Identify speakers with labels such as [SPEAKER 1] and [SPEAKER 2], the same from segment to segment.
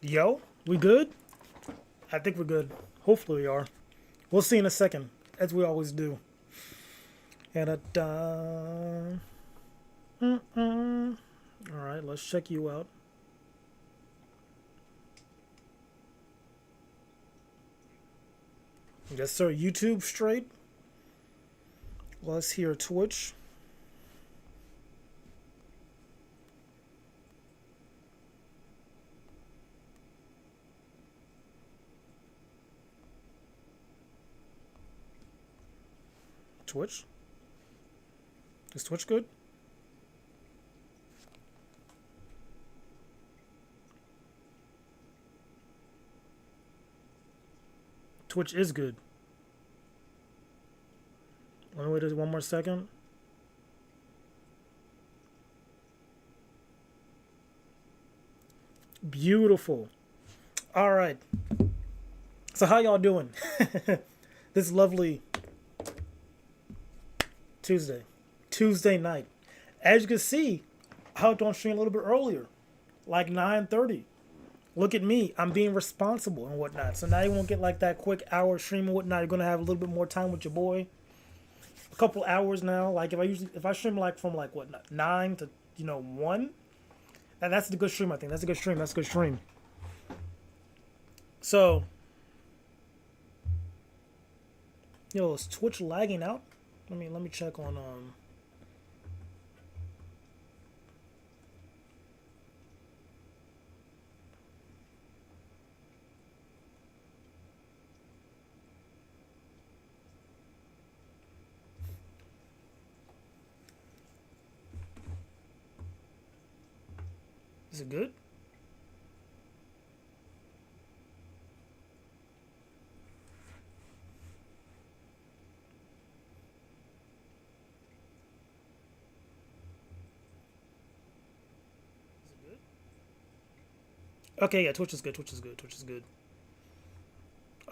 [SPEAKER 1] Yo, we good? I think we're good. Hopefully we are. We'll see in a second, as we always do. And all right, let's check you out. Yes, sir. YouTube straight. Let's hear Twitch. Twitch. Is Twitch good? Twitch is good. Let me wait one more second. Beautiful. All right. So how y'all doing? This lovely Tuesday night. As you can see, I hopped on stream a little bit earlier, like 9:30. Look at me, I'm being responsible and whatnot. So now you won't get like that quick hour stream and whatnot. You're gonna have a little bit more time with your boy. A couple hours now. Like if I stream like from like what 9 to 1, and that's a good stream. I think that's a good stream. That's a good stream. So, is Twitch lagging out? Let me check on Is it good? Okay, yeah, Twitch is good. Twitch is good. Twitch is good.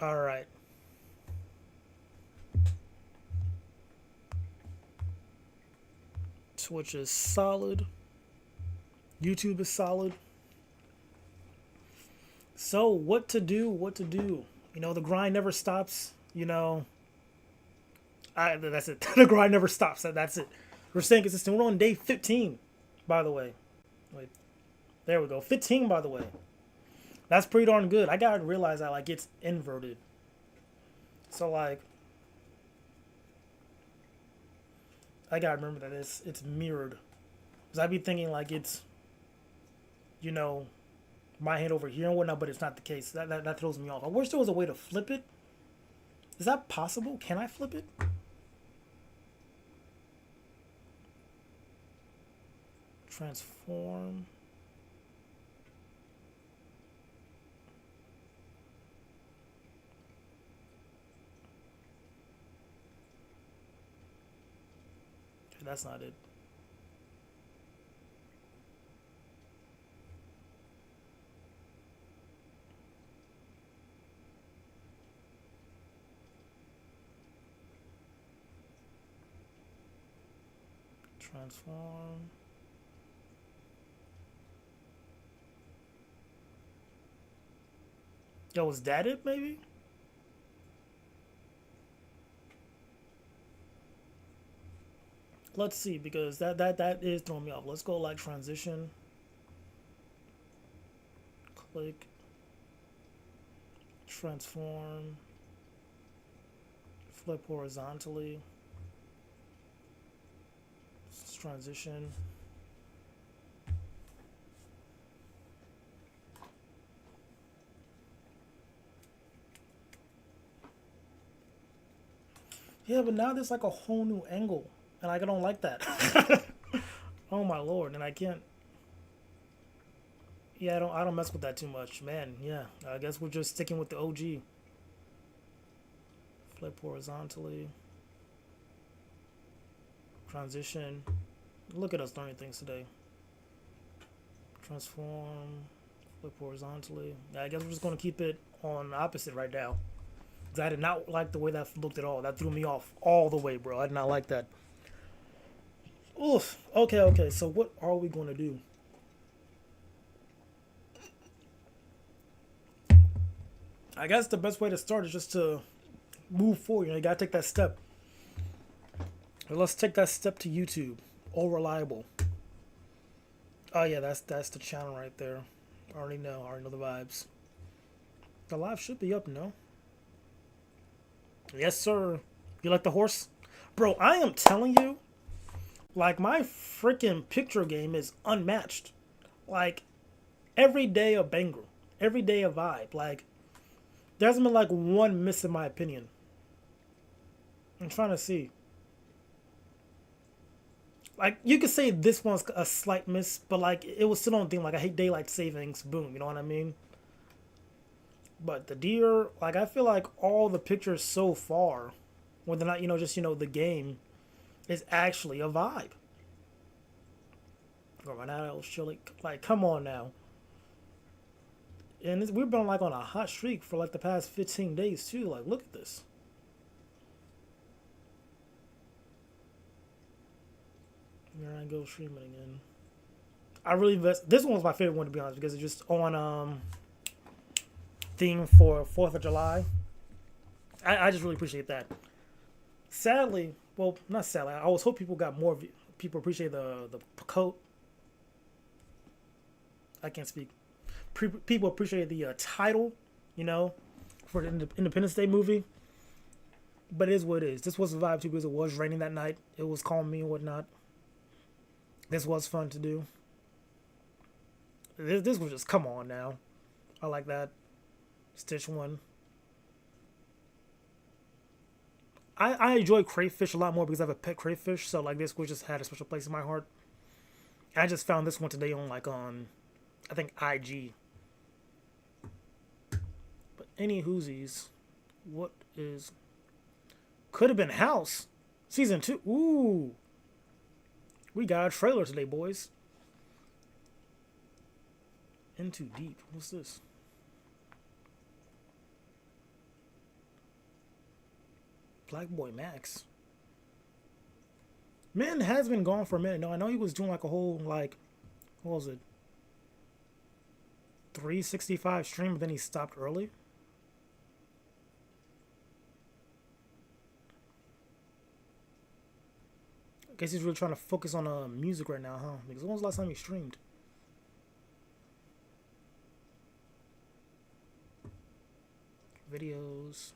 [SPEAKER 1] All right. Twitch is solid. YouTube is solid. So what to do? What to do? The grind never stops. That's it. The grind never stops. That's it. We're staying consistent. We're on day 15, by the way. Wait, there we go. 15, by the way. That's pretty darn good. I gotta realize that like it's inverted. So like, I gotta remember that it's mirrored. Cause I be thinking like it's, my hand over here and whatnot, but it's not the case. That throws me off. I wish there was a way to flip it. Is that possible? Can I flip it? Transform. Okay, that's not it. Transform. Yo, was that it maybe? Let's see, because that is throwing me off. Let's go like transition. Click. Transform. Flip horizontally. Transition. Yeah, but now there's like a whole new angle, and I don't like that. Oh my lord, and I can't. Yeah, I don't mess with that too much, man. Yeah, I guess we're just sticking with the OG. Flip horizontally. Transition. Look at us learning things today. Transform. Flip horizontally. Yeah, I guess we're just gonna keep it on opposite right now. I did not like the way that looked at all. That threw me off all the way, bro. I did not like that. Oof. Okay. So what are we going to do? I guess the best way to start is just to move forward. You know, you gotta take that step. And let's take that step to YouTube. All reliable. Oh yeah, that's the channel right there. I already know the vibes. The live should be up, no? Yes, sir. You like the horse? Bro, I am telling you, like, my freaking picture game is unmatched. Like, every day a banger. Every day a vibe. Like, there hasn't been, like, one miss in my opinion. I'm trying to see. Like, you could say this one's a slight miss, but, like, it was still on theme. Like, I hate daylight savings. Boom, you know what I mean? But the deer, like, I feel like all the pictures so far, whether or not, just, the game, is actually a vibe. Right now, it was chilly. Like, come on now. And we've been, like, on a hot streak for, like, the past 15 days, too. Like, look at this. Here I go streaming again. I really this one was my favorite one, to be honest, because it's just on theme for 4th of July. I just really appreciate that. Sadly, well, not sadly, I always hope people got more people appreciate the coat. I can't speak. People appreciate the title, for the Independence Day movie. But it is what it is. This was a vibe too, because it was raining that night. It was calming and whatnot. This was fun to do. This was just, come on now. I like that. Stitch one. I enjoy crayfish a lot more because I have a pet crayfish. So, like, this was just had a special place in my heart. I just found this one today on, I think, IG. But any whoosies, what is... Could have been House. Season 2. Ooh. We got a trailer today, boys. Into Deep. What's this? Black Boy Max. Man has been gone for a minute. No, I know he was doing like a whole, what was it? 365 stream, but then he stopped early. I guess he's really trying to focus on music right now, huh? Because when was the last time he streamed? Videos.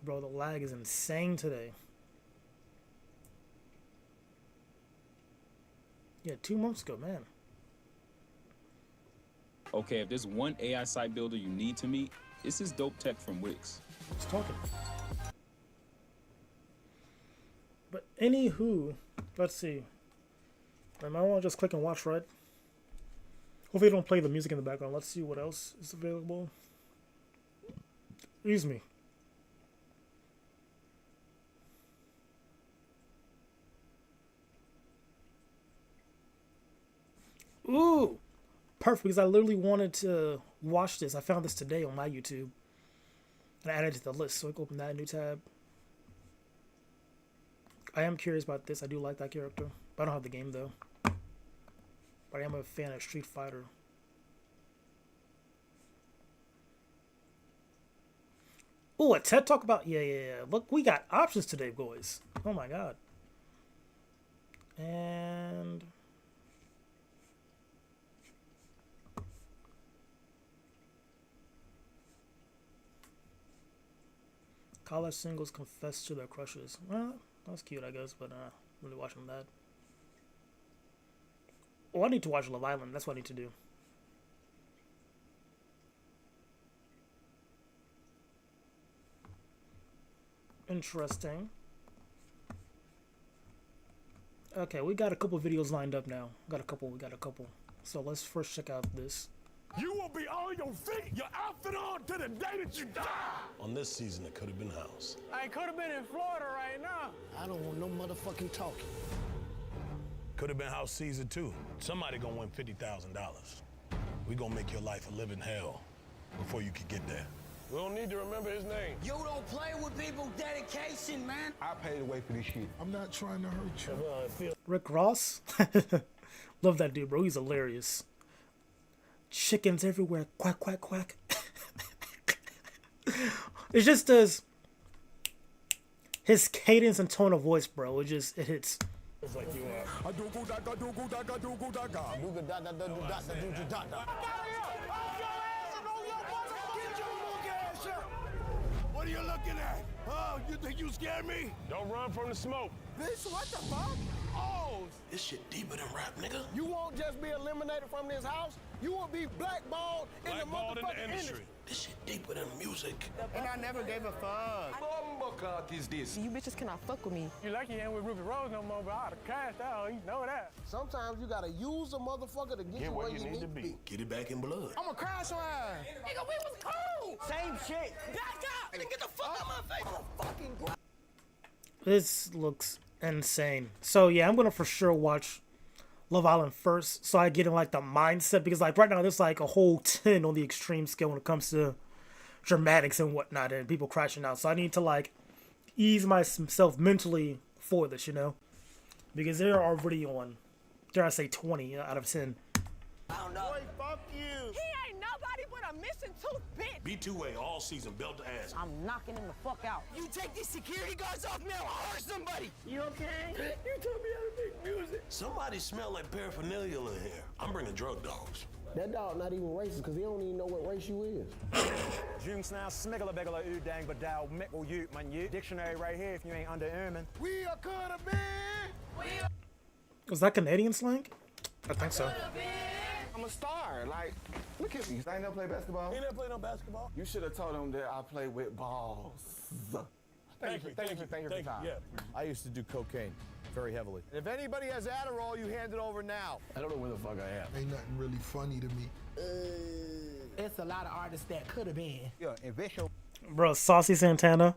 [SPEAKER 1] Bro, the lag is insane today. Yeah, 2 months ago, man.
[SPEAKER 2] Okay, if there's one AI site builder you need to meet, it's this dope tech from Wix.
[SPEAKER 1] Who's talking? But anywho, let's see. I might want to just click and watch, right? Hopefully they don't play the music in the background. Let's see what else is available. Excuse me. Ooh! Perfect, because I literally wanted to watch this. I found this today on my YouTube. And I added it to the list, so I can open that new tab. I am curious about this. I do like that character. But I don't have the game, though. But I am a fan of Street Fighter. Ooh, a TED Talk about... Yeah. Look, we got options today, boys. Oh, my God. And... college singles confess to their crushes. Well, that's cute, I guess, but really watching that. Oh, I need to watch Love Island. That's what I need to do. Interesting. Okay, we got a couple videos lined up now. We got a couple. So let's first check out this.
[SPEAKER 3] You will be on your feet, your outfit on to the day that you die.
[SPEAKER 4] On this season, it could have been House.
[SPEAKER 5] I could have been in Florida right now.
[SPEAKER 4] I don't want no motherfucking talking.
[SPEAKER 3] Could have been House season 2. Somebody gonna win $50,000. We gonna make your life a living hell before you can get there. We don't need to remember his name.
[SPEAKER 6] You don't play with people's dedication, man.
[SPEAKER 7] I paid the way for this shit.
[SPEAKER 4] I'm not trying to hurt you.
[SPEAKER 1] Rick Ross? Love that dude, bro. He's hilarious. chickens everywhere, quack, quack, quack. It's just his cadence and tone of voice, bro. It hits.
[SPEAKER 3] It's like you
[SPEAKER 4] What are you looking at? Oh, you think you scared me?
[SPEAKER 3] Don't run from the smoke.
[SPEAKER 4] Bitch, what the fuck? Oh, this shit deeper than rap, nigga.
[SPEAKER 5] You won't just be eliminated from this house. You will be blackballed in the
[SPEAKER 3] Blackballed in
[SPEAKER 5] motherfucking
[SPEAKER 3] the
[SPEAKER 5] industry.
[SPEAKER 3] industry.
[SPEAKER 4] This shit deeper than music.
[SPEAKER 5] And I never gave a fuck.
[SPEAKER 7] You bitches cannot fuck with me.
[SPEAKER 5] You lucky you ain't with Ruby Rose no more, but I'd have cashed out. You know that. Sometimes you gotta use a motherfucker to get you where you need to be.
[SPEAKER 4] Get it back in blood.
[SPEAKER 5] I'ma crash your ass. Nigga, we was cool. Same shit. Back up.
[SPEAKER 4] Nigga, get the fuck out of my face.
[SPEAKER 5] Fucking
[SPEAKER 1] This looks insane. So yeah, I'm gonna for sure watch Love Island first, so I get in like the mindset, because like right now there's like a whole 10 on the extreme scale when it comes to dramatics and whatnot and people crashing out. So I need to like ease myself mentally for this, you know, because they're already on, dare I say, 20 out of 10.
[SPEAKER 5] Boy, fuck you.
[SPEAKER 7] He ain't nobody but a missing tooth bitch.
[SPEAKER 4] B2A all season, belt to ass.
[SPEAKER 6] I'm knocking him the fuck out.
[SPEAKER 4] You take these security guards off now, I'll hurt somebody.
[SPEAKER 5] You okay?
[SPEAKER 4] You taught me how to make music. Somebody smell like paraphernalia in here. I'm bringing drug dogs.
[SPEAKER 5] That dog not even racist because he don't even know what race you is.
[SPEAKER 8] Jungsnau, smiggler beggar, udang, badal, mickle, ute, man, ute. Dictionary right here if you ain't under Erman.
[SPEAKER 5] We are coulda been.
[SPEAKER 1] Was that Canadian slang? I think so.
[SPEAKER 5] I'm a star. Like, look at me. I ain't never played basketball.
[SPEAKER 4] You never play no basketball?
[SPEAKER 5] You should have told him that I play with balls. Thank you for your time.
[SPEAKER 4] Yeah.
[SPEAKER 8] I used to do cocaine very heavily. If anybody has Adderall, you hand it over now.
[SPEAKER 5] I don't know where the fuck I am.
[SPEAKER 9] Ain't nothing really funny to me.
[SPEAKER 6] It's a lot of artists that could have been.
[SPEAKER 8] Yeah, and visual.
[SPEAKER 1] Bro, Saucy Santana.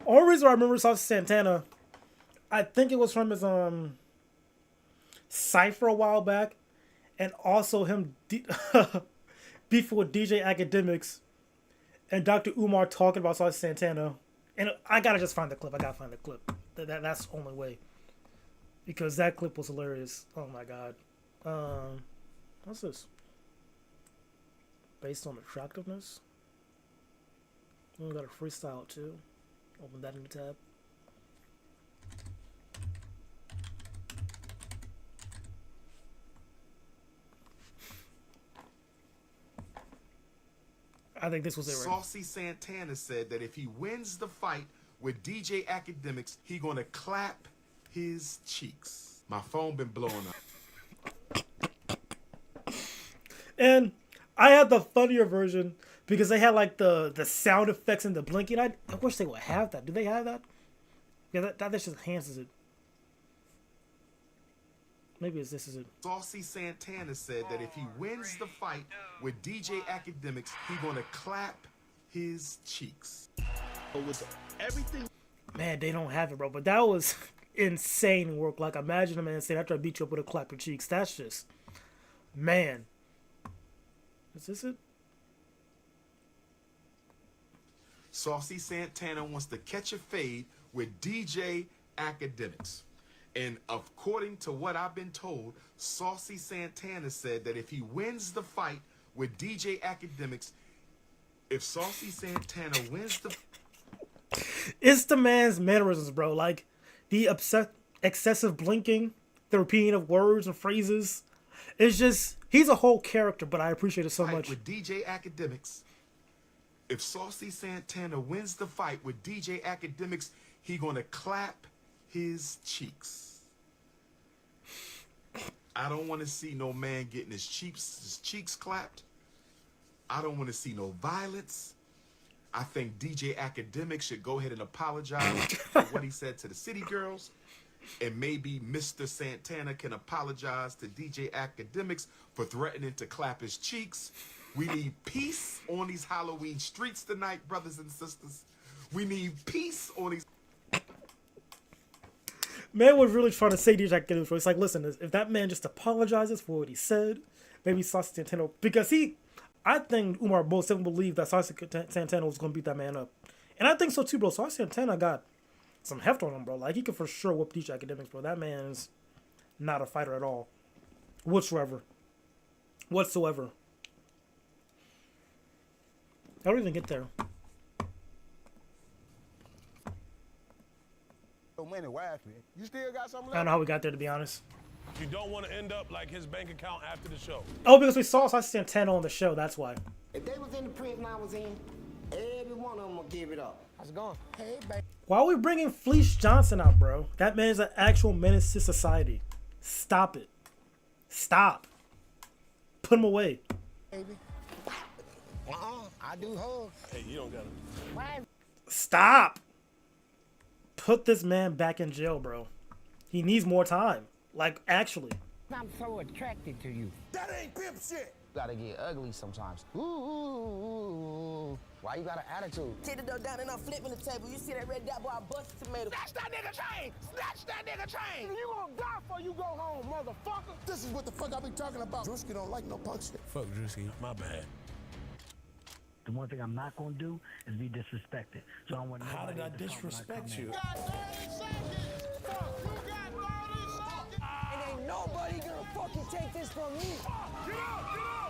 [SPEAKER 1] Only reason I remember Saucy Santana, I think it was from his Cypher a while back, and also him beefing with DJ Academics and Dr. Umar talking about Saucy Santana. And I gotta just find the clip. I gotta find the clip. That's the only way, because that clip was hilarious. Oh my god. What's this? Based on attractiveness. We got a freestyle too. Open that in the tab. I think this was it, right?
[SPEAKER 10] Saucy Santana said that if he wins the fight with DJ Academics, he gonna clap his cheeks. My phone been blowing up.
[SPEAKER 1] And I had the funnier version because they had like the sound effects and the blinking. I wish they would have that. Do they have that? Yeah, that just enhances it. Maybe this is it.
[SPEAKER 10] Saucy Santana said that if he wins the fight with DJ Academics, he gonna clap his cheeks. But with everything,
[SPEAKER 1] Man, they don't have it, bro. But that was insane work. Like, imagine a man saying, after I beat you up with a clap your cheeks. That's just, man. Is this it?
[SPEAKER 10] Saucy Santana wants to catch a fade with DJ Academics. And according to what I've been told, Saucy Santana said that if he wins the fight with DJ Academics, if Saucy Santana wins the...
[SPEAKER 1] It's the man's mannerisms, bro. Like, the excessive blinking, the repeating of words and phrases. It's just, he's a whole character, but I appreciate it so much.
[SPEAKER 10] With DJ Academics, if Saucy Santana wins the fight with DJ Academics, he gonna clap his cheeks. I don't want to see no man getting his cheeks clapped. I don't want to see no violence. I think DJ Academics should go ahead and apologize for what he said to the City Girls. And maybe Mr. Santana can apologize to DJ Academics for threatening to clap his cheeks. We need peace on these Halloween streets tonight, brothers and sisters. We need peace on these...
[SPEAKER 1] Man was really trying to say DJ Academics. It's like, listen, if that man just apologizes for what he said, maybe Saucy Santana, because I think Umar most definitely believed that Saucy Santana was going to beat that man up. And I think so too, bro. Saucy Santana got some heft on him, bro. Like, he could for sure whoop DJ Academics, bro. That man's not a fighter at all. whatsoever. I don't even get there.
[SPEAKER 5] So many wives, man. You still got something
[SPEAKER 1] I don't
[SPEAKER 5] left?
[SPEAKER 1] know how we got there, to be honest.
[SPEAKER 3] You don't want to end up like his bank account after the show.
[SPEAKER 1] Oh, because we saw Santana on the show, that's why.
[SPEAKER 6] If they was in the prison I was in, every one of them would give it up. How's it going? Hey, baby.
[SPEAKER 1] Why are we bringing Fleece Johnson out, bro? That man is an actual menace to society. Stop it. Stop. Put him away.
[SPEAKER 6] Baby. I do hugs.
[SPEAKER 3] Hey, you don't got to.
[SPEAKER 6] Why?
[SPEAKER 1] Stop. Put this man back in jail, bro. He needs more time. Like, actually.
[SPEAKER 6] I'm so attracted to you.
[SPEAKER 5] That ain't pimp shit.
[SPEAKER 6] Gotta get ugly sometimes. Ooh. Why you got an attitude?
[SPEAKER 7] Take the door down and I'm flipping the table. You see that red dot boy, I bust the tomato.
[SPEAKER 5] Snatch that nigga chain! Snatch that nigga chain! You gonna die before you go home, motherfucker! This is what the fuck I be talking about. Drewski don't like no punk shit.
[SPEAKER 3] Fuck Drewski, my bad.
[SPEAKER 9] The one thing I'm not gonna do is be disrespected. So I want
[SPEAKER 3] How did I
[SPEAKER 9] nobody to talk when I
[SPEAKER 3] disrespect
[SPEAKER 9] come
[SPEAKER 3] you?
[SPEAKER 9] in.
[SPEAKER 5] Got 30 seconds! Fuck, you got 30 seconds!
[SPEAKER 7] And ain't nobody gonna fucking take this from me.
[SPEAKER 5] Get up, get up!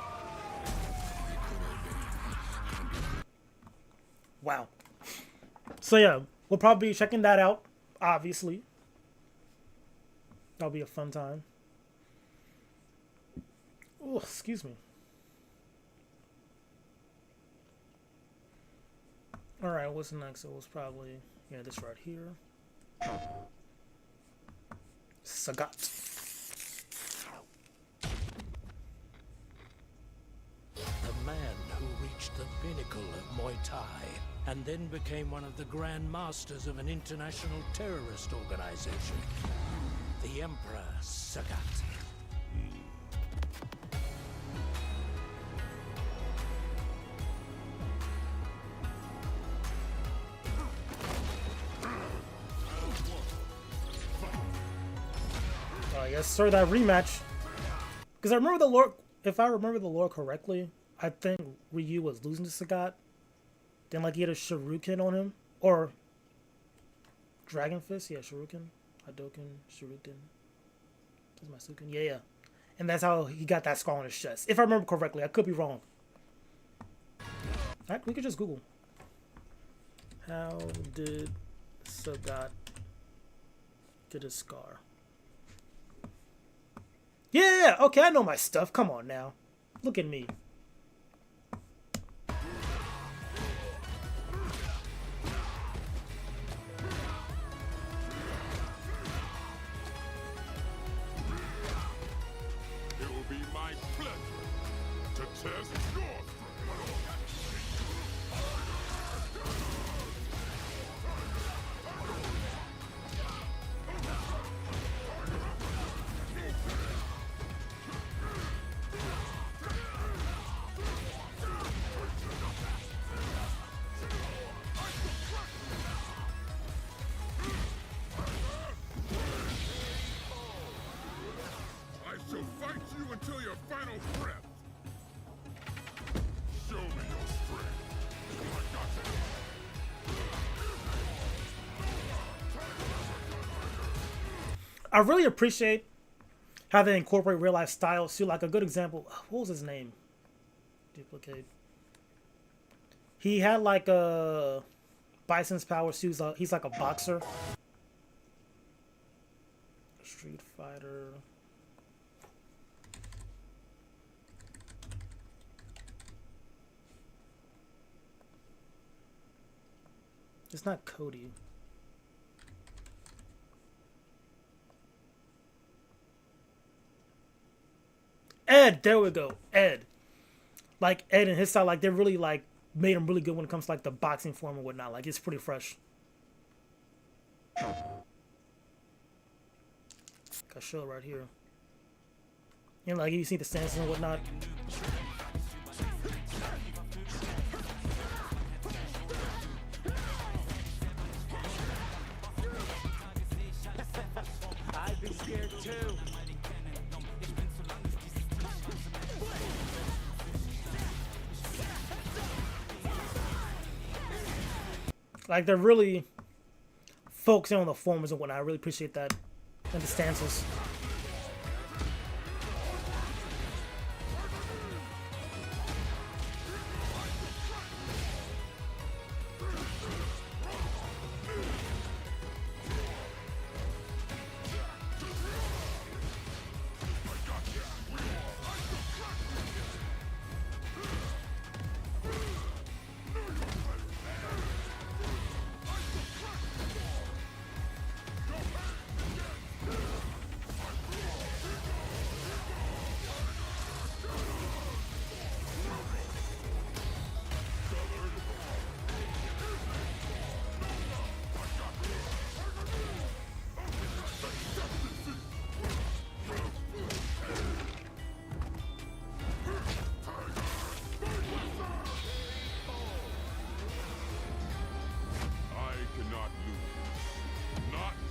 [SPEAKER 1] Wow. So, yeah. We'll probably be checking that out, obviously. That'll be a fun time. Oh, excuse me. Alright, what's next? It was probably, yeah, this right here. Sagat.
[SPEAKER 11] The man who reached the pinnacle of Muay Thai and then became one of the grand masters of an international terrorist organization, the Emperor Sagat.
[SPEAKER 1] Yes, sir, that rematch. Because I remember the lore, if I remember the lore correctly, I think Ryu was losing to Sagat. Then, like, he had a Shuriken on him. Or Dragon Fist? Yeah, Shuriken. Hadouken, Shuriken. That's my Suken. Yeah, yeah. And that's how he got that scar on his chest. If I remember correctly. I could be wrong. Alright, we could just Google. How did Sagat get a scar? Yeah, okay, I know my stuff. Come on now. Look at me.
[SPEAKER 12] It will be my pleasure to test your shall fight you until your final breath. Show me your strength. I got
[SPEAKER 1] I really appreciate how they incorporate real life styles too. Like a good example, what was his name? Duplicate. He had like a Bison's power suit. He's like a boxer. Street Fighter. It's not Cody. Ed, there we go. Ed. Like Ed and his style, like they really like made him really good when it comes to like the boxing form and whatnot. Like it's pretty fresh. Got a show right here. You know, like you see the stances and whatnot.
[SPEAKER 11] I'd be scared too.
[SPEAKER 1] Like they're really focusing on the forms and whatnot. I really appreciate that. And the stances.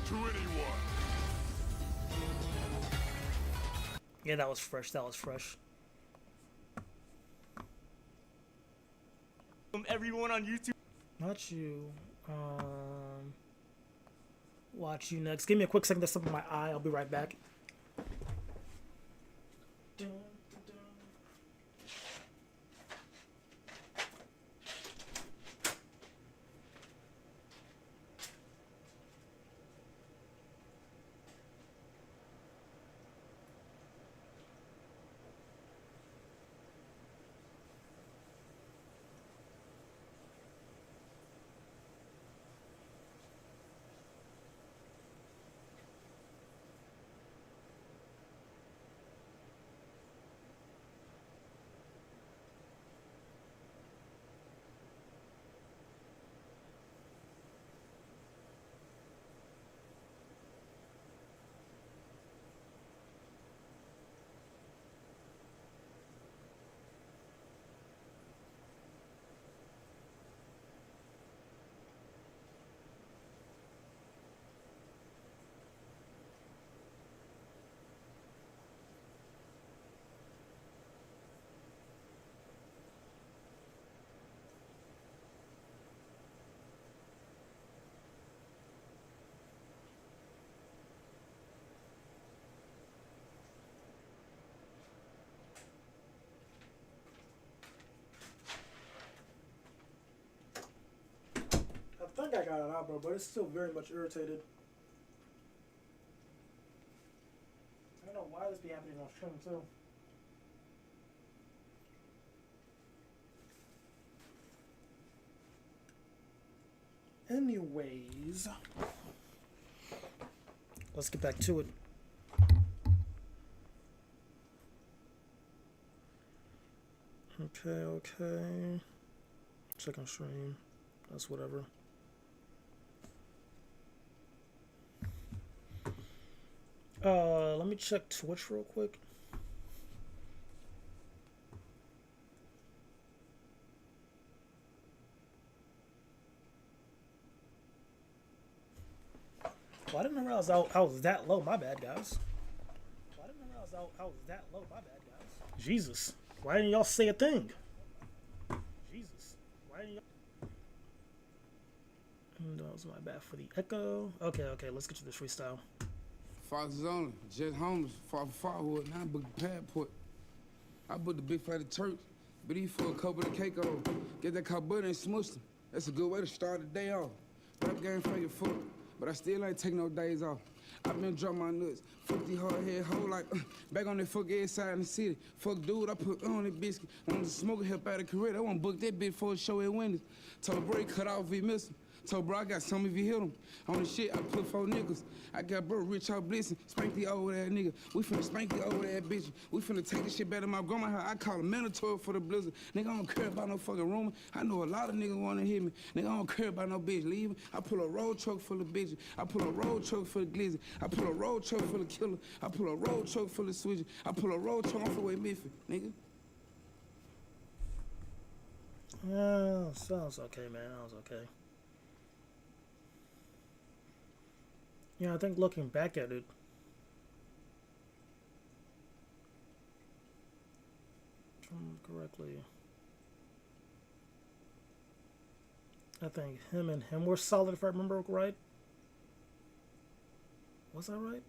[SPEAKER 12] to anyone.
[SPEAKER 1] Yeah, that was fresh. That was fresh.
[SPEAKER 13] Everyone on YouTube.
[SPEAKER 1] Not you. Watch you next. Give me a quick second to slip in my eye. I'll be right back. I think I got it out, bro, but it's still very much irritated. I don't know why this be happening on stream too. Anyways, let's get back to it. Okay. Check on stream. That's whatever. Let me check Twitch real quick. Well, I didn't realize I was that low. My bad, guys. Well, I didn't realize I was that low. My bad, guys. Jesus. Why didn't y'all say a thing? Jesus. Why didn't y'all... That was my bad for the echo. Okay, let's get to this freestyle.
[SPEAKER 14] Fox Zona, Jet Homeless, far from Farwood, now I booked the passport. I booked the big flight of Turks, but he for a couple of cake on. Get that car butter and smushed him. That's a good way to start the day off. Rap game for your foot, but I still ain't taking no days off. I been dropping my nuts, fuck the hard head hoe like, back on that fuck ass side in the city. Fuck dude, I put on that biscuit. Wanted to smoke a help out of career, I want to book that bitch for a show at Wendy's. Told bro he cut off if he missed him. Told bro I got some if he hit him. On the shit, I put 4 niggas. I got bro rich out blissing. Spank the old ass nigga. We finna spank the old ass bitch. We finna take this shit back to my grandma house. I call him mandatory for the blizzard. Nigga, I don't care about no fucking rumor. I know a lot of niggas wanna hit me. Nigga, I don't care about no bitch leaving. I pull a road truck full of bitches. I pull a road truck full of glizzy. I pull a road truck full of killer. I pull a road truck full of switches. I pull a road truck off the way Memphis, nigga.
[SPEAKER 1] Sounds okay, man. That was okay. Yeah, I think looking back at it, if I remember correctly, I think him and him were solid, if I remember right. Was that right?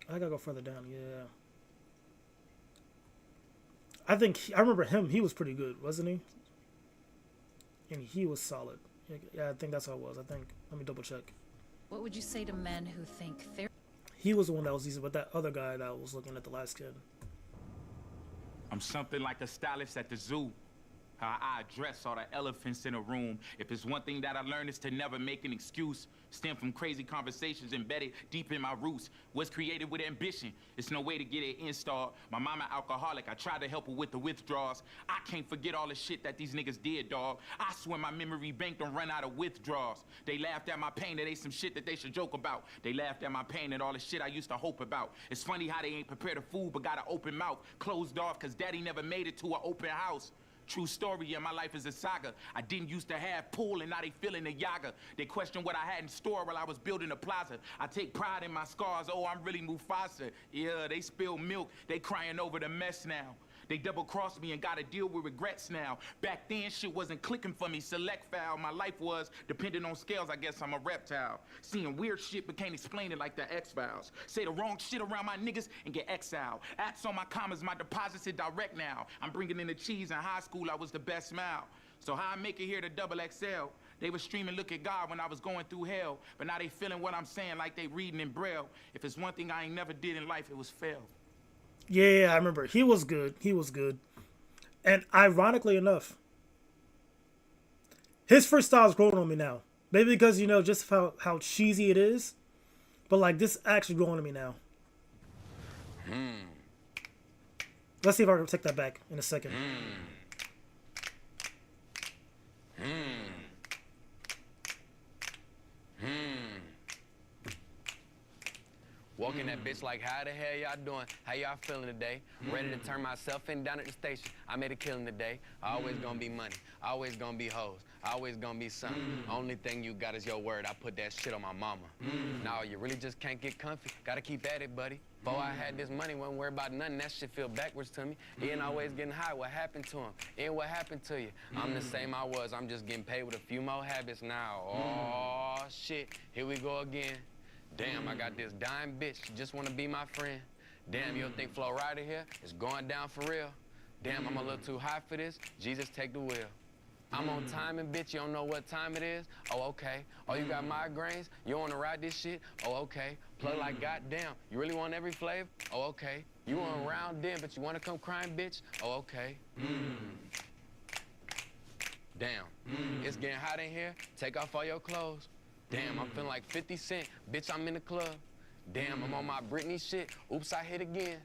[SPEAKER 1] I gotta go further down, yeah. I think, I remember him, he was pretty good, wasn't he? And he was solid. Yeah, I think that's how it was. I think. Let me double check.
[SPEAKER 15] What would you say to men who think
[SPEAKER 1] he was the one that was easy, but that other guy that was looking at the last kid.
[SPEAKER 16] I'm something like a stylist at the zoo. How I address all the elephants in a room. If it's one thing that I learned is to never make an excuse. Stem from crazy conversations embedded deep in my roots. Was created with ambition. It's no way to get it installed. My mama alcoholic. I tried to help her with the withdrawals. I can't forget all the shit that these niggas did, dog. I swear my memory bank don't run out of withdrawals. They laughed at my pain. That ain't some shit that they should joke about. They laughed at my pain and all the shit I used to hope about. It's funny how they ain't prepared a food but got an open mouth. Closed off cause daddy never made it to an open house. True story, yeah, my life is a saga. I didn't used to have pool and now they feeling the yaga. They question what I had in store while I was building a plaza. I take pride in my scars, oh, I'm really Mufasa. Yeah, they spill milk, they crying over the mess now. They double-crossed me and gotta deal with regrets now. Back then, shit wasn't clicking for me, select foul. My life was, depending on scales, I guess I'm a reptile. Seeing weird shit but can't explain it like the X-Files. Say the wrong shit around my niggas and get exiled. Ads on my commas, my deposits are direct now. I'm bringing in the cheese. In high school, I was the best smile. So how I make it here to double XL? They was streaming Look at God when I was going through hell. But now they feeling what I'm saying like they reading in Braille. If it's one thing I ain't never did in life, it was fail.
[SPEAKER 1] Yeah, I remember. He was good. He was good. And ironically enough, his freestyle is growing on me now. Maybe because, you know, just how cheesy it is. But, like, this actually growing on me now. Let's see if I can take that back in a second.
[SPEAKER 13] Walking that bitch like, how the hell y'all doing? How y'all feeling today? Ready to turn myself in down at the station. I made a killing today. Always gonna be money. Always gonna be hoes. Always gonna be something. Only thing you got is your word. I put that shit on my mama. No, you really just can't get comfy. Gotta keep at it, buddy. Before I had this money, wasn't worried about nothing. That shit feel backwards to me. He ain't always getting high. What happened to him? And what happened to you? I'm the same I was. I'm just getting paid with a few more habits now. Oh, shit. Here we go again. Damn, I got this dying bitch. She just wanna be my friend. Damn, you don't think Flo Rida here is going down for real? Damn, I'm a little too high for this. Jesus, take the wheel. I'm on timing, bitch. You don't know what time it is? Oh, okay. Oh, you got migraines? You wanna ride this shit? Oh, okay. Plug like goddamn. You really want every flavor? Oh, okay. You want round in, but you wanna come crying, bitch? Oh, okay. Damn, it's getting hot in here. Take off all your clothes. Damn, I'm feeling like 50 Cent. Bitch, I'm in the club. Damn, I'm on my Britney shit. Oops, I hit again.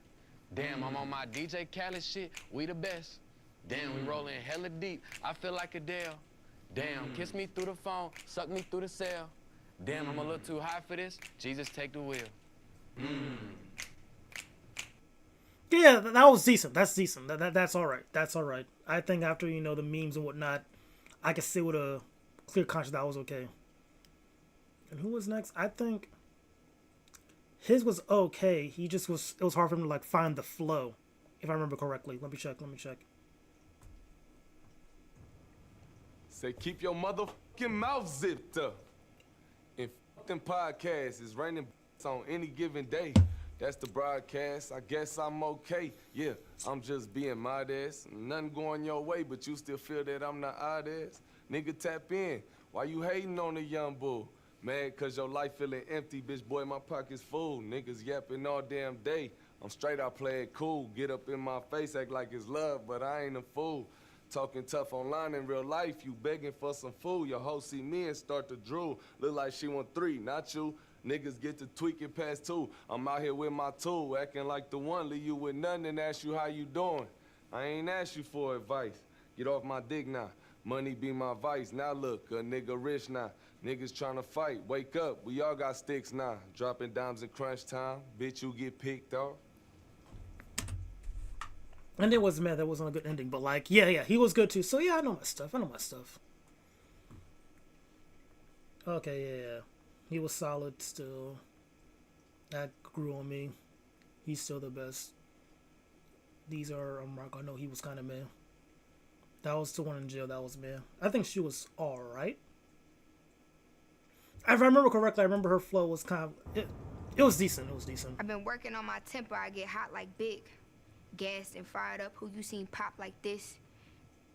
[SPEAKER 13] Damn, I'm on my DJ Khaled shit. We the best. Damn, we rolling hella deep. I feel like Adele. Damn, kiss me through the phone. Suck me through the cell. Damn, I'm a little too high for this. Jesus, take the wheel.
[SPEAKER 1] Yeah, that was decent. That's decent. That's all right. That's all right. I think after, you know, the memes and whatnot, I can say with a clear conscience that was okay. And who was next? I think his was okay. He just was, it was hard for him to, like, find the flow, if I remember correctly. Let me check.
[SPEAKER 17] Say, keep your motherfucking mouth zipped up. And them podcasts is raining on any given day. That's the broadcast. I guess I'm okay. Yeah, I'm just being modest. Nothing going your way, but you still feel that I'm not oddest. Nigga, tap in. Why you hating on the young bull? Mad cause your life feeling empty, bitch boy, my pocket's full. Niggas yapping all damn day. I'm straight, I play it cool. Get up in my face, act like it's love, but I ain't a fool. Talking tough online in real life, you begging for some food. Your hoe see me and start to drool. Look like she want 3, not you. Niggas get to tweaking past 2. I'm out here with my tool, acting like the one. Leave you with nothing and ask you how you doing. I ain't asked you for advice. Get off my dick now. Money be my vice. Now look, a nigga rich now. Niggas tryna fight. Wake up, we all got sticks now. Dropping dimes in crunch time. Bitch, you get picked off.
[SPEAKER 1] And it wasn't bad. That wasn't a good ending. But, like, yeah, he was good too. So, yeah, I know my stuff. Okay, yeah. He was solid still. That grew on me. He's still the best. These are Mark. I know he was kind of meh. That was the one in jail. That was meh. I think she was alright. If I remember correctly, I remember her flow was kind of... It was decent. It was decent.
[SPEAKER 18] I've been working on my temper. I get hot like Big. Gassed and fired up. Who you seen pop like this?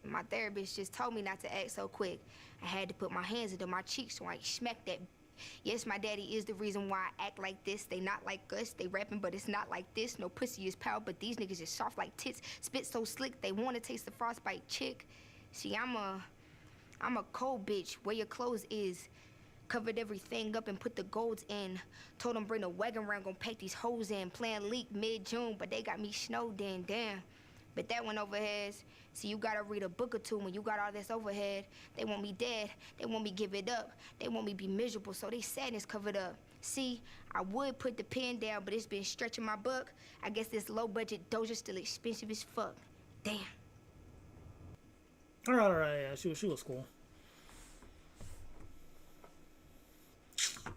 [SPEAKER 18] My therapist just told me not to act so quick. I had to put my hands into my cheeks so I smack that. Yes, my daddy is the reason why I act like this. They not like us. They rapping, but it's not like this. No pussy is power, but these niggas is soft like tits. Spit so slick, they want to taste the frostbite chick. See, I'm a cold bitch. Where your clothes is. Covered everything up and put the golds in. Told them bring the wagon around, gon' pack these hoes in. Plan leak mid-June, but they got me snowed in, damn. But that went over heads. See, you gotta read a book or two when you got all this overhead. They want me dead, they want me give it up. They want me be miserable, so they sadness covered up. See, I would put the pen down, but it's been stretching my buck. I guess this low-budget Doja still expensive as fuck. Damn.
[SPEAKER 1] All right, yeah, she was cool.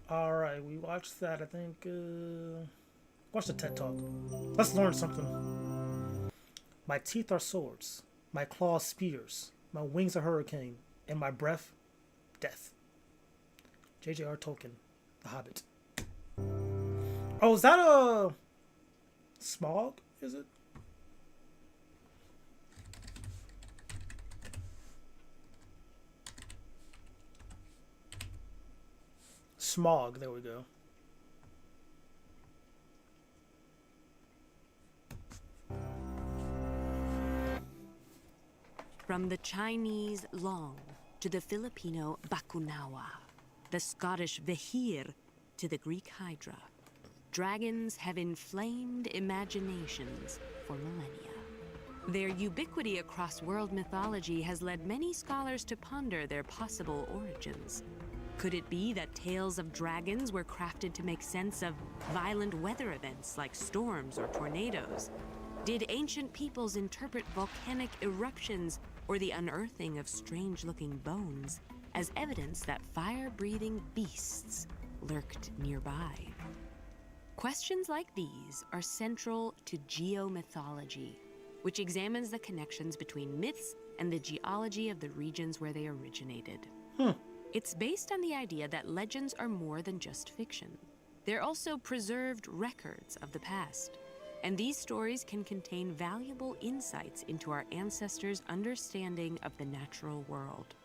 [SPEAKER 1] All right, we watched that. I think watch the TED Talk. Let's learn something. My teeth are swords, my claws spears, my wings a hurricane, and my breath, death. J.J.R. Tolkien, The Hobbit. Oh, is that a Smaug? Is it? Smaug, there we go.
[SPEAKER 19] From the Chinese long to the Filipino bakunawa, the Scottish vihir to the Greek hydra, dragons have inflamed imaginations for millennia. Their ubiquity across world mythology has led many scholars to ponder their possible origins. Could it be that tales of dragons were crafted to make sense of violent weather events like storms or tornadoes? Did ancient peoples interpret volcanic eruptions or the unearthing of strange-looking bones as evidence that fire-breathing beasts lurked nearby? Questions like these are central to geomythology, which examines the connections between myths and the geology of the regions where they originated. It's based on the idea that legends are more than just fiction. They're also preserved records of the past. And these stories can contain valuable insights into our ancestors' understanding of the natural world.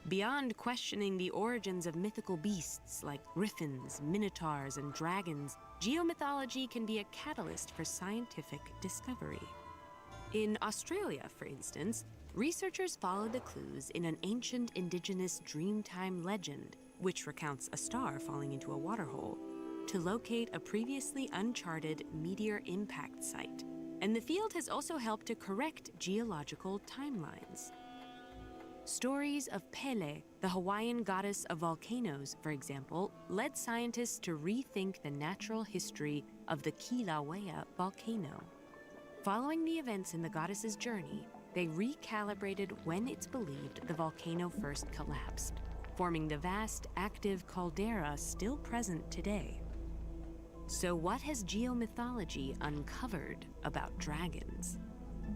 [SPEAKER 19] Beyond questioning the origins of mythical beasts like griffins, minotaurs, and dragons, geomythology can be a catalyst for scientific discovery. In Australia, for instance, researchers followed the clues in an ancient indigenous Dreamtime legend, which recounts a star falling into a waterhole, to locate a previously uncharted meteor impact site. And the field has also helped to correct geological timelines. Stories of Pele, the Hawaiian goddess of volcanoes, for example, led scientists to rethink the natural history of the Kilauea volcano. Following the events in the goddess's journey, they recalibrated when it's believed the volcano first collapsed, forming the vast, active caldera still present today. So what has geomythology uncovered about dragons?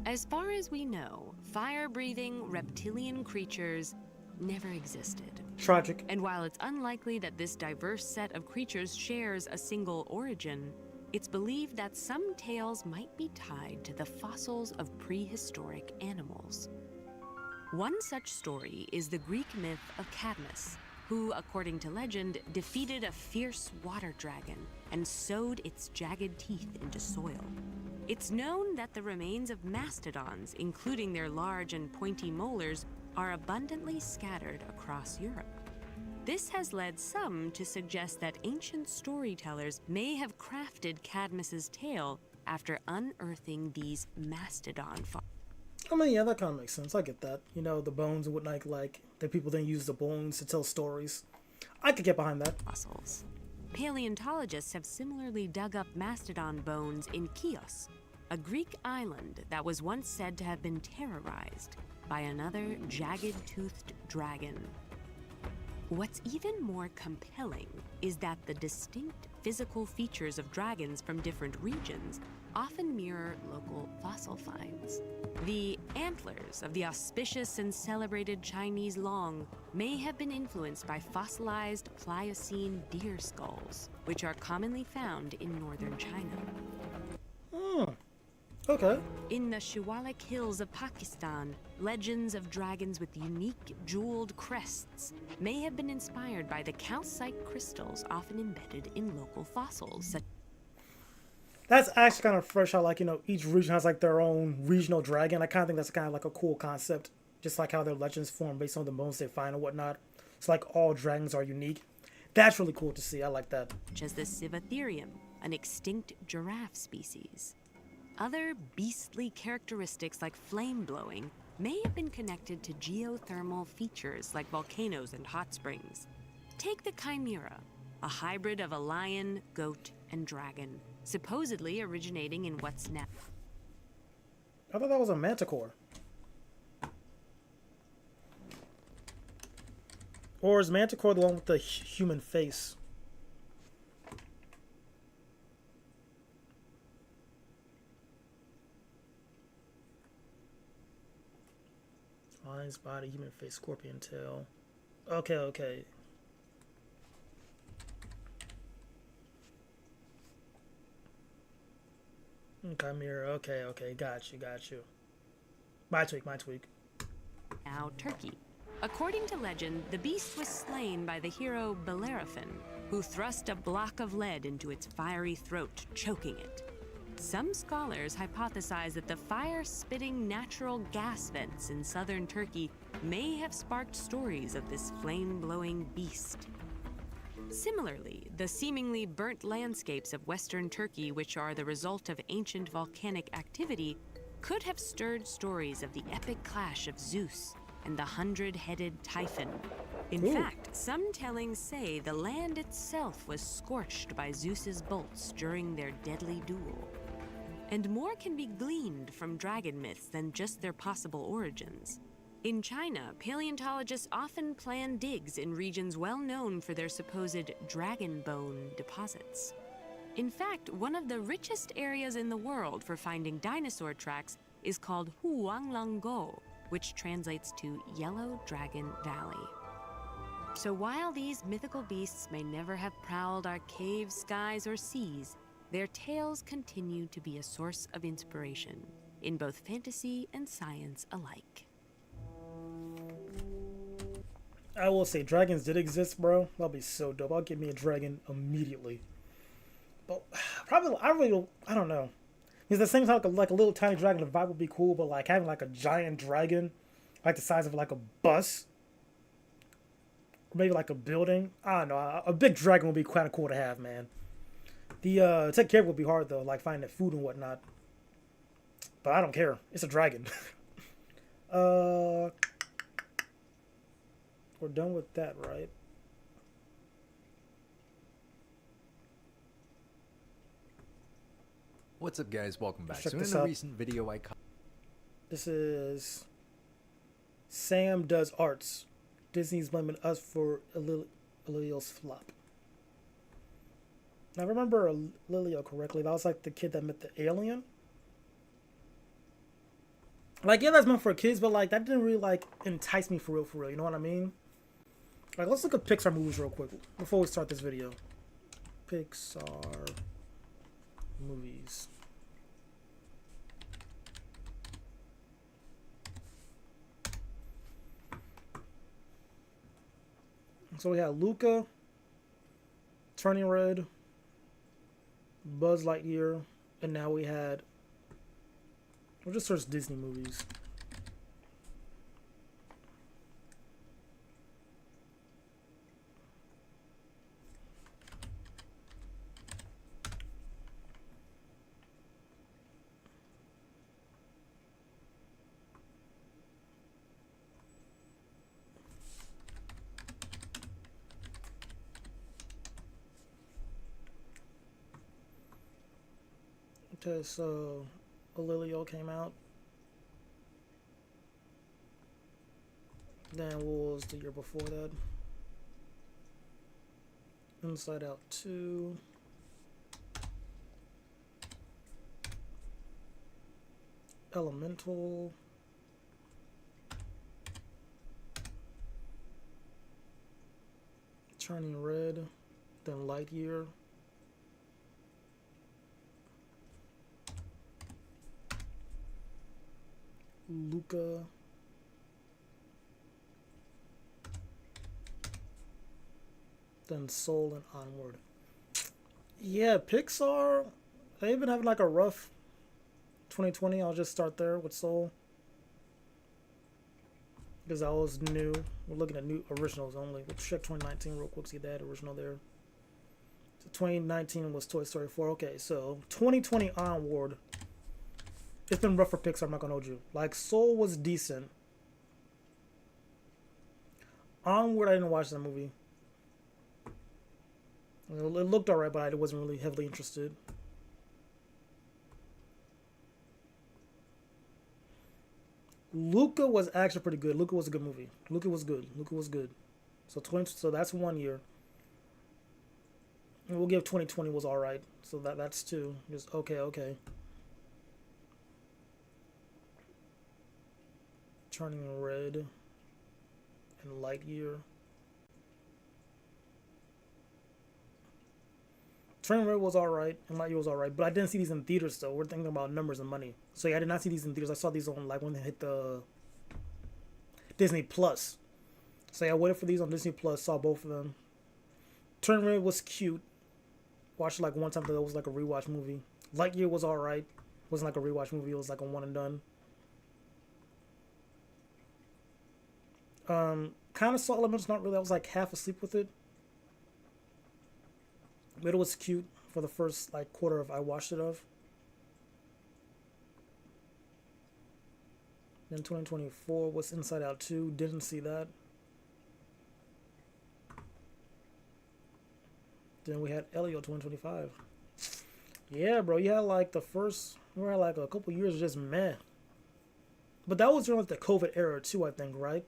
[SPEAKER 19] As far as we know, fire-breathing reptilian creatures never existed.
[SPEAKER 1] Tragic.
[SPEAKER 19] And while it's unlikely that this diverse set of creatures shares a single origin, it's believed that some tales might be tied to the fossils of prehistoric animals. One such story is the Greek myth of Cadmus, who, according to legend, defeated a fierce water dragon and sowed its jagged teeth into soil. It's known that the remains of mastodons, including their large and pointy molars, are abundantly scattered across Europe. This has led some to suggest that ancient storytellers may have crafted Cadmus's tale after unearthing these mastodon fossils.
[SPEAKER 1] I mean, yeah, that kind of makes sense. I get that. You know, the bones and whatnot, like, that people then use the bones to tell stories. I could get behind that.
[SPEAKER 19] Fossils. Paleontologists have similarly dug up mastodon bones in Chios, a Greek island that was once said to have been terrorized by another jagged-toothed dragon. What's even more compelling is that the distinct physical features of dragons from different regions often mirror local fossil finds. The antlers of the auspicious and celebrated Chinese long may have been influenced by fossilized Pliocene deer skulls, which are commonly found in northern China.
[SPEAKER 1] Okay.
[SPEAKER 19] In the Shiwalik Hills of Pakistan, legends of dragons with unique jeweled crests may have been inspired by the calcite crystals often embedded in local fossils.
[SPEAKER 1] That's actually kind of fresh how, like, you know, each region has, like, their own regional dragon. I kind of think that's kind of like a cool concept. Just like how their legends form based on the bones they find and whatnot. It's like all dragons are unique. That's really cool to see. I like that.
[SPEAKER 19] Such as the Civatherium, an extinct giraffe species. Other beastly characteristics like flame blowing may have been connected to geothermal features like volcanoes and hot springs. Take the chimera, a hybrid of a lion, goat, and dragon, supposedly originating in what's now.
[SPEAKER 1] I thought that was a manticore. Or is Manticore the one with the human face? Lion's body, human face, scorpion tail. Okay, okay. Chimera. Okay, okay. Got you, got you. My tweak, my tweak.
[SPEAKER 19] Now Turkey. According to legend, the beast was slain by the hero Bellerophon, who thrust a block of lead into its fiery throat, choking it. Some scholars hypothesize that the fire-spitting natural gas vents in southern Turkey may have sparked stories of this flame-blowing beast. Similarly, the seemingly burnt landscapes of western Turkey, which are the result of ancient volcanic activity, could have stirred stories of the epic clash of Zeus and the 100-headed Typhon. In fact, some tellings say the land itself was scorched by Zeus's bolts during their deadly duel. And more can be gleaned from dragon myths than just their possible origins. In China, paleontologists often plan digs in regions well known for their supposed dragon bone deposits. In fact, one of the richest areas in the world for finding dinosaur tracks is called Huanglango, which translates to Yellow Dragon Valley. So while these mythical beasts may never have prowled our caves, skies, or seas, their tales continue to be a source of inspiration in both fantasy and science alike.
[SPEAKER 1] I will say, dragons did exist, bro. That'll be so dope. I'll give me a dragon immediately. But probably, I don't know. Because at the same time, like a little tiny dragon, the vibe would be cool, but like having like a giant dragon, like the size of like a bus, maybe like a building. I don't know. A big dragon would be kind of cool to have, man. The take care of it would be hard though, like finding food and whatnot. But I don't care. It's a dragon. We're done with that, right?
[SPEAKER 20] What's up, guys? Welcome back.
[SPEAKER 1] Check
[SPEAKER 20] So in
[SPEAKER 1] this
[SPEAKER 20] a
[SPEAKER 1] out.
[SPEAKER 20] recent video I
[SPEAKER 1] This is Sam Does Arts. Disney's blaming us for Lilio's flop. Now, remember Lilio correctly, that was like the kid that met the alien. Like, yeah, that's meant for kids, but like that didn't really like entice me for real, you know what I mean? Like, let's look at Pixar movies real quick before we start this video. Pixar movies. So we had Luca, Turning Red, Buzz Lightyear, and now we had, we'll just search Disney movies. Okay, so Lilio came out. Then what was the year before that? Inside Out 2. Elemental. Turning Red. Then Lightyear. Luca. Then Soul and Onward. Yeah, Pixar, they've been having like a rough 2020. I'll just start there with Soul. Because that was new. We're looking at new originals only. Let's check 2019 real quick, see that original there. So 2019 was Toy Story 4. Okay, so 2020 onward. It's been rough for Pixar, I'm not gonna hold you. Like, Soul was decent. Onward, I didn't watch that movie. It looked alright, but I wasn't really heavily interested. Luca was actually pretty good. Luca was a good movie. Luca was good. Luca was good. So that's 1 year. And we'll give 2020 was all right. So that's 2. Just okay. Turning Red and Lightyear. Turning Red was all right and Lightyear was all right, but I didn't see these in theaters though. We're thinking about numbers and money. So yeah, I did not see these in theaters. I saw these on like when they hit the Disney Plus. So yeah, I waited for these on Disney Plus. Saw both of them. Turning Red was cute. Watched it like one time, but it was like a rewatch movie. Lightyear was all right. Wasn't like a rewatch movie. It was like a one and done. Kind of saw elements, not really. I was like half asleep with it. But it was cute for the first like quarter of I watched it of. Then 2024 was Inside Out 2. Didn't see that. Then we had Elio 2025. Yeah, bro. You had like the first, we had like a couple years just meh. But that was during like the COVID era too, I think, right?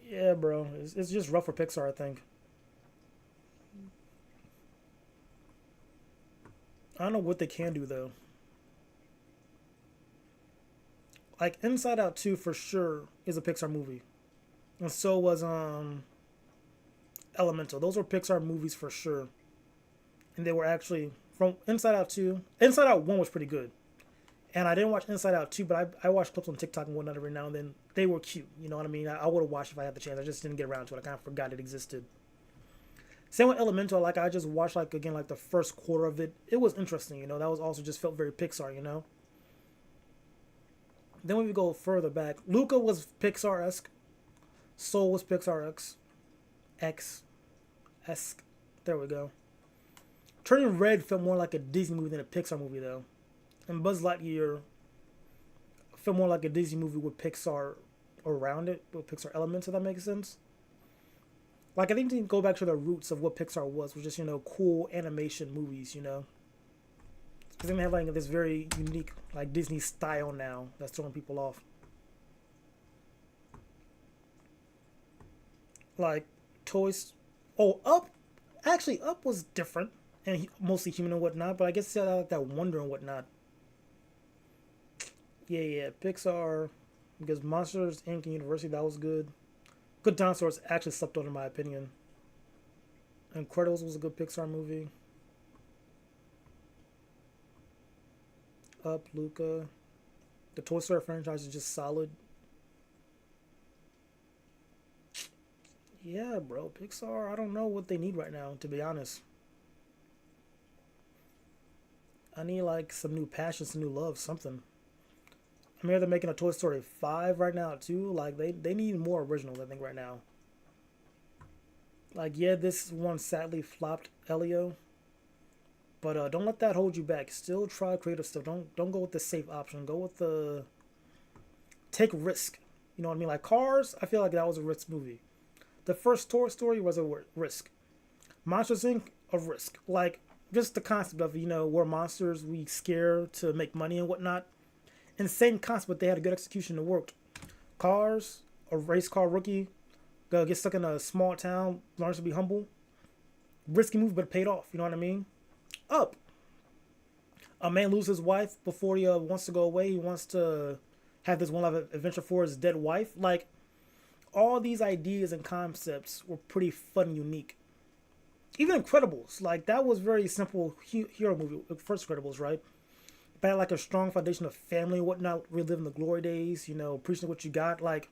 [SPEAKER 1] Yeah, bro. It's just rough for Pixar, I think. I don't know what they can do though. Like Inside Out 2 for sure is a Pixar movie. And so was Elemental. Those were Pixar movies for sure. And they were actually from Inside Out 2. Inside Out 1 was pretty good. And I didn't watch Inside Out 2, but I watched clips on TikTok and whatnot every now and then. They were cute. You know what I mean? I would have watched if I had the chance. I just didn't get around to it. I kind of forgot it existed. Same with Elemental. Like I just watched like again like the first quarter of it. It was interesting, you know. That was also just felt very Pixar, you know. Then when we go further back, Luca was Pixar-esque. Soul was Pixar-esque. Esque. There we go. Turning Red felt more like a Disney movie than a Pixar movie though. And Buzz Lightyear felt more like a Disney movie with Pixar around it, with Pixar elements, if that makes sense. Like, I think they go back to the roots of what Pixar was just, you know, cool animation movies, you know. Because they have, like, this very unique, like, Disney style now that's throwing people off. Like, Toys... Oh, Up! Actually, Up was different. And mostly human and whatnot, but I guess I like that wonder and whatnot. Yeah, Pixar, because Monsters, Inc. and University, that was good. Good Dinosaurs actually slept on in my opinion. Incredibles was a good Pixar movie. Up, Luca. The Toy Story franchise is just solid. Yeah, bro, Pixar, I don't know what they need right now, to be honest. I need like some new passion, some new love, something. I mean, they're making a Toy Story 5 right now too. Like they need more originals, I think, right now. Like, yeah, this one sadly flopped, Elio. But don't let that hold you back. Still try creative stuff. Don't go with the safe option. Go with the take risk. You know what I mean? Like Cars, I feel like that was a risk movie. The first Toy Story was a risk. Monsters Inc. a risk. Like, just the concept of, you know, we're monsters, we scare to make money and whatnot. Insane concept, but they had a good execution that worked. Cars, a race car rookie, get stuck in a small town, learns to be humble. Risky move, but it paid off, you know what I mean? Up. A man loses his wife before he wants to go away. He wants to have this one life adventure for his dead wife. Like, all these ideas and concepts were pretty fun and unique. Even Incredibles, like, that was very simple hero movie. First Incredibles, right? But had like a strong foundation of family and whatnot, reliving the glory days, you know, appreciating what you got. Like,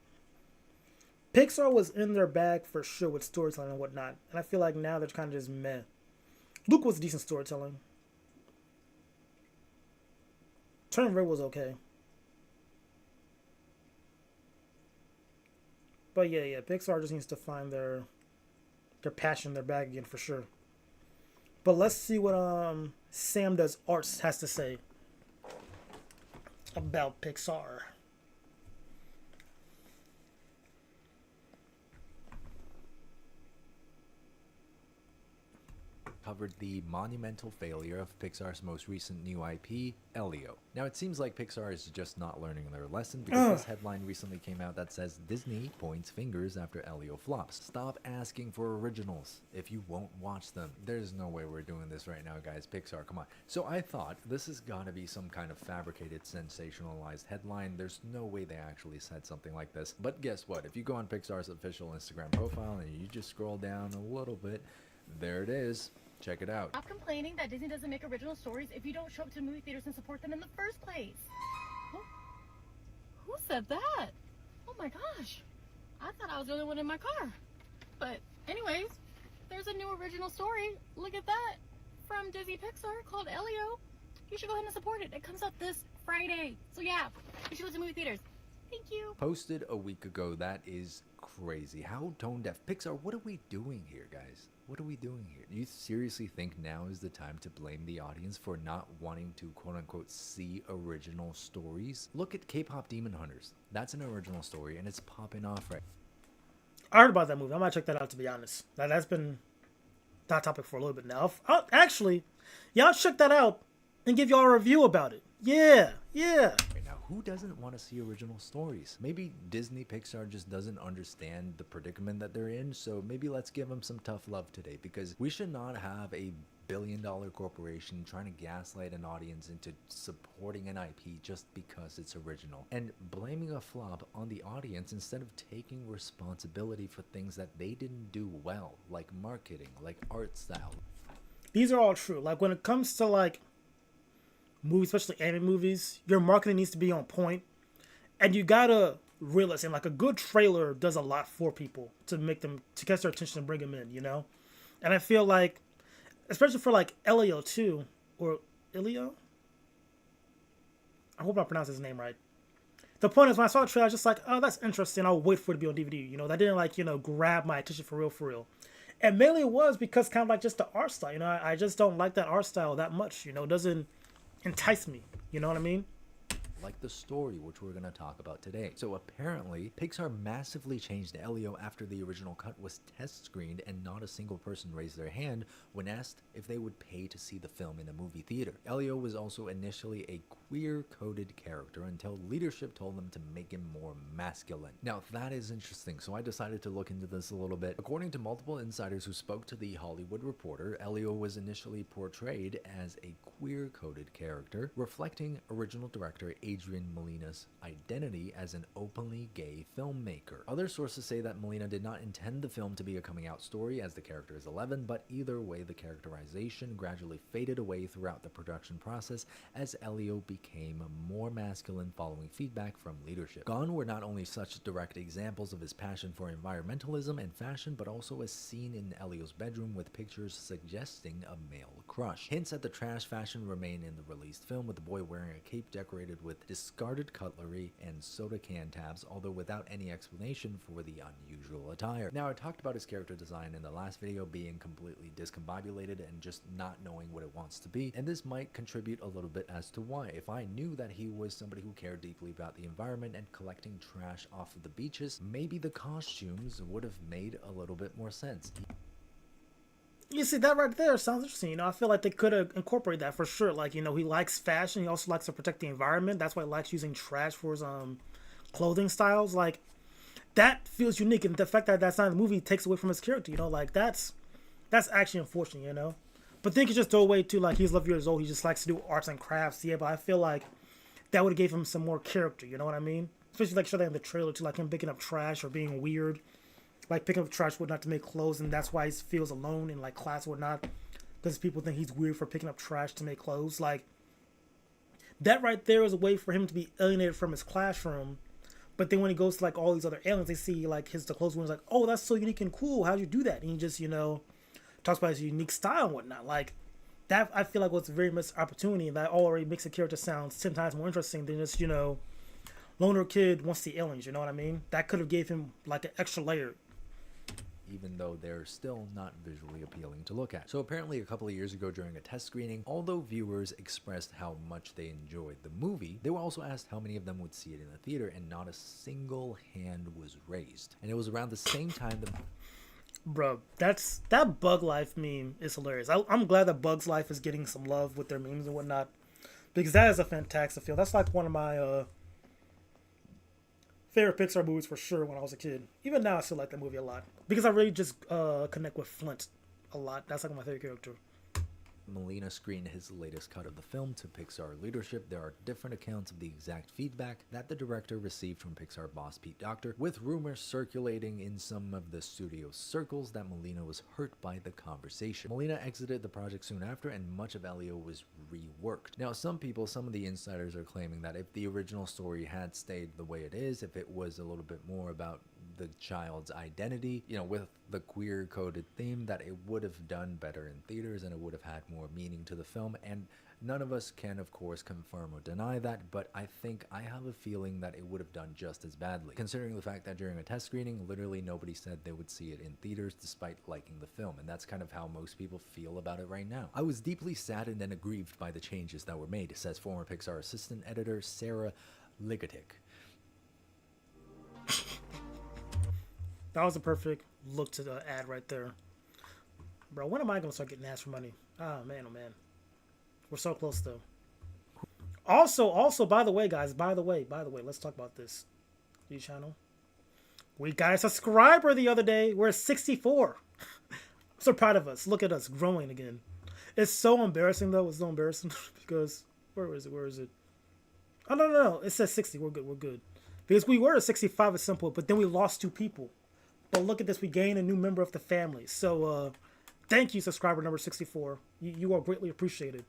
[SPEAKER 1] Pixar was in their bag for sure with storytelling and whatnot. And I feel like now they're kind of just meh. Luke was decent storytelling. Turning Red was okay. But yeah, Pixar just needs to find their passion, their bag again for sure. But let's see what Sam Does Arts has to say about Pixar.
[SPEAKER 20] covered the monumental failure of Pixar's most recent new IP, Elio. Now it seems like Pixar is just not learning their lesson, because this headline recently came out that says Disney points fingers after Elio flops. Stop asking for originals if you won't watch them. There's no way we're doing this right now, guys. Pixar, come on. So I thought this has got to be some kind of fabricated, sensationalized headline. There's no way they actually said something like this. But guess what? If you go on Pixar's official Instagram profile and you just scroll down a little bit, there it is. Check it out.
[SPEAKER 21] Stop complaining that Disney doesn't make original stories if you don't show up to movie theaters and support them in the first place. Who said that? Oh my gosh. I thought I was the only one in my car. But anyways, there's a new original story. Look at that. From Disney Pixar called Elio. You should go ahead and support it. It comes out this Friday. So yeah, you should go to movie theaters. Thank you.
[SPEAKER 20] Posted a week ago. That is crazy. How tone deaf. Pixar, what are we doing here, guys? What are we doing here? Do you seriously think now is the time to blame the audience for not wanting to quote-unquote see original stories? Look at K-pop Demon Hunters. That's an original story and it's popping off right.
[SPEAKER 1] I heard about that movie. I might check that out, to be honest. That's been that topic for a little bit now. Actually, y'all check that out and give y'all a review about it. Yeah.
[SPEAKER 20] Now, who doesn't want to see original stories? Maybe Disney Pixar just doesn't understand the predicament that they're in, so maybe let's give them some tough love today, because we should not have a billion-dollar corporation trying to gaslight an audience into supporting an IP just because it's original, and blaming a flop on the audience instead of taking responsibility for things that they didn't do well, like marketing, like art style.
[SPEAKER 1] These are all true. Like, when it comes to, like, movies, especially anime movies, your marketing needs to be on point, and you gotta realize, and like a good trailer does a lot for people to make them, to catch their attention and bring them in, you know. And I feel like, especially for like Elio too, or Elio, I hope I pronounced his name right. The point is, when I saw the trailer, I was just like, oh, that's interesting. I'll wait for it to be on DVD. You know, that didn't like, you know, grab my attention for real. And mainly it was because kind of like just the art style. You know, I just don't like that art style that much. You know, it doesn't entice me, you know what I mean?
[SPEAKER 20] Like the story, which we're going to talk about today. So apparently, Pixar massively changed Elio after the original cut was test screened and not a single person raised their hand when asked if they would pay to see the film in a movie theater. Elio was also initially a queer-coded character until leadership told them to make him more masculine. Now, that is interesting, so I decided to look into this a little bit. According to multiple insiders who spoke to The Hollywood Reporter, Elio was initially portrayed as a queer-coded character, reflecting original director Adrian Molina's identity as an openly gay filmmaker. Other sources say that Molina did not intend the film to be a coming-out story, as the character is 11, but either way, the characterization gradually faded away throughout the production process as Elio became more masculine following feedback from leadership. Gone were not only such direct examples of his passion for environmentalism and fashion, but also a scene in Elio's bedroom with pictures suggesting a male crush. Hints at the trash fashion remain in the released film, with the boy wearing a cape decorated with discarded cutlery and soda can tabs, although without any explanation for the unusual attire. Now, I talked about his character design in the last video being completely discombobulated and just not knowing what it wants to be, and this might contribute a little bit as to why. If I knew that he was somebody who cared deeply about the environment and collecting trash off of the beaches, maybe the costumes would have made a little bit more sense.
[SPEAKER 1] You see, that right there sounds interesting. You know, I feel like they could have incorporated that for sure. Like, you know, he likes fashion. He also likes to protect the environment. That's why he likes using trash for his clothing styles. Like, that feels unique. And the fact that that's not in the movie takes away from his character. You know, like, that's actually unfortunate, you know. But then you just throw away, too, like, he's 11 years old. He just likes to do arts and crafts. Yeah, but I feel like that would have gave him some more character. You know what I mean? Especially, like, show that in the trailer, too. Like, him picking up trash or being weird. Like, picking up trash whatnot to make clothes, and that's why he feels alone in, like, class or whatnot, because people think he's weird for picking up trash to make clothes. Like, that right there is a way for him to be alienated from his classroom, but then when he goes to, like, all these other aliens, they see, like, the clothes room is like, oh, that's so unique and cool, how'd you do that? And he just, you know, talks about his unique style and whatnot. Like, that, I feel like, was a very missed opportunity, and that already makes the character sound 10 times more interesting than just, you know, loner kid wants to see aliens, you know what I mean? That could have gave him, like, an extra layer,
[SPEAKER 20] even though they're still not visually appealing to look at. So apparently a couple of years ago during a test screening, although viewers expressed how much they enjoyed the movie, they were also asked how many of them would see it in the theater, and not a single hand was raised. And it was around the same time that...
[SPEAKER 1] Bro, that Bug Life meme is hilarious. I'm glad that Bug's Life is getting some love with their memes and whatnot, because that is a fantastic film. That's like one of my favorite Pixar movies for sure when I was a kid. Even now, I still like that movie a lot because I really just connect with Flint a lot. That's like my favorite character.
[SPEAKER 20] Molina screened his latest cut of the film to Pixar leadership. There are different accounts of the exact feedback that the director received from Pixar boss Pete Docter, with rumors circulating in some of the studio circles that Molina was hurt by the conversation. Molina exited the project soon after, and much of Elio was reworked. Now, some of the insiders are claiming that if the original story had stayed the way it is, if it was a little bit more about the child's identity, with the queer coded theme, that it would have done better in theaters and it would have had more meaning to the film. And none of us can, of course, confirm or deny that, but I have a feeling that it would have done just as badly, considering the fact that during a test screening, literally nobody said they would see it in theaters despite liking the film, and that's kind of how most people feel about it right now. I was deeply saddened and aggrieved by the changes that were made, says former Pixar assistant editor Sarah Ligotic.
[SPEAKER 1] That was a perfect look to the ad right there. Bro, when am I going to start getting ads for money? Oh, man. We're so close, though. Also, by the way, guys, let's talk about this. New channel. We got a subscriber the other day. We're at 64. I'm so proud of us. Look at us growing again. It's so embarrassing, though. It's so embarrassing because, where is it? Oh, no. It says 60. We're good. Because we were at 65 at some point, but then we lost 2 people. But look at this, we gained a new member of the family. So, thank you, subscriber number 64. You are greatly appreciated.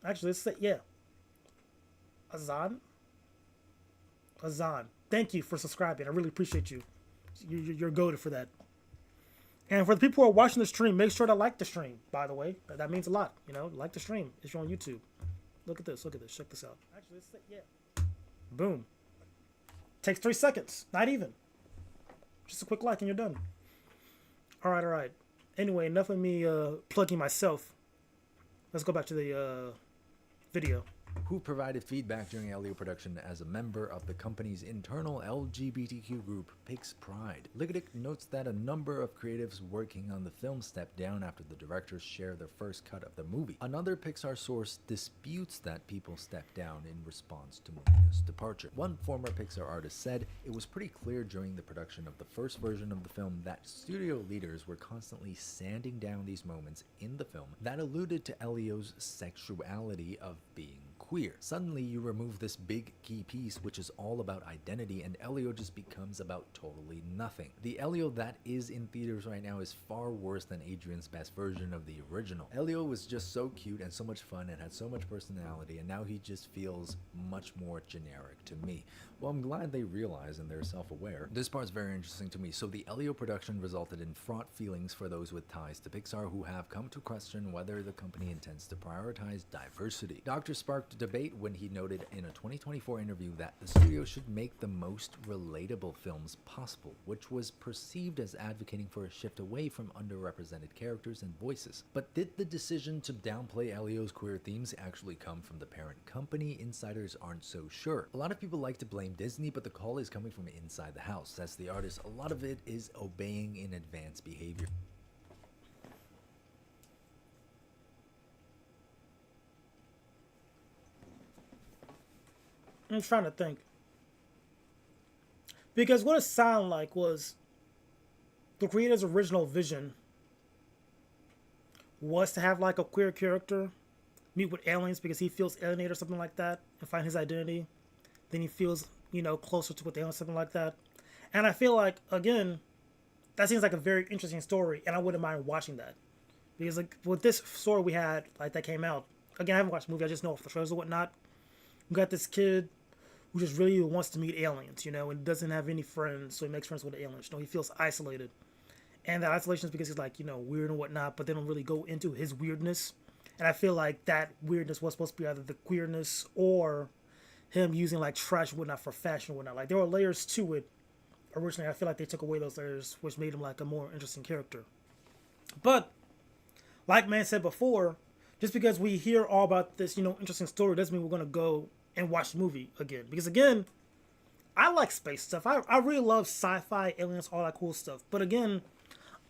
[SPEAKER 1] Actually, let's say, yeah. Azan. Thank you for subscribing. I really appreciate you. You're goated for that. And for the people who are watching the stream, make sure to like the stream, by the way. That means a lot, Like the stream if you're on YouTube. Look at this. Check this out. Actually, let's say, yeah. Boom. Takes 3 seconds. Not even. Just a quick like and you're done. All right. Anyway, enough of me plugging myself. Let's go back to the video.
[SPEAKER 20] Who provided feedback during Elio production as a member of the company's internal LGBTQ group, Pix Pride. Ligotic notes that a number of creatives working on the film stepped down after the directors shared their first cut of the movie. Another Pixar source disputes that people stepped down in response to Molina's departure. One former Pixar artist said it was pretty clear during the production of the first version of the film that studio leaders were constantly sanding down these moments in the film that alluded to Elio's sexuality of being queer. Suddenly you remove this big key piece which is all about identity, and Elio just becomes about totally nothing. The Elio that is in theaters right now is far worse than Adrian's best version of the original. Elio was just so cute and so much fun and had so much personality, and now he just feels much more generic to me. Well, I'm glad they realize and they're self-aware. This part's very interesting to me. So the Elio production resulted in fraught feelings for those with ties to Pixar who have come to question whether the company intends to prioritize diversity. Docter sparked debate when he noted in a 2024 interview that the studio should make the most relatable films possible, which was perceived as advocating for a shift away from underrepresented characters and voices. But did the decision to downplay Elio's queer themes actually come from the parent company? Insiders aren't so sure. A lot of people like to blame Disney, but the call is coming from inside the house. Says the artist, a lot of it is obeying in advance behavior.
[SPEAKER 1] I'm trying to think. Because what it sounded like was the creator's original vision was to have like a queer character meet with aliens because he feels alienated or something like that and find his identity. Then he feels, closer to what the aliens, something like that. And I feel like, again, that seems like a very interesting story, and I wouldn't mind watching that. Because like with this story we had, like that came out, again, I haven't watched the movie, I just know off the trailers or whatnot. We got this kid who just really wants to meet aliens, and doesn't have any friends, so he makes friends with the aliens. He feels isolated. And that isolation is because he's like, weird and whatnot, but they don't really go into his weirdness. And I feel like that weirdness was supposed to be either the queerness or him using like trash and whatnot for fashion and whatnot. Like there were layers to it originally. I feel like they took away those layers, which made him like a more interesting character. But like man said before, just because we hear all about this, interesting story doesn't mean we're gonna go and watch the movie again. Because again, I like space stuff. I really love sci-fi, aliens, all that cool stuff. But again,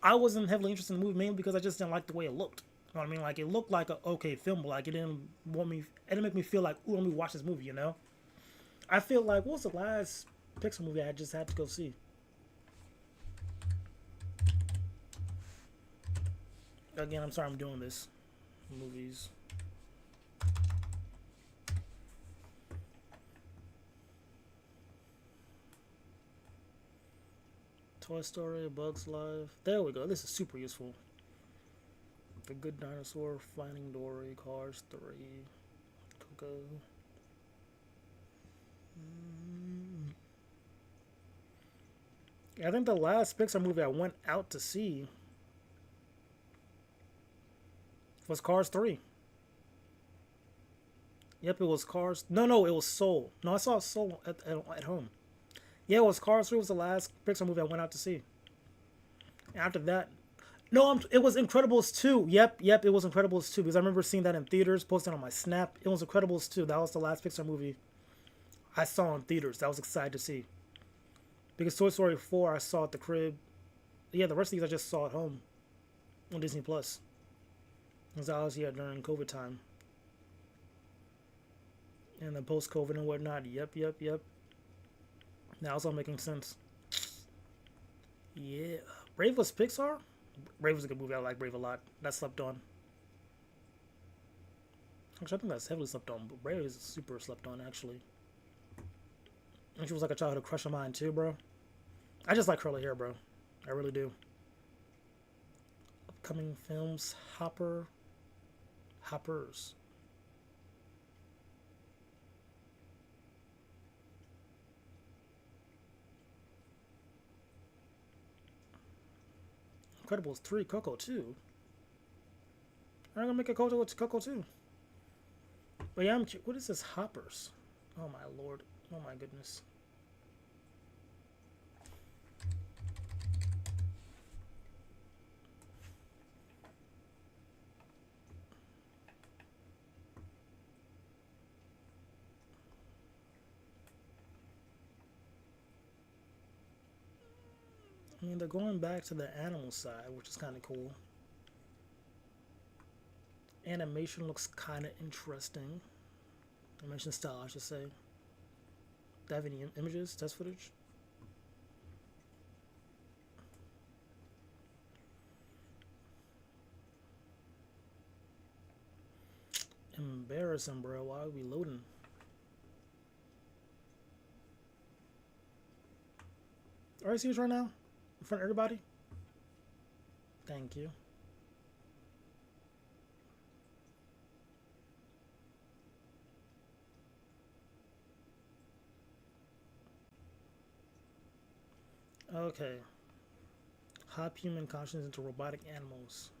[SPEAKER 1] I wasn't heavily interested in the movie mainly because I just didn't like the way it looked. You know what I mean? Like, it looked like a okay film, but like it didn't make me feel like, ooh, let me watch this movie, you know? I feel like, what was the last Pixar movie I just had to go see? Again, I'm sorry I'm doing this. Movies. Toy Story, Bugs Life. There we go. This is super useful. The Good Dinosaur, Finding Dory, Cars 3, Coco. I think the last Pixar movie I went out to see was Cars 3. Yep, it was Cars. No, it was Soul. No, I saw Soul at home. Yeah, it was Cars 3 was the last Pixar movie I went out to see. After that, no, it was Incredibles 2. Yep, it was Incredibles 2 because I remember seeing that in theaters, posting on my Snap. It was Incredibles 2. That was the last Pixar movie I saw in theaters. That I was excited to see. Because Toy Story 4 I saw at the crib. Yeah, the rest of these I just saw at home on Disney Plus. Because I was here during COVID time. And then post-COVID and whatnot. Yep. Now it's all making sense. Yeah. Brave was Pixar? Brave was a good movie. I like Brave a lot. That slept on. Actually, I think that's heavily slept on. But Brave is super slept on, actually. And she was like a childhood crush of mine, too, bro. I just like curly hair, bro. I really do. Upcoming films. Hoppers. Incredibles 3, Coco 2. I'm gonna make a Coco 2. But yeah, what is this Hoppers? Oh my lord. Oh my goodness. I mean, they're going back to the animal side, which is kind of cool. Animation looks kind of interesting. Animation style, I should say. Do they have any images, test footage? Embarrassing, bro. Why are we loading? Are you serious right now? In front of everybody? Thank you. Okay. Hop human consciousness into robotic animals.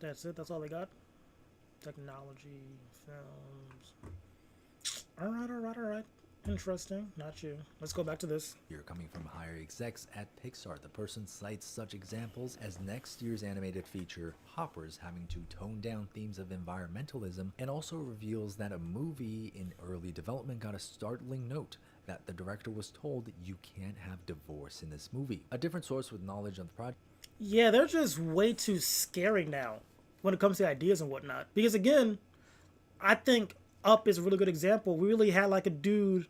[SPEAKER 1] That's it. That's all they got. Technology, films. All right. Interesting. Not you. Let's go back to this.
[SPEAKER 20] You're coming from higher execs at Pixar. The person cites such examples as next year's animated feature, Hoppers, having to tone down themes of environmentalism, and also reveals that a movie in early development got a startling note that the director was told you can't have divorce in this movie. A different source with knowledge of the project.
[SPEAKER 1] Yeah, they're just way too scary now when it comes to ideas and whatnot. Because again, I think Up is a really good example. We really had like a dude,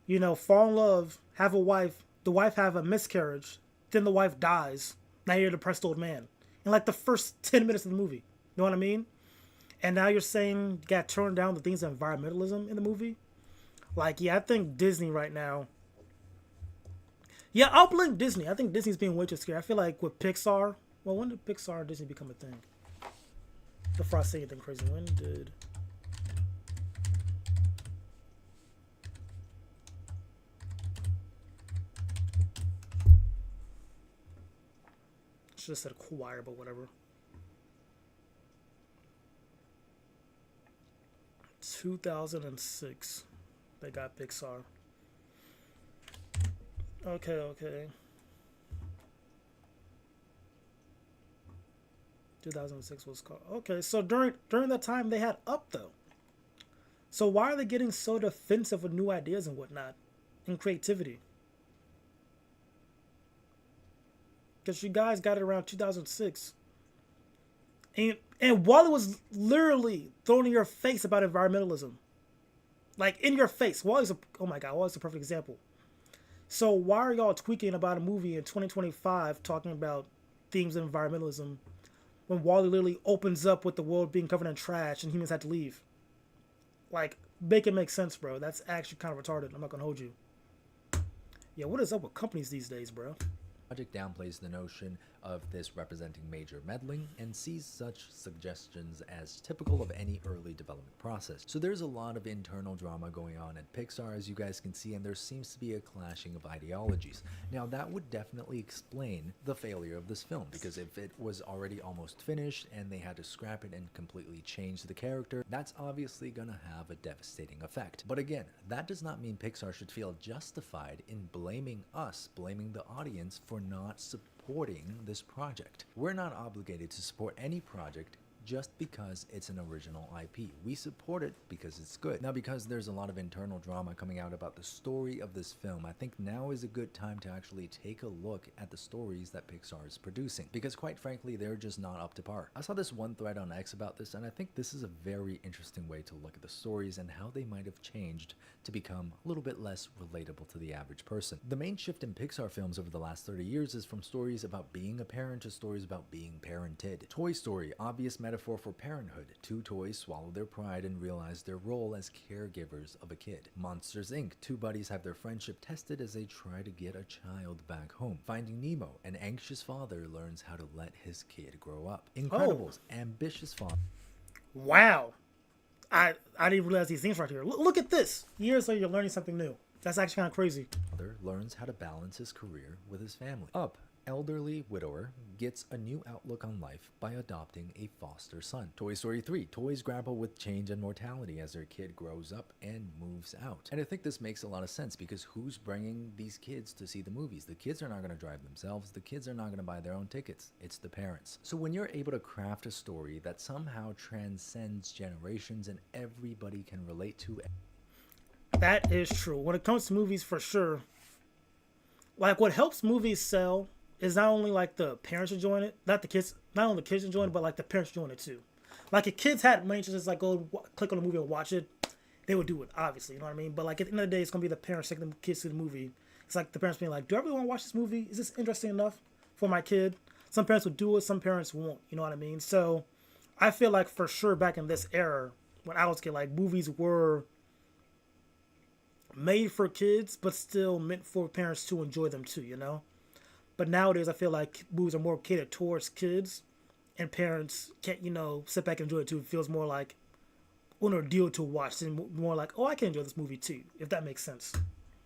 [SPEAKER 1] you know, fall in love, have a wife, the wife have a miscarriage, then the wife dies. Now you're a depressed old man. In like the first 10 minutes of the movie. You know what I mean? And now you're saying you got turned down the things of environmentalism in the movie? Like, yeah, I think Disney right now. Yeah, I'll blame Disney. I think Disney's being way too scary. I feel like with Pixar, well, when did Pixar and Disney become a thing? Before I say anything crazy, when did... Should have said acquire, but whatever. 2006, they got Pixar. Okay. 2006 was called. Okay, so during that time they had Up though. So why are they getting so defensive with new ideas and whatnot, and creativity? Because you guys got it around 2006, and Wally was literally thrown in your face about environmentalism, like in your face. Wally's oh my god, Wally's a perfect example. So why are y'all tweaking about a movie in 2025 talking about themes of environmentalism when Wally literally opens up with the world being covered in trash and humans had to leave? Like, make it make sense, bro. That's actually kind of retarded. I'm not gonna hold you. Yeah, what is up with companies these days, bro?
[SPEAKER 20] Project downplays the notion of this representing major meddling and sees such suggestions as typical of any early development process. So there's a lot of internal drama going on at Pixar, as you guys can see, and there seems to be a clashing of ideologies. Now that would definitely explain the failure of this film, because if it was already almost finished and they had to scrap it and completely change the character, that's obviously gonna have a devastating effect. But again, that does not mean Pixar should feel justified in blaming us, blaming the audience for not supporting this project. We're not obligated to support any project just because it's an original IP. We support it because it's good. Now, because there's a lot of internal drama coming out about the story of this film, I think now is a good time to actually take a look at the stories that Pixar is producing, because quite frankly, they're just not up to par. I saw this one thread on X about this, and I think this is a very interesting way to look at the stories and how they might have changed to become a little bit less relatable to the average person. The main shift in Pixar films over the last 30 years is from stories about being a parent to stories about being parented. Toy Story, obvious metaphor for parenthood. Two toys swallow their pride and realize their role as caregivers of a kid. Monsters Inc. Two buddies have their friendship tested as they try to get a child back home. Finding Nemo, an anxious father learns how to let his kid grow up. Incredibles, ambitious father.
[SPEAKER 1] Wow. I didn't realize these things right here. Look at this. Years later, you're learning something new. That's actually kind of crazy.
[SPEAKER 20] Father learns how to balance his career with his family. Up, elderly widower gets a new outlook on life by adopting a foster son. Toy Story 3, toys grapple with change and mortality as their kid grows up and moves out. And I think this makes a lot of sense, because who's bringing these kids to see the movies? The kids are not going to drive themselves. The kids are not going to buy their own tickets. It's the parents. So when you're able to craft a story that somehow transcends generations and everybody can relate to it.
[SPEAKER 1] That is true. When it comes to movies, for sure, like what helps movies sell is not only like the parents enjoying it, not only the kids enjoying it, but like the parents enjoying it too. Like if kids had money to just like go click on the movie and watch it, they would do it, obviously, you know what I mean? But like at the end of the day, it's gonna be the parents taking the kids to the movie. It's like the parents being like, do I really want to watch this movie? Is this interesting enough for my kid? Some parents would do it, some parents won't, you know what I mean? So I feel like for sure back in this era, when I was a kid, like movies were made for kids, but still meant for parents to enjoy them too, you know? But nowadays, I feel like movies are more catered towards kids, and parents can't, you know, sit back and enjoy it too. It feels more like an ordeal to watch, and more like, oh, I can enjoy this movie too, if that makes sense.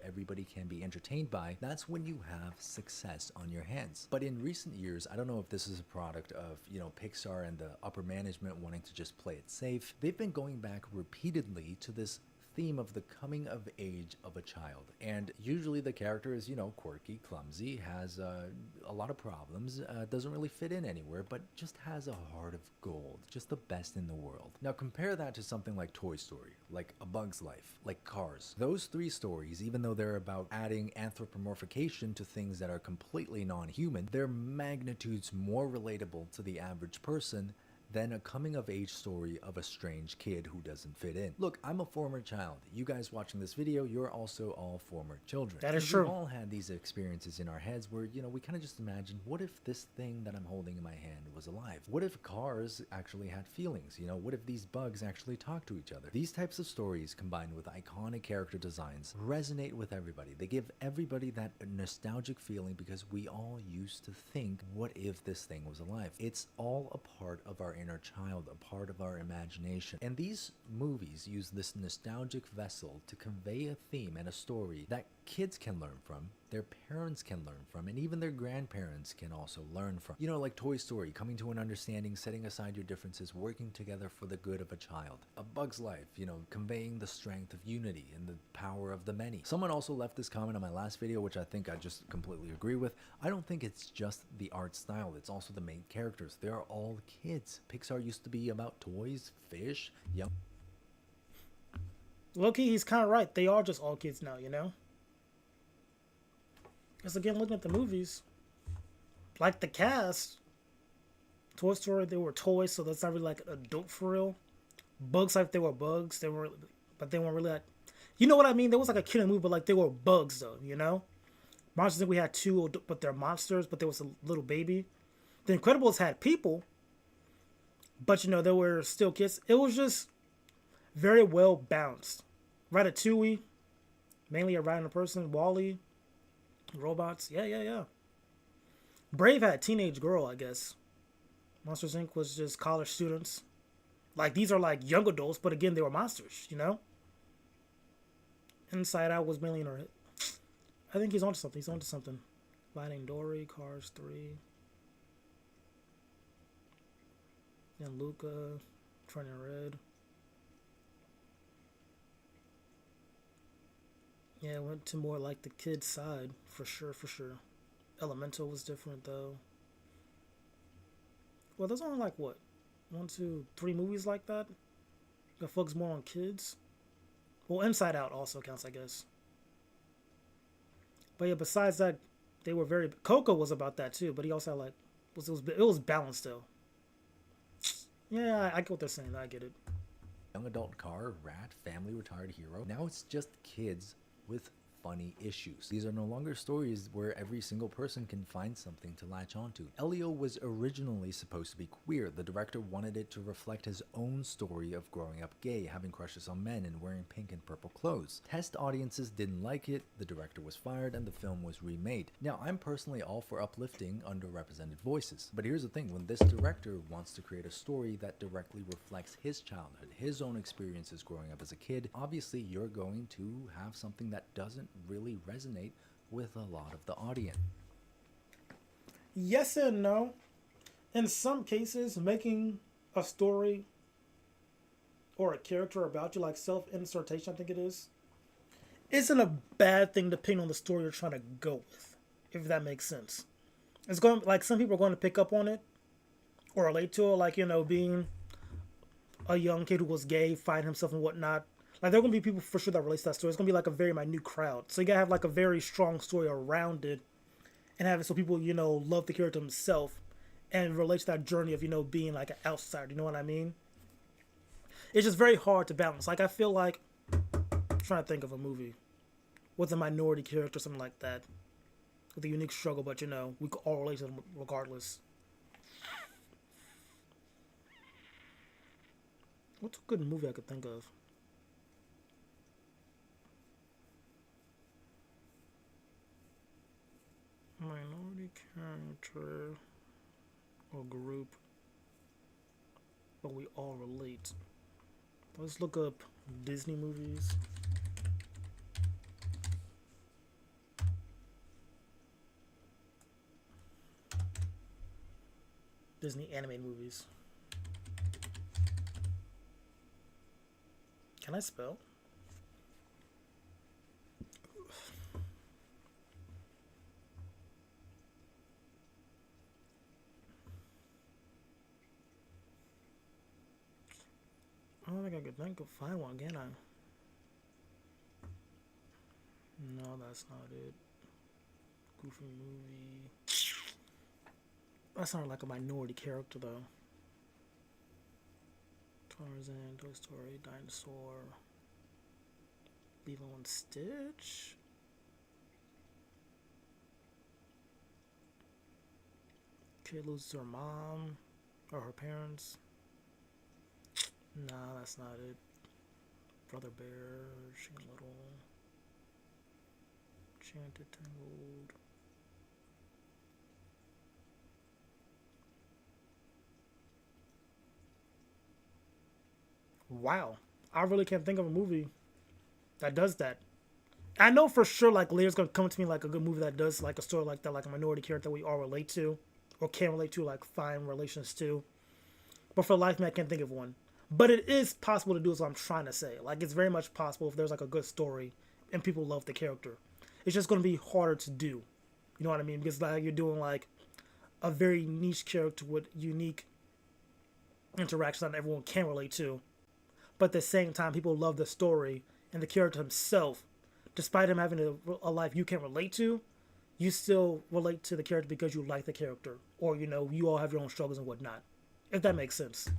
[SPEAKER 20] Everybody can be entertained by, that's when you have success on your hands. But in recent years, I don't know if this is a product of, you know, Pixar and the upper management wanting to just play it safe. They've been going back repeatedly to this theme of the coming of age of a child, and usually the character is, you know, quirky, clumsy, has a lot of problems, doesn't really fit in anywhere, but just has a heart of gold, just the best in the world. Now compare that to something like Toy Story, like A Bug's Life, like Cars. Those three stories, even though they're about adding anthropomorphication to things that are completely non-human, they're magnitudes more relatable to the average person than a coming-of-age story of a strange kid who doesn't fit in. Look, I'm a former child. You guys watching this video, you're also all former children.
[SPEAKER 1] That is true.
[SPEAKER 20] We've all had these experiences in our heads where, you know, we kind of just imagine, what if this thing that I'm holding in my hand was alive? What if cars actually had feelings? You know, what if these bugs actually talk to each other? These types of stories, combined with iconic character designs, resonate with everybody. They give everybody that nostalgic feeling because we all used to think, what if this thing was alive? It's all a part of our inner child, a part of our imagination. And these movies use this nostalgic vessel to convey a theme and a story that kids can learn from, their parents can learn from, and even their grandparents can also learn from. You know, like Toy Story, coming to an understanding, setting aside your differences, working together for the good of a child. A Bug's Life, you know, conveying the strength of unity and the power of the many. Someone also left this comment on my last video, which I think I just completely agree with. I don't think it's just the art style, it's also the main characters. They are all kids. Pixar used to be about toys, fish, young.
[SPEAKER 1] Low-key, he's kind of right. They are just all kids now, you know? Because again, looking at the movies, like the cast, Toy Story, they were toys, so that's not really like adult for real. Bugs Life, they were bugs, but they weren't really like, you know what I mean? There was like a kid in the movie, but like they were bugs though, you know? Monsters Inc. we had two, but they're monsters, but there was a little baby. The Incredibles had people, but you know, they were still kids. It was just very well balanced. Ratatouille, mainly a random person. Wall-E, robots. Yeah. Brave had a teenage girl, I guess. Monsters Inc. was just college students. Like, these are like young adults, but again, they were monsters, you know? Inside Out was mainly in her. I think he's onto something. Finding Dory, Cars 3. And Luca, Turning Red. Yeah, it went to more like the kid side, for sure. Elemental was different, though. Well, there's only like, what? 1, 2, 3 movies like that? That focus more on kids? Well, Inside Out also counts, I guess. But yeah, besides that, they were very... Coco was about that, too, but he also had, like... It was balanced, though. Yeah, I get what they're saying. I get it.
[SPEAKER 20] Young adult car, rat, family retired hero. Now it's just kids with funny issues. These are no longer stories where every single person can find something to latch onto. Elio was originally supposed to be queer. The director wanted it to reflect his own story of growing up gay, having crushes on men, and wearing pink and purple clothes. Test audiences didn't like it, the director was fired, and the film was remade. Now, I'm personally all for uplifting underrepresented voices. But here's the thing, when this director wants to create a story that directly reflects his childhood, his own experiences growing up as a kid, obviously you're going to have something that doesn't really resonate with a lot of the audience.
[SPEAKER 1] Yes and no. In some cases, making a story or a character about you, like self-insertion, I think it is, isn't a bad thing depending on the story you're trying to go with, if that makes sense. It's going, like, some people are going to pick up on it or relate to it, like, you know, being a young kid who was gay, finding himself and whatnot. Like, there are going to be people for sure that relate to that story. It's going to be like a very minute crowd. So you got to have like a very strong story around it and have it so people, you know, love the character himself and relate to that journey of, you know, being like an outsider. You know what I mean? It's just very hard to balance. Like, I feel like, I'm trying to think of a movie with a minority character, something like that, with a unique struggle, but, you know, we could all relate to them regardless. What's a good movie I could think of? Minority character or group, but we all relate. Let's look up Disney movies. Disney animated movies. Can I spell? I don't think I could find one, can I? No, that's not it. Goofy movie. That sounded like a minority character, though. Tarzan, Toy Story, Dinosaur, Lilo and Stitch. Kid loses her mom or her parents. Nah, that's not it. Brother Bear, Chicken Little, Enchanted Tangled. Wow, I really can't think of a movie that does that. I know for sure like later's gonna come to me like a good movie that does like a story like that, like a minority character we all relate to or can relate to, like find relations to. But for life, man, I can't think of one. But it is possible to do is what I'm trying to say. Like it's very much possible if there's like a good story and people love the character. It's just gonna be harder to do. You know what I mean? Because like you're doing like a very niche character with unique interactions that everyone can relate to. But at the same time, people love the story and the character himself. Despite him having a life you can't relate to, you still relate to the character because you like the character. Or, you know, you all have your own struggles and whatnot. If that makes sense.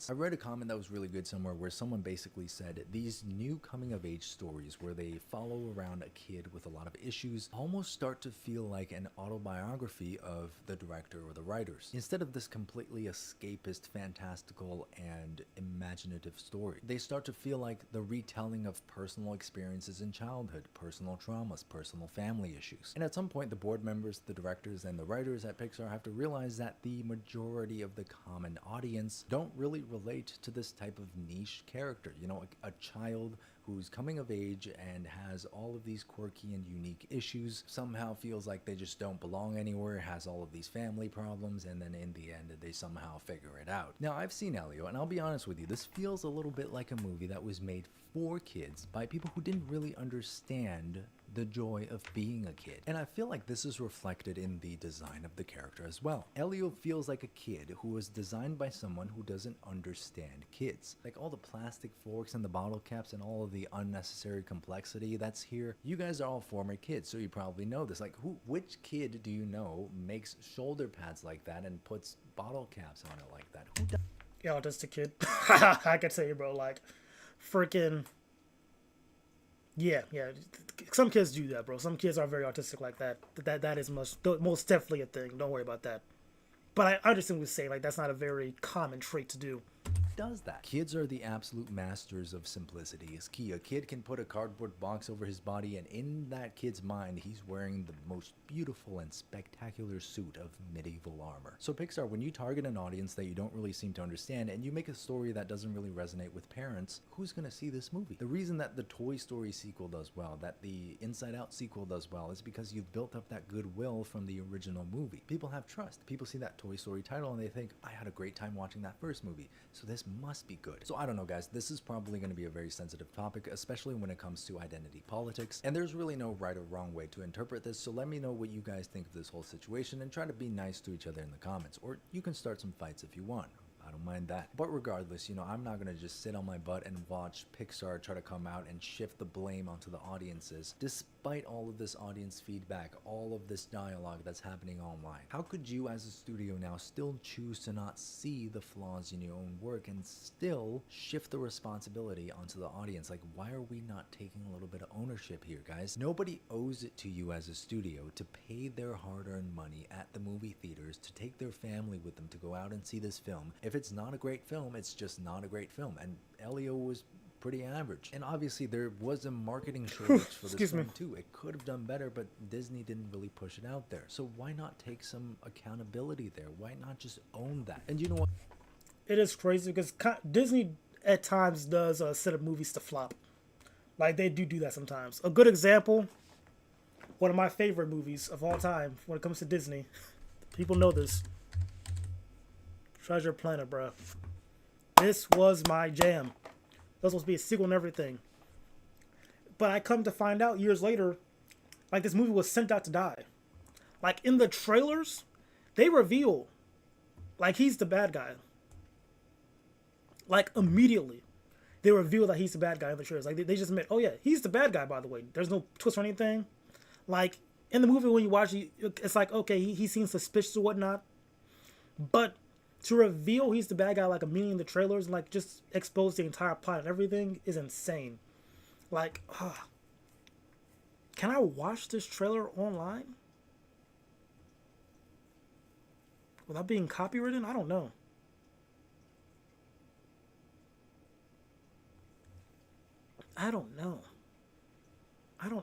[SPEAKER 20] I read a comment that was really good somewhere where someone basically said these new coming of age stories where they follow around a kid with a lot of issues almost start to feel like an autobiography of the director or the writers. Instead of this completely escapist, fantastical, and imaginative story, they start to feel like the retelling of personal experiences in childhood, personal traumas, personal family issues. And at some point, the board members, the directors, and the writers at Pixar have to realize that the majority of the common audience don't really relate to this type of niche character. You know, a child who's coming of age and has all of these quirky and unique issues, somehow feels like they just don't belong anywhere, has all of these family problems, and then in the end they somehow figure it out. Now, I've seen Elio, and I'll be honest with you, this feels a little bit like a movie that was made for kids by people who didn't really understand the joy of being a kid. And I feel like this is reflected in the design of the character as well. Elio feels like a kid who was designed by someone who doesn't understand kids. Like all the plastic forks and the bottle caps and all of the unnecessary complexity that's here. You guys are all former kids, so you probably know this. Like which kid do you know makes shoulder pads like that and puts bottle caps on it like that? Who does?
[SPEAKER 1] Yeah, autistic kid. I could tell you, bro, like freaking yeah. Some kids do that, bro. Some kids are very autistic like that. That is most definitely a thing. Don't worry about that. But I understand what you're saying. Like, that's not a very common trait to do.
[SPEAKER 20] Does that? Kids are the absolute masters of simplicity is key. A kid can put a cardboard box over his body, and in that kid's mind, he's wearing the most beautiful and spectacular suit of medieval armor. So Pixar, when you target an audience that you don't really seem to understand, and you make a story that doesn't really resonate with parents, who's gonna see this movie? The reason that the Toy Story sequel does well, that the Inside Out sequel does well, is because you've built up that goodwill from the original movie. People have trust. People see that Toy Story title and they think, I had a great time watching that first movie, so this must be good. So I don't know, guys, this is probably going to be a very sensitive topic, especially when it comes to identity politics, and there's really no right or wrong way to interpret this, so let me know what you guys think of this whole situation and try to be nice to each other in the comments, or you can start some fights if you want. I don't mind that. But regardless, you know, I'm not going to just sit on my butt and watch Pixar try to come out and shift the blame onto the audiences, despite all of this audience feedback, all of this dialogue that's happening online. How could you as a studio now still choose to not see the flaws in your own work and still shift the responsibility onto the audience? Like, why are we not taking a little bit of ownership here, guys? Nobody owes it to you as a studio to pay their hard-earned money at the movie theaters to take their family with them to go out and see this film. If it's not a great film, it's just not a great film, and Elio was pretty average. And obviously there was a marketing shortage for this film too. It could have done better, but Disney didn't really push it out there. So why not take some accountability there? Why not just own that? And you know what?
[SPEAKER 1] It is crazy because Disney at times does set up movies to flop. Like, they do that sometimes. A good example, one of my favorite movies of all time when it comes to Disney, people know this, Treasure Planet, bro. This was my jam. That was supposed to be a sequel and everything. But I come to find out years later, like, this movie was sent out to die. Like, in the trailers, they reveal, like, he's the bad guy. Like, immediately, they reveal that he's the bad guy in the trailers. Like, they just admit, oh yeah, he's the bad guy, by the way. There's no twist or anything. Like, in the movie, when you watch it, it's like, okay, he seems suspicious or whatnot. But to reveal he's the bad guy, like, immediately in the trailers, and, like, just expose the entire plot and everything is insane. Like, can I watch this trailer online without being copywritten? I don't know.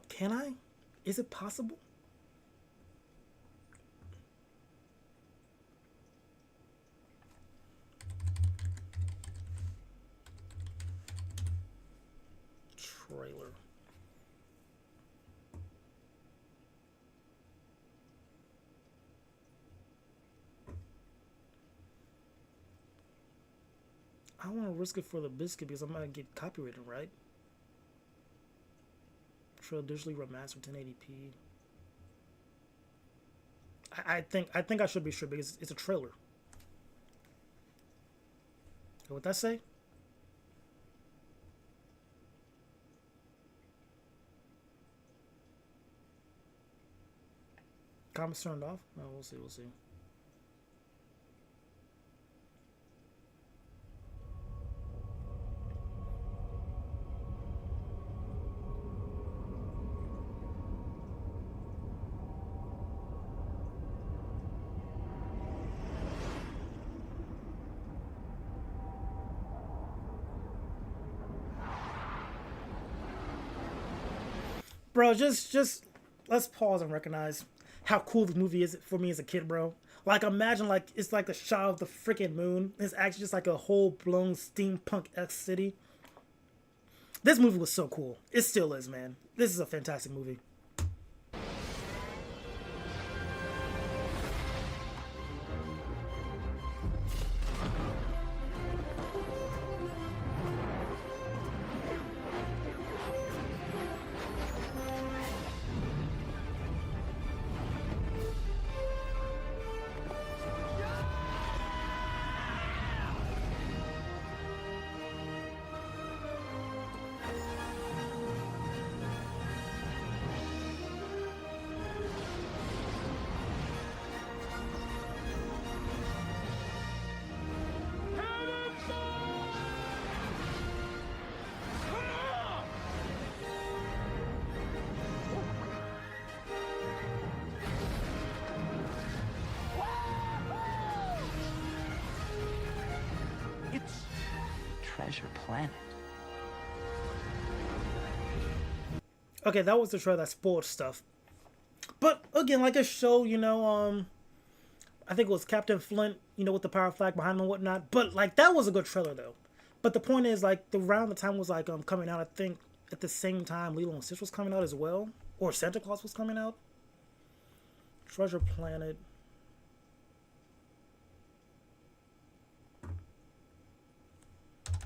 [SPEAKER 1] Can I? Is it possible? Trailer. I don't want to risk it for the biscuit because I'm gonna get copyrighted, right? Trailer digitally remastered 1080p. I think I should be sure because it's a trailer. What that say? Comments turned off? No, we'll see. We'll see. Bro, just let's pause and recognize how cool this movie is for me as a kid, bro. Like, imagine, like, it's like the shot of the freaking moon. It's actually just like a whole-blown steampunk-esque city. This movie was so cool. It still is, man. This is a fantastic movie.
[SPEAKER 2] Treasure Planet.
[SPEAKER 1] Okay, that was the trailer that spoiled stuff. But again, like a show, you know, I think it was Captain Flint, you know, with the power flag behind him and whatnot. But like that was a good trailer though. But the point is, like, around the time was like coming out, I think at the same time Lilo and Stitch was coming out as well, or Santa Claus was coming out. Treasure Planet.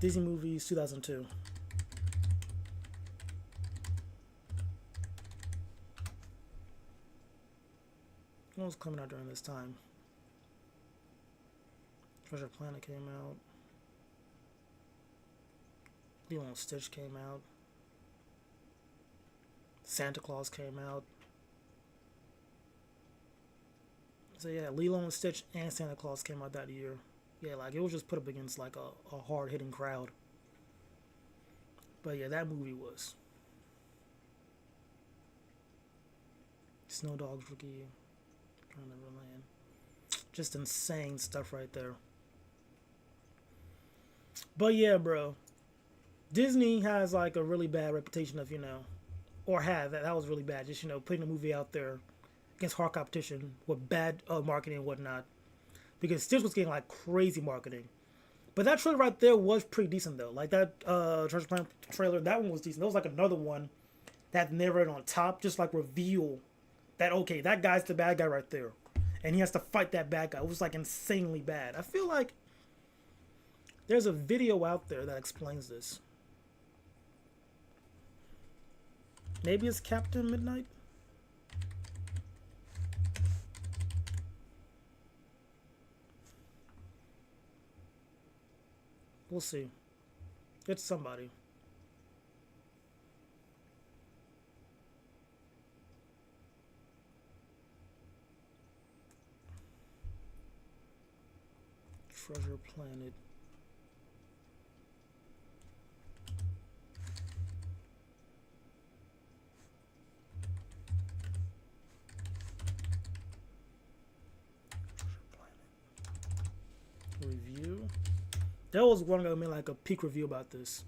[SPEAKER 1] Disney movies, 2002. What was coming out during this time? Treasure Planet came out. Lilo and Stitch came out. Santa Claus came out. So yeah, Lilo and Stitch and Santa Claus came out that year. Yeah, like it was just put up against like a hard-hitting crowd. But yeah, that movie was. Snow Dogs Rookie. Neverland. Just insane stuff right there. But yeah, bro. Disney has like a really bad reputation of, you know, or had, that was really bad. Just, you know, putting a movie out there against hard competition with bad marketing and whatnot. Because Stitch was getting like crazy marketing. But that trailer right there was pretty decent though. Like that Treasure Planet trailer, that one was decent. There was like another one that narrated on top, just like reveal that, okay, that guy's the bad guy right there. And he has to fight that bad guy. It was like insanely bad. I feel like there's a video out there that explains this. Maybe it's Captain Midnight? We'll see. It's somebody. Treasure Planet. Review. There was one guy who made like a peak review about this.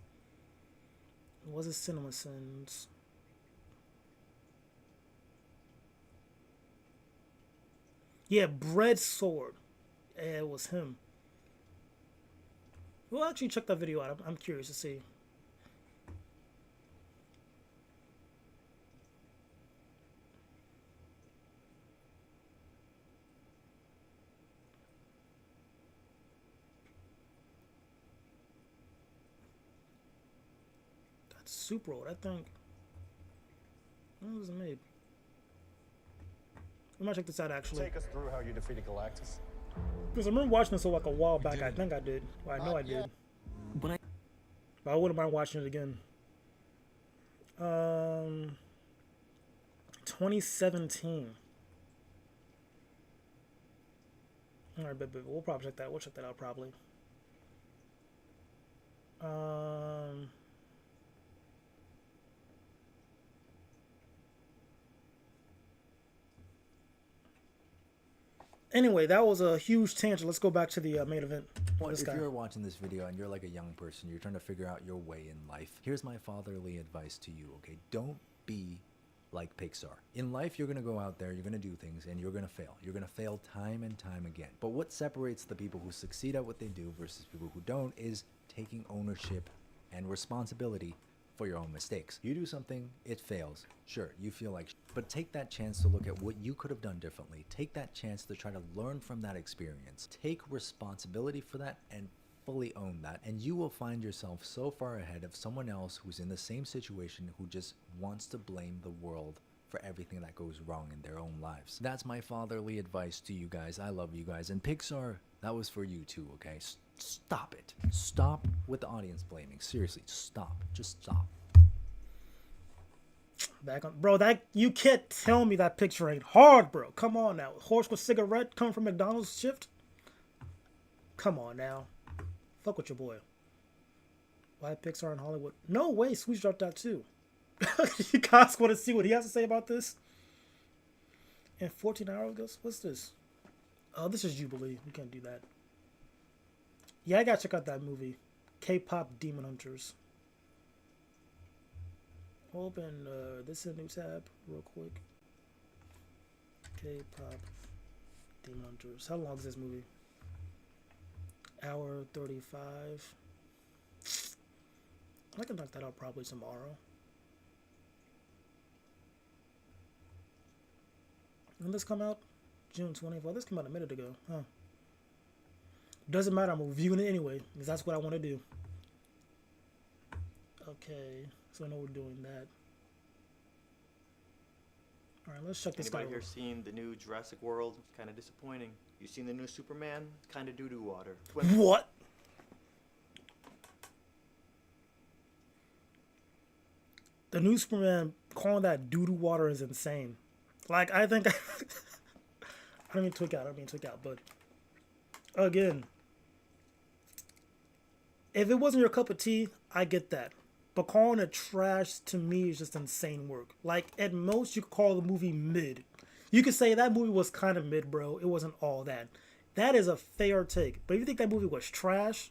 [SPEAKER 1] Was it Cinema Sins? Yeah, Bread Sword. Yeah, it was him. We'll actually check that video out. I'm curious to see. That's super old. I think. When was it made? We might check this out actually.
[SPEAKER 8] Take us through how you defeated Galactus.
[SPEAKER 1] Because I remember watching this like a while back. I think I did. Well, I know I did. But I wouldn't mind watching it again. 2017. All right, but we'll probably check that. We'll check that out probably. Anyway, that was a huge tangent. Let's go back to the main event.
[SPEAKER 20] Well, if you're watching this video and you're like a young person, you're trying to figure out your way in life, here's my fatherly advice to you, okay? Don't be like Pixar. In life, you're going to go out there, you're going to do things, and you're going to fail. You're going to fail time and time again. But what separates the people who succeed at what they do versus people who don't is taking ownership and responsibility for your own mistakes. You do something, it fails. Sure, you feel like but take that chance to look at what you could have done differently. Take that chance to try to learn from that experience. Take responsibility for that and fully own that, and you will find yourself so far ahead of someone else who's in the same situation who just wants to blame the world for everything that goes wrong in their own lives. That's my fatherly advice to you guys. I love you guys, and Pixar, that was for you too, okay? Stop it. Stop with the audience blaming. Seriously, stop. Just stop.
[SPEAKER 1] Back on, bro. That you can't tell me that picture ain't hard, bro. Come on now. Horse with cigarette coming from McDonald's shift. Come on now. Fuck with your boy. Why Pixar in Hollywood? No way. Swoosh dropped out too. You guys want to see what he has to say about this? In 14 hours, what's this? Oh, this is Jubilee. We can't do that. Yeah, I gotta check out that movie. K-pop Demon Hunters. Open this is a new tab real quick. K-pop Demon Hunters. How long is this movie? Hour 35. I can knock that out probably tomorrow. When this come out? June 24th. This came out a minute ago. Huh. Doesn't matter. I'm reviewing it anyway because that's what I want to do. Okay. So I know we're doing that. All right, let's check this out.
[SPEAKER 2] Anybody here seen the new Jurassic World? It's kind of disappointing. You seen the new Superman? Kind of doo-doo water.
[SPEAKER 1] What? The new Superman, calling that doo-doo water is insane. Like, I think... I don't mean to tweak out, but... Again... If it wasn't your cup of tea, I get that. But calling it trash, to me, is just insane work. Like, at most, you could call the movie mid. You could say that movie was kind of mid, bro. It wasn't all that. That is a fair take. But if you think that movie was trash,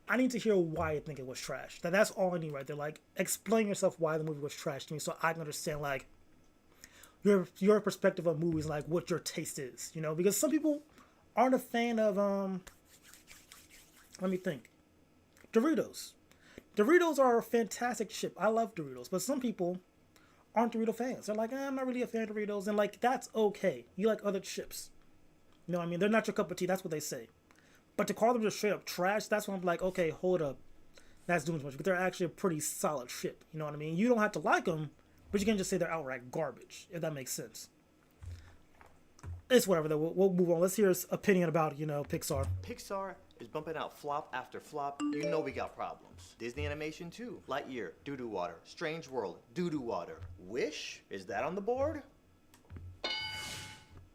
[SPEAKER 1] I need to hear why you think it was trash. That's all I need right there. Like, explain yourself why the movie was trash to me so I can understand, like, your perspective of movies, like, what your taste is. You know? Because some people aren't a fan of, let me think. Doritos. Doritos are a fantastic chip. I love Doritos. But some people aren't Dorito fans. They're like, I'm not really a fan of Doritos. And, like, that's okay. You like other chips. You know what I mean? They're not your cup of tea. That's what they say. But to call them just straight up trash, that's when I'm like, okay, hold up. That's doing too much. But they're actually a pretty solid chip. You know what I mean? You don't have to like them, but you can just say they're outright garbage, if that makes sense. It's whatever, though. We'll move on. Let's hear his opinion about, Pixar.
[SPEAKER 2] Pixar is bumping out flop after flop. You know we got problems. Disney Animation too. Lightyear, doo-doo water. Strange World, doo-doo water. Wish? Is that on the board?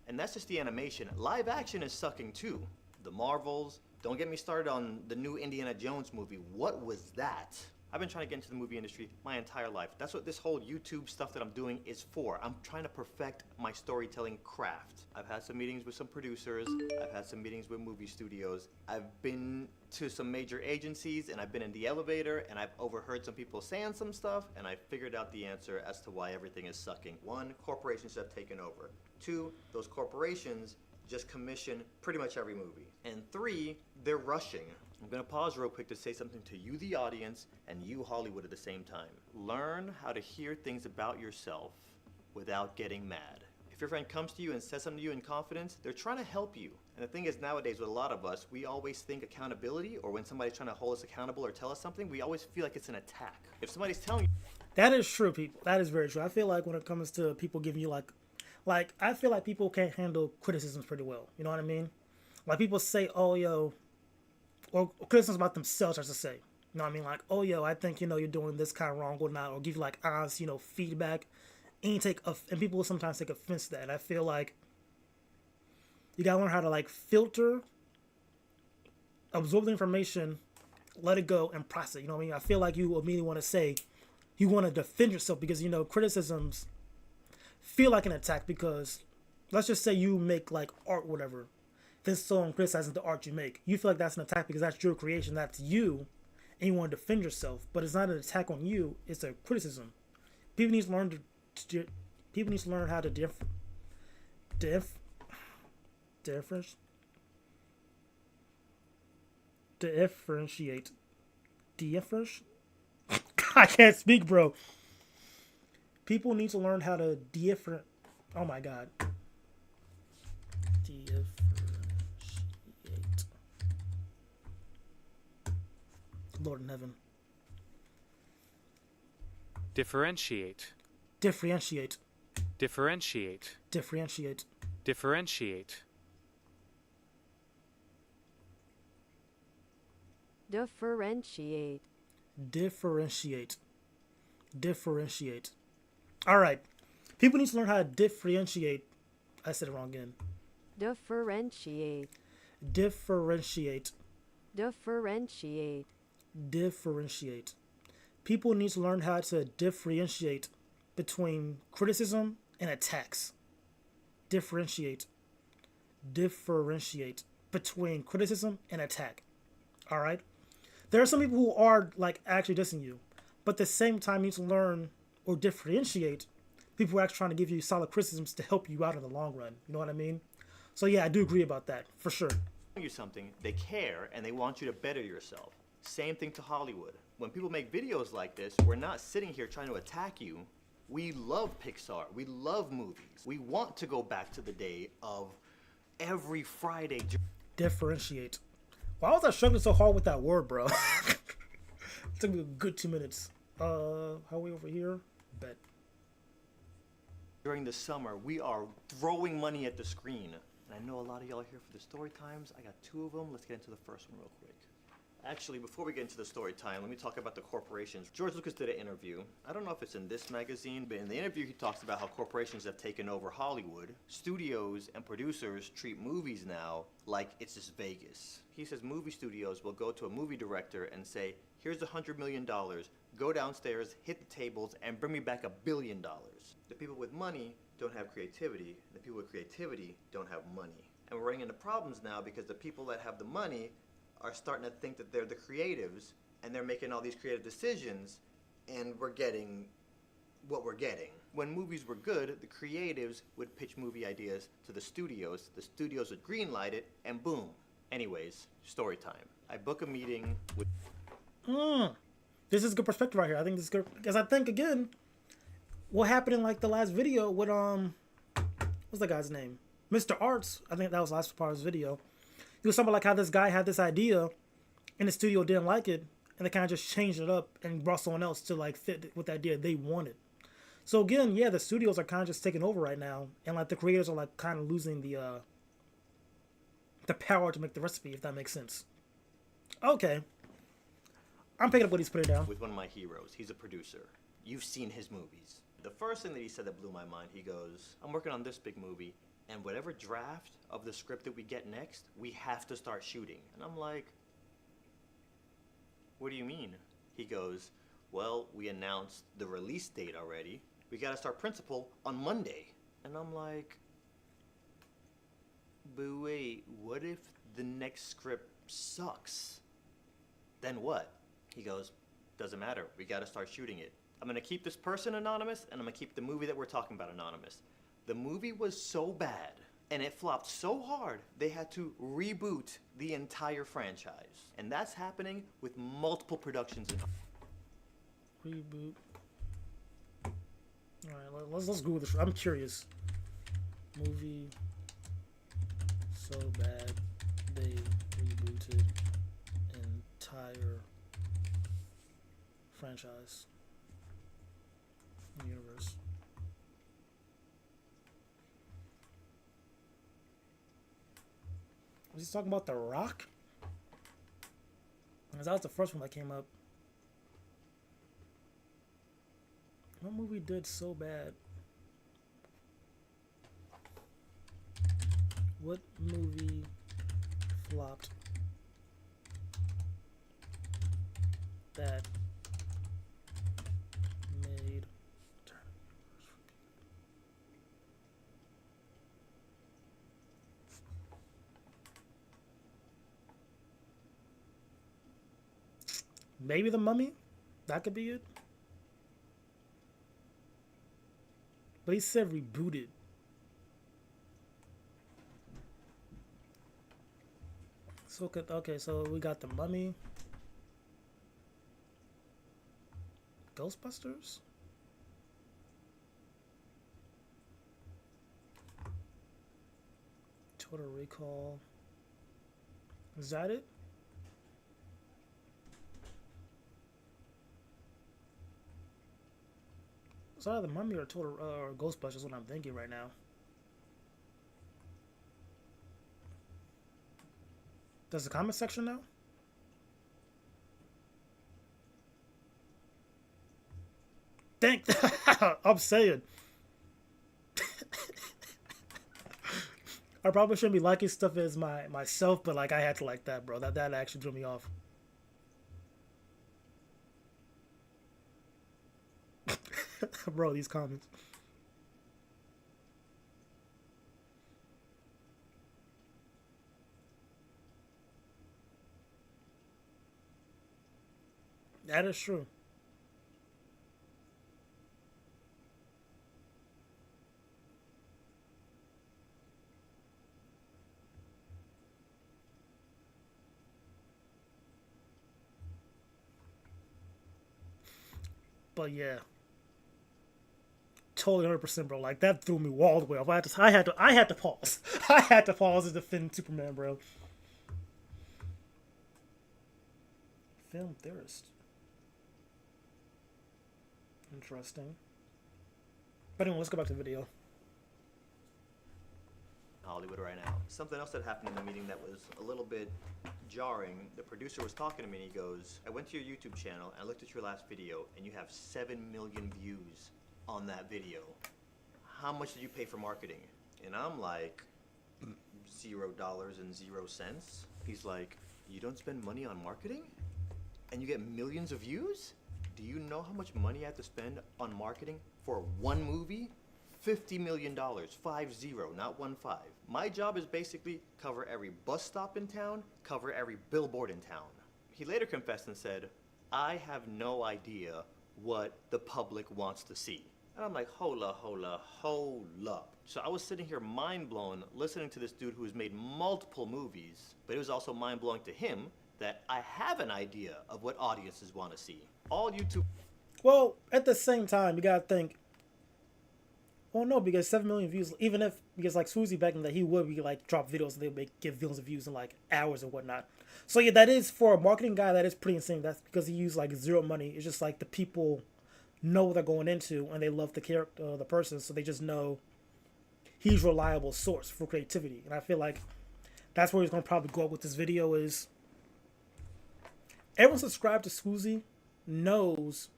[SPEAKER 2] And that's just the animation. Live action is sucking too. The Marvels. Don't get me started on the new Indiana Jones movie. What was that? I've been trying to get into the movie industry my entire life. That's what this whole YouTube stuff that I'm doing is for. I'm trying to perfect my storytelling craft. I've had some meetings with some producers. I've had some meetings with movie studios. I've been to some major agencies, and I've been in the elevator, and I've overheard some people saying some stuff, and I figured out the answer as to why everything is sucking. 1, corporations have taken over. 2, those corporations just commission pretty much every movie. And 3, they're rushing. I'm gonna pause real quick to say something to you, the audience, and you, Hollywood, at the same time. Learn how to hear things about yourself without getting mad. If your friend comes to you and says something to you in confidence, they're trying to help you. And the thing is, nowadays with a lot of us, we always think accountability, or when somebody's trying to hold us accountable or tell us something, we always feel like it's an attack. If somebody's telling you...
[SPEAKER 1] That is true, people. That is very true. I feel like when it comes to people giving you like I feel like people can't handle criticisms pretty well. You know what I mean? Like people say, oh, yo, or criticisms about themselves, I should say. You know what I mean? Like, oh, yo, I think, you're doing this kind of wrong or not, or give you like honest, feedback. And people will sometimes take offense to that. And I feel like you gotta learn how to like filter, absorb the information, let it go, and process it. You know what I mean? I feel like you immediately want to say, you want to defend yourself because, criticisms feel like an attack because, let's just say you make like art, whatever. Then someone criticizes the art you make. You feel like that's an attack because that's your creation, that's you, and you want to defend yourself. But it's not an attack on you, it's a criticism. People need to learn how to differentiate. I can't speak, bro. People need to learn how to oh my god. Differentiate. Lord in heaven.
[SPEAKER 4] Differentiate.
[SPEAKER 1] Differentiate.
[SPEAKER 4] Differentiate.
[SPEAKER 1] Differentiate.
[SPEAKER 4] Differentiate.
[SPEAKER 19] Differentiate.
[SPEAKER 1] Differentiate. Differentiate. All right. People need to learn how to differentiate. I said it wrong again.
[SPEAKER 19] Differentiate.
[SPEAKER 1] Differentiate.
[SPEAKER 19] Differentiate.
[SPEAKER 1] Differentiate. People need to learn how to differentiate between criticism and attacks. Differentiate. Differentiate between criticism and attack. All right? There are some people who are like actually dissing you, but at the same time you need to learn or differentiate people who are actually trying to give you solid criticisms to help you out in the long run. You know what I mean? So yeah, I do agree about that, for sure.
[SPEAKER 2] You something, they care and they want you to better yourself. Same thing to Hollywood. When people make videos like this, we're not sitting here trying to attack you. We love Pixar. We love movies. We want to go back to the day of every Friday.
[SPEAKER 1] Differentiate. Why was I struggling so hard with that word, bro? It took me a good 2 minutes. How are we over here? Bet.
[SPEAKER 2] During the summer, we are throwing money at the screen. And I know a lot of y'all are here for the story times. I got 2 of them. Let's get into the first one real quick. Actually, before we get into the story time, let me talk about the corporations. George Lucas did an interview. I don't know if it's in this magazine, but in the interview he talks about how corporations have taken over Hollywood. Studios and producers treat movies now like it's just Vegas. He says movie studios will go to a movie director and say, here's $100 million, go downstairs, hit the tables, and bring me back $1 billion. The people with money don't have creativity, and the people with creativity don't have money. And we're running into problems now because the people that have the money are starting to think that they're the creatives, and they're making all these creative decisions, and we're getting what we're getting. When movies were good, the creatives would pitch movie ideas to the studios would greenlight it, and boom. Anyways, story time. I book a meeting with...
[SPEAKER 1] This is a good perspective right here. I think this is good, because I think, again, what happened in, like, the last video with, what's the guy's name? Mr. Arts, I think that was the last part of his video. It was something like how this guy had this idea and the studio didn't like it, and they kind of just changed it up and brought someone else to like fit with the idea they wanted. So again, yeah, the studios are kind of just taking over right now, and like the creators are like kind of losing the power to make the recipe, if that makes sense. Okay. I'm picking up what he's putting down.
[SPEAKER 2] With one of my heroes. He's a producer. You've seen his movies. The first thing that he said that blew my mind, he goes, I'm working on this big movie, and whatever draft of the script that we get next, we have to start shooting. And I'm like, what do you mean? He goes, well, we announced the release date already. We gotta start principal on Monday. And I'm like, but wait, what if the next script sucks? Then what? He goes, doesn't matter, we gotta start shooting it. I'm gonna keep this person anonymous, and I'm gonna keep the movie that we're talking about anonymous. The movie was so bad, and it flopped so hard, they had to reboot the entire franchise. And that's happening with multiple productions.
[SPEAKER 1] Reboot. Alright, let's Google this. I'm curious. Movie so bad they rebooted entire franchise universe. Was he talking about The Rock? Because that was the first one that came up. What movie did so bad? What movie flopped that made maybe The Mummy? That could be it. But he said rebooted. So okay, so we got The Mummy, Ghostbusters, Total Recall. Is that it? It's either The Mummy or Total or Ghostbusters is what I'm thinking right now. Does the comment section know? Thank. I'm saying. I probably shouldn't be liking stuff as myself, but like I had to like that, bro. That actually drew me off. Bro, these comments. That is true. But yeah, totally 100%, bro. Like that threw me all the way off. I had to pause. I had to pause to defend Superman, bro. Film theorist. Interesting. But anyway, let's go back to the video.
[SPEAKER 2] Hollywood right now. Something else that happened in the meeting that was a little bit jarring. The producer was talking to me and he goes, I went to your YouTube channel and I looked at your last video and you have 7 million views on that video. How much did you pay for marketing? And I'm like, $0.00. He's like, you don't spend money on marketing? And you get millions of views? Do you know how much money I have to spend on marketing for one movie? $50 million, 50, not 15. My job is basically cover every bus stop in town, cover every billboard in town. He later confessed and said, I have no idea what the public wants to see. And I'm like, hold up. So I was sitting here mind blown listening to this dude who's made multiple movies, but it was also mind blowing to him that I have an idea of what audiences want to see. All YouTube.
[SPEAKER 1] Well, at the same time, you gotta think. Well, no, because 7 million views, even if, because like Swoozie back in the day, he would be like drop videos and they would give millions of views in like hours and whatnot. So yeah, that is, for a marketing guy, that is pretty insane. That's because he used like zero money. It's just like the people know what they're going into and they love the character, the person, so they just know he's a reliable source for creativity. And I feel like that's where he's going to probably go up with this video is everyone subscribed to Swoozie knows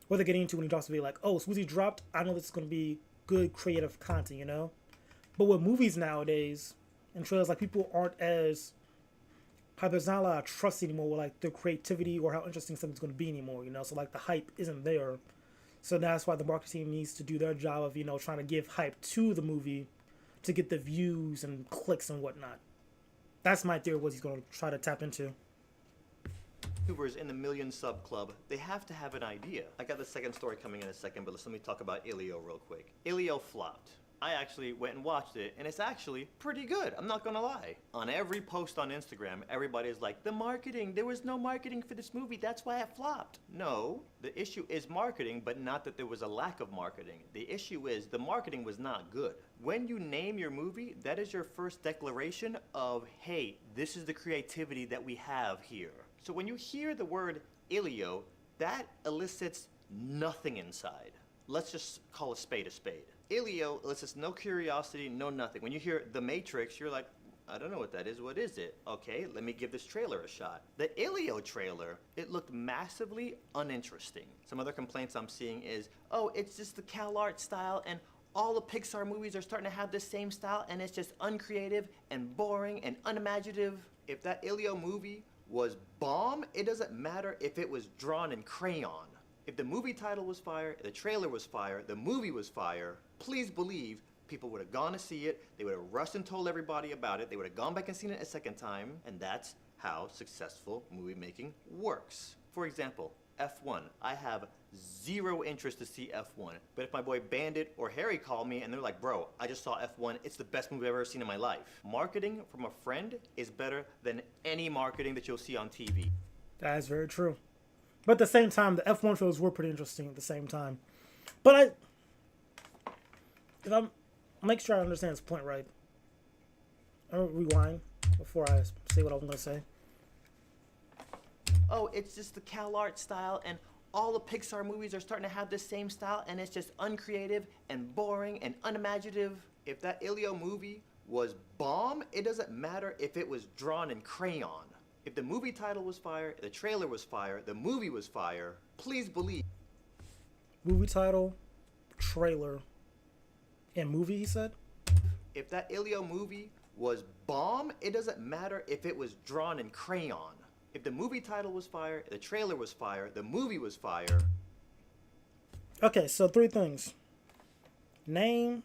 [SPEAKER 1] what they're getting into when he drops a video. Like, oh, Swoozie dropped, I know this is going to be good creative content, you know? But with movies nowadays and trailers, like people aren't as, how there's not a lot of trust anymore with like the creativity or how interesting something's going to be anymore, you know? So like the hype isn't there. So that's why the marketing team needs to do their job of, you know, trying to give hype to the movie to get the views and clicks and whatnot. That's my theory, what he's going to try to tap into.
[SPEAKER 2] YouTubers in the million sub club, they have to have an idea. I got the second story coming in a second, but let me talk about Elio real quick. Elio flopped. I actually went and watched it, and it's actually pretty good. I'm not gonna lie. On every post on Instagram, everybody's like, the marketing, there was no marketing for this movie, that's why it flopped. No, the issue is marketing, but not that there was a lack of marketing. The issue is the marketing was not good. When you name your movie, that is your first declaration of, hey, this is the creativity that we have here. So when you hear the word Elio, that elicits nothing inside. Let's just call a spade a spade. Elio elicits no curiosity, no nothing. When you hear The Matrix, you're like, I don't know what that is. What is it? Okay, let me give this trailer a shot. The Elio trailer, it looked massively uninteresting. Some other complaints I'm seeing is, oh, it's just the CalArt style and all the Pixar movies are starting to have this same style and it's just uncreative and boring and unimaginative. If that Elio movie was bomb, it doesn't matter if it was drawn in crayon. If the movie title was fire, the trailer was fire, the movie was fire, please believe people would have gone to see it, they would have rushed and told everybody about it, they would have gone back and seen it a second time, and that's how successful movie making works. For example, F1. I have zero interest to see F1, but if my boy Bandit or Harry call me and they're like, bro, I just saw F1, it's the best movie I've ever seen in my life. Marketing from a friend is better than any marketing that you'll see on TV.
[SPEAKER 1] That is very true. But at the same time, the F1 shows were pretty interesting at the same time. But if I'm make sure I understand this point right. I'll rewind before I say what I'm going to say.
[SPEAKER 2] Oh, it's just the CalArt style and all the Pixar movies are starting to have this same style and it's just uncreative and boring and unimaginative. If that Elio movie was bomb, it doesn't matter if it was drawn in crayon. If the movie title was fire, the trailer was fire, the movie was fire, please believe.
[SPEAKER 1] Movie title, trailer, and movie, he said?
[SPEAKER 2] If that Elio movie was bomb, it doesn't matter if it was drawn in crayon. If the movie title was fire, the trailer was fire, the movie was fire.
[SPEAKER 1] Okay, so 3 things. Name,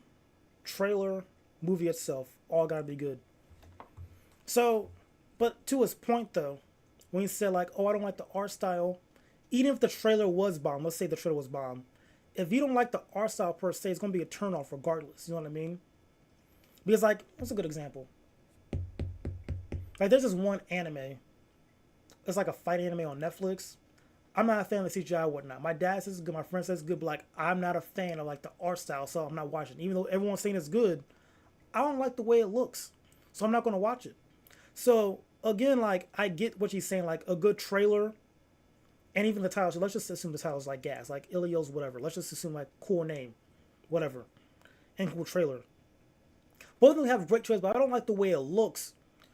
[SPEAKER 1] trailer, movie itself, all gotta be good. So, but to his point though, when he said like, oh, I don't like the art style, even if the trailer was bomb, let's say the trailer was bomb, if you don't like the art style per se, it's gonna be a turn off regardless, you know what I mean? Because like, what's a good example? Like there's this one anime, it's like a fight anime on Netflix. I'm not a fan of the CGI and whatnot. My dad says it's good, my friend says it's good, but like I'm not a fan of like the art style, so I'm not watching. Even though everyone's saying it's good, I don't like the way it looks, so I'm not gonna watch it. So again, like I get what he's saying, like a good trailer, and even the title. So let's just assume the title's like gas, like Ilios, whatever. Let's just assume like cool name, whatever, and cool trailer. Both of them have great trailers, but I don't like the way it looks.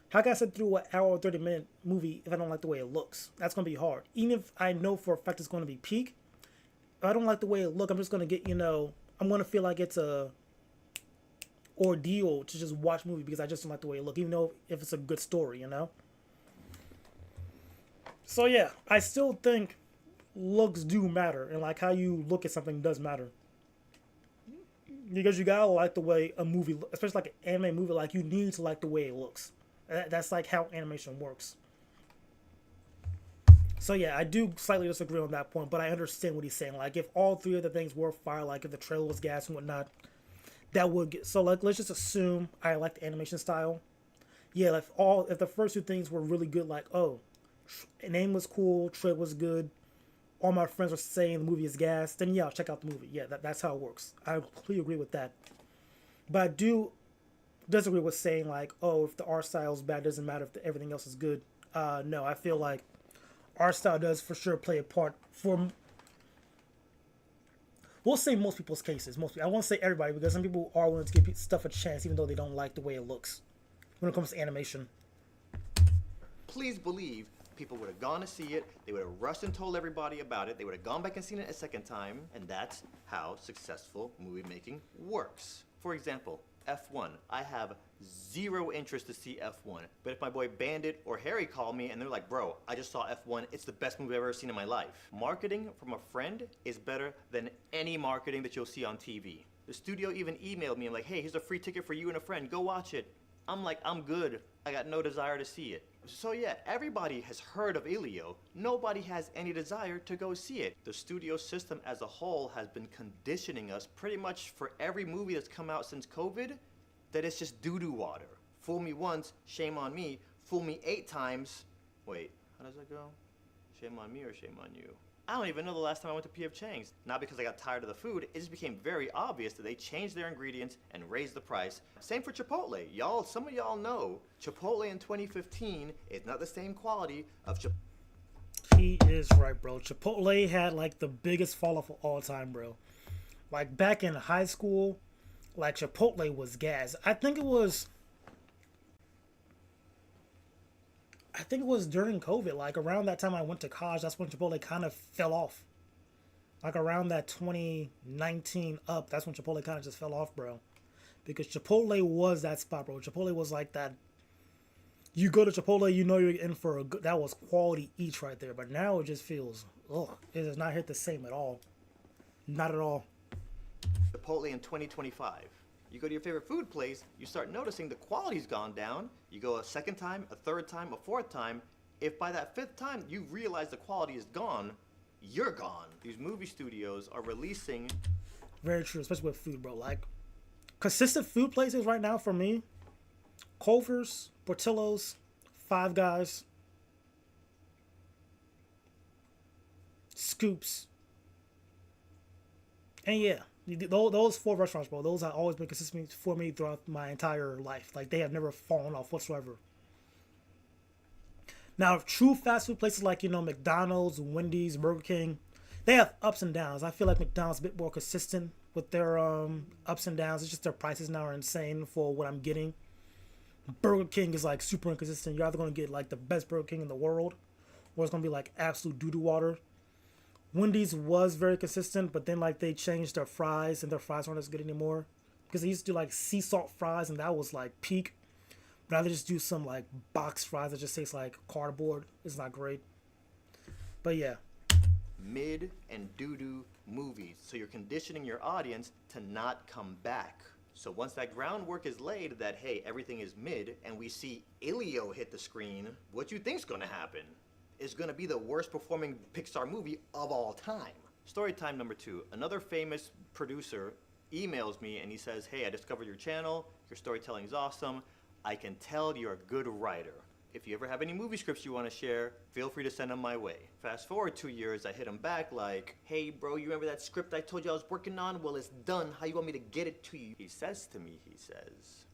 [SPEAKER 1] How can I sit through an hour or 30-minute movie if I don't like the way it looks? That's going to be hard. Even if I know for a fact it's going to be peak, if I don't like the way it looks, I'm just going to get, I'm going to feel like it's a ordeal to just watch a movie because I just don't like the way it looks, even though if it's a good story, So yeah, I still think looks do matter, and like how you look at something does matter. Because you gotta like the way a movie, especially like an anime movie, like you need to like the way it looks. That's like how animation works. So yeah, I do slightly disagree on that point, but I understand what he's saying. Like if all 3 of the things were fire, like if the trailer was gas and whatnot, that would get, so like let's just assume I like the animation style. Yeah, like if the first 2 things were really good, like name was cool, trailer was good, all my friends are saying the movie is gas, then yeah, I'll check out the movie. Yeah, that's how it works. I completely agree with that. But I do disagree with saying like, oh, if the art style is bad, it doesn't matter if everything else is good. No, I feel like art style does for sure play a part for, we'll say most people's cases. Most people, I won't say everybody, because some people are willing to give stuff a chance even though they don't like the way it looks when it comes to animation.
[SPEAKER 2] Please believe people would have gone to see it, they would have rushed and told everybody about it, they would have gone back and seen it a second time, and that's how successful movie making works. For example, F1. I have zero interest to see F1, but if my boy Bandit or Harry call me and they're like, bro, I just saw F1, it's the best movie I've ever seen in my life. Marketing from a friend is better than any marketing that you'll see on TV. The studio even emailed me and like, hey, here's a free ticket for you and a friend, go watch it. I'm like, I'm good. I got no desire to see it. So yeah, everybody has heard of Elio. Nobody has any desire to go see it. The studio system as a whole has been conditioning us pretty much for every movie that's come out since COVID that it's just doo-doo water. Fool me once, shame on me. Fool me 8 times. Wait, how does that go? Shame on me or shame on you? I don't even know the last time I went to P.F. Chang's. Not because I got tired of the food, it just became very obvious that they changed their ingredients and raised the price. Same for Chipotle. Y'all, some of y'all know, Chipotle in 2015 is not the same quality of Chipotle.
[SPEAKER 1] He is right, bro. Chipotle had like the biggest fall off of all time, bro. Like back in high school, like Chipotle was gas. I think it was during COVID, like around that time I went to college, that's when Chipotle kind of fell off. Like around that 2019 up, that's when Chipotle kind of just fell off, bro. Because Chipotle was that spot, bro. Chipotle was like that. You go to Chipotle, you know you're in for a good, that was quality eats right there. But now it just feels, ugh, it does not hit the same at all. Not at all.
[SPEAKER 2] Chipotle in 2025. You go to your favorite food place, you start noticing the quality's gone down. You go a second time, a third time, a fourth time. If by that fifth time you realize the quality is gone, you're gone. These movie studios are releasing...
[SPEAKER 1] Very true, especially with food, bro. Like, consistent food places right now for me, Culver's, Portillo's, Five Guys, Scoops, and yeah, those 4 restaurants, bro, those have always been consistent for me throughout my entire life. Like, they have never fallen off whatsoever. Now, true fast food places like, you know, McDonald's, Wendy's, Burger King, they have ups and downs. I feel like McDonald's is a bit more consistent with their ups and downs. It's just their prices now are insane for what I'm getting. Burger King is like super inconsistent. You're either going to get like the best Burger King in the world, or it's going to be like absolute doo-doo water. Wendy's was very consistent, but then like they changed their fries, and their fries aren't as good anymore. Because they used to do like sea salt fries, and that was like peak. But now they just do some like box fries that just taste like cardboard. It's not great. But yeah.
[SPEAKER 2] Mid and doo-doo movies. So you're conditioning your audience to not come back. So once that groundwork is laid that, hey, everything is mid, and we see Elio hit the screen, what you think's gonna happen? It's gonna be the worst performing Pixar movie of all time. Story time number 2. Another famous producer emails me and he says, hey, I discovered your channel, your storytelling is awesome, I can tell you're a good writer. If you ever have any movie scripts you want to share, feel free to send them my way. Fast forward 2 years, I hit him back like, hey bro, you remember that script I told you I was working on? Well, it's done. How you want me to get it to you? He says to me,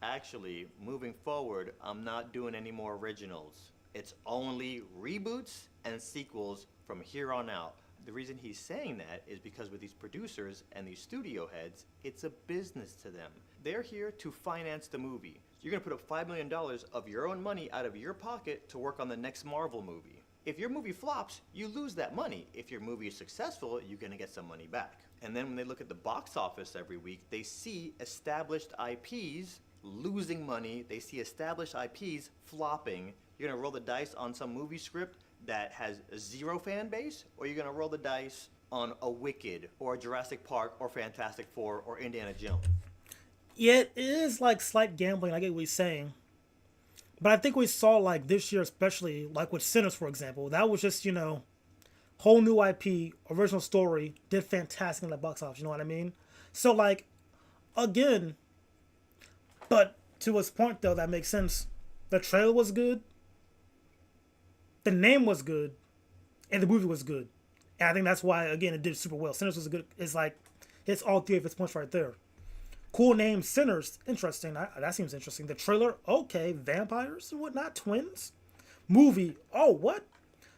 [SPEAKER 2] actually, moving forward, I'm not doing any more originals. It's only reboots and sequels from here on out. The reason he's saying that is because with these producers and these studio heads, it's a business to them. They're here to finance the movie. You're gonna put up $5 million of your own money out of your pocket to work on the next Marvel movie. If your movie flops, you lose that money. If your movie is successful, you're gonna get some money back. And then when they look at the box office every week, they see established IPs losing money. They see established IPs flopping. You're gonna roll the dice on some movie script that has a 0 fan base, or you're gonna roll the dice on a Wicked, or a Jurassic Park, or Fantastic Four, or Indiana Jones.
[SPEAKER 1] Yeah, it is like slight gambling, I get what he's saying. But I think we saw like this year, especially like with Sinners, for example, that was just, you know, whole new IP, original story, did fantastic in the box office, you know what I mean? So like, again, but to his point though, that makes sense. The trailer was good, the name was good, and the movie was good. And I think that's why, again, it did super well. Sinners was a good, it's like, it's all 3 of its points right there. Cool name, Sinners. Interesting. That seems interesting. The trailer, okay. Vampires and whatnot. Twins. Movie, oh, what?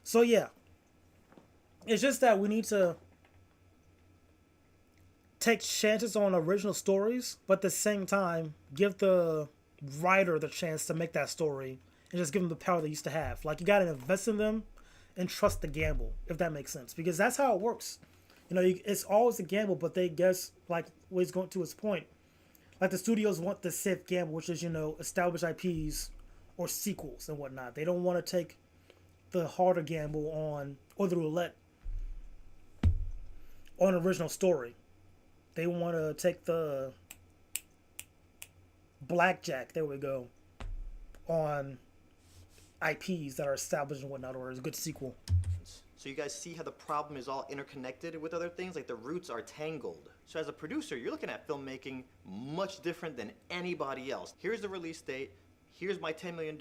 [SPEAKER 1] So, yeah. It's just that we need to take chances on original stories, but at the same time, give the writer the chance to make that story and just give them the power they used to have. Like, you got to invest in them and trust the gamble, if that makes sense. Because that's how it works. You know, it's always a gamble, but they guess, like, what he's going to his point. Like, the studios want the safe gamble, which is, you know, established IPs or sequels and whatnot. They don't want to take the harder gamble on, or the roulette on original story. They want to take the blackjack, there we go, on IPs that are established and whatnot, or is a good sequel.
[SPEAKER 2] So you guys see how the problem is all interconnected with other things? Like the roots are tangled. So as a producer, you're looking at filmmaking much different than anybody else. Here's the release date. Here's my $10 million.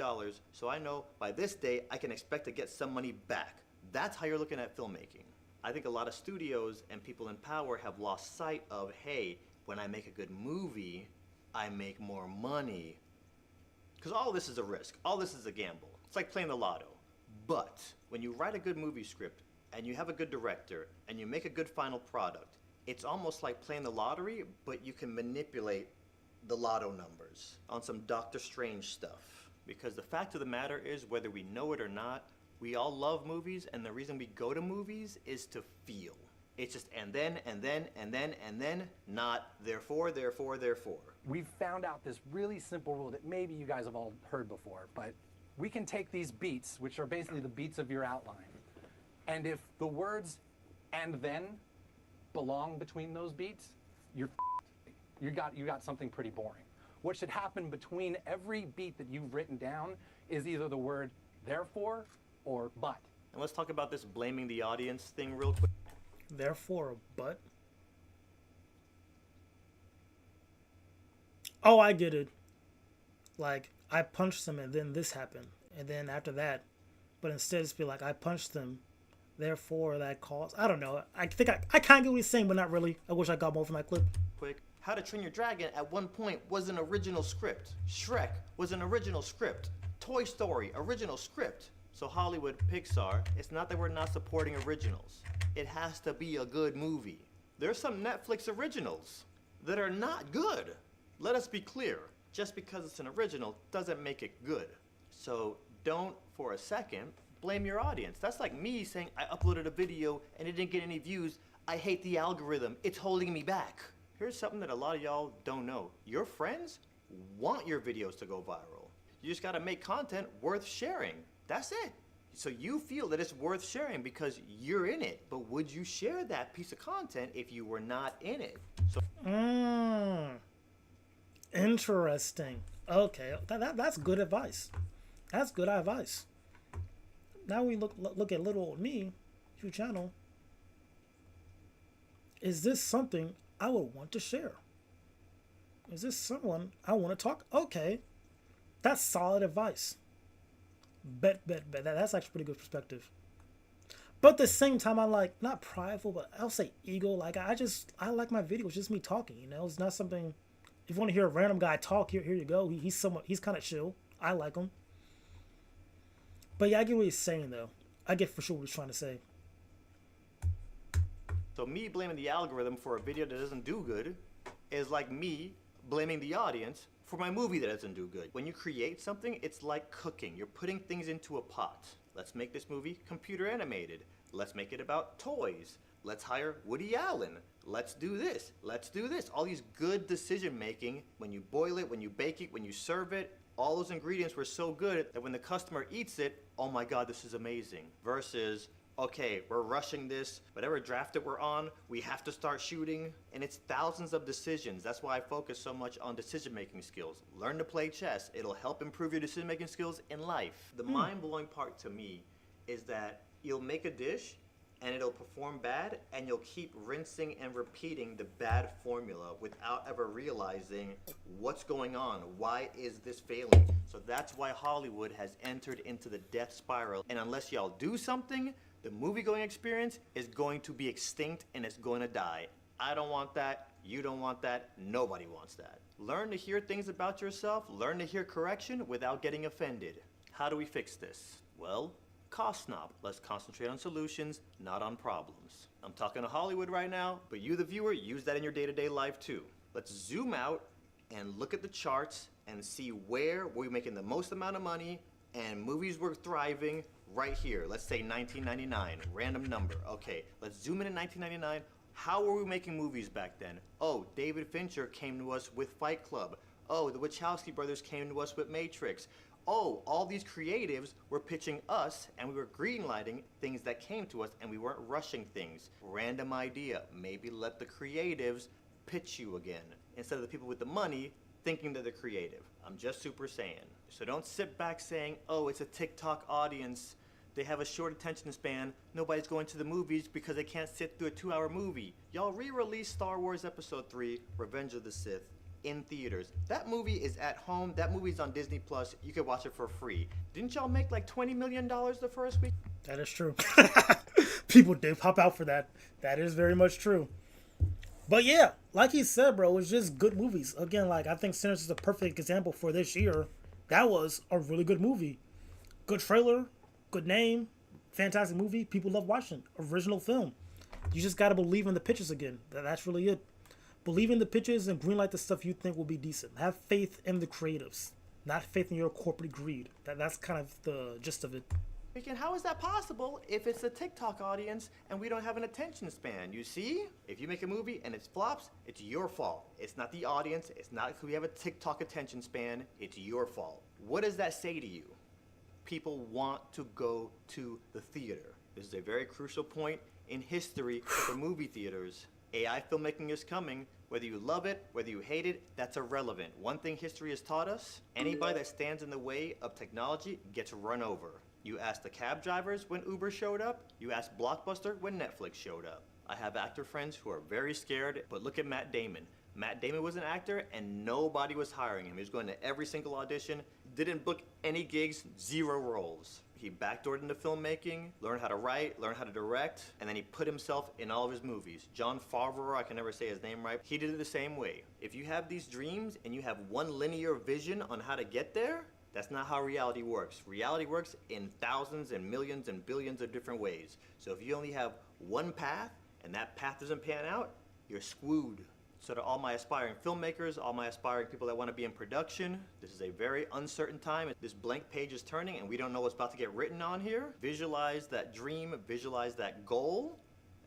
[SPEAKER 2] So I know by this day, I can expect to get some money back. That's how you're looking at filmmaking. I think a lot of studios and people in power have lost sight of, hey, when I make a good movie, I make more money. Because all this is a risk. All this is a gamble. It's like playing the lotto. But when you write a good movie script and you have a good director and you make a good final product, it's almost like playing the lottery, but you can manipulate the lotto numbers on some Doctor Strange stuff. Because the fact of the matter is, whether we know it or not, we all love movies, and the reason we go to movies is to feel. It's just and then, not therefore.
[SPEAKER 10] We've found out this really simple rule that maybe you guys have all heard before, but we can take these beats, which are basically the beats of your outline, and if the words and then belong between those beats, you got something pretty boring. What should happen between every beat that you've written down is either the word therefore or but.
[SPEAKER 2] And let's talk about this blaming the audience thing real quick.
[SPEAKER 1] Therefore, but. Oh, I get it. Like, I punched them and then this happened. And then after that. But instead it's be like, I punched them. Therefore, that caused. I don't know. I think I kind of get what he's saying, but not really. I wish I got more from that clip.
[SPEAKER 2] Quick. How to Train Your Dragon at one point was an original script. Shrek was an original script. Toy Story, original script. So Hollywood, Pixar, it's not that we're not supporting originals. It has to be a good movie. There's some Netflix originals that are not good. Let us be clear. Just because it's an original doesn't make it good. So don't, for a second, blame your audience. That's like me saying I uploaded a video and it didn't get any views. I hate the algorithm. It's holding me back. Here's something that a lot of y'all don't know. Your friends want your videos to go viral. You just gotta make content worth sharing. That's it. So you feel that it's worth sharing because you're in it. But would you share that piece of content if you were not in it? So
[SPEAKER 1] Interesting. Okay, that's good advice. That's good advice. Now we look at little old me, your channel. Is this something I would want to share? Is this someone I want to talk? Okay, that's solid advice. Bet. That's actually pretty good perspective. But at the same time, I like, not prideful, but I'll say ego. Like, I like my videos, just me talking, you know? It's not something, if you want to hear a random guy talk, here you go. He's kind of chill. I like him. But yeah, I get what he's saying, though. I get for sure what he's trying to say.
[SPEAKER 2] So me blaming the algorithm for a video that doesn't do good is like me blaming the audience for my movie that doesn't do good. When you create something, it's like cooking. You're putting things into a pot. Let's make this movie computer animated. Let's make it about toys. Let's hire Woody Allen. Let's do this. Let's do this. All these good decision making, when you boil it, when you bake it, when you serve it, all those ingredients were so good that when the customer eats it, oh my God, this is amazing. Versus, okay, we're rushing this, whatever draft that we're on, we have to start shooting, and it's thousands of decisions. That's why I focus so much on decision-making skills. Learn to play chess. It'll help improve your decision-making skills in life. The mind-blowing part to me is that you'll make a dish, and it'll perform bad, and you'll keep rinsing and repeating the bad formula without ever realizing what's going on. Why is this failing? So that's why Hollywood has entered into the death spiral. And unless y'all do something, the movie-going experience is going to be extinct and it's going to die. I don't want that. You don't want that. Nobody wants that. Learn to hear things about yourself. Learn to hear correction without getting offended. How do we fix this? Well, cost snob. Let's concentrate on solutions, not on problems. I'm talking to Hollywood right now, but you, the viewer, use that in your day-to-day life too. Let's zoom out and look at the charts and see where we're making the most amount of money and movies were thriving right here. Let's say 1999, random number. Okay, let's zoom in 1999. How were we making movies back then? Oh, David Fincher came to us with Fight Club. Oh, the Wachowski brothers came to us with Matrix. Oh, all these creatives were pitching us and we were greenlighting things that came to us and we weren't rushing things. Random idea. Maybe let the creatives pitch you again instead of the people with the money thinking they're the creative. I'm just super saying. So don't sit back saying, oh, it's a TikTok audience. They have a short attention span. Nobody's going to the movies because they can't sit through a 2-hour movie. Y'all re-released Star Wars Episode 3, Revenge of the Sith, in theaters. That movie is at home. That movie's on Disney Plus. You can watch it for free. Didn't y'all make like $20 million the first week?
[SPEAKER 1] That is true. People did pop out for that. That is very much true. But yeah, like he said, bro, it's just good movies. Again, like I think Sinners is a perfect example for this year. That was a really good movie. Good trailer, good name, fantastic movie. People love watching. Original film. You just gotta believe in the pitches again. That's really it. Believe in the pitches and greenlight the stuff you think will be decent. Have faith in the creatives, not faith in your corporate greed. That's kind of the gist of it.
[SPEAKER 2] Freaking, how is that possible if it's a TikTok audience and we don't have an attention span? You see? If you make a movie and it flops, it's your fault. It's not the audience. It's not because we have a TikTok attention span. It's your fault. What does that say to you? People want to go to the theater. This is a very crucial point in history for movie theaters. AI filmmaking is coming. Whether you love it, whether you hate it, that's irrelevant. One thing history has taught us, anybody that stands in the way of technology gets run over. You ask the cab drivers when Uber showed up. You ask Blockbuster when Netflix showed up. I have actor friends who are very scared, but look at Matt Damon. Matt Damon was an actor and nobody was hiring him. He was going to every single audition, didn't book any gigs, 0 roles. He backdoored into filmmaking, learned how to write, learned how to direct, and then he put himself in all of his movies. Jon Favreau, I can never say his name right, he did it the same way. If you have these dreams and you have one linear vision on how to get there, that's not how reality works. Reality works in thousands and millions and billions of different ways. So if you only have one path and that path doesn't pan out, you're screwed. So to all my aspiring filmmakers, all my aspiring people that want to be in production, this is a very uncertain time. This blank page is turning and we don't know what's about to get written on here. Visualize that dream, visualize that goal,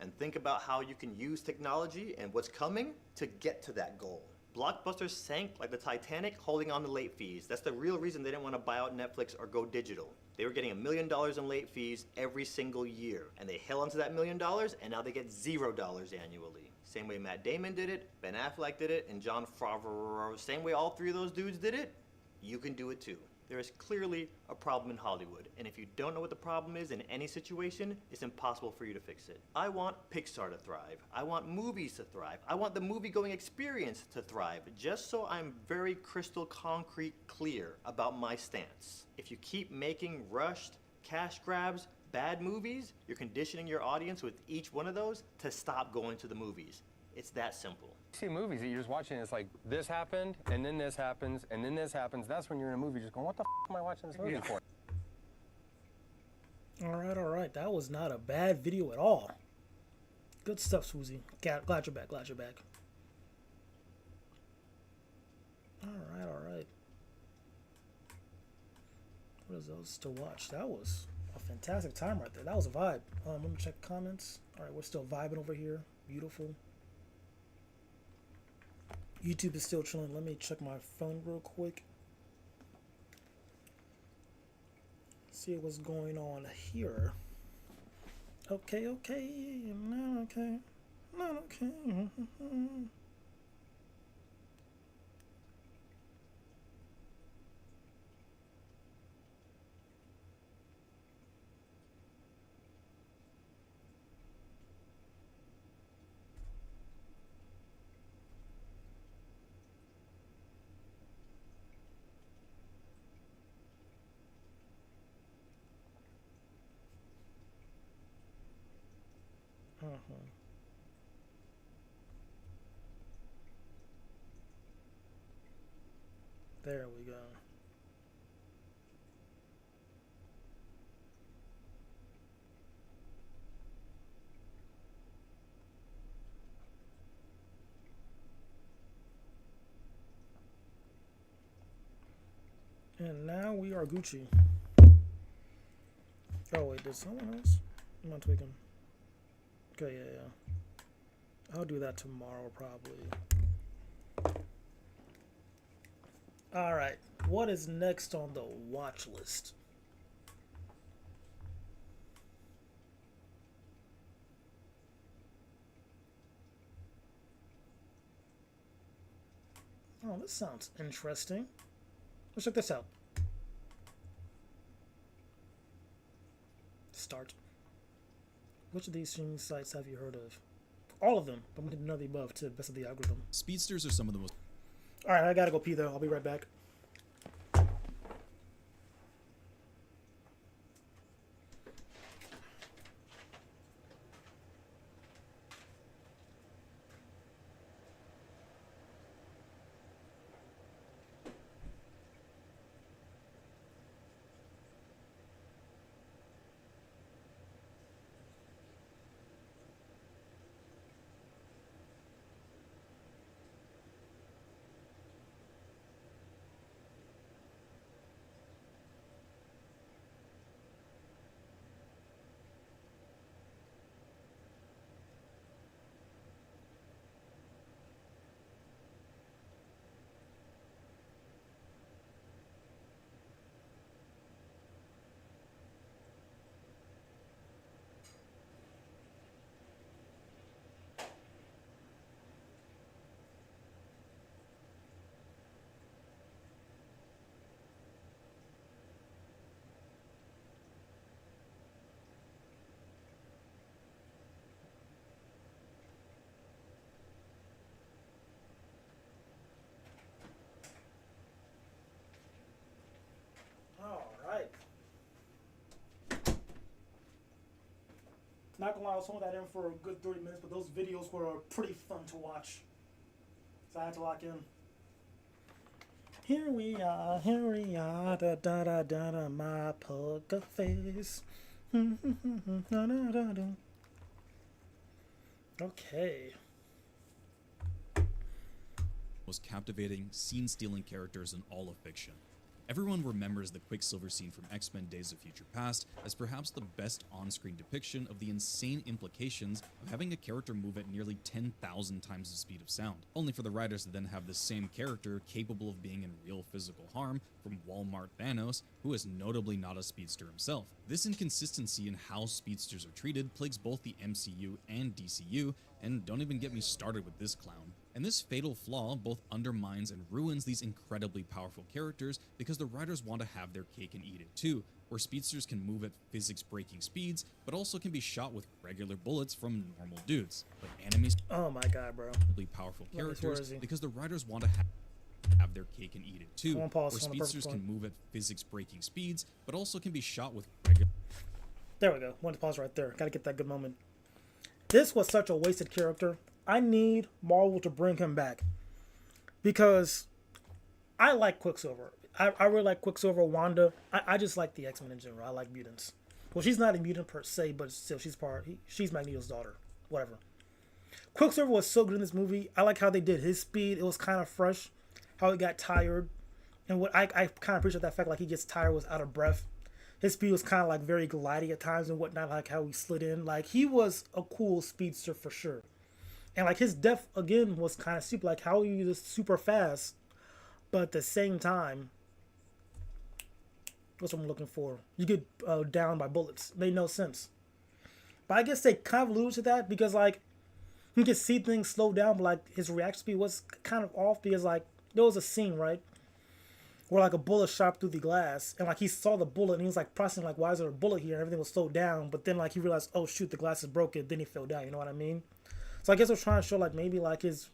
[SPEAKER 2] and think about how you can use technology and what's coming to get to that goal. Blockbuster sank like the Titanic, holding on to late fees. That's the real reason they didn't want to buy out Netflix or go digital. They were getting $1 million in late fees every single year, and they held onto that $1 million, and now they get $0 annually. Same way Matt Damon did it, Ben Affleck did it, and Jon Favreau. Same way all 3 of those dudes did it, you can do it too. There is clearly a problem in Hollywood, and if you don't know what the problem is in any situation, it's impossible for you to fix it. I want Pixar to thrive. I want movies to thrive. I want the movie-going experience to thrive, just so I'm very crystal concrete clear about my stance. If you keep making rushed, cash grabs, bad movies, you're conditioning your audience with each one of those to stop going to the movies. It's that simple.
[SPEAKER 6] You see movies that you're just watching, it's like, this happened, and then this happens, and then this happens. That's when you're in a movie just going, what the f am I watching this movie for?
[SPEAKER 1] All right. That was not a bad video at all. Good stuff, Swoozy. Glad you're back. Glad you're back. All right. What is those to watch? That was a fantastic time right there. That was a vibe. Let me check comments. All right, we're still vibing over here. Beautiful. YouTube is still chilling. Let me check my phone real quick. See what's going on here. Okay. Not okay. There we go. And now we are Gucci. Oh wait, did someone else? I'm not tweaking. Okay, yeah. I'll do that tomorrow probably. Alright, what is next on the watch list? Oh, this sounds interesting. Let's check this out. Start. Which of these streaming sites have you heard of? All of them, but I'm going to none of the above to the best of the algorithm.
[SPEAKER 22] Speedsters are some of the most...
[SPEAKER 1] Alright, I gotta go pee though. I'll be right back. Not gonna lie, I was holding that in for a good 30 minutes, but those videos were pretty fun to watch. So I had to lock in. Here we are, da da da da da, my poker face. Da, da, da, da. Okay.
[SPEAKER 3] Most captivating, scene-stealing characters in all of fiction. Everyone remembers the Quicksilver scene from X-Men Days of Future Past as perhaps the best on-screen depiction of the insane implications of having a character move at nearly 10,000 times the speed of sound, only for the writers to then have the same character capable of being in real physical harm from Walmart Thanos, who is notably not a speedster himself. This inconsistency in how speedsters are treated plagues both the MCU and DCU, and don't even get me started with this clown. And this fatal flaw both undermines and ruins these incredibly powerful characters because the writers want to have their cake and eat it too, where speedsters can move at physics-breaking speeds, but also can be shot with regular bullets from normal dudes. But enemies,
[SPEAKER 1] oh my god, bro,
[SPEAKER 3] powerful
[SPEAKER 1] Where
[SPEAKER 3] characters
[SPEAKER 1] is he?
[SPEAKER 3] because the writers want to have their cake and eat it too,
[SPEAKER 1] Come on, pause,
[SPEAKER 3] where
[SPEAKER 1] on the perfect
[SPEAKER 3] speedsters
[SPEAKER 1] point.
[SPEAKER 3] can move at physics-breaking speeds, but also can be shot with regular.
[SPEAKER 1] There we go. One to pause right there. Gotta get that good moment. This was such a wasted character. I need Marvel to bring him back because I like Quicksilver. I really like Quicksilver, Wanda. I just like the X-Men in general. I like mutants. Well, she's not a mutant per se, but still, she's Magneto's daughter. Whatever. Quicksilver was so good in this movie. I like how they did his speed. It was kind of fresh. How he got tired, and what I kind of appreciate that fact. Like he gets tired, was out of breath. His speed was kind of like very glidey at times and whatnot. Like how he slid in. Like he was a cool speedster for sure. And like his death again was kind of super. Like how he was super fast, but at the same time, what's what I'm looking for? You get downed by bullets. Made no sense. But I guess they kind of alluded to that because like you can see things slow down, but like his reaction speed was kind of off because like there was a scene right where like a bullet shot through the glass and like he saw the bullet and he was like processing like why is there a bullet here and everything was slowed down, but then like he realized oh shoot the glass is broken, then he fell down. You know what I mean? So I guess I was trying to show like maybe like his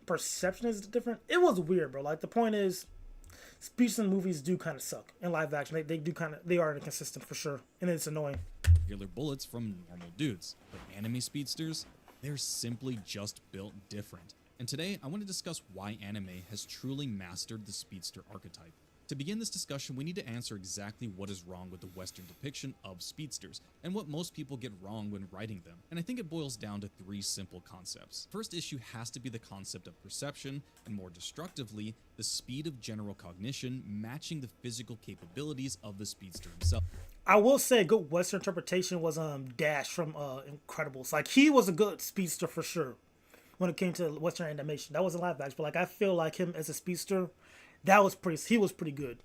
[SPEAKER 1] perception is different. It was weird, bro. Like the point is, speeches in movies do kind of suck in live action. They are inconsistent for sure, and it's annoying.
[SPEAKER 3] Regular bullets from normal dudes, but anime speedsters, they're simply just built different. And today I want to discuss why anime has truly mastered the speedster archetype. To begin this discussion, we need to answer exactly what is wrong with the Western depiction of speedsters, and what most people get wrong when writing them. And I think it boils down to three simple concepts. First issue has to be the concept of perception, and more destructively, the speed of general cognition matching the physical capabilities of the speedster himself.
[SPEAKER 1] I will say a good Western interpretation was Dash from Incredibles. Like he was a good speedster for sure when it came to Western animation. That wasn't live action, but like I feel like him as a speedster, he was pretty good.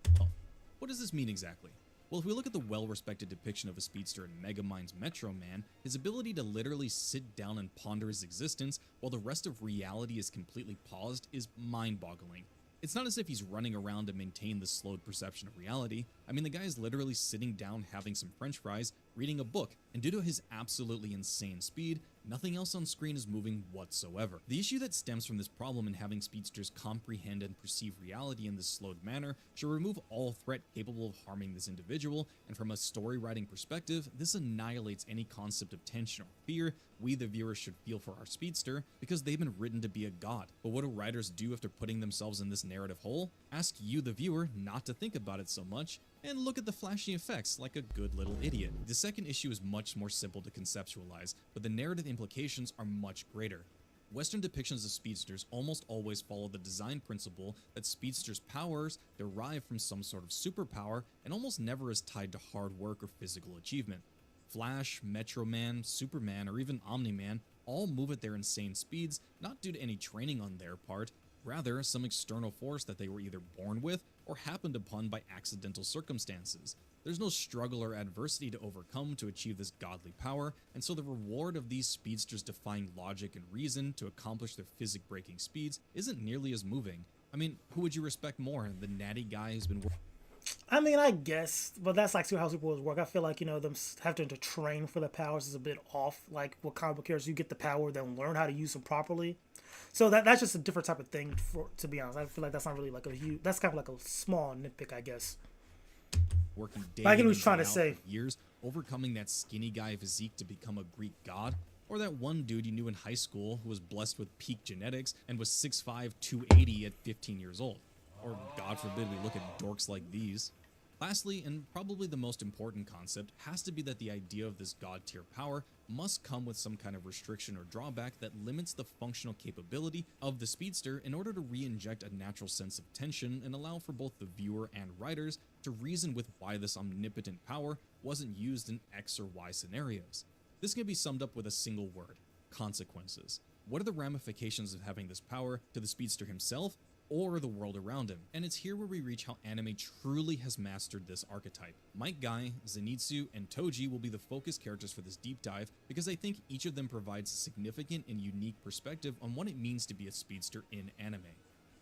[SPEAKER 3] What does this mean exactly? Well, if we look at the well-respected depiction of a speedster in Megamind's Metro Man, his ability to literally sit down and ponder his existence while the rest of reality is completely paused is mind-boggling. It's not as if he's running around to maintain the slowed perception of reality. I mean, the guy is literally sitting down having some french fries, reading a book, and due to his absolutely insane speed, nothing else on screen is moving whatsoever. The issue that stems from this problem in having speedsters comprehend and perceive reality in this slowed manner should remove all threat capable of harming this individual, and from a story writing perspective, this annihilates any concept of tension or fear we the viewers should feel for our speedster, because they've been written to be a god. But what do writers do after putting themselves in this narrative hole? Ask you the viewer not to think about it so much, and look at the flashy effects like a good little idiot. The second issue is much more simple to conceptualize, but the narrative implications are much greater. Western depictions of speedsters almost always follow the design principle that speedsters' powers derive from some sort of superpower and almost never is tied to hard work or physical achievement. Flash, Metro Man, Superman, or even Omni-Man all move at their insane speeds, not due to any training on their part, rather some external force that they were either born with or happened upon by accidental circumstances. There's no struggle or adversity to overcome to achieve this godly power, and so the reward of these speedsters defying logic and reason to accomplish their physic-breaking speeds isn't nearly as moving. I mean, who would you respect more? The natty guy who's been
[SPEAKER 1] I mean, I guess, but that's like how superheroes work. I feel like, them having to train for the powers is a bit off. Like, what comic book characters, you get the power, then learn how to use them properly. So that's just a different type of thing, to be honest. I feel like that's not really like a huge, that's kind of like a small nitpick, I guess.
[SPEAKER 3] Working day
[SPEAKER 1] I get what
[SPEAKER 3] in
[SPEAKER 1] he's trying to
[SPEAKER 3] and day
[SPEAKER 1] say.
[SPEAKER 3] out for years, overcoming that skinny guy physique to become a Greek god, or that one dude you knew in high school who was blessed with peak genetics and was 6'5", 280 at 15 years old. Or God forbid we look at dorks like these. Lastly, and probably the most important concept, has to be that the idea of this god tier power must come with some kind of restriction or drawback that limits the functional capability of the speedster in order to re-inject a natural sense of tension and allow for both the viewer and writers to reason with why this omnipotent power wasn't used in X or Y scenarios. This can be summed up with a single word: consequences. What are the ramifications of having this power to the speedster himself or the world around him? And it's here where we reach how anime truly has mastered this archetype. Might Guy, Zenitsu, and Toji will be the focus characters for this deep dive because I think each of them provides a significant and unique perspective on what it means to be a speedster in anime.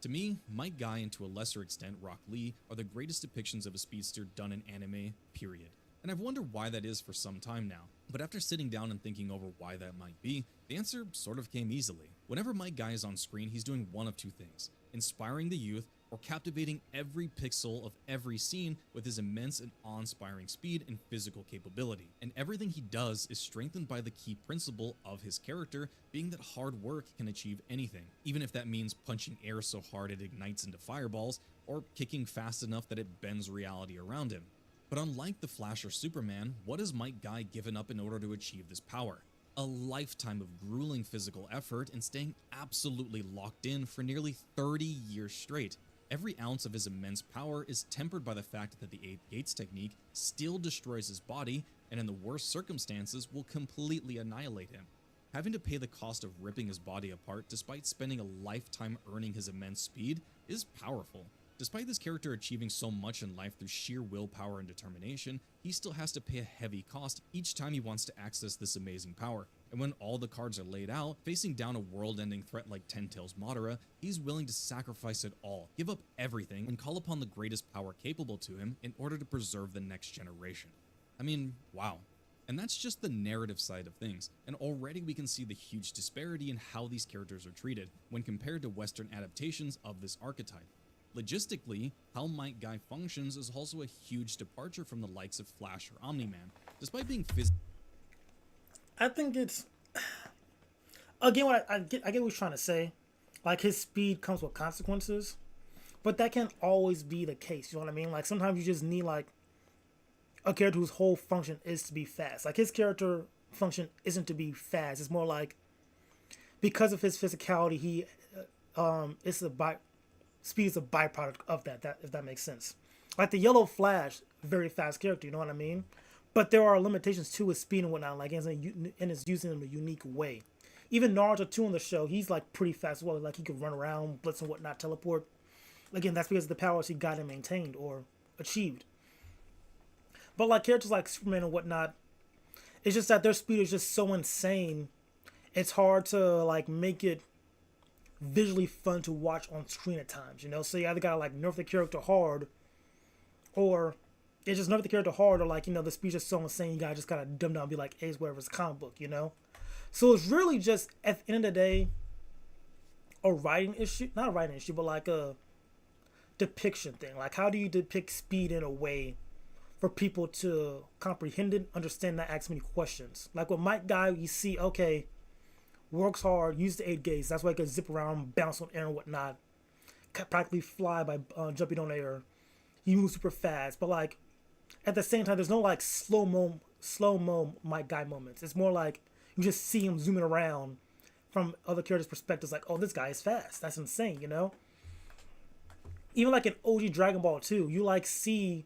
[SPEAKER 3] To me, Might Guy and to a lesser extent Rock Lee are the greatest depictions of a speedster done in anime, period. And I've wondered why that is for some time now. But after sitting down and thinking over why that might be, the answer sort of came easily. Whenever Might Guy is on screen, he's doing one of two things: inspiring the youth or captivating every pixel of every scene with his immense and awe-inspiring speed and physical capability. And everything he does is strengthened by the key principle of his character being that hard work can achieve anything, even if that means punching air so hard it ignites into fireballs, or kicking fast enough that it bends reality around him. But unlike the Flash or Superman, what has Might Guy given up in order to achieve this power? A lifetime of grueling physical effort and staying absolutely locked in for nearly 30 years straight. Every ounce of his immense power is tempered by the fact that the 8 Gates technique still destroys his body and in the worst circumstances will completely annihilate him. Having to pay the cost of ripping his body apart despite spending a lifetime earning his immense speed is powerful. Despite this character achieving so much in life through sheer willpower and determination, he still has to pay a heavy cost each time he wants to access this amazing power. And when all the cards are laid out, facing down a world-ending threat like Ten Tails Madara, he's willing to sacrifice it all, give up everything, and call upon the greatest power capable to him in order to preserve the next generation. I mean, wow. And that's just the narrative side of things, and already we can see the huge disparity in how these characters are treated when compared to Western adaptations of this archetype. Logistically, how Might Guy functions is also a huge departure from the likes of Flash or Omni-Man, despite being
[SPEAKER 1] I think it's, again, what I get what he's trying to say. Like, his speed comes with consequences, but that can't always be the case, you know what I mean? Like, sometimes you just need, like, a character whose whole function is to be fast. Like, his character function isn't to be fast. It's more like, because of his physicality, speed is a byproduct of that, if that makes sense. Like the Yellow Flash, very fast character, you know what I mean? But there are limitations to his speed and whatnot, like, and it's used in a unique way. Even Naruto 2 on the show, he's like pretty fast as well. Like, he could run around, blitz and whatnot, teleport. Again, that's because of the powers he got and maintained or achieved. But like characters like Superman and whatnot, it's just that their speed is just so insane. It's hard to like make it visually fun to watch on screen at times, you know? So you either gotta like nerf the character hard, or it's just nerf the character hard, or like, you know, the speed's just so insane you just gotta dumb down and be like, hey, it's whatever, it's a comic book, you know? So it's really just, at the end of the day, a writing issue, not a writing issue, but like a depiction thing. Like, how do you depict speed in a way for people to comprehend it, understand, not ask many questions? Like with Might Guy, you see, okay, works hard, use the 8 Gates. That's why he can zip around, bounce on air and whatnot. Practically fly by jumping on air. He moves super fast. But like, at the same time, there's no like slow-mo Might Guy moments. It's more like you just see him zooming around from other characters' perspectives. Like, oh, this guy is fast. That's insane, you know? Even like in OG Dragon Ball 2, you like see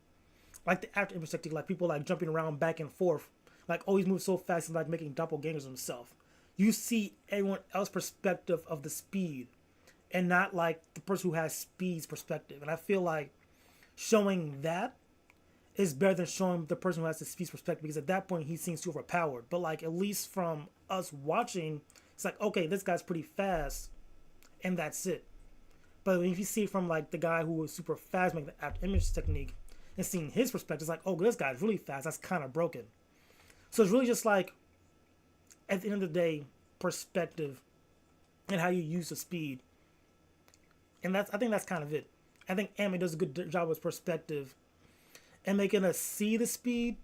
[SPEAKER 1] like the after image technique, like people like jumping around back and forth. Like, oh, he's moving so fast, he's like making doppelgangers of himself. You see everyone else's perspective of the speed and not like the person who has speed's perspective. And I feel like showing that is better than showing the person who has the speed's perspective, because at that point he seems too overpowered. But like, at least from us watching, it's like, okay, this guy's pretty fast and that's it. But if you see from like the guy who was super fast making the after image technique and seeing his perspective, it's like, oh, this guy's really fast, that's kind of broken. So it's really just like, at the end of the day, perspective and how you use the speed. And I think that's kind of it. I think anime does a good job with perspective and making us see the speed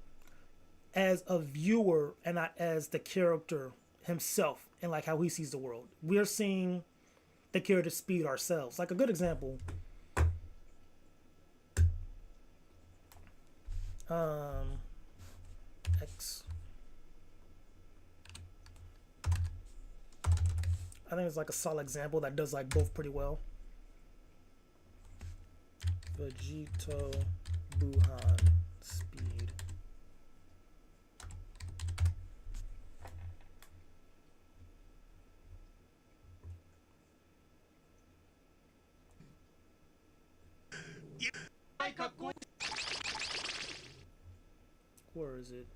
[SPEAKER 1] as a viewer and not as the character himself and like how he sees the world. We're seeing the character Speed ourselves. Like a good example, X. I think it's like a solid example that does like both pretty well. Vegito, Buhan, Speed. Where is it?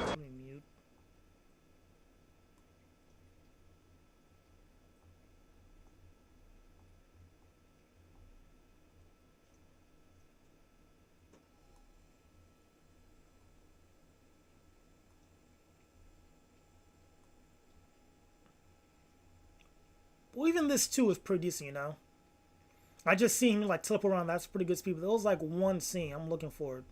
[SPEAKER 1] Let me mute. Well, even this too is pretty decent, you know. I just seen him like teleport around. That's pretty good speed. But there was like one scene I'm looking for.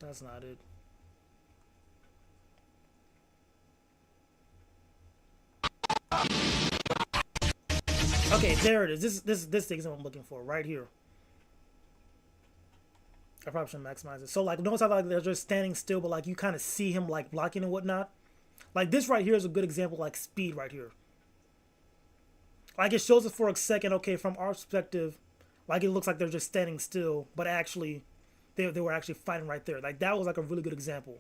[SPEAKER 1] That's not it. Okay, there it is. This thing is what I'm looking for right here. I probably should maximize it. So like, notice how like they're just standing still, but like you kind of see him like blocking and whatnot. Like this right here is a good example, like Speed right here. Like it shows us for a second, okay, from our perspective, like it looks like they're just standing still, but actually. They were actually fighting right there. Like that was like a really good example.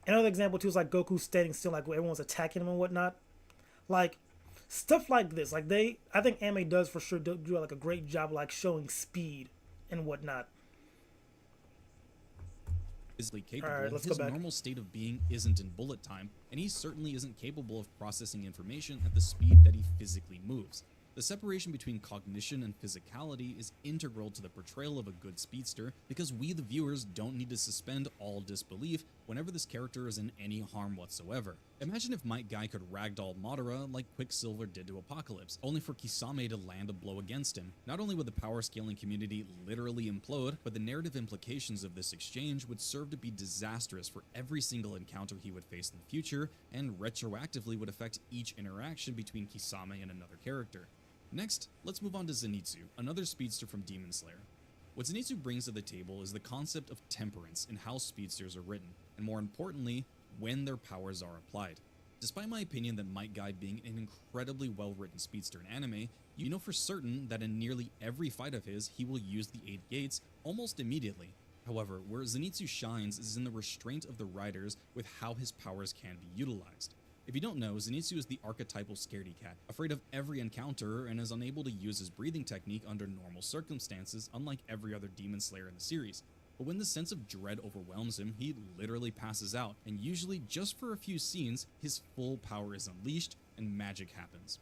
[SPEAKER 1] Another example too is like Goku standing still, like where everyone's attacking him and whatnot. Like stuff like this. Like I think anime does for sure do like a great job like showing speed and whatnot.
[SPEAKER 3] Physically capable,
[SPEAKER 1] All right, let's
[SPEAKER 3] his
[SPEAKER 1] go back.
[SPEAKER 3] normal state of being isn't in bullet time, and he certainly isn't capable of processing information at the speed that he physically moves. The separation between cognition and physicality is integral to the portrayal of a good speedster because we, the viewers, don't need to suspend all disbelief whenever this character is in any harm whatsoever. Imagine if Might Guy could ragdoll Madara like Quicksilver did to Apocalypse, only for Kisame to land a blow against him. Not only would the power scaling community literally implode, but the narrative implications of this exchange would serve to be disastrous for every single encounter he would face in the future, and retroactively would affect each interaction between Kisame and another character. Next, let's move on to Zenitsu, another speedster from Demon Slayer. What Zenitsu brings to the table is the concept of temperance in how speedsters are written, and more importantly, when their powers are applied. Despite my opinion that Might Guy being an incredibly well-written speedster in anime, you know for certain that in nearly every fight of his, he will use the 8 gates almost immediately. However, where Zenitsu shines is in the restraint of the writers with how his powers can be utilized. If you don't know, Zenitsu is the archetypal scaredy cat, afraid of every encounter and is unable to use his breathing technique under normal circumstances, unlike every other Demon Slayer in the series. But when the sense of dread overwhelms him, he literally passes out, and usually just for a few scenes, his full power is unleashed and magic happens.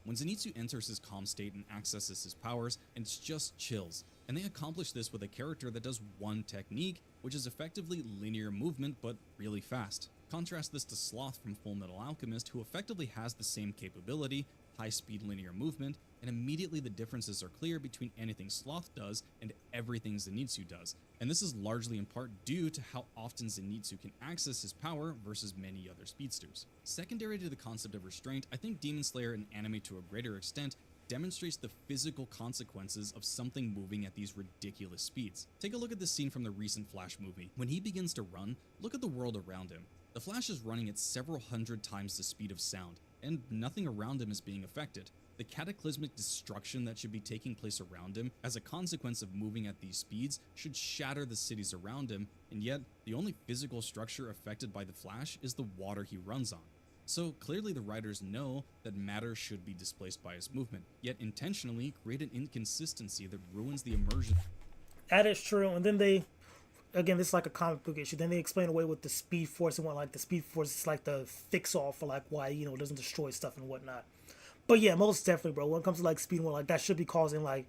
[SPEAKER 3] When Zenitsu enters his calm state and accesses his powers, it's just chills, and they accomplish this with a character that does one technique, which is effectively linear movement but really fast. Contrast this to Sloth from Fullmetal Alchemist, who effectively has the same capability, high-speed linear movement, and immediately the differences are clear between anything Sloth does and everything Zenitsu does, and this is largely in part due to how often Zenitsu can access his power versus many other speedsters. Secondary to the concept of restraint, I think Demon Slayer in anime to a greater extent demonstrates the physical consequences of something moving at these ridiculous speeds. Take a look at this scene from the recent Flash movie. When he begins to run, look at the world around him. The Flash is running at several hundred times the speed of sound, and nothing around him is being affected. The cataclysmic destruction that should be taking place around him as a consequence of moving at these speeds should shatter the cities around him, and yet the only physical structure affected by the Flash is the water he runs on. So clearly the writers know that matter should be displaced by his movement, yet intentionally create an inconsistency that ruins the immersion.
[SPEAKER 1] That is true, and then they, again, this is like a comic book issue, then they explain away with the Speed Force and what, like, the Speed Force is like the fix-all for, like, why, you know, it doesn't destroy stuff and whatnot. But yeah, most definitely, bro. When it comes to like speed, like that should be causing like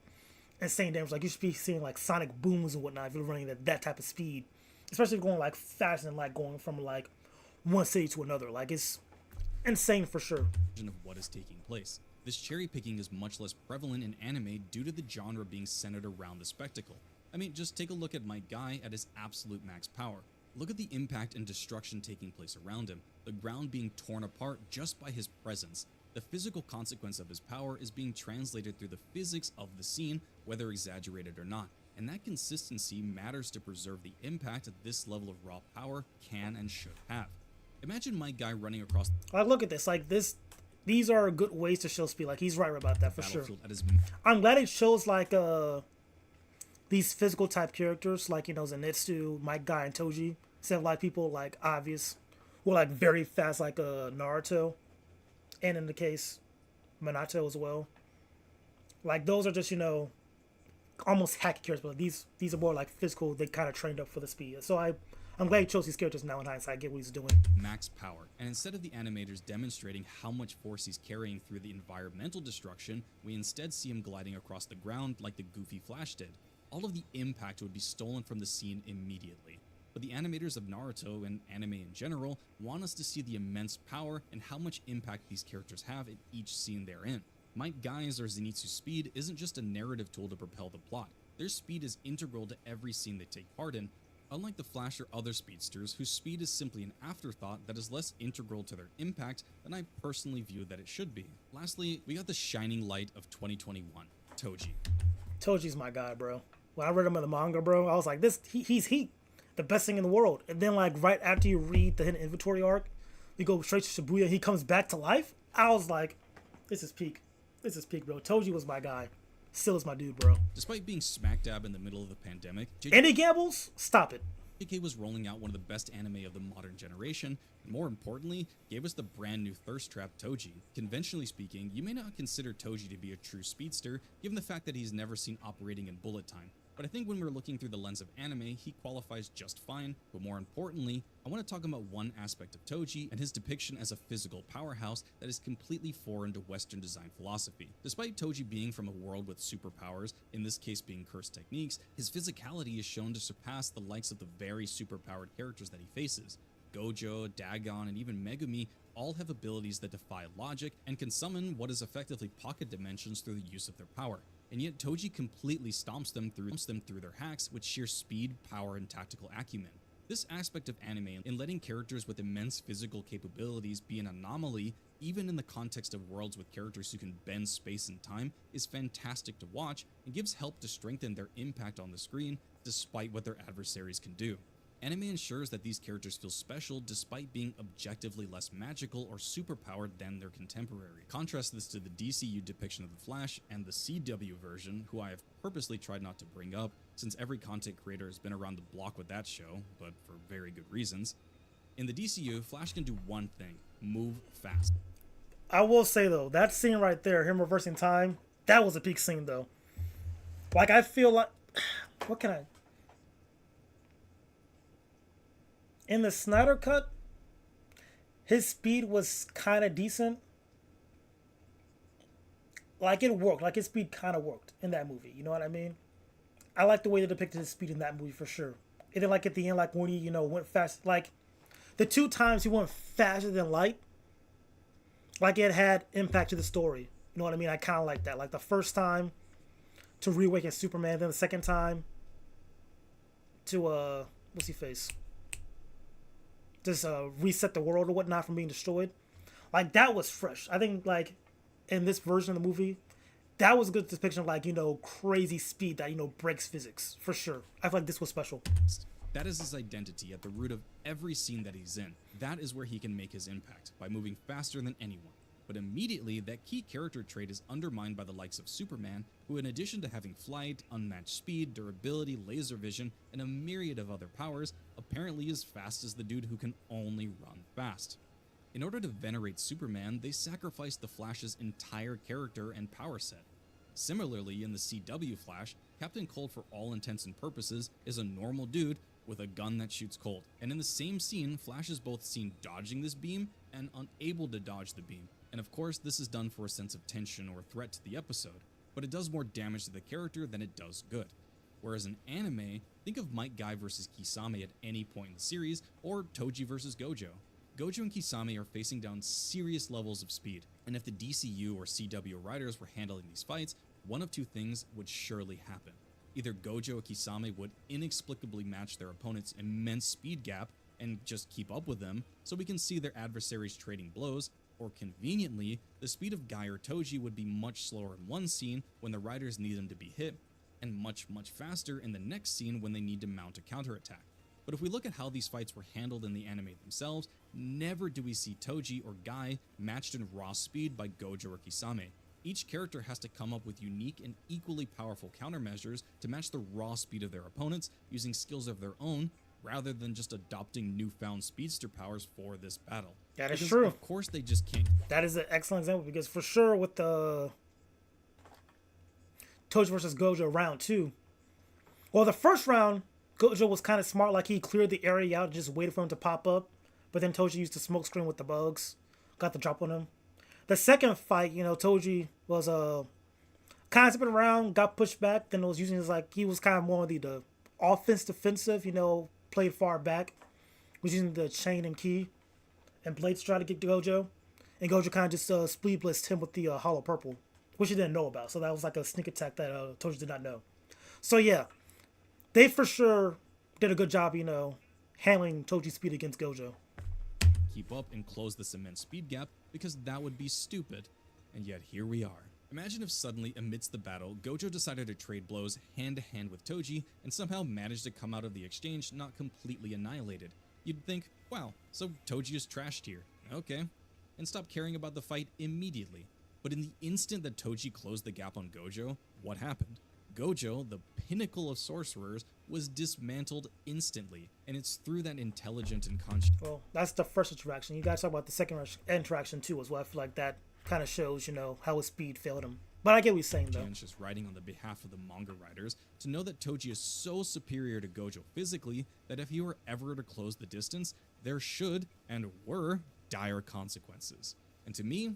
[SPEAKER 1] insane damage. Like you should be seeing like sonic booms and whatnot if you're running that type of speed, especially if you're going like faster than like going from like one city to another. Like it's insane for sure.
[SPEAKER 3] Of what is taking place. This cherry picking is much less prevalent in anime due to the genre being centered around the spectacle. I mean, just take a look at my guy at his absolute max power. Look at the impact and destruction taking place around him, the ground being torn apart just by his presence. The physical consequence of his power is being translated through the physics of the scene, whether exaggerated or not, and that consistency matters to preserve the impact that this level of raw power can and should have. Imagine my guy running across.
[SPEAKER 1] Like, look at this. Like this, these are good ways to show speed. Like he's right about that for sure.
[SPEAKER 3] At his...
[SPEAKER 1] I'm glad it shows like these physical type characters, like, you know, Zenitsu, my guy, and Toji, instead of like people like obvious, who are like very fast, like Naruto. And in the case, Minato as well. Like those are just, you know, almost hacky characters, but these are more like physical. They kind of trained up for the speed. So I'm glad he chose these characters now in hindsight. I get what he's doing.
[SPEAKER 3] Max power, and instead of the animators demonstrating how much force he's carrying through the environmental destruction, we instead see him gliding across the ground like the goofy Flash did. All of the impact would be stolen from the scene immediately. But the animators of Naruto and anime in general want us to see the immense power and how much impact these characters have in each scene they're in. Might Guy's or Zenitsu's speed isn't just a narrative tool to propel the plot. Their speed is integral to every scene they take part in, unlike the Flash or other speedsters whose speed is simply an afterthought that is less integral to their impact than I personally view that it should be. Lastly, we got the shining light of 2021, Toji.
[SPEAKER 1] Toji's my guy, bro. When I read him in the manga, bro, I was like, he's the best thing in the world. And then like right after you read the Hidden Inventory arc, you go straight to Shibuya, he comes back to life. I was like, this is peak. This is peak, bro. Toji was my guy. Still is my dude, bro.
[SPEAKER 3] Despite being smack dab in the middle of the pandemic,
[SPEAKER 1] and he gambles? Stop it.
[SPEAKER 3] JK was rolling out one of the best anime of the modern generation, and more importantly, gave us the brand new thirst trap Toji. Conventionally speaking, you may not consider Toji to be a true speedster, given the fact that he's never seen operating in bullet time. But I think when we're looking through the lens of anime, he qualifies just fine. But more importantly, I want to talk about one aspect of Toji and his depiction as a physical powerhouse that is completely foreign to Western design philosophy. Despite Toji being from a world with superpowers, in this case being cursed techniques, his physicality is shown to surpass the likes of the very superpowered characters that he faces. Gojo, Dagon, and even Megumi all have abilities that defy logic and can summon what is effectively pocket dimensions through the use of their power. And yet Toji completely stomps them through their hacks with sheer speed, power, and tactical acumen. This aspect of anime, in letting characters with immense physical capabilities be an anomaly, even in the context of worlds with characters who can bend space and time, is fantastic to watch and gives help to strengthen their impact on the screen despite what their adversaries can do. Anime ensures that these characters feel special despite being objectively less magical or superpowered than their contemporary. Contrast this to the DCU depiction of the Flash and the CW version, who I have purposely tried not to bring up, since every content creator has been around the block with that show, but for very good reasons. In the DCU, Flash can do one thing: move fast.
[SPEAKER 1] I will say though, that scene right there, him reversing time, that was a peak scene though. Like I feel like, what can I... In the Snyder Cut, his speed was kind of decent. Like, it worked. Like, his speed kind of worked in that movie. You know what I mean? I like the way they depicted his speed in that movie for sure. And then, like, at the end, like, when he, you know, went fast. Like, the 2 times he went faster than light, like, it had impact to the story. You know what I mean? I kind of like that. Like, the first time to reawaken Superman, then the second time to, what's he face? Just reset the world or whatnot from being destroyed. Like, that was fresh. I think, like, in this version of the movie, that was a good depiction of, like, you know, crazy speed that, you know, breaks physics, for sure. I feel like this was special.
[SPEAKER 3] That is his identity at the root of every scene that he's in. That is where he can make his impact, by moving faster than anyone. but immediately that key character trait is undermined by the likes of Superman, who in addition to having flight, unmatched speed, durability, laser vision, and a myriad of other powers, apparently is fast as the dude who can only run fast. In order to venerate Superman, they sacrificed the Flash's entire character and power set. Similarly, in the CW Flash, Captain Cold for all intents and purposes is a normal dude with a gun that shoots cold, and in the same scene, Flash is both seen dodging this beam and unable to dodge the beam. And of course, this is done for a sense of tension or threat to the episode, but it does more damage to the character than it does good. Whereas in anime, think of Might Guy versus Kisame at any point in the series, or Toji versus Gojo. Gojo and Kisame are facing down serious levels of speed, and if the DCU or CW writers were handling these fights, one of two things would surely happen. Either Gojo or Kisame would inexplicably match their opponent's immense speed gap and just keep up with them, so we can see their adversaries trading blows, or conveniently, the speed of Guy or Toji would be much slower in one scene when the riders need them to be hit, and much faster in the next scene when they need to mount a counterattack. But if we look at how these fights were handled in the anime themselves, never do we see Toji or Guy matched in raw speed by Gojo or Kisame. Each character has to come up with unique and equally powerful countermeasures to match the raw speed of their opponents using skills of their own, rather than just adopting newfound speedster powers for this battle.
[SPEAKER 1] That is
[SPEAKER 3] Because
[SPEAKER 1] true.
[SPEAKER 3] Of course they just can't.
[SPEAKER 1] That is an excellent example, because for sure with the Toji versus Gojo round 2, well, the first round, Gojo was kind of smart, like he cleared the area out and just waited for him to pop up, but then Toji used the smoke screen with the bugs, got the drop on him. The second fight, Toji was kind of zipping around, got pushed back, then it was using his, like, he was kind of more the offense defensive, played far back, was using the chain and key, and Blades tried to get to Gojo, and Gojo kind of just speed blitzed him with the hollow purple, which he didn't know about, so that was like a sneak attack that Toji did not know. So yeah, they for sure did a good job, handling Toji's speed against Gojo.
[SPEAKER 3] Keep up and close this immense speed gap, because that would be stupid. And yet here we are. Imagine if suddenly, amidst the battle, Gojo decided to trade blows hand to hand with Toji and somehow managed to come out of the exchange not completely annihilated. You'd think, wow, so Toji is trashed here. Okay. And stop caring about the fight immediately. But in the instant that Toji closed the gap on Gojo, what happened? Gojo, the pinnacle of sorcerers, was dismantled instantly, and it's through that intelligent and conscious.
[SPEAKER 1] Well, that's the first interaction. You guys talk about the second interaction too as well. I feel like that kind of shows, how his speed failed him. But I get what he's saying, though.
[SPEAKER 3] Just writing on the behalf of the manga writers to know that Toji is so superior to Gojo physically that if he were ever to close the distance, there should and were dire consequences. And to me,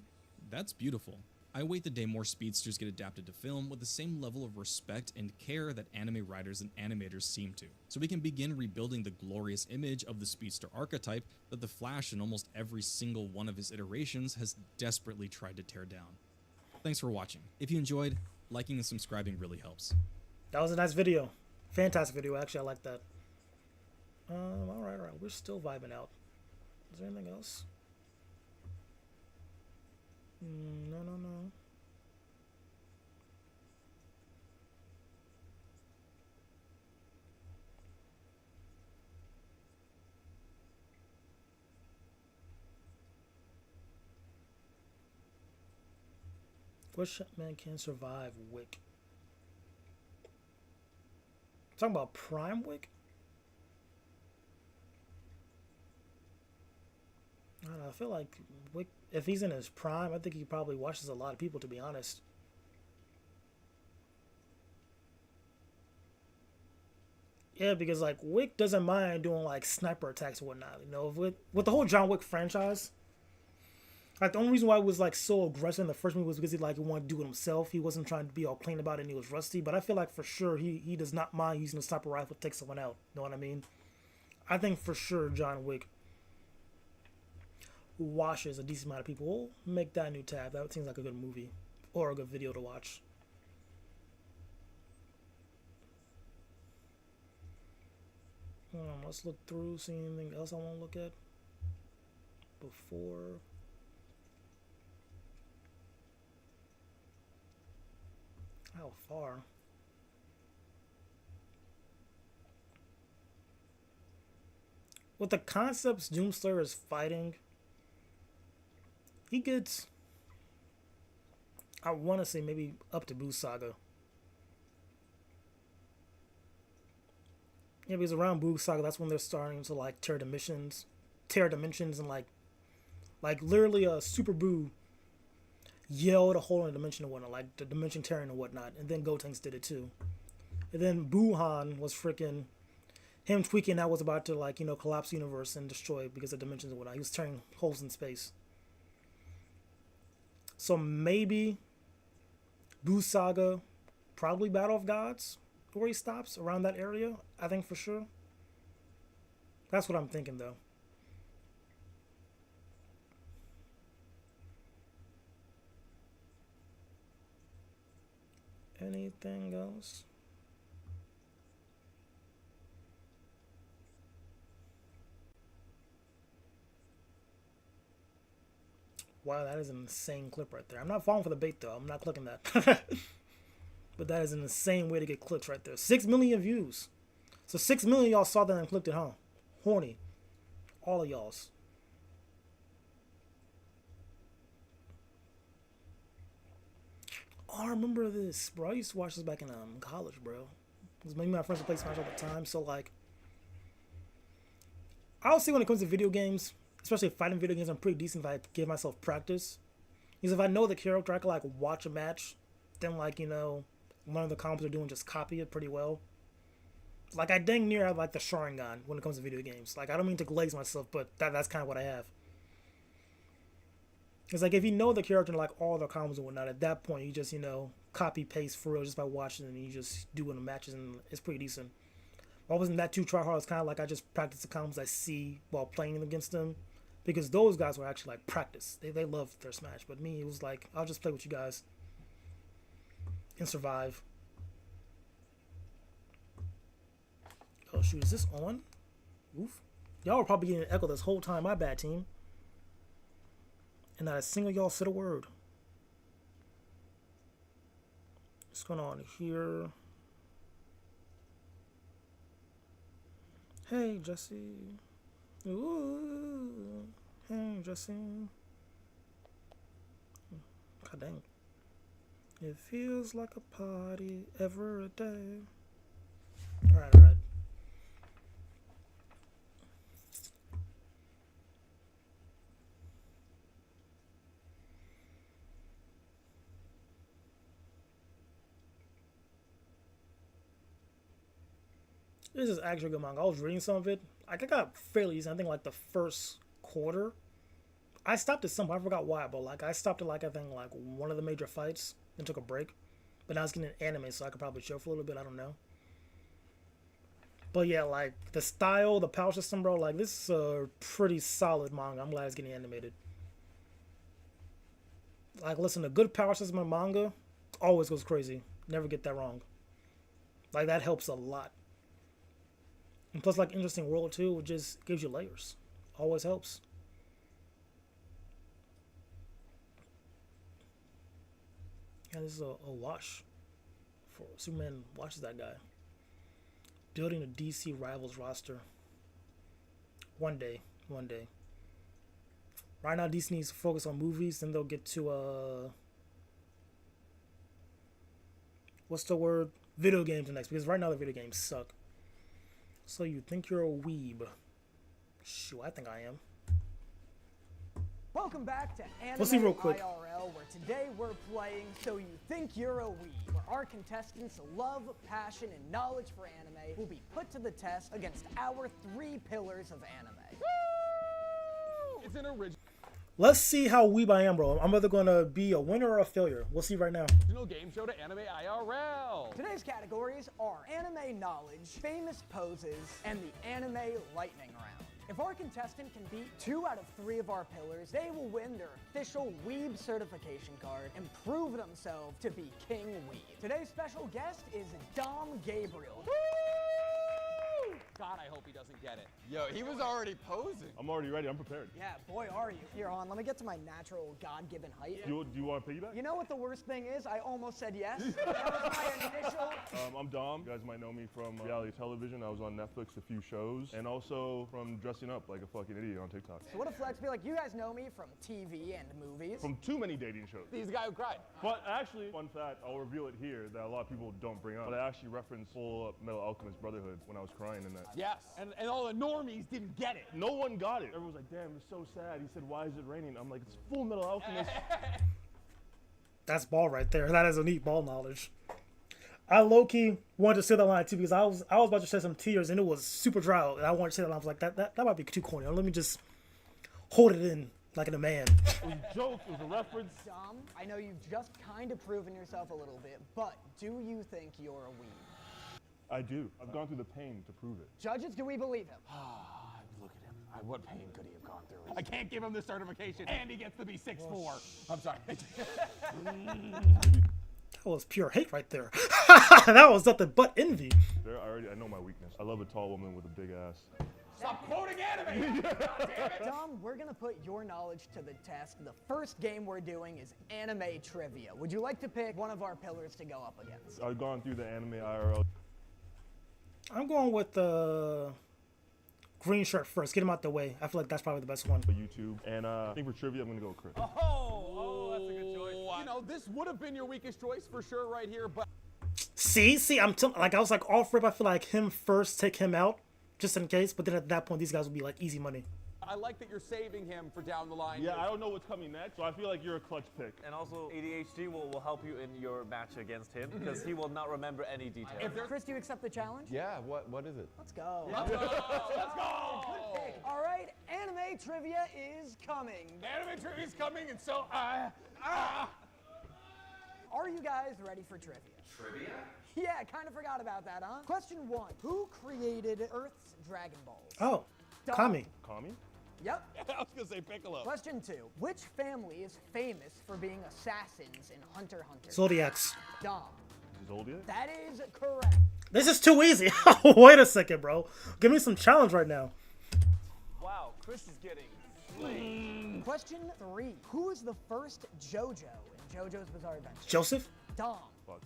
[SPEAKER 3] that's beautiful. I wait the day more speedsters get adapted to film with the same level of respect and care that anime writers and animators seem to, so we can begin rebuilding the glorious image of the speedster archetype that the Flash in almost every single one of his iterations has desperately tried to tear down. Thanks for watching. If you enjoyed, liking and subscribing really helps.
[SPEAKER 1] That was a nice video. Fantastic video, actually. I like that. Alright. We're still vibing out. Is there anything else? No. Which man can survive Wick? Talking about Prime Wick? I don't know, I feel like Wick, if he's in his prime, I think he probably watches a lot of people, to be honest. Yeah, because like Wick doesn't mind doing like sniper attacks and whatnot. With the whole John Wick franchise, like the only reason why he was like so aggressive in the first movie was because he wanted to do it himself. He wasn't trying to be all clean about it, and he was rusty. But I feel like for sure he does not mind using a sniper rifle to take someone out. Know what I mean? I think for sure John Wick washes a decent amount of people. We'll make that a new tab. That seems like a good movie or a good video to watch. Let's look through, see anything else I want to look at before. How far? With the concepts Doomslayer is fighting, he gets I want to say maybe up to Boo Saga. Yeah, because around Boo Saga, that's when they're starting to like tear dimensions, and like literally a Super Boo yelled a hole in a dimension and whatnot, like the dimension tearing and whatnot, and then Gotenks did it too. And then Buhan was freaking him tweaking that was about to like, you know, collapse the universe and destroy it because of dimensions and whatnot. He was tearing holes in space. So maybe Boo Saga, probably Battle of Gods, where he stops around that area. I think for sure. That's what I'm thinking though. Anything else? Wow, that is an insane clip right there. I'm not falling for the bait though. I'm not clicking that. But that is an insane way to get clicks right there. 6 million views. So 6 million y'all saw that and clicked it, huh? Horny. All of y'all's. Oh, I remember this, bro. I used to watch this back in college, bro. It was maybe my friends would play Smash all the time. So, like, I'll say when it comes to video games, especially fighting video games, I'm pretty decent if I give myself practice. Because if I know the character, I can, like, watch a match, then, like, you know, one of the combos are doing, just copy it pretty well. Like, I dang near have, like, the Sharingan when it comes to video games. Like, I don't mean to glaze myself, but that's kind of what I have. It's like, if you know the character and, like, all the combos and whatnot, at that point, you just, you know, copy-paste for real just by watching it, and you just do in the matches, and it's pretty decent. I wasn't that too try-hard. It's kind of like I just practice the combos I see while playing against them. Because those guys were actually, like, practice. They loved their Smash. But me, it was like, I'll just play with you guys and survive. Oh, shoot. Is this on? Oof. Y'all were probably getting an echo this whole time. My bad, team. And not a single y'all said a word. What's going on here? Hey, Jesse. Ooh. Hey, Jesse. God dang. It feels like a party every day. Alright, alright. This is actually good manga. I was reading some of it. Like, I got fairly easy. I think like the first quarter. I stopped at some point. I forgot why, but like I stopped at like I think like one of the major fights and took a break. But now it's getting an anime, so I could probably chill for a little bit. I don't know. But yeah, like the style, the power system, bro. Like this is a pretty solid manga. I'm glad it's getting animated. Like, listen, a good power system in manga always goes crazy. Never get that wrong. Like that helps a lot. And plus, like, interesting world, too, it just gives you layers. Always helps. Yeah, this is a wash. For Superman watches that guy. Building a DC Rivals roster. One day. One day. Right now, DC needs to focus on movies, then they'll get to, what's the word? Video games next, because right now the video games suck. So you think you're a weeb? Shoot, I think I am.
[SPEAKER 9] Welcome back to Anime
[SPEAKER 1] Let's see real quick.
[SPEAKER 9] IRL, where today we're playing So You Think You're a Weeb, where our contestants' love, passion, and knowledge for anime will be put to the test against our 3 pillars of anime. Woo!
[SPEAKER 8] It's an original
[SPEAKER 1] Let's see how weeb I am, bro. I'm either gonna be a winner or a failure. We'll see right now.
[SPEAKER 8] game show to Anime IRL.
[SPEAKER 9] Today's categories are anime knowledge, famous poses, and the anime lightning round. If our contestant can beat 2 out of 3 of our pillars, they will win their official Weeb certification card and prove themselves to be King Weeb. Today's special guest is Dom Gabriel. Woo!
[SPEAKER 7] God, I hope he doesn't get it.
[SPEAKER 22] Yo, he was already posing.
[SPEAKER 23] I'm already ready. I'm prepared.
[SPEAKER 9] Yeah, boy, are you. Here, on, let me get to my natural God-given height.
[SPEAKER 23] Do you want to piggyback?
[SPEAKER 9] You know what the worst thing is? I almost said yes. That was my initial.
[SPEAKER 23] I'm Dom. You guys might know me from reality television. I was on Netflix a few shows, and also from dressing up like a fucking idiot on TikTok.
[SPEAKER 9] So what a flex be like. You guys know me from TV and movies.
[SPEAKER 23] From too many dating shows.
[SPEAKER 7] He's the guy who cried.
[SPEAKER 23] But actually, fun fact, I'll reveal it here that a lot of people don't bring up. But I actually referenced Full Metal Alchemist Brotherhood when I was crying in that.
[SPEAKER 7] Yes, and all the normies didn't get it.
[SPEAKER 23] No one got it. Everyone was like, damn, it's so sad. He said, why is it raining? I'm like, it's Full Metal Alchemist.
[SPEAKER 1] That's ball right there. That is a neat ball knowledge. I low-key wanted to say that line too because I was about to shed some tears and it was super dry. And I wanted to say that line. I was like, that might be too corny. Let me just hold it in like in a man.
[SPEAKER 23] It was a joke. It was a reference.
[SPEAKER 9] Dom, I know you've just kind of proven yourself a little bit, but do you think you're a weeb?
[SPEAKER 23] I do. I've gone through the pain to prove it.
[SPEAKER 9] Judges, do we believe him?
[SPEAKER 7] Look at him. What pain could he have gone through? I can't give him the certification, and he gets to be 6'4". I'm sorry.
[SPEAKER 1] That was pure hate right there. That was nothing but envy.
[SPEAKER 23] I know my weakness. I love a tall woman with a big ass.
[SPEAKER 7] Stop quoting anime! God damn it!
[SPEAKER 9] Dom, we're gonna put your knowledge to the test. The first game we're doing is anime trivia. Would you like to pick one of our pillars to go up against?
[SPEAKER 23] I've gone through the anime IRL.
[SPEAKER 1] I'm going with the green shirt first. Get him out the way. I feel like that's probably the best one.
[SPEAKER 23] YouTube. And I think for trivia, I'm going to go with Chris.
[SPEAKER 7] Oh, that's a good choice. You know, this would have been your weakest choice for sure right here, but...
[SPEAKER 1] See, I was like off rip. I feel like him first, take him out, just in case. But then at that point, these guys will be like easy money.
[SPEAKER 7] I like that you're saving him for down the line.
[SPEAKER 23] Yeah, I don't know what's coming next, so I feel like you're a clutch pick.
[SPEAKER 24] And also, ADHD will help you in your match against him because he will not remember any details.
[SPEAKER 9] Chris, do you accept the challenge?
[SPEAKER 22] Yeah, what is it?
[SPEAKER 9] Let's go.
[SPEAKER 7] Let's go! Let's go!
[SPEAKER 9] Good pick. All right, anime trivia is coming.
[SPEAKER 7] Anime trivia is coming, and so
[SPEAKER 9] Are you guys ready for trivia?
[SPEAKER 22] Trivia?
[SPEAKER 9] Yeah, kind of forgot about that, huh? Question 1. Who created Earth's Dragon Balls?
[SPEAKER 1] Oh,
[SPEAKER 9] Dom.
[SPEAKER 1] Kami.
[SPEAKER 23] Kami?
[SPEAKER 9] Yep.
[SPEAKER 7] I was gonna say Piccolo.
[SPEAKER 9] Question 2. Which family is famous for being assassins in Hunter x Hunter?
[SPEAKER 1] Zodiacs.
[SPEAKER 9] Dom.
[SPEAKER 23] Zodiac?
[SPEAKER 9] That is correct.
[SPEAKER 1] This is too easy. Wait a second, bro. Give me some challenge right now.
[SPEAKER 24] Wow, Chris is getting slayed.
[SPEAKER 9] Question 3. Who is the first JoJo in JoJo's Bizarre Adventure?
[SPEAKER 1] Josephh?
[SPEAKER 9] Dom.
[SPEAKER 23] Fuck.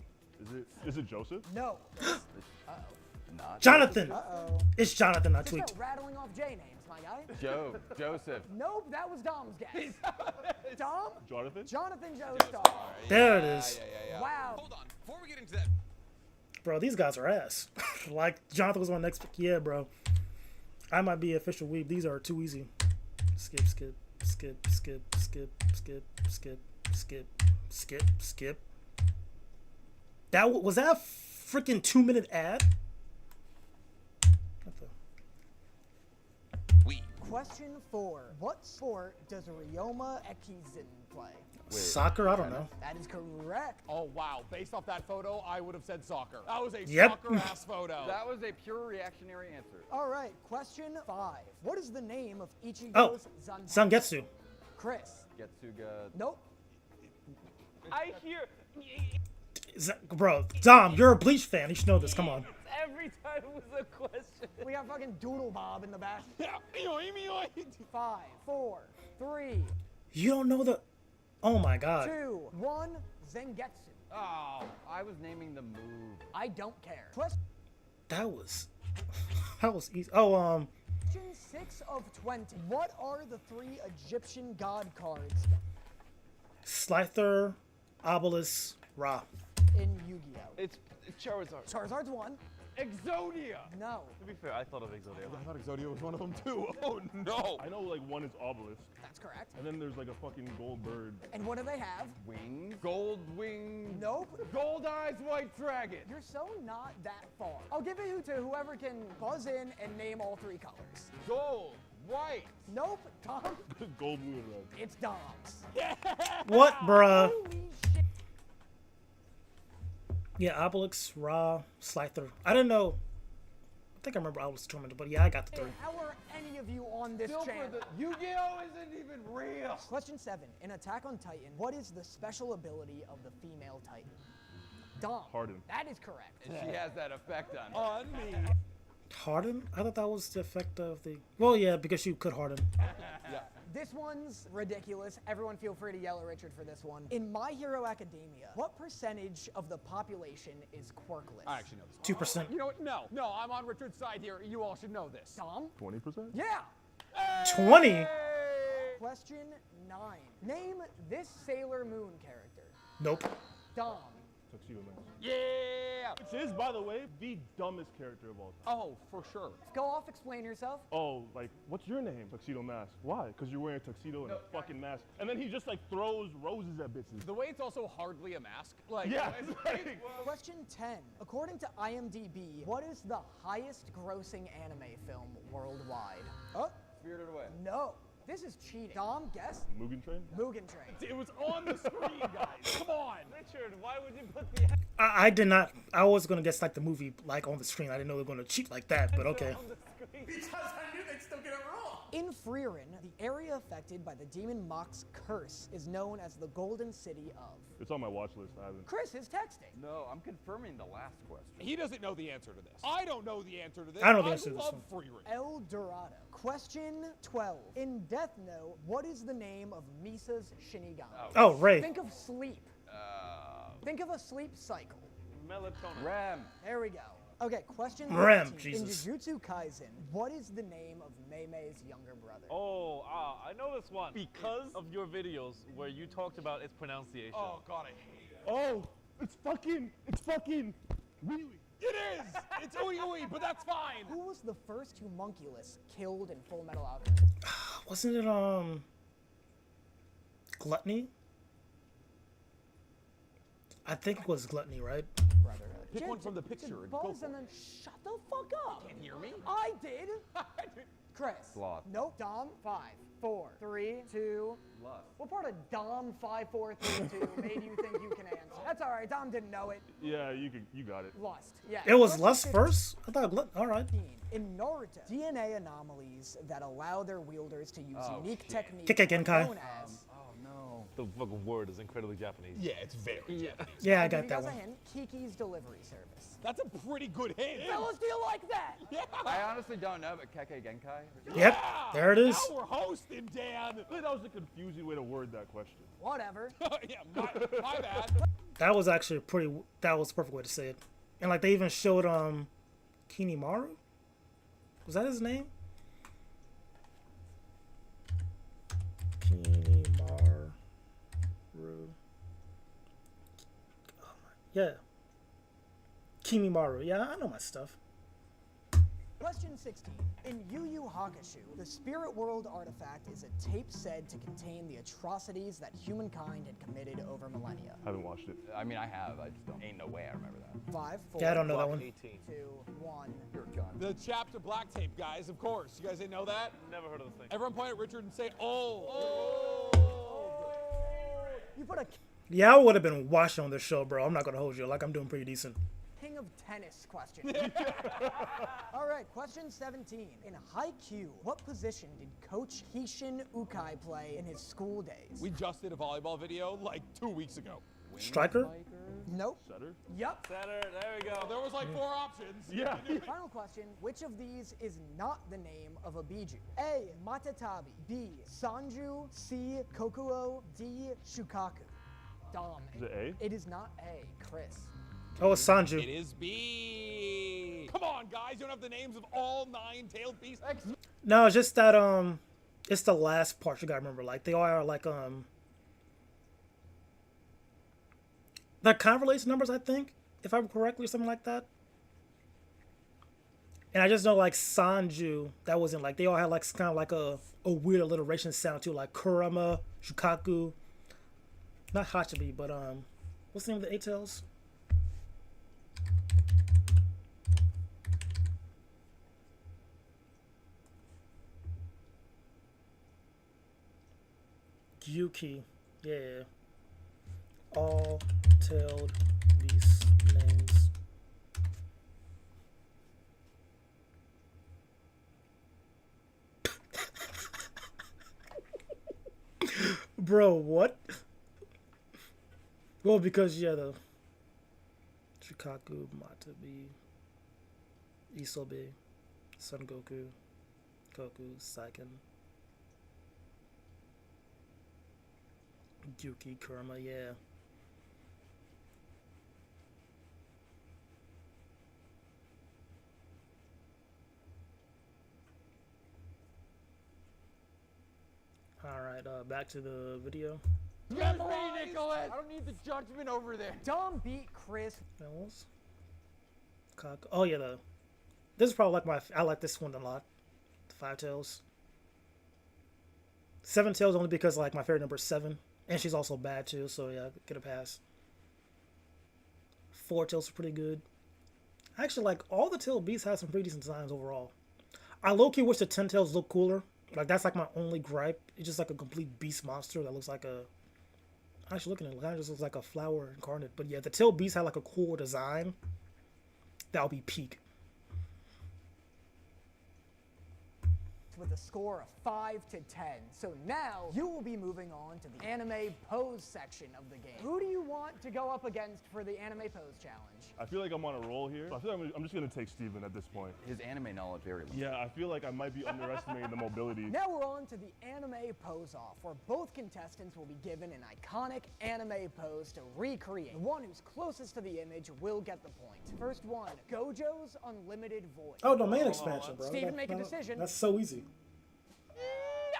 [SPEAKER 23] Is it Joseph?
[SPEAKER 9] No. Uh-oh.
[SPEAKER 22] Not
[SPEAKER 1] Jonathan.
[SPEAKER 9] Uh-oh.
[SPEAKER 1] It's Jonathan, not
[SPEAKER 9] Just
[SPEAKER 1] Tweet.
[SPEAKER 9] start rattling off J names, my guy.
[SPEAKER 22] Joseph.
[SPEAKER 9] Nope, that was Dom's guess. Dom?
[SPEAKER 23] Jonathan?
[SPEAKER 9] Jonathan Joestar.
[SPEAKER 1] There it is.
[SPEAKER 22] Yeah.
[SPEAKER 9] Wow.
[SPEAKER 7] Hold on, before we get into that.
[SPEAKER 1] Bro, these guys are ass. Like, Jonathan was my next pick. Yeah, bro. I might be official weeb. These are too easy. Skip. Was that a freaking 2-minute ad? What the?
[SPEAKER 9] Question 4. What sport does Ryoma Ekizin play?
[SPEAKER 1] Soccer? I don't know.
[SPEAKER 9] That is correct.
[SPEAKER 7] Oh, wow. Based off that photo, I would have said soccer. That was a
[SPEAKER 1] Yep.
[SPEAKER 7] soccer-ass photo.
[SPEAKER 22] That was a pure reactionary answer.
[SPEAKER 9] All right, question 5. What is the name of
[SPEAKER 1] Oh,
[SPEAKER 9] Ichigo's
[SPEAKER 1] Zangetsu.
[SPEAKER 9] Chris.
[SPEAKER 22] Getsuga.
[SPEAKER 9] Nope.
[SPEAKER 24] I hear
[SPEAKER 1] Bro, Dom, you're a Bleach fan. You should know this. Come on.
[SPEAKER 24] every time it was a question.
[SPEAKER 9] We got fucking Doodle Bob in the back. 5, 4, 3,
[SPEAKER 1] You don't know the... Oh, my God.
[SPEAKER 9] 2, 1, Zangetsu.
[SPEAKER 22] Oh, I was naming the move.
[SPEAKER 9] I don't care. Question
[SPEAKER 1] That was easy. Oh,
[SPEAKER 9] 6 of 20. What are the 3 Egyptian god cards
[SPEAKER 1] Slyther, Obelisk, Ra.
[SPEAKER 9] in Yu-Gi-Oh?
[SPEAKER 24] It's Charizard.
[SPEAKER 9] Charizard's 1.
[SPEAKER 7] Exodia.
[SPEAKER 9] No.
[SPEAKER 24] To be fair, I thought of Exodia.
[SPEAKER 7] I thought Exodia was one of them too. Oh no.
[SPEAKER 23] I know like one is Obelisk.
[SPEAKER 9] That's correct.
[SPEAKER 23] And then there's like a fucking gold bird.
[SPEAKER 9] And what do they have?
[SPEAKER 22] Wings. Gold wing.
[SPEAKER 9] Nope.
[SPEAKER 7] Gold eyes white dragon.
[SPEAKER 9] You're so not that far. I'll give it to whoever can buzz in and name all 3 colors.
[SPEAKER 7] Gold. White.
[SPEAKER 9] Nope. Tom.
[SPEAKER 23] Gold, blue, and red.
[SPEAKER 9] It's Dom's.
[SPEAKER 1] What, bruh?
[SPEAKER 9] Holy shit.
[SPEAKER 1] Yeah, Obelix, Ra, Slyther. I didn't know. I think I remember Obelix Tormentor, but yeah, I got the 3.
[SPEAKER 9] How are any of you on this channel?
[SPEAKER 7] Yu-Gi-Oh isn't even real.
[SPEAKER 9] Question 7. In Attack on Titan, what is the special ability of the female Titan? Dom.
[SPEAKER 23] Harden.
[SPEAKER 9] That is correct.
[SPEAKER 22] And she has that effect on
[SPEAKER 7] me.
[SPEAKER 1] Harden? I thought that was the effect of the. Well, yeah, because you could harden.
[SPEAKER 9] Yeah. This one's ridiculous. Everyone feel free to yell at Richard for this one. In My Hero Academia, what percentage of the population is quirkless?
[SPEAKER 7] I actually know this.
[SPEAKER 1] 2%.
[SPEAKER 7] You know what? No, I'm on Richard's side here. You all should know this.
[SPEAKER 9] Dom?
[SPEAKER 23] 20%?
[SPEAKER 7] Yeah.
[SPEAKER 1] 20?
[SPEAKER 9] Question 9. Name this Sailor Moon character.
[SPEAKER 1] Nope.
[SPEAKER 9] Dom.
[SPEAKER 23] Tuxedo Mask.
[SPEAKER 7] Yeah.
[SPEAKER 23] Which is, by the way, the dumbest character of all time.
[SPEAKER 7] Oh, for sure.
[SPEAKER 9] Go off, explain yourself.
[SPEAKER 23] Oh, like, what's your name? Tuxedo Mask. Why? Because you're wearing a tuxedo and a fucking mask. And then he just, like, throws roses at bitches.
[SPEAKER 7] The way it's also hardly a mask. Like,
[SPEAKER 23] Yeah.
[SPEAKER 9] Question 10. According to IMDb, what is the highest grossing anime film worldwide? Oh,
[SPEAKER 22] Spirited Away.
[SPEAKER 9] no. This is cheating. Dom, guess?
[SPEAKER 23] Mugen Train?
[SPEAKER 9] Mugen Train.
[SPEAKER 7] It was on the screen, guys. Come on.
[SPEAKER 22] Richard, why would you put the
[SPEAKER 1] I did not. I was gonna guess like the movie like on the screen. I didn't know they were gonna cheat like that, but okay.
[SPEAKER 22] on the screen?
[SPEAKER 7] Because I knew they'd still get it wrong.
[SPEAKER 9] In Frieren, the area affected by the demon Mock's curse is known as the Golden City of.
[SPEAKER 23] It's on my watch list. I haven't.
[SPEAKER 9] Chris is texting.
[SPEAKER 22] No, I'm confirming the last question.
[SPEAKER 7] He doesn't know the answer to this. I don't know the answer to this.
[SPEAKER 1] I know the answer to this
[SPEAKER 7] love
[SPEAKER 1] one.
[SPEAKER 7] Frieren.
[SPEAKER 9] El Dorado. Question 12. In Death Note, what is the name of Misa's Shinigami?
[SPEAKER 1] Oh, Ray.
[SPEAKER 9] Think of sleep. Think of a sleep cycle.
[SPEAKER 22] Melatonin. Ram.
[SPEAKER 9] There we go. Okay, question
[SPEAKER 1] Ram,
[SPEAKER 9] 13.
[SPEAKER 1] Jesus.
[SPEAKER 9] In Jujutsu Kaisen, what is the name of Mei Mei's younger brother?
[SPEAKER 24] Oh, I know this one. Because of your videos where you talked about its pronunciation.
[SPEAKER 7] Oh, God, I hate it.
[SPEAKER 23] Oh, it's fucking wee wee.
[SPEAKER 7] It is! It's ooey ooey, but that's fine.
[SPEAKER 9] Who was the first homunculus killed in Full Metal Alchemist?
[SPEAKER 1] Wasn't it Gluttony? I think it was Gluttony, right?
[SPEAKER 9] Brotherhood.
[SPEAKER 7] Pick one from the picture and go
[SPEAKER 9] buzz
[SPEAKER 7] for
[SPEAKER 9] and
[SPEAKER 7] it.
[SPEAKER 9] then shut the fuck up.
[SPEAKER 7] Can't hear me?
[SPEAKER 9] I did. Chris.
[SPEAKER 22] Sloth.
[SPEAKER 9] Nope. Dom. 5, 4, 3, 2.
[SPEAKER 22] Lust.
[SPEAKER 9] What part of Dom 5, 4, 3, 2 made you think you can answer? That's all right. Dom didn't know it.
[SPEAKER 23] Yeah, you got it.
[SPEAKER 9] Lust. Yeah.
[SPEAKER 1] It was
[SPEAKER 9] Question
[SPEAKER 1] Lust
[SPEAKER 9] 15.
[SPEAKER 1] first? I thought Glut. All right.
[SPEAKER 9] In Naruto, DNA anomalies that allow their wielders to use unique techniques
[SPEAKER 1] Keke Genkai.
[SPEAKER 9] known as.
[SPEAKER 22] Oh, no.
[SPEAKER 24] The fucking word is incredibly Japanese.
[SPEAKER 7] Yeah, it's very Japanese.
[SPEAKER 1] Yeah, I
[SPEAKER 9] I'll give
[SPEAKER 1] got
[SPEAKER 9] you
[SPEAKER 1] that
[SPEAKER 9] guys
[SPEAKER 1] one.
[SPEAKER 9] a hint. Kiki's delivery service.
[SPEAKER 7] That's a pretty good hint.
[SPEAKER 9] Fellas, do you like that?
[SPEAKER 7] Yeah.
[SPEAKER 22] I honestly don't know, but Keke Genkai?
[SPEAKER 1] Yep, there it is.
[SPEAKER 7] Now we're hosting, Dan.
[SPEAKER 23] I think that was a confusing way to word that question.
[SPEAKER 9] Whatever.
[SPEAKER 7] Yeah, my bad.
[SPEAKER 1] That was actually that was the perfect way to say it. And like they even showed Kinimaru? Was that his name? Kinimaru. Oh my, yeah. Kimimaru. Yeah, I know my stuff.
[SPEAKER 9] Question 16. In Yu Yu Hakusho, the Spirit World artifact is a tape said to contain the atrocities that humankind had committed over millennia.
[SPEAKER 23] Haven't watched it.
[SPEAKER 22] I mean, I have. I just don't. Ain't no way I remember that.
[SPEAKER 9] 5, 4,
[SPEAKER 1] Yeah, I don't know that one.
[SPEAKER 24] 18.
[SPEAKER 9] 2, 1.
[SPEAKER 22] You're gone.
[SPEAKER 7] The chapter black tape, guys, of course. You guys didn't know that?
[SPEAKER 24] Never heard of this thing.
[SPEAKER 7] Everyone point at Richard and say, oh.
[SPEAKER 9] You put a
[SPEAKER 1] Yeah, I would have been watching on this show, bro. I'm not gonna hold you. Like I'm doing pretty decent.
[SPEAKER 9] king of tennis question. All right, question 17. In Haikyuu, what position did Coach Hishin Ukai play in his school days?
[SPEAKER 7] We just did a volleyball video like 2 weeks ago.
[SPEAKER 1] Striker?
[SPEAKER 9] Nope.
[SPEAKER 23] Setter?
[SPEAKER 9] Yup.
[SPEAKER 24] Setter, there we go.
[SPEAKER 7] There was like 4 options.
[SPEAKER 23] Yeah.
[SPEAKER 9] Final question. Which of these is not the name of a biju? A. Matatabi. B. Sanju. C. Kokuo. D. Shukaku. Dom.
[SPEAKER 23] Is it A?
[SPEAKER 9] It is not A. Chris.
[SPEAKER 1] Oh, it's Sanju.
[SPEAKER 7] It is B. Come on, guys. You don't have the names of all 9 tailed beasts.
[SPEAKER 1] No, it's just that it's the last part you gotta remember. Like they all are like they're kind of related numbers, I think, if I remember correctly, or something like that. And I just know like Sanju, that wasn't like they all had like kind of like a weird alliteration sound too, like Kurama, Shukaku, not Hachibi, but what's the name of the 8 tails? Gyuki, yeah. All tailed beast names. Bro, what? Well, because yeah, the Shukaku, Matabi, Isobe. Son Goku, Goku, Saiken, Yuki, Kurama, yeah. Alright, back to the video.
[SPEAKER 7] Get me, Nicholas! I don't need the judgment over there.
[SPEAKER 9] Dom beat Chris.
[SPEAKER 1] That was oh yeah, this is probably like I like this one a lot. The 5 tails. 7 tails only because like my favorite number is 7, and she's also bad too, so yeah, get a pass. 4 tails are pretty good. Actually, like all the tail beasts have some pretty decent designs overall. I low-key wish the 10 tails looked cooler. Like that's like my only gripe. It's just like a complete beast monster that looks like a. Actually, looking at it, it kind of just looks like a flower incarnate. But yeah, the tail beast had like a cool design. That'll be peak.
[SPEAKER 9] With a score of 5 to 10. So now you will be moving on to the anime pose section of the game. Who do you want to go up against for the anime pose challenge?
[SPEAKER 23] I feel like I'm on a roll here. So I feel like I'm just gonna take Steven at this point.
[SPEAKER 22] His anime knowledge very limited.
[SPEAKER 23] Yeah, I feel like I might be underestimating the mobility.
[SPEAKER 9] Now we're on to the anime pose off, where both contestants will be given an iconic anime pose to recreate. The one who's closest to the image will get the point. First one, Gojo's Unlimited Void.
[SPEAKER 1] Oh, domain expansion, bro.
[SPEAKER 9] Steven, make a decision.
[SPEAKER 1] That's so easy.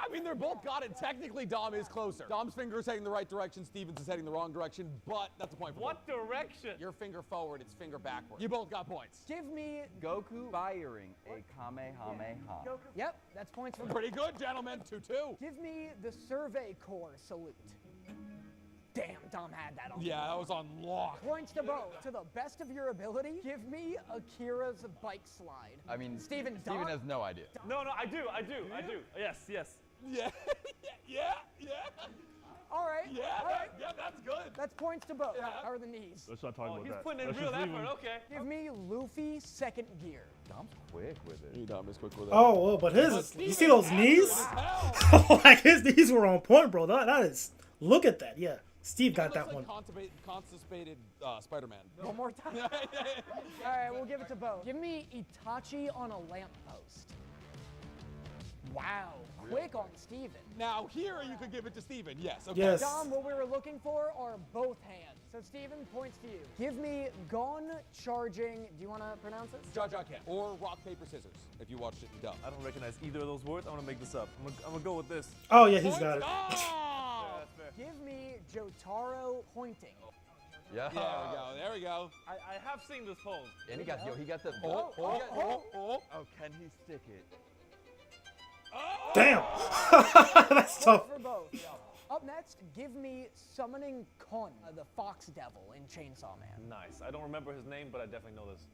[SPEAKER 7] I mean, they're both got it. Technically, Dom is closer. Dom's finger is heading the right direction. Steven's is heading the wrong direction, but that's the point.
[SPEAKER 24] What direction?
[SPEAKER 7] Your finger forward, its finger backward. You both got points.
[SPEAKER 9] Give me
[SPEAKER 22] Goku firing a Kamehameha.
[SPEAKER 9] Goku. Yep, that's points for
[SPEAKER 7] Pretty good, gentlemen. 2-2.
[SPEAKER 9] Give me the Survey Corps salute. Damn, Dom had that on.
[SPEAKER 7] Yeah, that was on lock.
[SPEAKER 9] Points to both. To the best of your ability, give me Akira's bike slide.
[SPEAKER 22] I mean,
[SPEAKER 9] Steven
[SPEAKER 22] has no idea.
[SPEAKER 24] No, I do. Yes.
[SPEAKER 7] Yeah, yeah.
[SPEAKER 9] All right.
[SPEAKER 7] Yeah, that's good.
[SPEAKER 9] That's points to both.
[SPEAKER 7] Yeah.
[SPEAKER 9] How are the knees?
[SPEAKER 23] Let's not talk about
[SPEAKER 24] He's
[SPEAKER 23] that.
[SPEAKER 24] putting in
[SPEAKER 23] Let's
[SPEAKER 24] real
[SPEAKER 23] just leave
[SPEAKER 24] effort.
[SPEAKER 23] him.
[SPEAKER 24] Okay.
[SPEAKER 9] Give me Luffy second gear.
[SPEAKER 22] Dom's quick with it.
[SPEAKER 23] Yeah, Dom is quick with that.
[SPEAKER 1] Oh, well, but his, you see those knees? Like his knees were on point, bro. That is, look at that. Yeah, Steve got that one.
[SPEAKER 7] Constipated Spider-Man.
[SPEAKER 9] One more time. All right, we'll give it to both. Give me Itachi on a lamppost. Wow, quick on Steven.
[SPEAKER 7] Now here you could give it to Steven. Yes. Okay.
[SPEAKER 1] Yes.
[SPEAKER 9] Dom, what we were looking for are both hands. So Steven, points to you. Give me Gon charging. Do you want to pronounce this?
[SPEAKER 7] Jaja can. Or rock, paper, scissors, if you watched it in dub.
[SPEAKER 24] I don't recognize either of those words. I'm gonna make this up. I'm gonna go with this.
[SPEAKER 1] Oh yeah, he's got it.
[SPEAKER 9] Give me Jotaro pointing.
[SPEAKER 22] Yeah.
[SPEAKER 7] There we go.
[SPEAKER 24] I have seen this pose.
[SPEAKER 22] And he got the.
[SPEAKER 7] Oh.
[SPEAKER 22] Can he stick it?
[SPEAKER 1] Damn. That's tough.
[SPEAKER 9] For both. Up next, give me summoning Kon, the fox devil in Chainsaw Man.
[SPEAKER 24] Nice. I don't remember his name, but I definitely know this.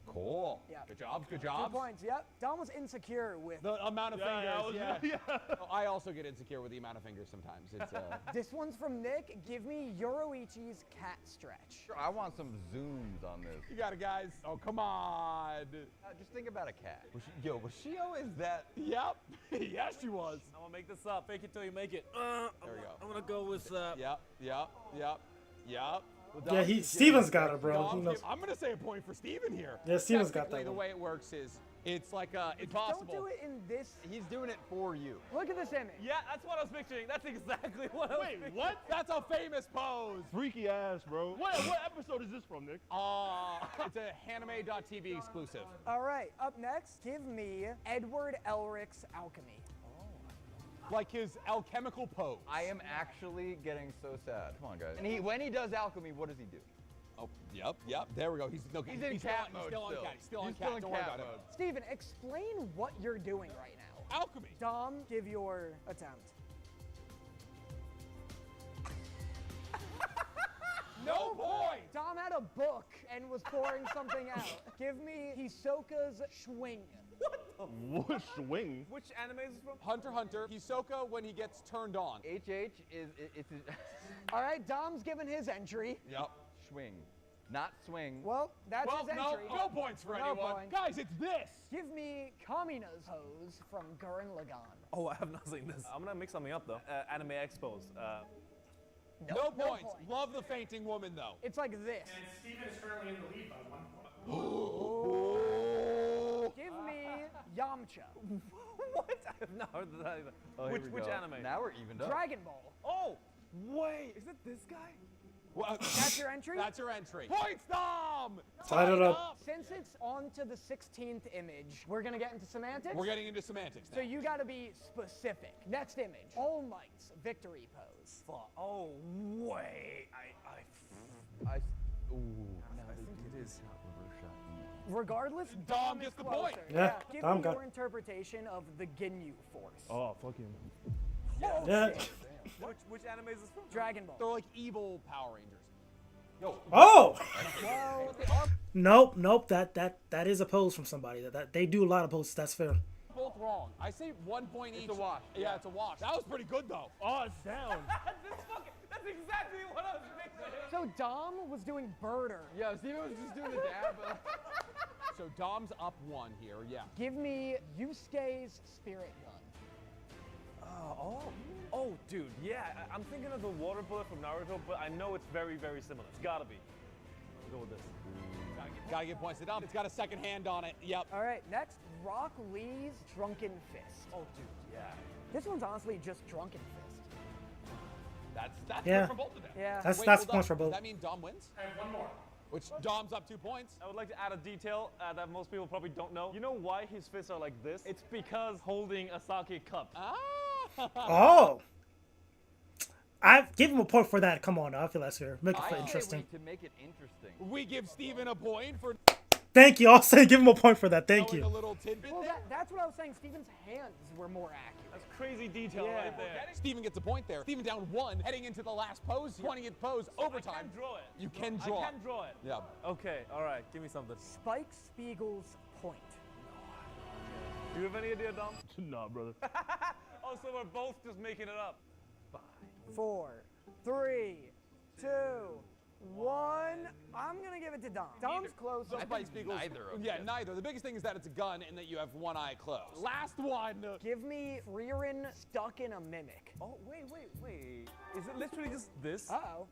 [SPEAKER 22] Cool.
[SPEAKER 9] Yeah.
[SPEAKER 7] Good jobs.
[SPEAKER 9] 2 points. Yep. Dom was insecure with
[SPEAKER 7] The amount of fingers.
[SPEAKER 23] Yeah.
[SPEAKER 7] I also get insecure with the amount of fingers sometimes. It's
[SPEAKER 9] This one's from Nick. Give me Yoroichi's cat stretch.
[SPEAKER 22] I want some zooms on this.
[SPEAKER 7] You got it, guys. Oh, come on.
[SPEAKER 22] Just think about a cat. Was she always that?
[SPEAKER 7] Yep. Yes, she was.
[SPEAKER 24] I'm gonna make this up. Fake it till you make it.
[SPEAKER 7] There we go.
[SPEAKER 24] I'm gonna go with.
[SPEAKER 7] Yep.
[SPEAKER 1] Yeah, Steven's got it, bro. He knows.
[SPEAKER 7] I'm gonna say a point for Steven here.
[SPEAKER 1] Yeah, Steven's got that
[SPEAKER 7] The
[SPEAKER 1] one.
[SPEAKER 7] way it works is, it's like it's possible.
[SPEAKER 9] Don't do it in this.
[SPEAKER 22] He's doing it for you.
[SPEAKER 9] Look at this image.
[SPEAKER 24] Yeah, that's what I was picturing. That's exactly what I was picturing.
[SPEAKER 7] What? That's a famous pose.
[SPEAKER 23] Freaky ass, bro. What episode is this from, Nick?
[SPEAKER 7] It's a Haname.tv exclusive.
[SPEAKER 9] All right. Up next, give me Edward Elric's alchemy.
[SPEAKER 7] Like his alchemical pose.
[SPEAKER 22] I am actually getting so sad. Come on, guys. And when he does alchemy, what does he do?
[SPEAKER 7] Oh, yep. There we go. He's
[SPEAKER 22] in cat mode
[SPEAKER 7] He's still on
[SPEAKER 22] still.
[SPEAKER 7] cat. He's still on
[SPEAKER 22] He's
[SPEAKER 7] cat.
[SPEAKER 22] still in
[SPEAKER 7] Don't worry
[SPEAKER 22] cat
[SPEAKER 7] about
[SPEAKER 22] mode.
[SPEAKER 7] it.
[SPEAKER 9] Steven, explain what you're doing right now.
[SPEAKER 7] Alchemy.
[SPEAKER 9] Dom, give your attempt.
[SPEAKER 7] No point.
[SPEAKER 9] Dom had a book and was pouring something out. Give me Hisoka's swing.
[SPEAKER 23] What swing?
[SPEAKER 24] Which anime is this from?
[SPEAKER 7] Hunter x Hunter. Hisoka when he gets turned on.
[SPEAKER 22] HH is it's
[SPEAKER 9] All right, Dom's given his entry.
[SPEAKER 7] Yep.
[SPEAKER 22] swing, not swing.
[SPEAKER 9] Well, that's his entry.
[SPEAKER 7] No points for
[SPEAKER 9] No
[SPEAKER 7] anyone.
[SPEAKER 9] point.
[SPEAKER 7] Guys, it's this.
[SPEAKER 9] Give me Kamina's pose from Gurren Lagann.
[SPEAKER 24] Oh, I have not seen this. I'm gonna mix something up though. Anime Expos.
[SPEAKER 7] No
[SPEAKER 9] No
[SPEAKER 7] points.
[SPEAKER 9] points.
[SPEAKER 7] Love the fainting woman though.
[SPEAKER 9] It's like this.
[SPEAKER 1] Steven is currently in the lead by 1 point.
[SPEAKER 9] Give me Yamcha.
[SPEAKER 24] What? I have not heard that either.
[SPEAKER 22] Oh, here we
[SPEAKER 24] which
[SPEAKER 22] go.
[SPEAKER 24] anime?
[SPEAKER 22] Now we're evened up.
[SPEAKER 9] Dragon Ball.
[SPEAKER 24] Oh, wait. Is it this guy?
[SPEAKER 7] Well,
[SPEAKER 9] That's your entry?
[SPEAKER 7] That's your entry. Points, Dom!
[SPEAKER 1] Tied it up.
[SPEAKER 9] Since it's on to the 16th image, we're gonna get into semantics?
[SPEAKER 7] We're getting into semantics
[SPEAKER 9] So
[SPEAKER 7] now.
[SPEAKER 9] you gotta be specific. Next image. All Might's victory pose.
[SPEAKER 24] Oh, wait.
[SPEAKER 22] Ooh. I think it is reverse shot.
[SPEAKER 9] Regardless,
[SPEAKER 7] Dom
[SPEAKER 9] is
[SPEAKER 7] gets the
[SPEAKER 9] closer.
[SPEAKER 7] point.
[SPEAKER 1] Yeah,
[SPEAKER 9] Give
[SPEAKER 1] Dom
[SPEAKER 9] me
[SPEAKER 1] got
[SPEAKER 9] your interpretation of the Ginyu Force.
[SPEAKER 23] Oh, fuck him.
[SPEAKER 9] Oh,
[SPEAKER 1] Yeah.
[SPEAKER 9] shit.
[SPEAKER 24] Which anime is this from?
[SPEAKER 9] Dragon Ball.
[SPEAKER 7] They're like evil Power Rangers.
[SPEAKER 1] Oh!
[SPEAKER 9] Well,
[SPEAKER 1] Nope. That is a pose from somebody. That they do a lot of poses. That's fair.
[SPEAKER 7] Both wrong. I say 1 point each.
[SPEAKER 22] It's a wash.
[SPEAKER 7] Yeah, it's a wash. That was pretty good, though.
[SPEAKER 23] Oh, it's down.
[SPEAKER 24] That's exactly what I was thinking.
[SPEAKER 9] so Dom was doing Birder.
[SPEAKER 22] Yeah, Steven was just doing the dab.
[SPEAKER 7] So Dom's up 1 here, yeah.
[SPEAKER 9] Give me Yusuke's spirit gun.
[SPEAKER 24] Oh, dude, yeah. I'm thinking of the water bullet from Naruto, but I know it's very, very similar. It's gotta be. I'll go with this.
[SPEAKER 7] Gotta give points to Dom. It's got a second hand on it. Yep.
[SPEAKER 9] All right, next, Rock Lee's Drunken Fist.
[SPEAKER 24] Oh, dude, yeah.
[SPEAKER 9] This one's honestly just Drunken Fist.
[SPEAKER 7] That's
[SPEAKER 1] Yeah.
[SPEAKER 7] good for both of them.
[SPEAKER 9] Yeah.
[SPEAKER 1] That's
[SPEAKER 7] Wait,
[SPEAKER 1] that's
[SPEAKER 7] hold
[SPEAKER 1] points
[SPEAKER 7] up.
[SPEAKER 1] for both.
[SPEAKER 7] Does that mean Dom wins?
[SPEAKER 24] And one more.
[SPEAKER 7] Which Dom's up 2 points.
[SPEAKER 24] I would like to add a detail that most people probably don't know. You know why his fists are like this? It's because holding a sake cup.
[SPEAKER 1] Oh. I give him a point for that. Come on, I feel that's fair. Make it feel interesting.
[SPEAKER 22] To make it interesting.
[SPEAKER 7] We give Steven a point for
[SPEAKER 1] Thank you. I'll say give him a point for that. Thank
[SPEAKER 7] knowing a
[SPEAKER 1] you.
[SPEAKER 7] little tidbit
[SPEAKER 9] Well,
[SPEAKER 7] there.
[SPEAKER 9] that's what I was saying. Steven's hands were more accurate.
[SPEAKER 24] That's crazy detail
[SPEAKER 9] Yeah.
[SPEAKER 24] right there.
[SPEAKER 7] Steven gets a point there. Steven down 1, heading into the last pose, 20th pose, overtime.
[SPEAKER 24] I can draw it.
[SPEAKER 7] You can draw.
[SPEAKER 24] I can draw it.
[SPEAKER 7] Yeah.
[SPEAKER 24] Okay, all right. Give me something.
[SPEAKER 9] Spike Spiegel's point.
[SPEAKER 24] Do you have any idea, Dom?
[SPEAKER 23] Nah, brother.
[SPEAKER 24] Oh, so we're both just making it up.
[SPEAKER 9] 4, 3, 2, 1. I'm gonna give it to Dom. Dom's close.
[SPEAKER 7] I think neither. The biggest thing is that it's a gun and that you have one eye closed. Last one.
[SPEAKER 9] Give me Frieren stuck in a mimic.
[SPEAKER 24] Oh, wait. Is it literally just this?
[SPEAKER 9] Uh-oh.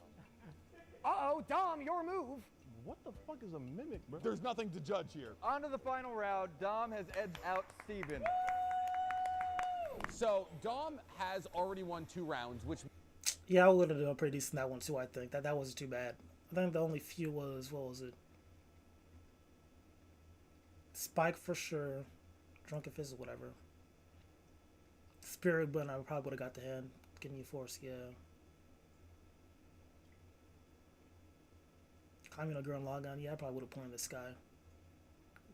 [SPEAKER 9] Uh-oh, Dom, your move.
[SPEAKER 23] What the fuck is a mimic, bro?
[SPEAKER 7] There's nothing to judge here.
[SPEAKER 22] On to the final round. Dom has edged out Steven.
[SPEAKER 7] So Dom has already won 2 rounds, which
[SPEAKER 1] Yeah, I would have done pretty decent that one too. I think that wasn't too bad. I think the only few was what was it? Spike for sure, Drunken Fist or whatever. Spirit, but I probably would have got the hand. Getting you force, yeah. Climbing a girl and log on, yeah, I probably would have pointed this guy.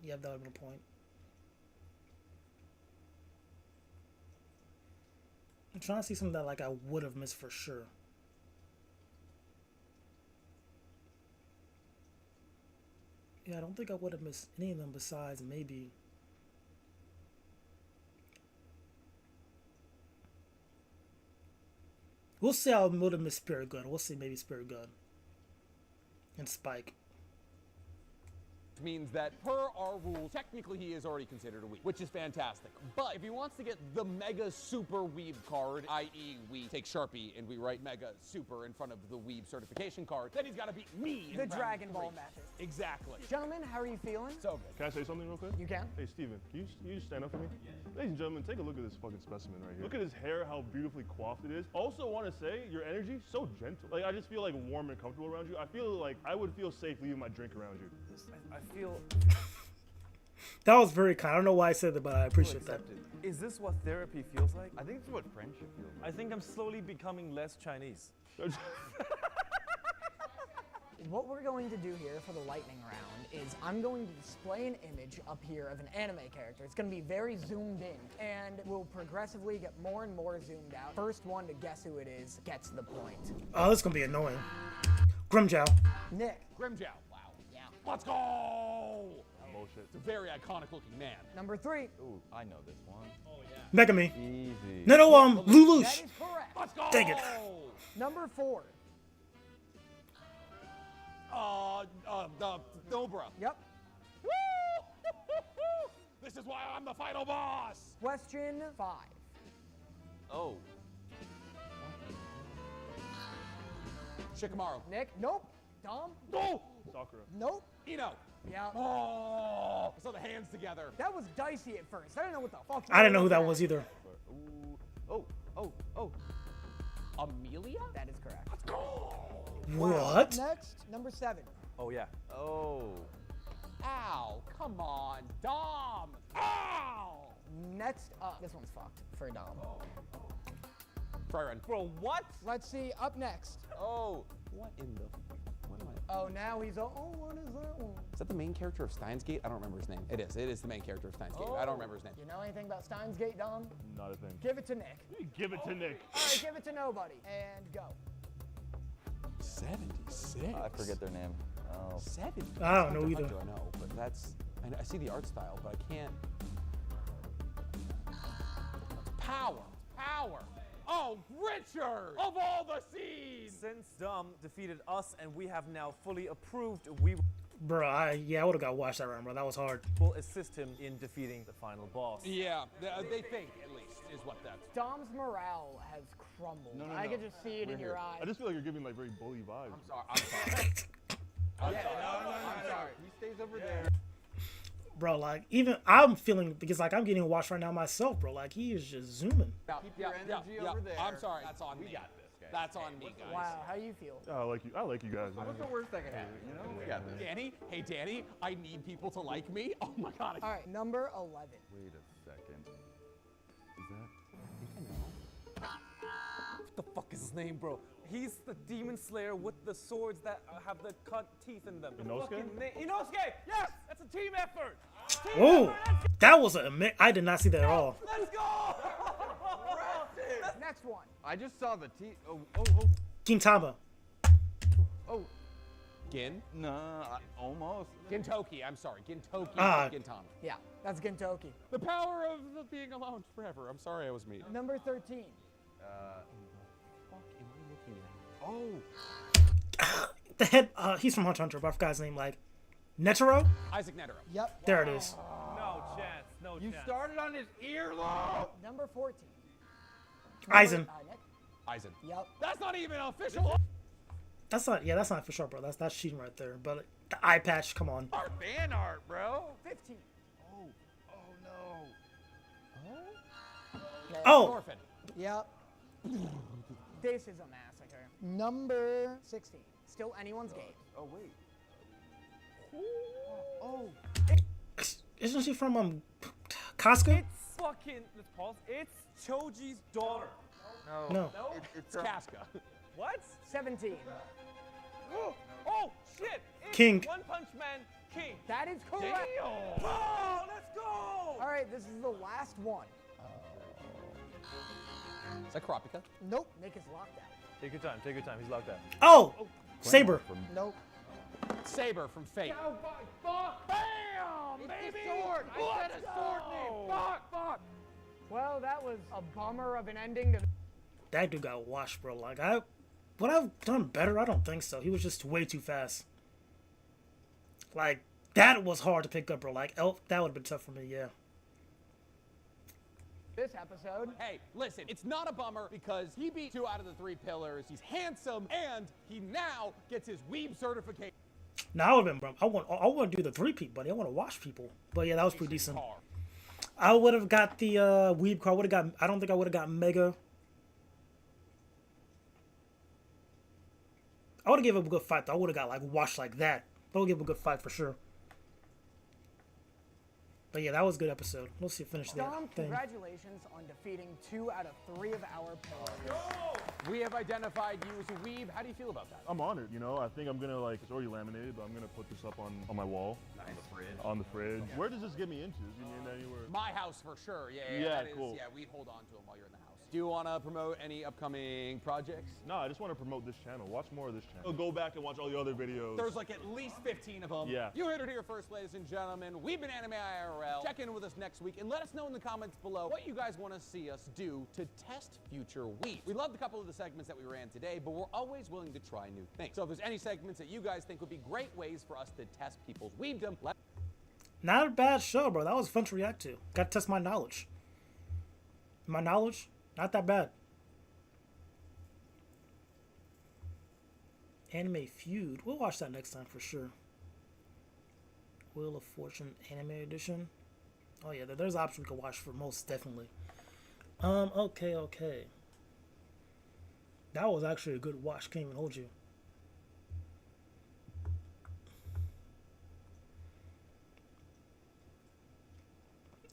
[SPEAKER 1] Yeah, that would have been a point. I'm trying to see something that like I would have missed for sure. Yeah, I don't think I would have missed any of them besides maybe. We'll see how I would have missed Spirit Gun. We'll see maybe Spirit Gun. And Spike.
[SPEAKER 7] means that per our rules, technically he is already considered a weeb, which is fantastic. But if he wants to get the Mega Super Weeb card, i.e. we take Sharpie and we write Mega Super in front of the Weeb certification card, then he's got to beat me in
[SPEAKER 9] The
[SPEAKER 7] round
[SPEAKER 9] Dragon Ball
[SPEAKER 7] 3.
[SPEAKER 9] method.
[SPEAKER 7] Exactly.
[SPEAKER 9] Gentlemen, how are you feeling?
[SPEAKER 7] So good.
[SPEAKER 23] Can I say something real quick?
[SPEAKER 9] You can.
[SPEAKER 23] Hey, Steven, can you just stand up for me? Ladies and gentlemen, take a look at this fucking specimen right here. Look at his hair, how beautifully coiffed it is. Also want to say, your energy, so gentle. Like, I just feel like warm and comfortable around you. I feel like I would feel safe leaving my drink around you.
[SPEAKER 24] I feel
[SPEAKER 1] That was very kind. I don't know why I said that, but I appreciate that.
[SPEAKER 24] Is this what therapy feels like?
[SPEAKER 22] I think it's what friendship feels like.
[SPEAKER 24] I think I'm slowly becoming less Chinese.
[SPEAKER 9] What we're going to do here for the lightning round is I'm going to display an image up here of an anime character. It's going to be very zoomed in, and we'll progressively get more and more zoomed out. First one to guess who it is gets the point.
[SPEAKER 1] Oh, this is going to be annoying. Grimjow.
[SPEAKER 9] Nick.
[SPEAKER 7] Grimjow. Wow.
[SPEAKER 9] Yeah.
[SPEAKER 7] Let's go!
[SPEAKER 23] Bullshit.
[SPEAKER 7] It's a very iconic looking man.
[SPEAKER 9] Number 3.
[SPEAKER 22] Ooh, I know this one.
[SPEAKER 7] Oh, yeah.
[SPEAKER 1] Megami.
[SPEAKER 22] Easy.
[SPEAKER 1] No, Lelouch.
[SPEAKER 9] That is correct.
[SPEAKER 7] Let's go!
[SPEAKER 1] Dang it.
[SPEAKER 9] Number 4.
[SPEAKER 7] Nobra.
[SPEAKER 9] Yep.
[SPEAKER 7] Woo! This is why I'm the final boss!
[SPEAKER 9] Question 5.
[SPEAKER 22] Oh.
[SPEAKER 7] Shikamaru.
[SPEAKER 9] Nick. Nope. Dom?
[SPEAKER 7] Oh!
[SPEAKER 23] Sakura.
[SPEAKER 9] Nope.
[SPEAKER 7] Ino.
[SPEAKER 9] Yeah.
[SPEAKER 7] Oh! I saw the hands together.
[SPEAKER 9] That was dicey at first. I didn't know what the fuck.
[SPEAKER 1] I didn't know who that was either.
[SPEAKER 7] Ooh. Oh. Amelia?
[SPEAKER 9] That is correct.
[SPEAKER 7] Let's go!
[SPEAKER 1] What?
[SPEAKER 9] Next, number 7.
[SPEAKER 24] Oh, yeah. Oh.
[SPEAKER 7] Ow, come on, Dom! Ow!
[SPEAKER 9] Next up, this one's fucked for Dom.
[SPEAKER 7] Try run.
[SPEAKER 24] Bro, what?
[SPEAKER 9] Let's see, up next.
[SPEAKER 24] Oh.
[SPEAKER 7] What in the... What am I...
[SPEAKER 9] Oh, now he's, oh, what is that one?
[SPEAKER 7] Is that the main character of Steins Gate? I don't remember his name. It is the main character of Steins Gate. I don't remember his name.
[SPEAKER 9] You know anything about Steins Gate, Dom?
[SPEAKER 23] Not a thing.
[SPEAKER 9] Give it to Nick.
[SPEAKER 23] Give it to Nick.
[SPEAKER 9] All right, give it to nobody. And go.
[SPEAKER 7] 76.
[SPEAKER 22] I forget their name. Oh.
[SPEAKER 7] 70.
[SPEAKER 1] I don't know either.
[SPEAKER 7] I know, but that's... I see the art style, but I can't... Power. Oh, Richard! Of all the seeds!
[SPEAKER 24] Since Dom defeated us and we have now fully approved, we
[SPEAKER 1] Bro, I would have got watched that round, bro. That was hard.
[SPEAKER 24] will assist him in defeating the final boss.
[SPEAKER 7] Yeah, they think, at least, is what that's...
[SPEAKER 9] Dom's morale has crumbled. I can just see it in your eyes.
[SPEAKER 23] I just feel like you're giving like very bully vibes.
[SPEAKER 7] I'm sorry. I'm sorry.
[SPEAKER 22] He stays over there.
[SPEAKER 1] Bro, like, even I'm feeling, because like I'm getting watched right now myself, bro. Like, he is just zooming.
[SPEAKER 22] Keep your energy over there.
[SPEAKER 7] I'm sorry. That's on me.
[SPEAKER 22] We got this, guys.
[SPEAKER 7] That's on me, guys.
[SPEAKER 9] Wow, how you feel?
[SPEAKER 23] I like you. I like you guys. Man.
[SPEAKER 22] What's the worst that can happen? You know, we got this.
[SPEAKER 7] Danny? Hey, Danny, I need people to like me. Oh my God.
[SPEAKER 9] All right, number 11.
[SPEAKER 22] Wait a second. Is that?
[SPEAKER 24] What the fuck is his name, bro? He's the demon slayer with the swords that have the cut teeth in them.
[SPEAKER 23] Inosuke?
[SPEAKER 24] Inosuke! Yes! That's a team effort!
[SPEAKER 1] Oh, that was I did not see that at all.
[SPEAKER 24] Let's go!
[SPEAKER 9] Next one.
[SPEAKER 22] I just saw the teeth. Oh.
[SPEAKER 1] Gintama.
[SPEAKER 22] Oh.
[SPEAKER 7] Gin?
[SPEAKER 22] Nah, almost.
[SPEAKER 7] Gintoki. I'm sorry. Gintoki. Gintama.
[SPEAKER 9] Yeah, that's Gintoki.
[SPEAKER 7] The power of being alone forever. I'm sorry I was me.
[SPEAKER 9] Number 13.
[SPEAKER 22] Oh.
[SPEAKER 1] The head, he's from Hunter x Hunter, but I forgot his name. Like, Netero?
[SPEAKER 7] Isaac Netero.
[SPEAKER 9] Yep.
[SPEAKER 1] There it is.
[SPEAKER 24] No chance. No
[SPEAKER 22] You
[SPEAKER 24] chance.
[SPEAKER 22] started on his earlobe.
[SPEAKER 9] Number 14.
[SPEAKER 1] Aizen.
[SPEAKER 9] Nick.
[SPEAKER 7] Aizen.
[SPEAKER 9] Yep.
[SPEAKER 7] That's not even official.
[SPEAKER 1] That's not for sure, bro. That's cheating right there. But the eye patch, come on.
[SPEAKER 22] Our fan art, bro.
[SPEAKER 9] 15.
[SPEAKER 22] No.
[SPEAKER 1] Oh.
[SPEAKER 7] Orphan.
[SPEAKER 9] Yep. This is a massacre. Number 16. Still anyone's game.
[SPEAKER 22] Oh wait. Oh.
[SPEAKER 1] Isn't she from Casca?
[SPEAKER 24] It's fucking. Let's pause. It's Choji's daughter.
[SPEAKER 1] No.
[SPEAKER 22] It's
[SPEAKER 7] Casca.
[SPEAKER 24] What?
[SPEAKER 9] 17.
[SPEAKER 24] Oh shit! It's
[SPEAKER 1] King.
[SPEAKER 24] One Punch Man King.
[SPEAKER 9] That is correct.
[SPEAKER 24] Oh, let's go!
[SPEAKER 9] All right, this is the last one.
[SPEAKER 7] Is that Kurapika?
[SPEAKER 9] Nope. Nick is locked out.
[SPEAKER 24] Take your time. Take your time. He's locked out.
[SPEAKER 1] Oh, Saber.
[SPEAKER 9] Nope.
[SPEAKER 7] Saber from Fate.
[SPEAKER 22] Fuck!
[SPEAKER 7] Bam!
[SPEAKER 22] Baby! Sword! I said a sword name! Fuck!
[SPEAKER 9] Well, that was a bummer of an ending to.
[SPEAKER 1] That dude got washed, bro. Like, would I've done better? I don't think so. He was just way too fast. Like, that was hard to pick up, bro. Like, Elf, that would have been tough for me, yeah.
[SPEAKER 9] This episode.
[SPEAKER 7] Hey, listen, it's not a bummer because he beat 2 out of the 3 pillars. He's handsome, and he now gets his weeb certification.
[SPEAKER 1] Now I would have been, bro. I want to do the 3-peat, buddy. I want to wash people. But yeah, that was pretty decent. I would have got the weeb car. I don't think I would have got Mega. I would have given him a good fight, though. I would have got, like, washed like that. I would give him a good fight for sure. But yeah, that was a good episode. Let's see, finish that
[SPEAKER 9] Dom,
[SPEAKER 1] thing.
[SPEAKER 9] congratulations on defeating 2 out of 3 of our pillars.
[SPEAKER 7] We have identified you as a weeb. How do you feel about that?
[SPEAKER 23] I'm honored, you know. I think I'm gonna like. It's already laminated, but I'm gonna put this up on my wall.
[SPEAKER 7] On the fridge.
[SPEAKER 23] On the fridge. Where does this get me into? Is it in anywhere?
[SPEAKER 7] My house for sure. Yeah,
[SPEAKER 23] Yeah,
[SPEAKER 7] that
[SPEAKER 23] cool.
[SPEAKER 7] Is, yeah, we hold on to them while you're in the house. Do you want to promote any upcoming projects?
[SPEAKER 23] No, I just want to promote this channel. Watch more of this channel. Go back and watch all the other videos.
[SPEAKER 7] There's like at least 15 of them.
[SPEAKER 23] Yeah.
[SPEAKER 7] You heard it here first, ladies and gentlemen. We've been Anime IRL. Check in with us next week and let us know in the comments below what you guys want to see us do to test future weeks. We loved a couple of the segments that we ran today, but we're always willing to try new things. So if there's any segments that you guys think would be great ways for us to test people's weebdom,
[SPEAKER 1] Not a bad show, bro. That was fun to react to. Got to test my knowledge. My knowledge, not that bad. Anime Feud. We'll watch that next time for sure. Wheel of Fortune Anime Edition. Oh yeah, there's options we can watch for most definitely. Okay. That was actually a good watch. Can't even hold you.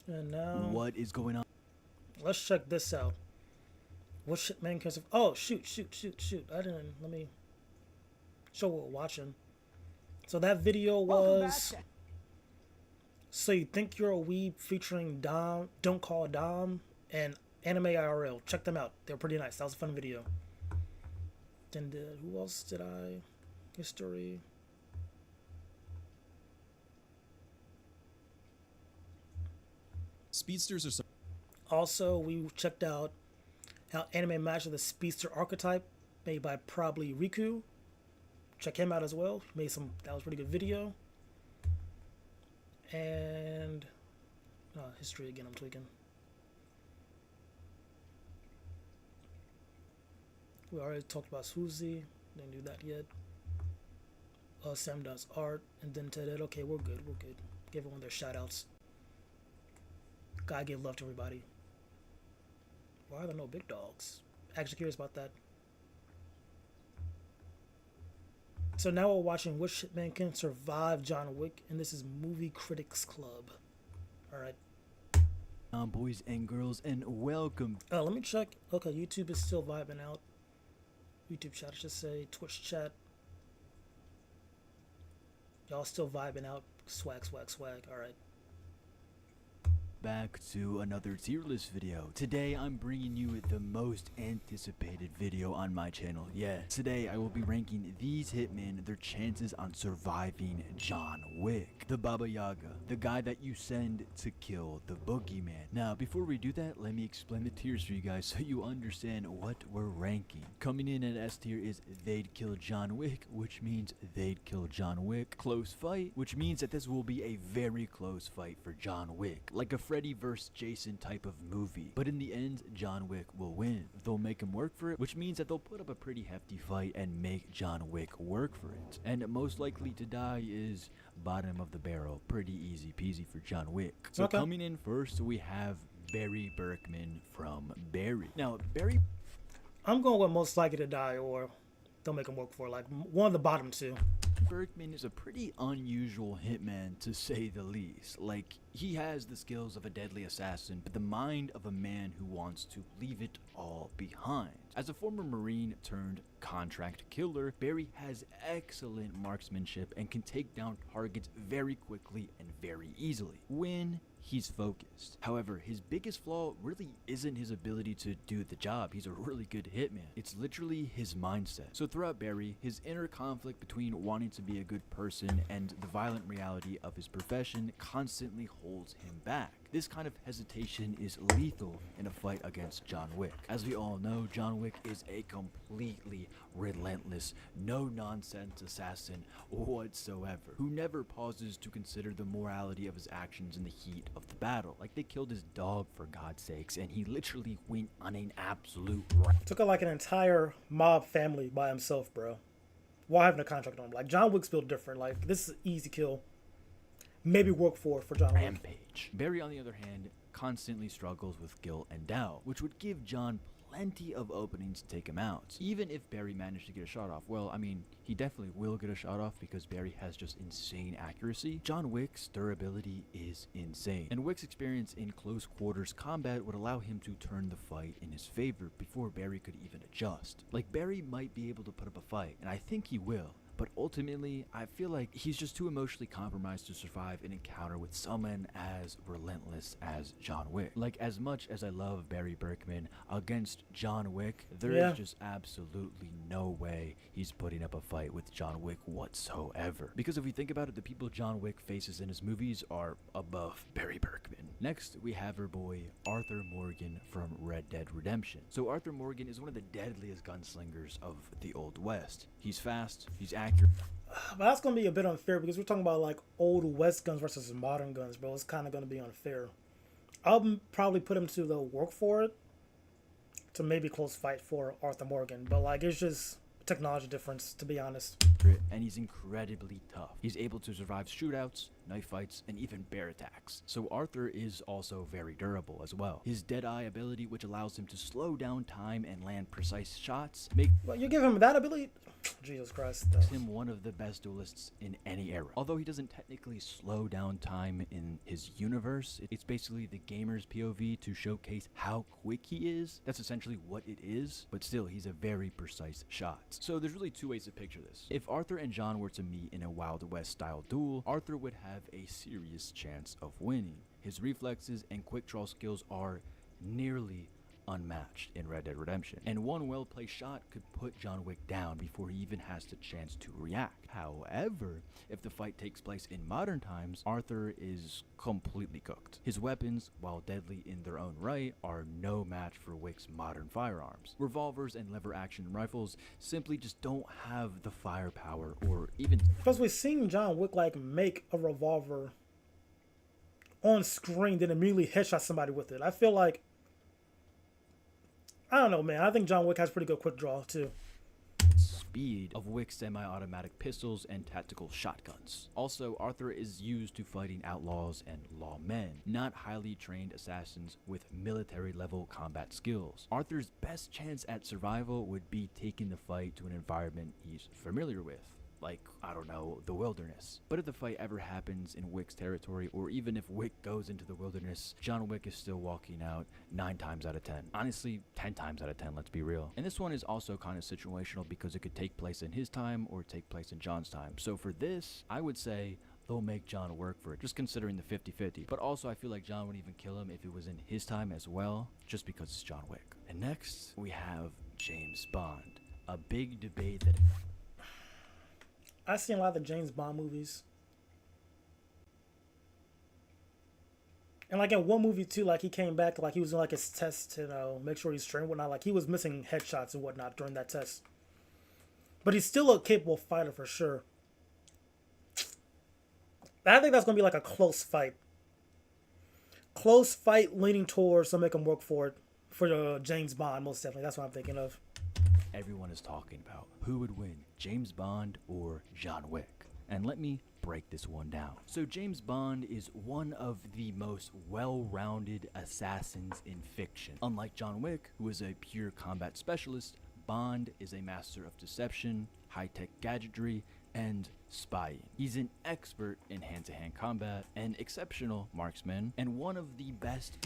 [SPEAKER 1] And now,
[SPEAKER 5] what is going on?
[SPEAKER 1] Let's check this out. What shit man can survive? Oh shoot! I didn't. Let me show what we're watching. So that video was. So You Think You're a Weeb featuring Dom, Don't Call Dom, and Anime IRL. Check them out. They're pretty nice. That was a fun video. Then who else did I? History.
[SPEAKER 3] Speedsters are so.
[SPEAKER 1] Also, we checked out how anime matches the Speedster archetype made by Probably Riku. Check him out as well. He made some. That was a pretty good video. And history again. I'm tweaking. We already talked about Suzy. Didn't do that yet. Sam does art, and then Ted. Okay, we're good. Give everyone their shout outs. Gotta give love to everybody. Why are there no big dogs? Actually curious about that. So now we're watching Which Hitman Can Survive John Wick, and this is Movie Critics Club. Alright.
[SPEAKER 5] Boys and girls, and welcome.
[SPEAKER 1] Let me check. Okay, YouTube is still vibing out. YouTube chat, I should say. Twitch chat. Y'all still vibing out. Swag. Alright.
[SPEAKER 5] Back to another tier list video. Today I'm bringing you the most anticipated video on my channel. Yeah, today I will be ranking these hitmen, their chances on surviving John Wick, the Baba Yaga, the guy that you send to kill the boogeyman. Now before we do that, let me explain the tiers for you guys so you understand what we're ranking. Coming in at S tier is They'd Kill John Wick, which means they'd kill John Wick. Close fight, which means that this will be a very close fight for John Wick, like a Freddy vs. Jason type of movie. But in the end, John Wick will win. They'll make him work for it, which means that they'll put up a pretty hefty fight and make John Wick work for it. And most likely to die is bottom of the barrel. Pretty easy peasy for John Wick. So
[SPEAKER 1] Okay.
[SPEAKER 5] Coming in first, we have Barry Berkman from Barry. Now, Barry...
[SPEAKER 1] I'm going with most likely to die or they'll make him work for it. Like one of the bottom two.
[SPEAKER 5] Berkman is a pretty unusual hitman, to say the least. Like, he has the skills of a deadly assassin, but the mind of a man who wants to leave it all behind. As a former Marine turned contract killer, Barry has excellent marksmanship and can take down targets very quickly and very easily when he's focused. However, his biggest flaw really isn't his ability to do the job. He's a really good hitman. It's literally his mindset. So throughout Barry, his inner conflict between wanting to be a good person and the violent reality of his profession constantly holds him back. This kind of hesitation is lethal in a fight against John Wick. As we all know, John Wick is a completely relentless, no-nonsense assassin whatsoever, who never pauses to consider the morality of his actions in the heat of the battle. Like, they killed his dog, for God's sakes, and he literally went on an absolute rant.
[SPEAKER 1] Took out like an entire mob family by himself, bro. While having a contract on him. Like, John Wick's built different. Like, this is an easy kill. Maybe work for John Wick.
[SPEAKER 5] Rampage. Barry, on the other hand, constantly struggles with guilt and doubt, which would give John plenty of openings to take him out. Even if Barry managed to get a shot off, well, I mean, he definitely will get a shot off because Barry has just insane accuracy. John Wick's durability is insane, and Wick's experience in close quarters combat would allow him to turn the fight in his favor before Barry could even adjust. Like, Barry might be able to put up a fight, and I think he will. But ultimately, I feel like he's just too emotionally compromised to survive an encounter with someone as relentless as John Wick. Like, as much as I love Barry Berkman, against John Wick, there is just absolutely no way he's putting up a fight with John Wick whatsoever. Because if we think about it, the people John Wick faces in his movies are above Barry Berkman. Next, we have our boy Arthur Morgan from Red Dead Redemption. So Arthur Morgan is one of the deadliest gunslingers of the Old West. He's fast, he's accurate.
[SPEAKER 1] But that's going to be a bit unfair because we're talking about like old West guns versus modern guns, bro. It's kind of going to be unfair. I'll probably put him to the work for it to maybe close fight for Arthur Morgan. But like, it's just technology difference, to be honest.
[SPEAKER 5] And he's incredibly tough. He's able to survive shootouts, knife fights, and even bear attacks. So Arthur is also very durable as well. His Deadeye ability, which allows him to slow down time and land precise shots, makes
[SPEAKER 1] you give him that ability? Jesus Christ.
[SPEAKER 5] him one of the best duelists in any era. Although he doesn't technically slow down time in his universe, it's basically the gamer's POV to showcase how quick he is. That's essentially what it is, but still, he's a very precise shot. So there's really two ways to picture this. If Arthur and John were to meet in a Wild West style duel, Arthur would have a serious chance of winning. His reflexes and quick draw skills are nearly unmatched in Red Dead Redemption, and one well-placed shot could put John Wick down before he even has the chance to react. However, if the fight takes place in modern times, Arthur is completely cooked. His weapons, while deadly in their own right, are no match for Wick's modern firearms. Revolvers and lever-action rifles simply just don't have the firepower or even...
[SPEAKER 1] Because we've seen John Wick like make a revolver on screen, then immediately headshot somebody with it. I feel like, I don't know, man. I think John Wick has pretty good quick draw, too.
[SPEAKER 5] Speed of Wick's semi-automatic pistols and tactical shotguns. Also, Arthur is used to fighting outlaws and lawmen, not highly trained assassins with military-level combat skills. Arthur's best chance at survival would be taking the fight to an environment he's familiar with, like, I don't know, the wilderness. But if the fight ever happens in Wick's territory, or even if Wick goes into the wilderness, John Wick is still walking out 9 times out of 10. Honestly, 10 times out of 10, let's be real. And this one is also kind of situational because it could take place in his time or take place in John's time. So for this, I would say they'll make John work for it, just considering the 50-50. But also, I feel like John would even kill him if it was in his time as well, just because it's John Wick. And next, we have James Bond. A big debate that...
[SPEAKER 1] I've seen a lot of the James Bond movies. And like in one movie too, like he came back, like he was doing like his test to, make sure he's trained and whatnot. Like he was missing headshots and whatnot during that test. But he's still a capable fighter for sure. I think that's going to be like a close fight. Close fight leaning towards to make him work for it. For James Bond, most definitely. That's what I'm thinking of.
[SPEAKER 5] Everyone is talking about who would win, James Bond or John Wick. And let me break this one down. So James Bond is one of the most well-rounded assassins in fiction. Unlike John Wick, who is a pure combat specialist, Bond is a master of deception, high-tech gadgetry, and spying. He's an expert in hand-to-hand combat, an exceptional marksman, and one of the best...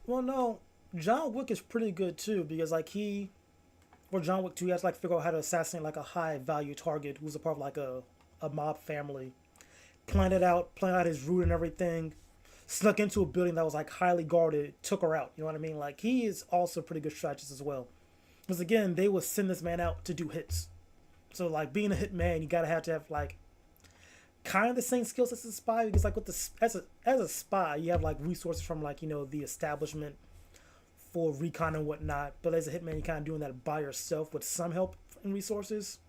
[SPEAKER 1] Well, no, John Wick is pretty good too, because like for John Wick 2, he has to like figure out how to assassinate like a high value target who's a part of like a mob family. Planned out his route and everything. Snuck into a building that was like highly guarded, took her out. You know what I mean? Like he is also a pretty good strategist as well. Because again, they would send this man out to do hits. So like being a hitman, you gotta have like kind of the same skills as a spy, because like with as a spy, you have like resources from like, the establishment for recon and whatnot, but as a hitman, you're kind of doing that by yourself with some help and resources.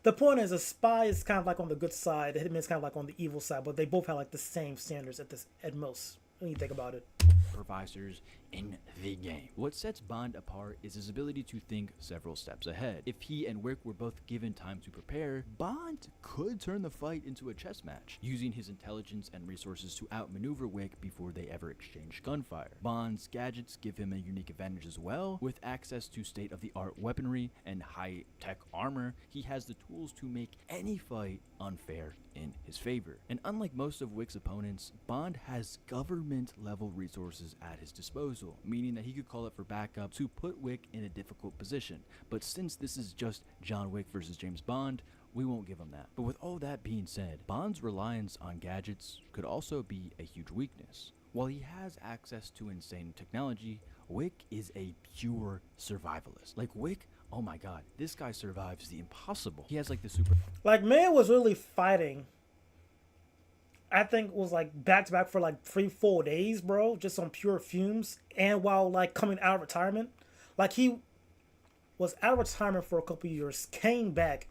[SPEAKER 1] The point is, a spy is kind of like on the good side, the hitman is kind of like on the evil side, but they both have like the same standards at most, when you think about it.
[SPEAKER 5] Supervisors in the game. What sets Bond apart is his ability to think several steps ahead. If he and Wick were both given time to prepare, Bond could turn the fight into a chess match, using his intelligence and resources to outmaneuver Wick before they ever exchange gunfire. Bond's gadgets give him a unique advantage as well. With access to state-of-the-art weaponry and high-tech armor, he has the tools to make any fight unfair in his favor. And unlike most of Wick's opponents, Bond has government-level resources at his disposal, meaning that he could call up for backup to put Wick in a difficult position. But since this is just John Wick versus James Bond, we won't give him that. But with all that being said, Bond's reliance on gadgets could also be a huge weakness. While he has access to insane technology, Wick is a pure survivalist. Like Wick, oh my god, this guy survives the impossible. He has like the super...
[SPEAKER 1] Like, man was really fighting, I think it was like back to back for like 3-4 days, bro, just on pure fumes. And while like coming out of retirement, like he was out of retirement for a couple years, came back,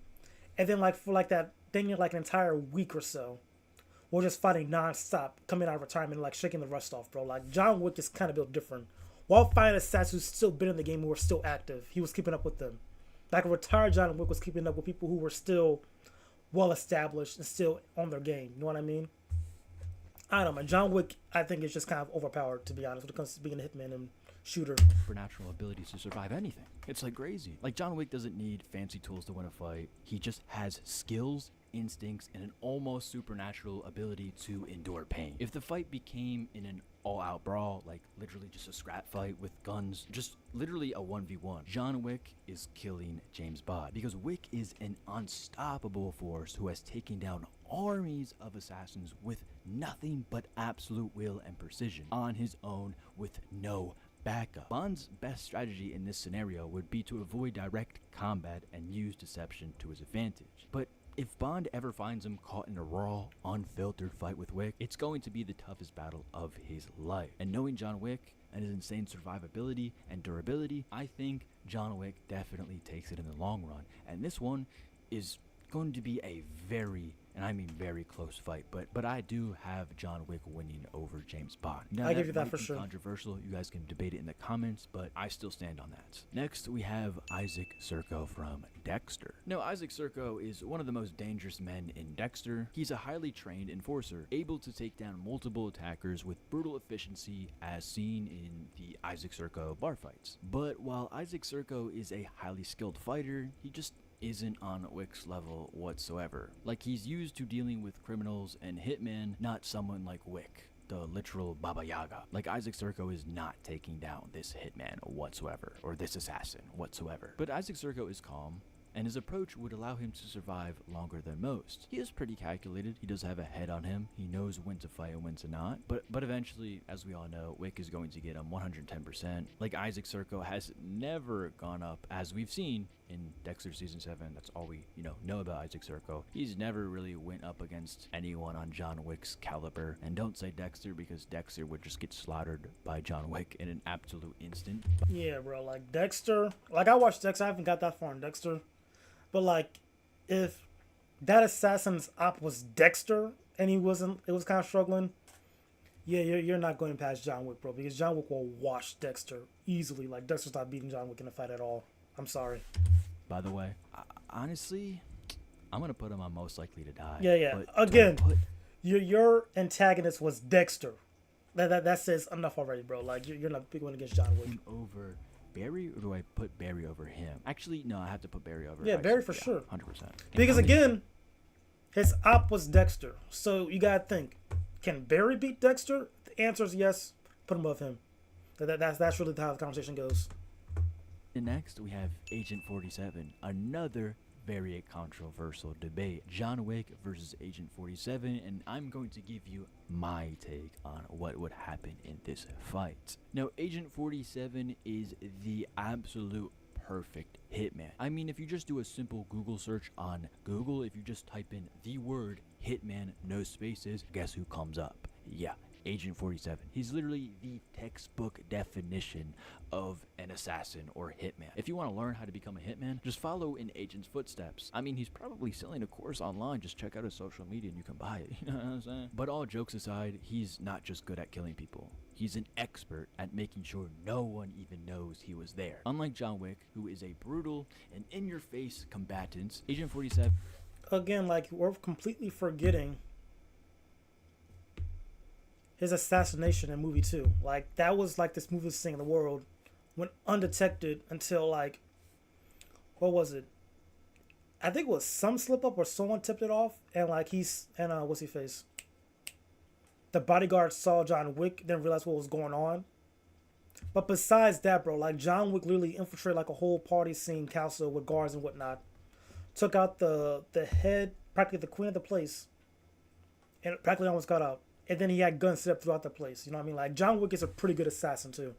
[SPEAKER 1] and then like for like that thing, like an entire week or so, we're just fighting non-stop, coming out of retirement, like shaking the rust off, bro. Like John Wick is kind of built different. While fighting assassins who's still been in the game who are still active, he was keeping up with them. Like a retired John Wick was keeping up with people who were still well established and still on their game. You know what I mean? I don't know, man. John Wick, I think, is just kind of overpowered, to be honest, when it comes to being a hitman and shooter.
[SPEAKER 5] Supernatural abilities to survive anything. It's like crazy. Like, John Wick doesn't need fancy tools to win a fight. He just has skills, instincts, and an almost supernatural ability to endure pain. If the fight became in an all-out brawl, like literally just a scrap fight with guns, just literally a 1v1, John Wick is killing James Bond, because Wick is an unstoppable force who has taken down armies of assassins with nothing but absolute will and precision on his own with no backup. Bond's best strategy in this scenario would be to avoid direct combat and use deception to his advantage. But if Bond ever finds him caught in a raw, unfiltered fight with Wick, it's going to be the toughest battle of his life. And knowing John Wick and his insane survivability and durability, I think John Wick definitely takes it in the long run. And this one is going to be a very, and I mean very close fight, but I do have John Wick winning over James Bond. Now,
[SPEAKER 1] I give you that
[SPEAKER 5] might
[SPEAKER 1] for
[SPEAKER 5] be
[SPEAKER 1] sure.
[SPEAKER 5] Controversial, you guys can debate it in the comments, but I still stand on that. Next, we have Isaac Serco from Dexter. Now, Isaac Serco is one of the most dangerous men in Dexter. He's a highly trained enforcer, able to take down multiple attackers with brutal efficiency, as seen in the Isaac Serco bar fights. But while Isaac Serco is a highly skilled fighter, he just isn't on Wick's level whatsoever. Like, he's used to dealing with criminals and hitmen, not someone like Wick, the literal Baba Yaga. Like, Isaac Serco is not taking down this hitman whatsoever, or this assassin whatsoever. But Isaac Serco is calm, and his approach would allow him to survive longer than most. He is pretty calculated. He does have a head on him. He knows when to fight and when to not. But eventually, as we all know, Wick is going to get him 110%. Like, Isaac Serco has never gone up, as we've seen in Dexter Season 7. That's all we, know about Isaac Serco. He's never really went up against anyone on John Wick's caliber. And don't say Dexter, because Dexter would just get slaughtered by John Wick in an absolute instant.
[SPEAKER 1] Yeah, bro. Like, Dexter. Like, I watched Dexter. I haven't got that far in Dexter. But, like, if that assassin's op was Dexter and it was kind of struggling, yeah, you're not going past John Wick, bro, because John Wick will wash Dexter easily. Like, Dexter's not beating John Wick in a fight at all. I'm sorry.
[SPEAKER 5] By the way, honestly, I'm going to put him on most likely to die.
[SPEAKER 1] Yeah.
[SPEAKER 5] But
[SPEAKER 1] Again, your antagonist was Dexter. That says enough already, bro. Like, you're not big one against John Wick.
[SPEAKER 5] Over Barry, or do I put Barry over him? Actually, no, I have to put Barry over.
[SPEAKER 1] Yeah, Barry for sure.
[SPEAKER 5] 100%.
[SPEAKER 1] Because again, his op was Dexter. So you gotta think, can Barry beat Dexter? The answer is yes. Put him above him. That's really how the conversation goes.
[SPEAKER 5] And next, we have Agent 47, another very controversial debate. John Wick versus Agent 47, and I'm going to give you my take on what would happen in this fight. Now, Agent 47 is the absolute perfect hitman. I mean, if you just do a simple Google search on Google, if you just type in the word hitman, no spaces, guess who comes up? Yeah, Agent 47. He's literally the textbook definition of an assassin or hitman. If you want to learn how to become a hitman, just follow in Agent's footsteps. I mean, he's probably selling a course online. Just check out his social media and you can buy it. You know what I'm saying? But all jokes aside, he's not just good at killing people. He's an expert at making sure no one even knows he was there. Unlike John Wick, who is a brutal and in-your-face combatant, Agent 47...
[SPEAKER 1] Again, like, we're completely forgetting his assassination in movie 2. Like, that was like this movie's thing in the world went undetected until, like, what was it? I think it was some slip up or someone tipped it off, and like what's his face? The bodyguard saw John Wick, didn't realize what was going on. But besides that, bro, like, John Wick literally infiltrated like a whole party scene castle with guards and whatnot. Took out the head, practically the queen of the place, and practically almost got out. And then he had guns set up throughout the place. You know what I mean? Like, John Wick is a pretty good assassin, too.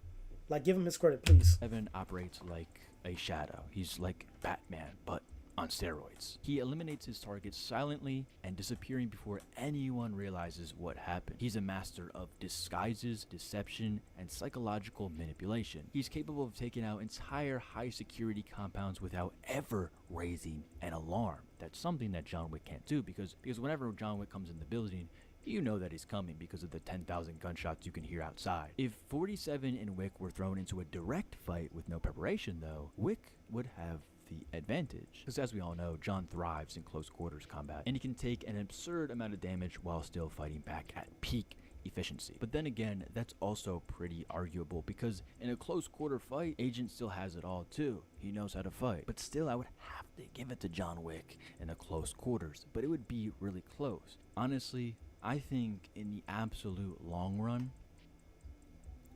[SPEAKER 1] Like, give him his credit, please.
[SPEAKER 5] Evan operates like a shadow. He's like Batman, but on steroids. He eliminates his targets silently and disappearing before anyone realizes what happened. He's a master of disguises, deception, and psychological manipulation. He's capable of taking out entire high-security compounds without ever raising an alarm. That's something that John Wick can't do, because whenever John Wick comes in the building, you know that he's coming because of the 10,000 gunshots you can hear outside. If 47 and Wick were thrown into a direct fight with no preparation, though, Wick would have the advantage. Because as we all know, John thrives in close quarters combat, and he can take an absurd amount of damage while still fighting back at peak efficiency. But then again, that's also pretty arguable, because in a close quarter fight, Agent still has it all too. He knows how to fight. But still, I would have to give it to John Wick in a close quarters, but it would be really close. Honestly, I think in the absolute long run,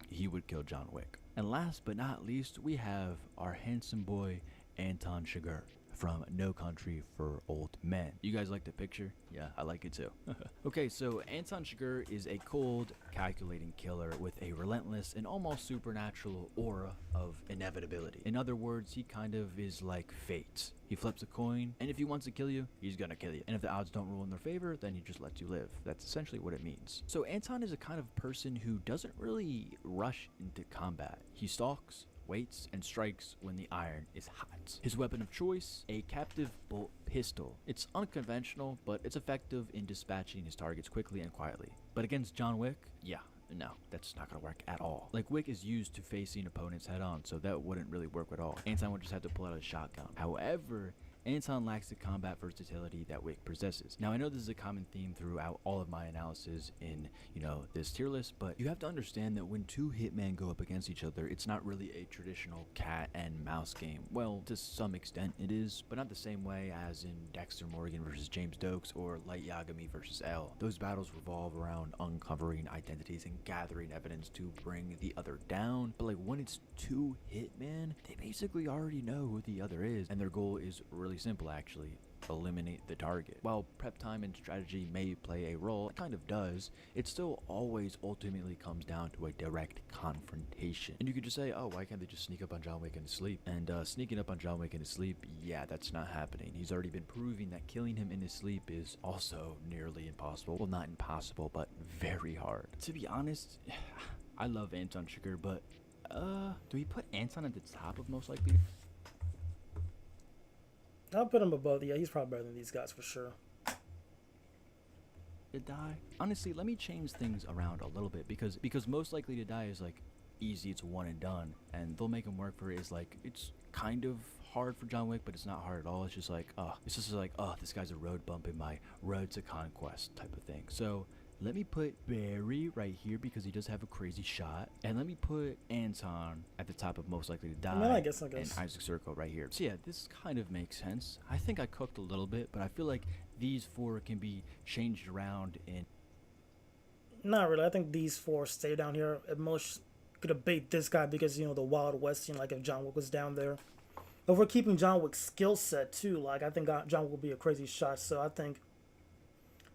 [SPEAKER 5] he would kill John Wick. And last but not least, we have our handsome boy, Anton Chigurh from No Country for Old Men. You guys like the picture? Yeah, I like it too. Okay, so Anton Chigurh is a cold, calculating killer with a relentless and almost supernatural aura of inevitability. In other words, he kind of is like fate. He flips a coin, and if he wants to kill you, he's gonna kill you. And if the odds don't rule in their favor, then he just lets you live. That's essentially what it means. So Anton is a kind of person who doesn't really rush into combat. He stalks, waits, and strikes when the iron is hot. His weapon of choice, a captive bolt pistol. It's unconventional, but it's effective in dispatching his targets quickly and quietly. But against John Wick, yeah, no, that's not gonna work at all. Like, Wick is used to facing opponents head on, so that wouldn't really work at all. Anton would just have to pull out a shotgun. However, Anton lacks the combat versatility that Wick possesses. Now, I know this is a common theme throughout all of my analysis in, this tier list, but you have to understand that when two hitmen go up against each other, it's not really a traditional cat and mouse game. Well, to some extent it is, but not the same way as in Dexter Morgan versus James Dokes or Light Yagami versus L. Those battles revolve around uncovering identities and gathering evidence to bring the other down. But like when it's two hitmen, they basically already know who the other is, and their goal is really simple actually: eliminate the target. While prep time and strategy may play a role, it kind of does, it still always ultimately comes down to a direct confrontation. And you could just say, oh, why can't they just sneak up on John Wick in his sleep? And sneaking up on John Wick in his sleep, yeah, that's not happening. He's already been proving that killing him in his sleep is also nearly impossible. Well, not impossible, but very hard. To be honest, I love Anton Chigurh, but do we put Anton at the top of most likely?
[SPEAKER 1] I'll put him above. Yeah, he's probably better than these guys for sure.
[SPEAKER 5] To die? Honestly, let me change things around a little bit, because most likely to die is like easy, it's one and done, and they'll make him work for it is like, it's kind of hard for John Wick, but it's not hard at all. It's just like, this guy's a road bump in my road to conquest type of thing. So let me put Barry right here because he does have a crazy shot. And let me put Anton at the top of most likely to die.
[SPEAKER 1] I guess.
[SPEAKER 5] And Isaac Zirko right here. So yeah, this kind of makes sense. I think I cooked a little bit, but I feel like these four can be changed around in...
[SPEAKER 1] Not really. I think these four stay down here. At most, could debate this guy because, the Wild West, like if John Wick was down there. But we're keeping John Wick's skill set too. Like, I think John Wick will be a crazy shot. So I think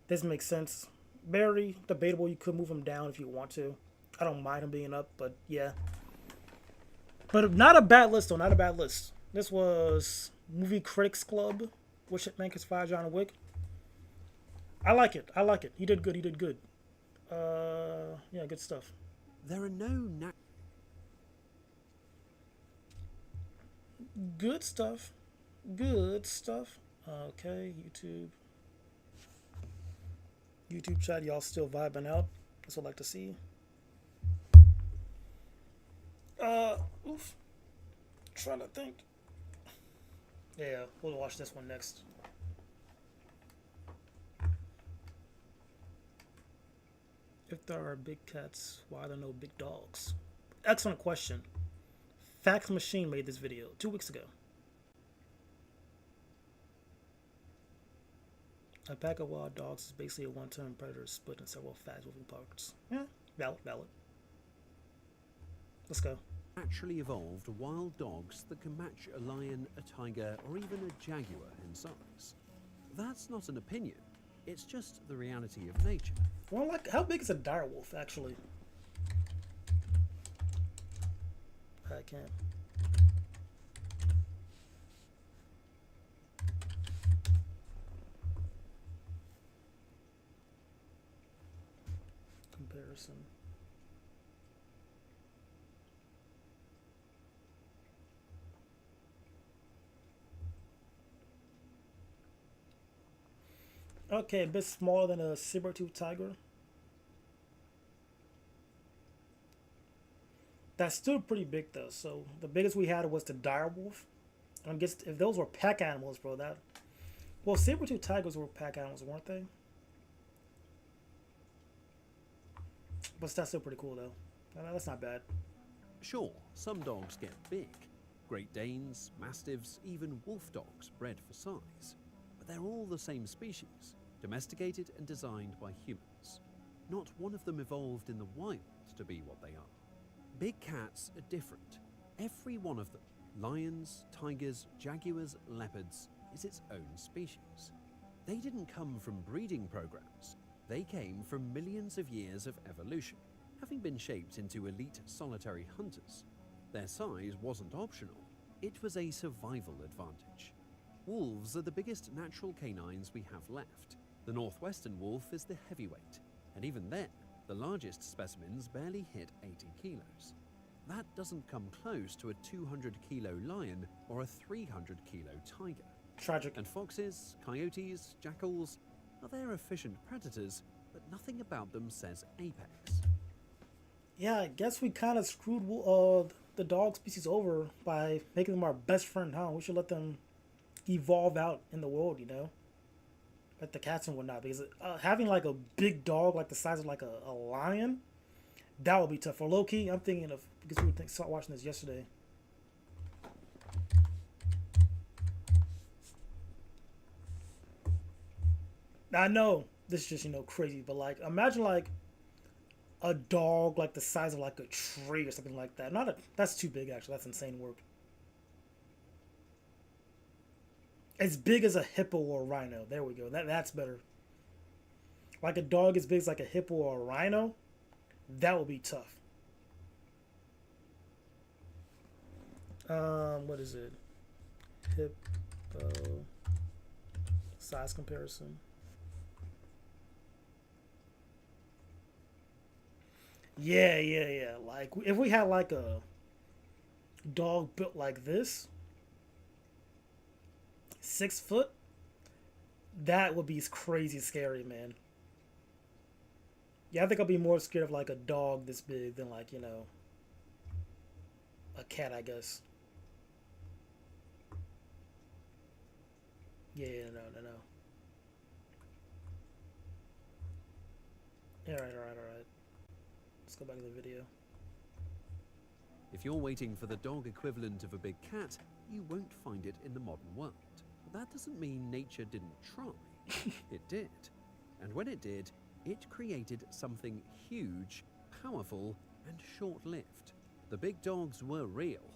[SPEAKER 1] this makes sense. Barry, debatable. You could move him down if you want to. I don't mind him being up, but yeah. But not a bad list, though. Not a bad list. This was Movie Critics Club. Wish It Makers 5 John Wick. I like it. He did good. Yeah, good stuff.
[SPEAKER 11] There are no
[SPEAKER 1] Good stuff. Okay, YouTube chat, y'all still vibing out. That's what I like to see. Trying to think. Yeah, we'll watch this one next. If there are big cats, why are there no big dogs? Excellent question. Fax Machine made this video 2 weeks ago. A pack of wild dogs is basically a one-term predator split in several fast-moving parts. Yeah, valid. Let's go.
[SPEAKER 11] naturally evolved wild dogs that can match a lion, a tiger, or even a jaguar in size. That's not an opinion, it's just the reality of nature.
[SPEAKER 1] Well, like, how big is a dire wolf, actually? I can't. Comparison. Okay, a bit smaller than a saber-tooth tiger. That's still pretty big though. So the biggest we had was the dire wolf, I guess if those were pack animals, bro, that. Well, saber-tooth tigers were pack animals, weren't they? But that's still pretty cool, though. That's not bad.
[SPEAKER 11] Sure, some dogs get big. Great Danes, Mastiffs, even wolf dogs bred for size. But they're all the same species, domesticated and designed by humans. Not one of them evolved in the wild to be what they are. Big cats are different. Every one of them, lions, tigers, jaguars, leopards, is its own species. They didn't come from breeding programs. They came from millions of years of evolution, having been shaped into elite solitary hunters. Their size wasn't optional, it was a survival advantage. Wolves are the biggest natural canines we have left. The northwestern wolf is the heavyweight, and even then, the largest specimens barely hit 80 kilos. That doesn't come close to a 200-kilo lion or a 300-kilo tiger.
[SPEAKER 1] Tragic.
[SPEAKER 11] And foxes, coyotes, jackals, they're efficient predators, but nothing about them says apex.
[SPEAKER 1] Yeah, I guess we kind of screwed the dog species over by making them our best friend, huh? We should let them evolve out in the world, you know? Like the cats and whatnot. Because having like a big dog like the size of like a lion, that would be tough. For low-key, I'm thinking of, because we were watching this yesterday. I know this is just, you know, crazy, but like imagine like a dog like the size of like a tree or something like that. That's too big actually. That's insane work. As big as a hippo or a rhino. There we go. That's better. Like a dog as big as like a hippo or a rhino. That would be tough. What is it? Hippo size comparison. Yeah. Like, if we had, like, a dog built like this, 6 foot, that would be crazy scary, man. Yeah, I think I'll be more scared of, like, a dog this big than, like, you know, a cat, I guess. Yeah, no. Alright. Let's go back to the video.
[SPEAKER 11] If you're waiting for the dog equivalent of a big cat, you won't find it in the modern world. But that doesn't mean nature didn't try. It did. And when it did, it created something huge, powerful, and short-lived. The big dogs were real,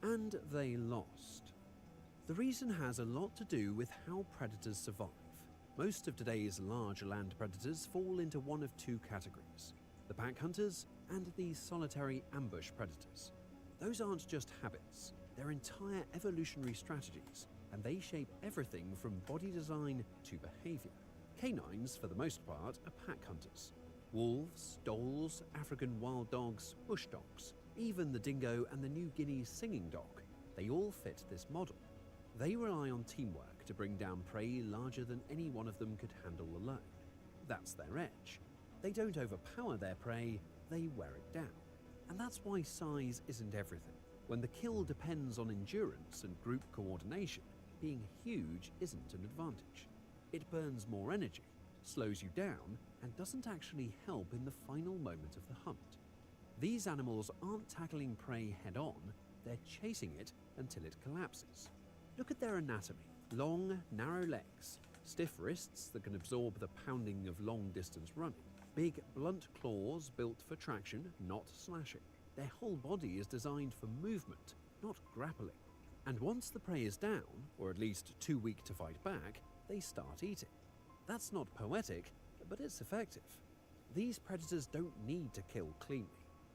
[SPEAKER 11] and they lost. The reason has a lot to do with how predators survive. Most of today's large land predators fall into one of two categories: the pack hunters and the solitary ambush predators. Those aren't just habits, they're entire evolutionary strategies, and they shape everything from body design to behavior. Canines, for the most part, are pack hunters. Wolves, dholes, African wild dogs, bush dogs, even the dingo and the New Guinea singing dog, they all fit this model. They rely on teamwork to bring down prey larger than any one of them could handle alone. That's their edge. They don't overpower their prey, they wear it down. And that's why size isn't everything. When the kill depends on endurance and group coordination, being huge isn't an advantage. It burns more energy, slows you down, and doesn't actually help in the final moment of the hunt. These animals aren't tackling prey head-on, they're chasing it until it collapses. Look at their anatomy. Long, narrow legs, stiff wrists that can absorb the pounding of long-distance running, big, blunt claws built for traction, not slashing. Their whole body is designed for movement, not grappling. And once the prey is down, or at least too weak to fight back, they start eating. That's not poetic, but it's effective. These predators don't need to kill cleanly.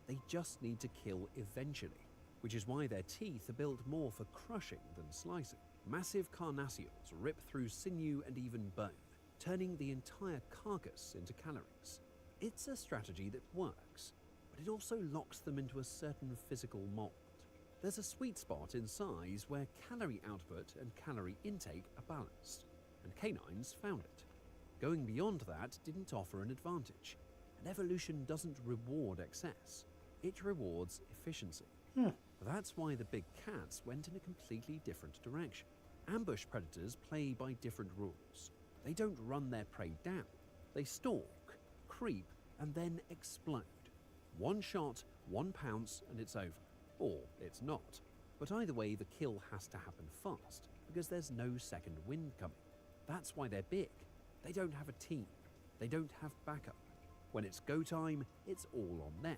[SPEAKER 11] They just need to kill eventually, which is why their teeth are built more for crushing than slicing. Massive carnassials rip through sinew and even bone, turning the entire carcass into calories. It's a strategy that works, but it also locks them into a certain physical mold. There's a sweet spot in size where calorie output and calorie intake are balanced, and canines found it. Going beyond that didn't offer an advantage, and evolution doesn't reward excess, it rewards efficiency. That's why the big cats went in a completely different direction. Ambush predators play by different rules. They don't run their prey down. They stalk, creep, and then explode. One shot, one pounce, and it's over. Or it's not. But either way, the kill has to happen fast, because there's no second wind coming. That's why they're big. They don't have a team. They don't have backup. When it's go time, it's all on them,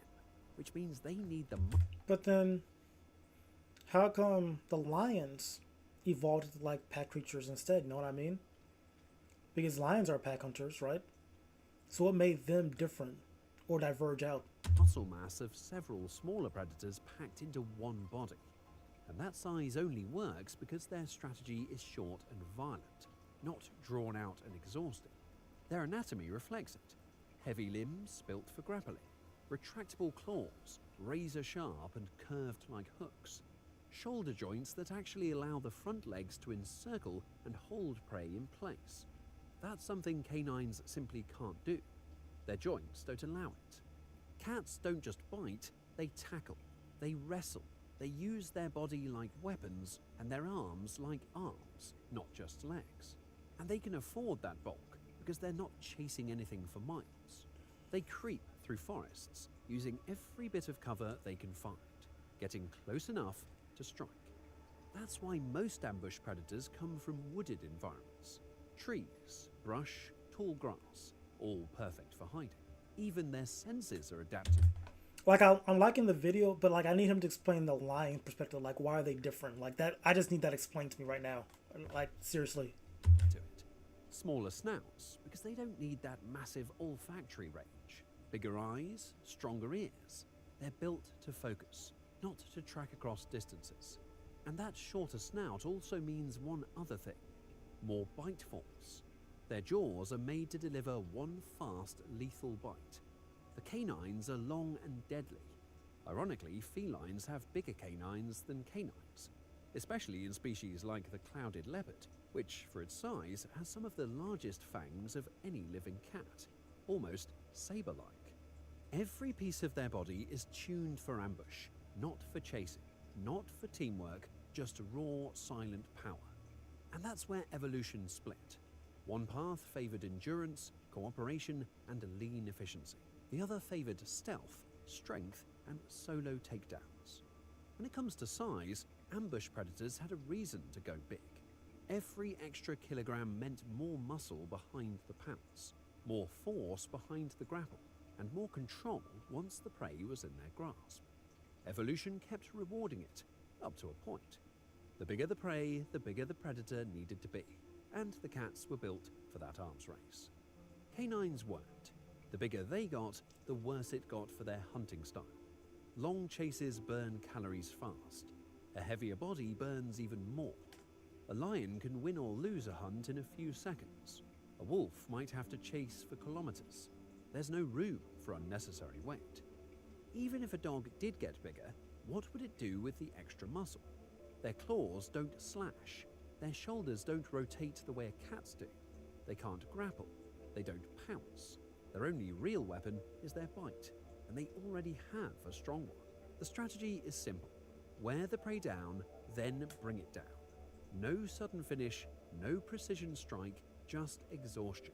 [SPEAKER 11] which means they need the
[SPEAKER 1] But then, how come the lions evolved into like pack creatures instead? You know what I mean? Because lions are pack hunters, right? So what made them different or diverge out?
[SPEAKER 11] muscle mass of several smaller predators packed into one body. And that size only works because their strategy is short and violent, not drawn out and exhausting. Their anatomy reflects it. Heavy limbs built for grappling, retractable claws, razor sharp and curved like hooks, shoulder joints that actually allow the front legs to encircle and hold prey in place. That's something canines simply can't do. Their joints don't allow it. Cats don't just bite, they tackle, they wrestle, they use their body like weapons and their arms like arms, not just legs. And they can afford that bulk because they're not chasing anything for miles. They creep through forests, using every bit of cover they can find, getting close enough to strike. That's why most ambush predators come from wooded environments. Trees, brush, tall grass, all perfect for hiding. Even their senses are adapted.
[SPEAKER 1] Like I'm liking the video, but like I need him to explain the lion perspective. Like why are they different? Like that, I just need that explained to me right now. Like seriously.
[SPEAKER 11] To it. Smaller snouts, because they don't need that massive olfactory range. Bigger eyes, stronger ears. They're built to focus, not to track across distances. And that shorter snout also means one other thing. More bite force. Their jaws are made to deliver one fast, lethal bite. The canines are long and deadly. Ironically, felines have bigger canines than canines, especially in species like the clouded leopard, which, for its size, has some of the largest fangs of any living cat, almost saber-like. Every piece of their body is tuned for ambush, not for chasing, not for teamwork, just raw, silent power. And that's where evolution split. One path favoured endurance, cooperation, and lean efficiency. The other favoured stealth, strength, and solo takedowns. When it comes to size, ambush predators had a reason to go big. Every extra kilogram meant more muscle behind the pounce, more force behind the grapple, and more control once the prey was in their grasp. Evolution kept rewarding it, up to a point. The bigger the prey, the bigger the predator needed to be, and the cats were built for that arms race. Canines weren't. The bigger they got, the worse it got for their hunting style. Long chases burn calories fast. A heavier body burns even more. A lion can win or lose a hunt in a few seconds. A wolf might have to chase for kilometers. There's no room for unnecessary weight. Even if a dog did get bigger, what would it do with the extra muscle? Their claws don't slash. Their shoulders don't rotate the way cats do. They can't grapple. They don't pounce. Their only real weapon is their bite, and they already have a strong one. The strategy is simple. Wear the prey down, then bring it down. No sudden finish, no precision strike, just exhaustion.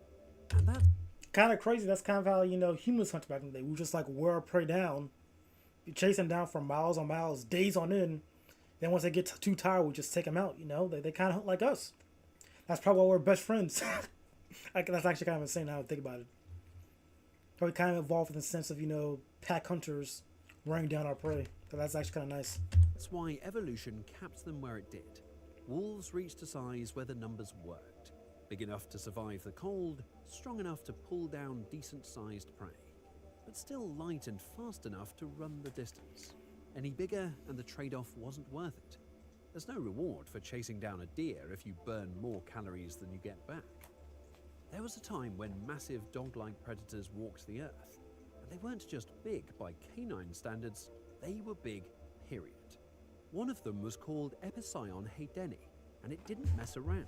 [SPEAKER 11] And that's
[SPEAKER 1] kind of crazy. That's kind of how, you know, humans hunt back in the day. We were just like wear our prey down. You chase them down for miles on miles, days on end. Then once they get too tired, we just take them out, you know? They kind of hunt like us. That's probably why we're best friends. That's actually kind of insane now to think about it. So we kind of evolved in the sense of, you know, pack hunters wearing down our prey. So that's actually kind of nice.
[SPEAKER 11] That's why evolution kept them where it did. Wolves reached a size where the numbers worked. Big enough to survive the cold, strong enough to pull down decent-sized prey, but still light and fast enough to run the distance. Any bigger and the trade-off wasn't worth it. There's no reward for chasing down a deer if you burn more calories than you get back. There was a time when massive dog-like predators walked the earth, and they weren't just big by canine standards, they were big, period. One of them was called Epicyon haydeni, and it didn't mess around.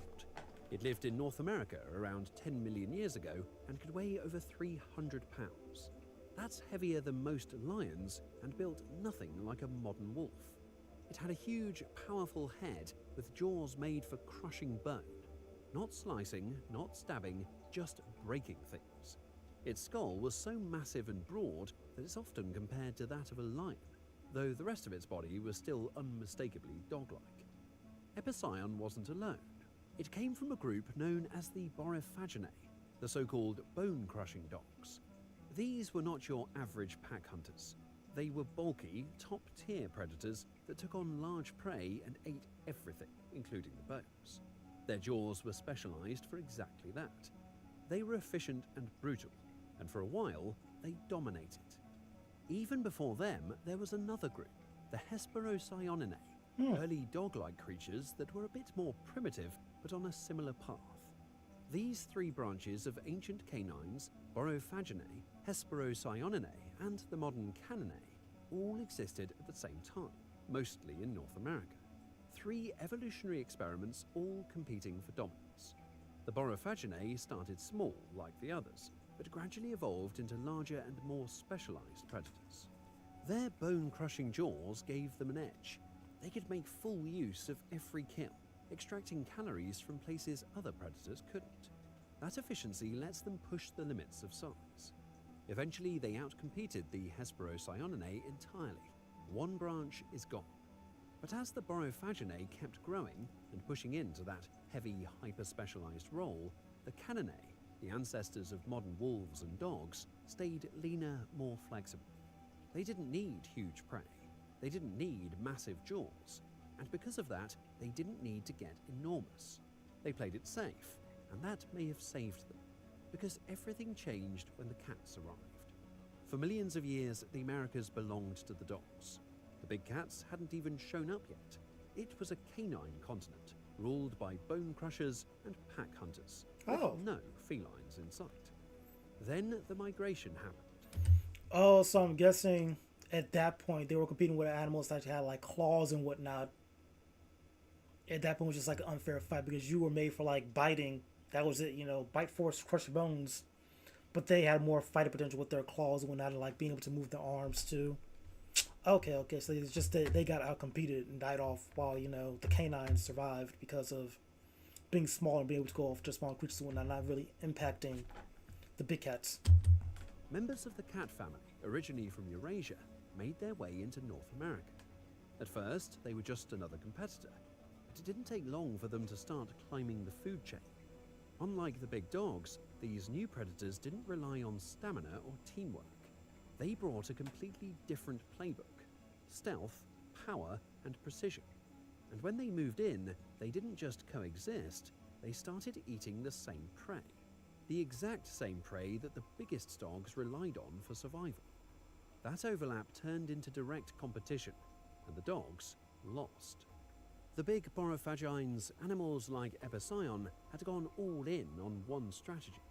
[SPEAKER 11] It lived in North America around 10 million years ago and could weigh over 300 pounds. That's heavier than most lions and built nothing like a modern wolf. It had a huge, powerful head with jaws made for crushing bone. Not slicing, not stabbing, just breaking things. Its skull was so massive and broad that it's often compared to that of a lion, though the rest of its body was still unmistakably dog-like. Epicyon wasn't alone. It came from a group known as the Borophaginae, the so-called bone-crushing dogs. These were not your average pack hunters. They were bulky, top-tier predators that took on large prey and ate everything, including the bones. Their jaws were specialized for exactly that. They were efficient and brutal, and for a while, they dominated. Even before them, there was another group, the Hesperocyaninae, early dog-like creatures that were a bit more primitive, but on a similar path. These three branches of ancient canines, Borophaginae, Hesperocyaninae, and the modern Caninae, all existed at the same time, mostly in North America. Three evolutionary experiments all competing for dominance. The Borophaginae started small, like the others, but gradually evolved into larger and more specialized predators. Their bone-crushing jaws gave them an edge. They could make full use of every kill, extracting calories from places other predators couldn't. That efficiency lets them push the limits of size. Eventually, they outcompeted the Hesperocyaninae entirely. One branch is gone. But as the Borophaginae kept growing and pushing into that heavy, hyper-specialized role, the Caninae, the ancestors of modern wolves and dogs, stayed leaner, more flexible. They didn't need huge prey. They didn't need massive jaws. And because of that, they didn't need to get enormous. They played it safe, and that may have saved them, because everything changed when the cats arrived. For millions of years, the Americas belonged to the dogs. The big cats hadn't even shown up yet. It was a canine continent, ruled by bone crushers and pack hunters, with no felines in sight. Then the migration happened.
[SPEAKER 1] Oh, so I'm guessing at that point they were competing with animals that had like claws and whatnot. At that point it was just like an unfair fight because you were made for like biting. That was it, you know, bite force, crush bones. But they had more fighting potential with their claws and whatnot, and like being able to move their arms too. Okay, so it's just they got outcompeted and died off while, you know, the canines survived because of being small and being able to go after small creatures and whatnot, not really impacting the big cats.
[SPEAKER 11] Members of the cat family, originally from Eurasia, made their way into North America. At first, they were just another competitor, but it didn't take long for them to start climbing the food chain. Unlike the big dogs, these new predators didn't rely on stamina or teamwork. They brought a completely different playbook: stealth, power, and precision. And when they moved in, they didn't just coexist, they started eating the same prey. The exact same prey that the biggest dogs relied on for survival. That overlap turned into direct competition, and the dogs lost. The big Borophagines, animals like Epicyon, had gone all in on one strategy.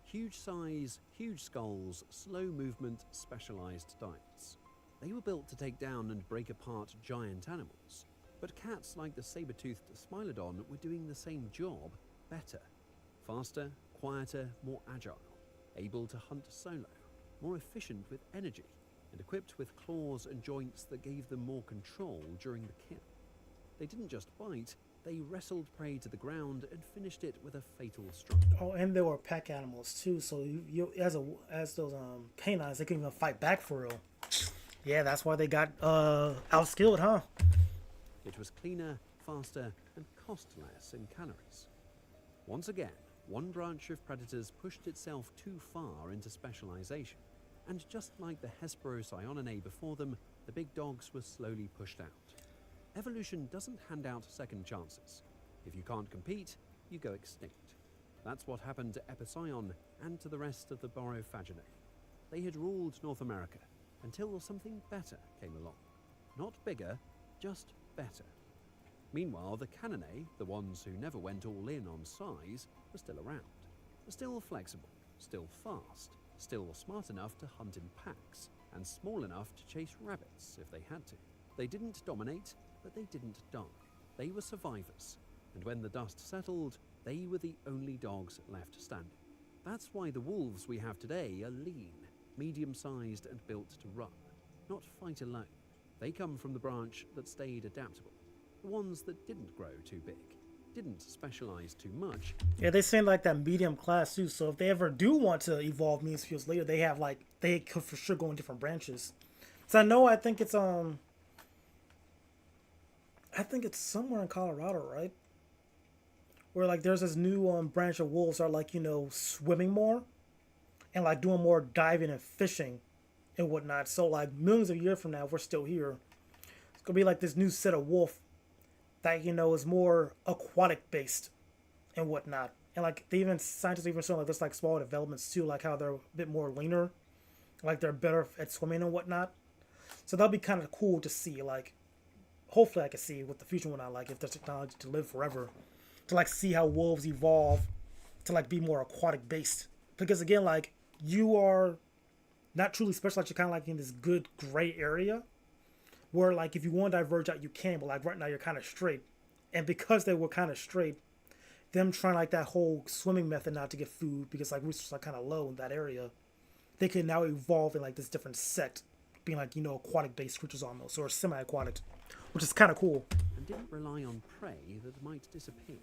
[SPEAKER 11] Huge size, huge skulls, slow movement, specialized diets. They were built to take down and break apart giant animals, but cats like the saber-toothed Smilodon were doing the same job better. Faster, quieter, more agile, able to hunt solo, more efficient with energy, and equipped with claws and joints that gave them more control during the kill. They didn't just bite, they wrestled prey to the ground and finished it with a fatal strike.
[SPEAKER 1] Oh, and they were pack animals too, so you as those canines, they couldn't even fight back for real. Yeah, that's why they got outskilled, huh?
[SPEAKER 11] It was cleaner, faster, and cost less in calories. Once again, one branch of predators pushed itself too far into specialization, and just like the Hesperocyaninae before them, the big dogs were slowly pushed out. Evolution doesn't hand out second chances. If you can't compete, you go extinct. That's what happened to Epicyon and to the rest of the Borophaginae. They had ruled North America until something better came along. Not bigger, just better. Meanwhile, the Caninae, the ones who never went all in on size, were still around. Still flexible, still fast, still smart enough to hunt in packs, and small enough to chase rabbits if they had to. They didn't dominate, but they didn't die. They were survivors, and when the dust settled, they were the only dogs left standing. That's why the wolves we have today are lean, medium-sized and built to run, not fight alone. They come from the branch that stayed adaptable, the ones that didn't grow too big, didn't specialize too much.
[SPEAKER 1] Yeah, they seem like that medium class too. So if they ever do want to evolve means fields later, they have like they could for sure go in different branches. So I think it's somewhere in Colorado, right? Where like there's this new branch of wolves are like, you know, swimming more and like doing more diving and fishing and whatnot. So like millions of years from now, if we're still here, it's gonna be like this new set of wolf that, you know, is more aquatic based and whatnot. And like scientists even showing like there's like small developments too, like how they're a bit more leaner, like they're better at swimming and whatnot. So that'll be kind of cool to see. Like, hopefully I can see what the future will not like if there's technology to live forever, to like see how wolves evolve to like be more aquatic based. Because again, like you are not truly specialized, you're kind of like in this good gray area where like if you want to diverge out you can, but like right now you're kind of straight. And because they were kind of straight, them trying like that whole swimming method now to get food, because like resources are kind of low in that area, they can now evolve in like this different sect, being like, you know, aquatic based creatures almost, or semi-aquatic, which is kind of cool.
[SPEAKER 11] And didn't rely on prey that might disappear.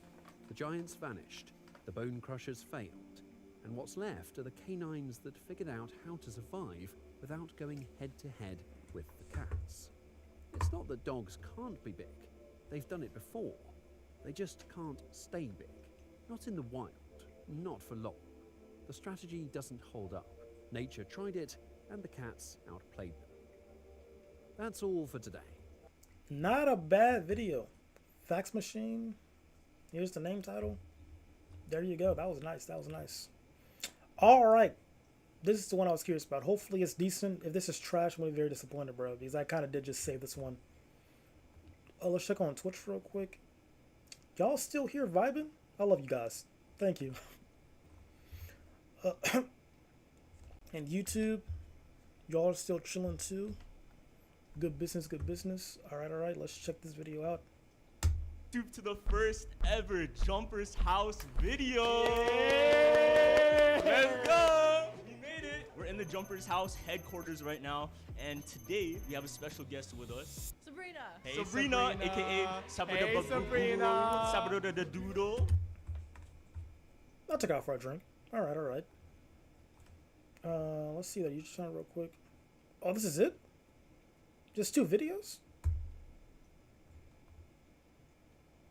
[SPEAKER 11] The giants vanished, the bone crushers failed, and what's left are the canines that figured out how to survive without going head to head with the cats. It's not that dogs can't be big. They've done it before. They just can't stay big. Not in the wild. Not for long. The strategy doesn't hold up. Nature tried it, and the cats outplayed them. That's all for today.
[SPEAKER 1] Not a bad video. Fax Machine. Here's the name title. There you go. That was nice. That was nice. All right. This is the one I was curious about. Hopefully it's decent. If this is trash, I'm going to be very disappointed, bro, because I kind of did just save this one. Let's check on Twitch real quick. Y'all still here vibing? I love you guys. Thank you. And YouTube, y'all are still chilling too. Good business, good business. All right. Let's check this video out.
[SPEAKER 12] To the first ever Jumpers House video.
[SPEAKER 14] Yeah!
[SPEAKER 12] Let's go! We made it. We're in the Jumpers House headquarters right now, and today we have a special guest with us.
[SPEAKER 15] Sabrina.
[SPEAKER 12] Hey, Sabrina, aka Sabrina the Doodle.
[SPEAKER 1] I'll take out for a drink. All right. Let's see that YouTube channel real quick. Oh, this is it? Just 2 videos?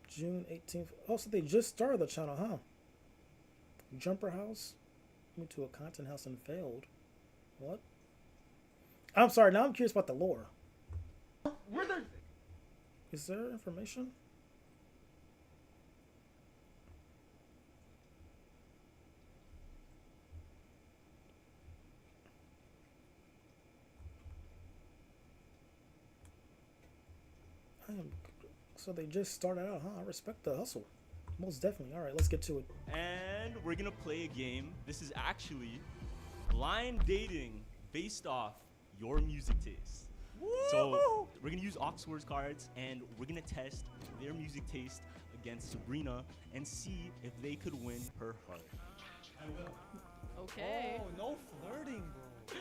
[SPEAKER 1] June 18th. Oh, so they just started the channel, huh? Jumper House. Went to a content house and failed. What? I'm sorry, now I'm curious about the lore. Is there information? So they just started out, huh? I respect the hustle. Most definitely. All right, let's get to it.
[SPEAKER 12] And we're gonna play a game. This is actually blind dating based off your music taste. Woo! So we're gonna use Oxford's cards, and we're gonna test their music taste against Sabrina and see if they could win her heart.
[SPEAKER 15] Okay.
[SPEAKER 12] Oh, no flirting, bro.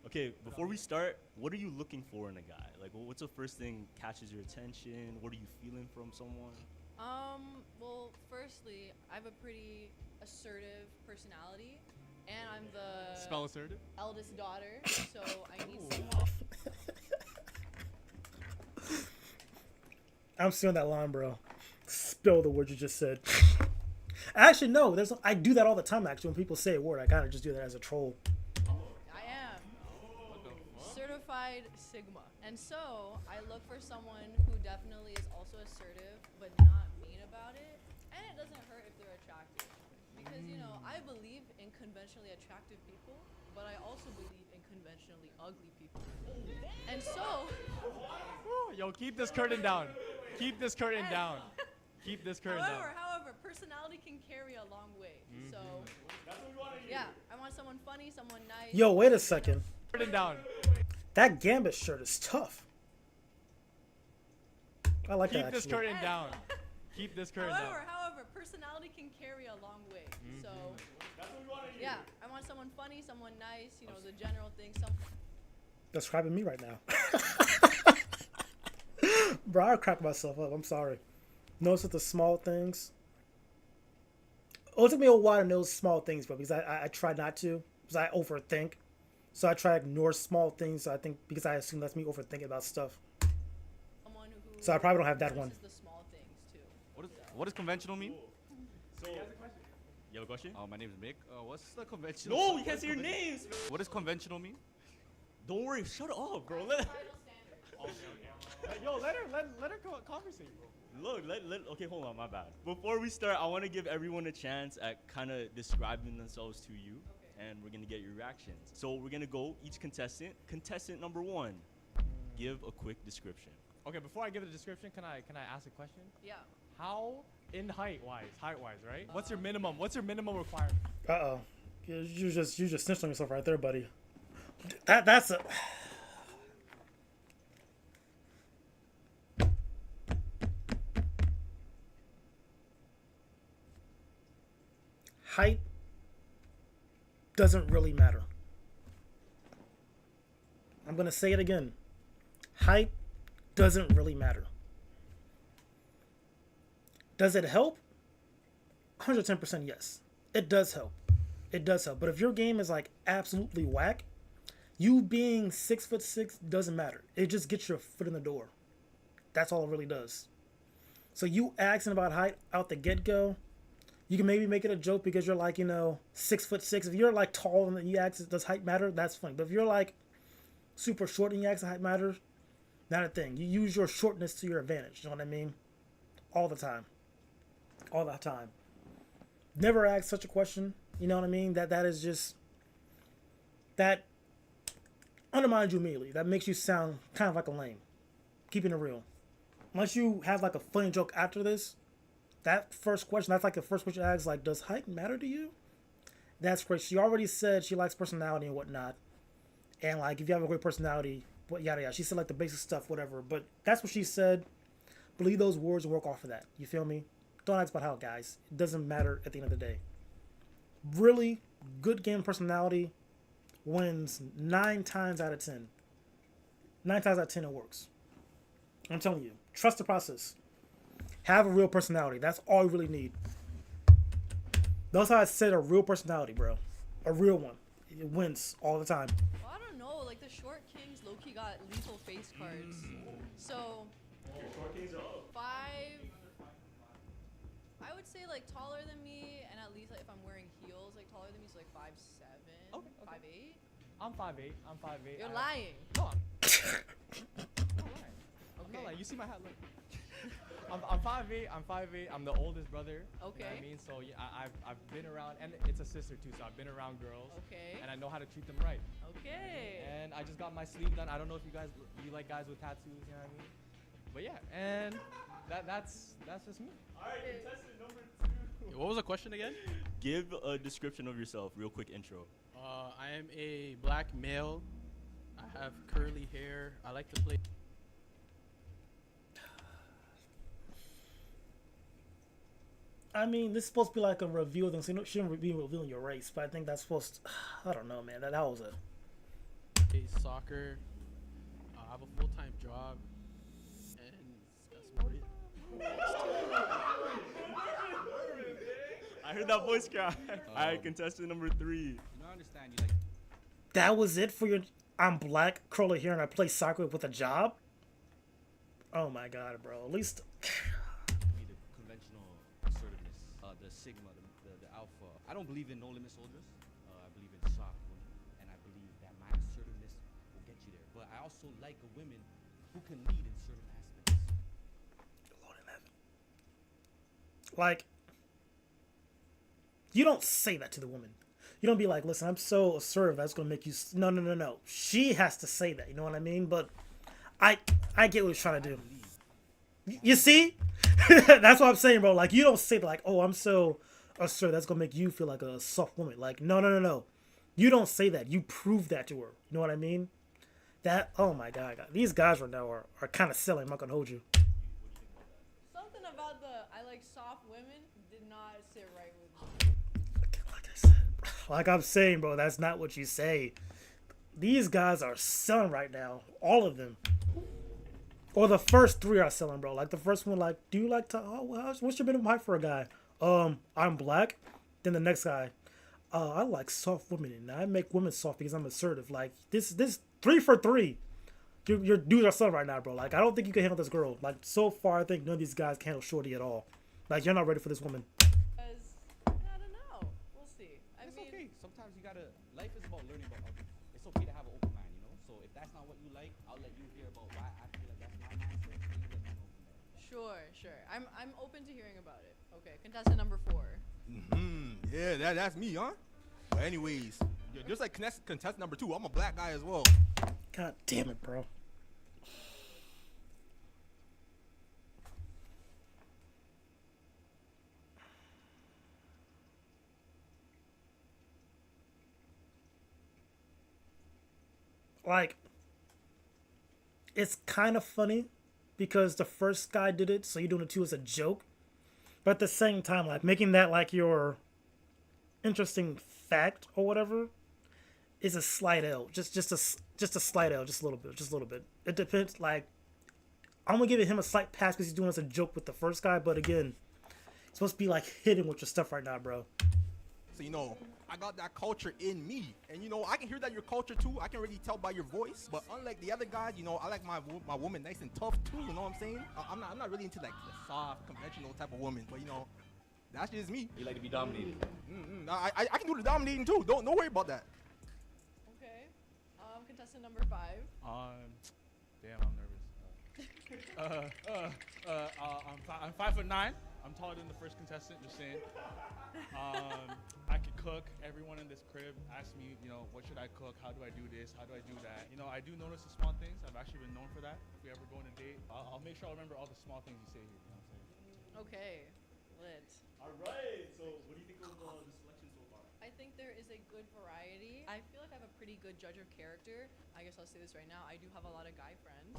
[SPEAKER 12] Okay, before we start, what are you looking for in a guy? Like, what's the first thing catches your attention? What are you feeling from someone?
[SPEAKER 15] Well, firstly, I have a pretty assertive personality, and I'm the
[SPEAKER 12] Spell assertive?
[SPEAKER 15] eldest daughter, so I need someone.
[SPEAKER 1] I'm stealing that line, bro. Spill the word you just said. Actually, no. I do that all the time, actually. When people say a word, I kind of just do that as a troll.
[SPEAKER 15] I am certified Sigma, and so I look for someone who definitely is also assertive, but not mean about it, and it doesn't hurt if they're attractive, because you know I believe in conventionally attractive people, but I also believe in conventionally ugly people, and so.
[SPEAKER 22] Yo, keep this curtain down. Keep this curtain down. Keep this curtain down.
[SPEAKER 15] However, personality can carry a long way. So, yeah, I want someone funny, someone nice.
[SPEAKER 1] Yo, wait a second.
[SPEAKER 22] Curtain down.
[SPEAKER 1] That Gambit shirt is tough. I like that.
[SPEAKER 22] Keep this curtain down. Keep this curtain down.
[SPEAKER 15] However, personality can carry a long way. So, yeah, I want someone funny, someone nice, you know, the general thing.
[SPEAKER 1] describing me right now. Bro, I crack myself up. I'm sorry. Notice with the small things. Oh, it took me a while to notice small things, bro, because I try not to, because I overthink. So I try to ignore small things. So I think because I assume that's me overthinking about stuff. So I probably don't have that one.
[SPEAKER 13] What does conventional mean?
[SPEAKER 12] So, you have a question?
[SPEAKER 13] My name is Mick. What's the conventional?
[SPEAKER 12] No, you can't say your names.
[SPEAKER 13] What does conventional mean?
[SPEAKER 12] Don't worry, shut up, bro.
[SPEAKER 22] Yo, let her conversate, bro.
[SPEAKER 12] Look, okay, hold on, my bad. Before we start, I want to give everyone a chance at kind of describing themselves to you, and we're gonna get your reactions. So we're gonna go each contestant. Contestant number 1, give a quick description.
[SPEAKER 22] Okay, before I give the description, can I ask a question?
[SPEAKER 15] Yeah.
[SPEAKER 22] How in height wise, right? What's your minimum requirement?
[SPEAKER 1] Uh-oh. You just snitched on yourself right there, buddy. That's a... Height doesn't really matter. I'm going to say it again. Height doesn't really matter. Does it help? 110% yes. It does help. It does help. But if your game is like absolutely whack, you being 6'6" doesn't matter. It just gets your foot in the door. That's all it really does. So you asking about height out the get-go, you can maybe make it a joke because you're like, 6'6". If you're like tall and you ask, does height matter? That's funny. But if you're like super short and you ask height matters, not a thing. You use your shortness to your advantage. You know what I mean? All the time. All the time. Never ask such a question. You know what I mean? That is just, that undermines you immediately. That makes you sound kind of like a lame. Keeping it real. Unless you have like a funny joke after this, that first question, that's like the first question you ask, like, does height matter to you? That's great. She already said she likes personality and whatnot. And like, if you have a great personality, what yada yada. She said like the basic stuff, whatever. But that's what she said. Believe those words and work off of that. You feel me? Don't ask about how, guys. It doesn't matter at the end of the day. Really good game personality wins 9 times out of 10. 9 times out of 10 it works. I'm telling you. Trust the process. Have a real personality. That's all you really need. That's how I said a real personality, bro. A real one. It wins all the time.
[SPEAKER 15] Well, I don't know. Like, the short kings low-key got lethal face cards. So, 5... I would say, like, taller than me, and at least, like, if I'm wearing heels, like, taller than me, so, like, 5'7",
[SPEAKER 22] Okay.
[SPEAKER 15] 5'8".
[SPEAKER 22] I'm 5'8".
[SPEAKER 15] You're lying.
[SPEAKER 22] No, I'm not lying. I'm not lying. You see my hat, look. I'm 5'8". I'm the oldest brother.
[SPEAKER 15] Okay.
[SPEAKER 22] You know what I mean? So yeah, I've been around, and it's a sister too. So I've been around girls.
[SPEAKER 15] Okay.
[SPEAKER 22] And I know how to treat them right.
[SPEAKER 15] Okay.
[SPEAKER 22] And I just got my sleeve done. I don't know if you like guys with tattoos. You know what I mean? But yeah, and that's just me.
[SPEAKER 12] All right, contestant number 2.
[SPEAKER 16] What was the question again?
[SPEAKER 12] Give a description of yourself, real quick intro.
[SPEAKER 16] I am a black male. I have curly hair. I like to play.
[SPEAKER 1] I mean, this is supposed to be like a review thing, so you shouldn't be revealing your race, but I think that's supposed to, I don't know, man. That was it.
[SPEAKER 16] Play soccer. I have a full-time job. And that's about it.
[SPEAKER 12] I heard that voice cry. All right, contestant number 3.
[SPEAKER 16] You know, I understand you like.
[SPEAKER 1] That was it for your, I'm black, curly hair, and I play soccer with a job? Oh my god, bro. At least...
[SPEAKER 13] Be the conventional assertiveness, the sigma, the alpha. I don't believe in no limit soldiers. I believe in soft women, and I believe that my assertiveness will get you there. But I also like a woman who can lead in certain aspects.
[SPEAKER 1] Lord in heaven. Like, you don't say that to the woman. You don't be like, listen, I'm so assertive that's gonna make you. No. She has to say that. You know what I mean? But I get what he's trying to do. You see? That's what I'm saying, bro. Like, you don't say like, oh, I'm so assertive that's gonna make you feel like a soft woman. Like, no. You don't say that. You prove that to her. You know what I mean? That. Oh my god. These guys right now are kind of silly. I'm not gonna hold you.
[SPEAKER 15] Something about the I like soft women did not sit right with me.
[SPEAKER 1] Like I'm saying, bro, that's not what you say. these guys are selling right now. All of them. Or the first three are selling, bro. Like the first one, like, do you like to? Oh, well, what's your minimum height for a guy? I'm black. Then the next guy, I like soft women, and I make women soft because I'm assertive. Like this 3 for 3. Your dudes are selling right now, bro. Like I don't think you can handle this girl. Like so far, I think none of these guys can handle Shorty at all. Like you're not ready for this woman.
[SPEAKER 15] I don't know. We'll see.
[SPEAKER 13] It's okay. Sometimes you gotta. Life is about learning about others. It's okay to have an open mind, you know. So if that's not what you like, I'll let you hear about why I feel like that's my mindset. And you let me know from there.
[SPEAKER 15] Sure. I'm open to hearing about it. Okay, contestant number 4.
[SPEAKER 17] Yeah, that's me, huh? But anyways, just like contestant number 2, I'm a black guy as well.
[SPEAKER 1] God damn it, bro. Like, it's kind of funny because the first guy did it, so you're doing it too as a joke. But at the same time, like making that like your interesting fact or whatever is a slight L. Just a slight L, just a little bit. It depends. Like, I'm gonna give him a slight pass because he's doing it as a joke with the first guy. But again, it's supposed to be like hidden with your stuff right now, bro.
[SPEAKER 17] So I got that culture in me, and I can hear that your culture too. I can really tell by your voice. But unlike the other guys, I like my woman nice and tough too. You know what I'm saying? I'm not really into like the soft, conventional type of woman. But that's just me.
[SPEAKER 12] You like to be dominated.
[SPEAKER 17] I can do the dominating too. Don't worry about that.
[SPEAKER 15] Okay. Contestant number 5.
[SPEAKER 22] Damn, I'm nervous. I'm 5'9". I'm taller than the first contestant. Just saying. I can cook. Everyone in this crib asks me, what should I cook? How do I do this? How do I do that? I do notice the small things. I've actually been known for that. If we ever go on a date, I'll make sure I remember all the small things you say here. You know what I'm saying?
[SPEAKER 15] Okay. Lit.
[SPEAKER 12] All right. So what do you think of the selection so far?
[SPEAKER 15] I think there is a good variety. I feel like I have a pretty good judge of character. I guess I'll say this right now. I do have a lot of guy friends.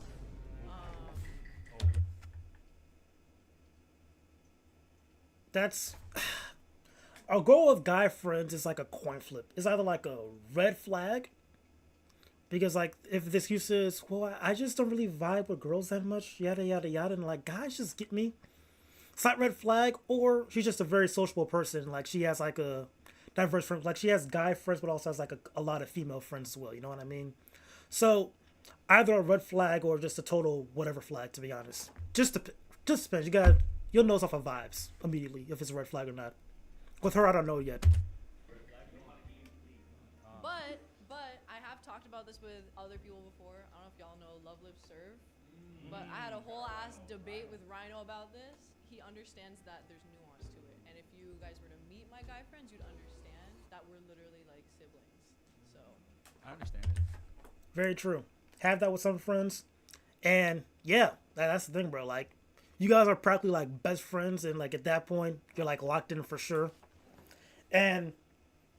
[SPEAKER 1] That's I'll go with guy friends is like a coin flip. It's either like a red flag because like if the excuse is, well, I just don't really vibe with girls that much, yada yada yada, and like guys just get me. Slight red flag, or she's just a very sociable person. Like she has like a diverse friend, like she has guy friends, but also has like a lot of female friends as well. You know what I mean? So either a red flag or just a total whatever flag. To be honest, just depends. You'll know it's off of vibes immediately if it's a red flag or not. With her, I don't know yet.
[SPEAKER 15] But I have talked about this with other people before. I don't know if y'all know Love Live Serve, but I had a whole ass debate with Rhino about this. He understands that there's nuance to it, and if you guys were to meet my guy friends, you'd understand that we're literally like siblings. So
[SPEAKER 22] I understand it.
[SPEAKER 1] Very true. Have that with some friends, and yeah, that's the thing, bro. Like, you guys are practically like best friends, and like at that point, you're like locked in for sure. And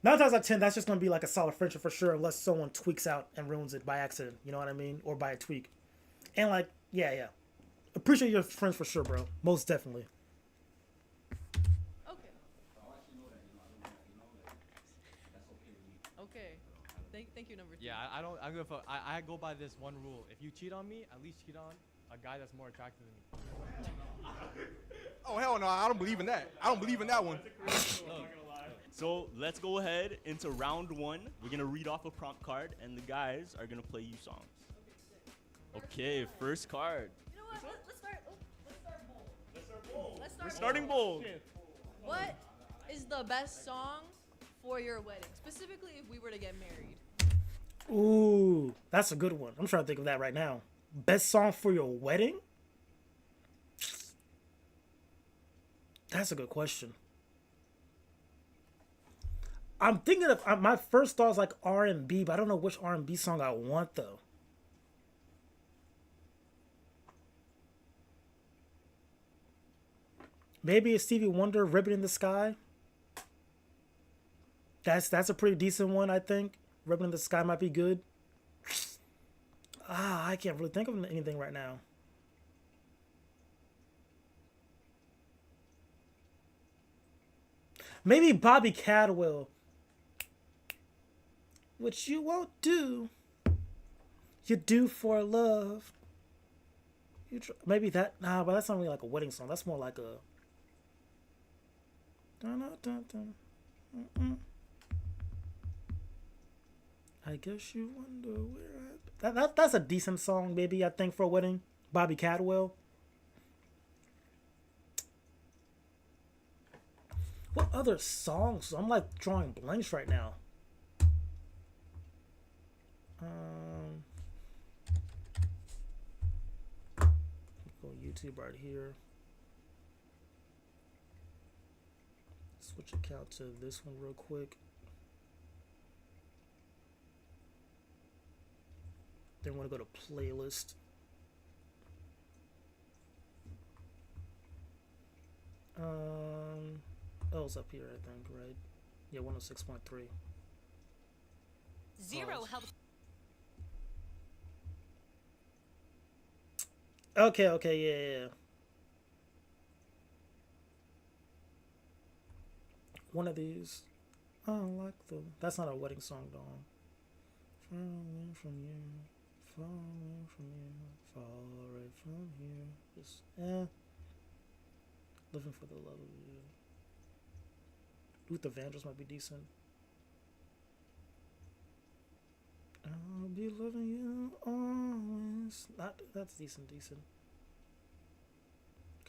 [SPEAKER 1] 9 times out of 10, that's just gonna be like a solid friendship for sure, unless someone tweaks out and ruins it by accident. You know what I mean? Or by a tweak. And like, yeah. Appreciate your friends for sure, bro. Most definitely.
[SPEAKER 15] Okay. Thank you, number 2.
[SPEAKER 22] Yeah, I go by this one rule. If you cheat on me, at least cheat on a guy that's more attractive than me.
[SPEAKER 17] Oh hell no! I don't believe in that. I don't believe in that one.
[SPEAKER 12] So let's go ahead into round 1. We're gonna read off a prompt card, and the guys are gonna play you songs. Okay, first card.
[SPEAKER 15] You know what? Let's start bold.
[SPEAKER 12] We're starting bold.
[SPEAKER 15] What is the best song for your wedding? Specifically, if we were to get married.
[SPEAKER 1] Ooh, that's a good one. I'm trying to think of that right now. Best song for your wedding? That's a good question. I'm thinking of my first thought is like R&B, but I don't know which R&B song I want though. Maybe it's Stevie Wonder, "Ribbon in the Sky." That's a pretty decent one, I think. "Ribbon in the Sky" might be good. I can't really think of anything right now. Maybe Bobby Cadwell. "What You Won't Do You do for love. Maybe that. Nah, but that's not really like a wedding song. That's more like a. I guess you wonder where that's a decent song, maybe, I think, for a wedding. Bobby Cadwell. What other songs? I'm like drawing blanks right now. Go YouTube right here. Switch account to this one real quick. Then want to go to playlist. Oh, it's up here, I think, right? Yeah, 106.3.
[SPEAKER 19] Zero helps.
[SPEAKER 1] Okay, yeah. One of these. I don't like the. That's not a wedding song, though. Far away from you, far away from you, far away from here. Just, living for the love of you. Luther Vandross might be decent. I'll be loving you always. That's decent.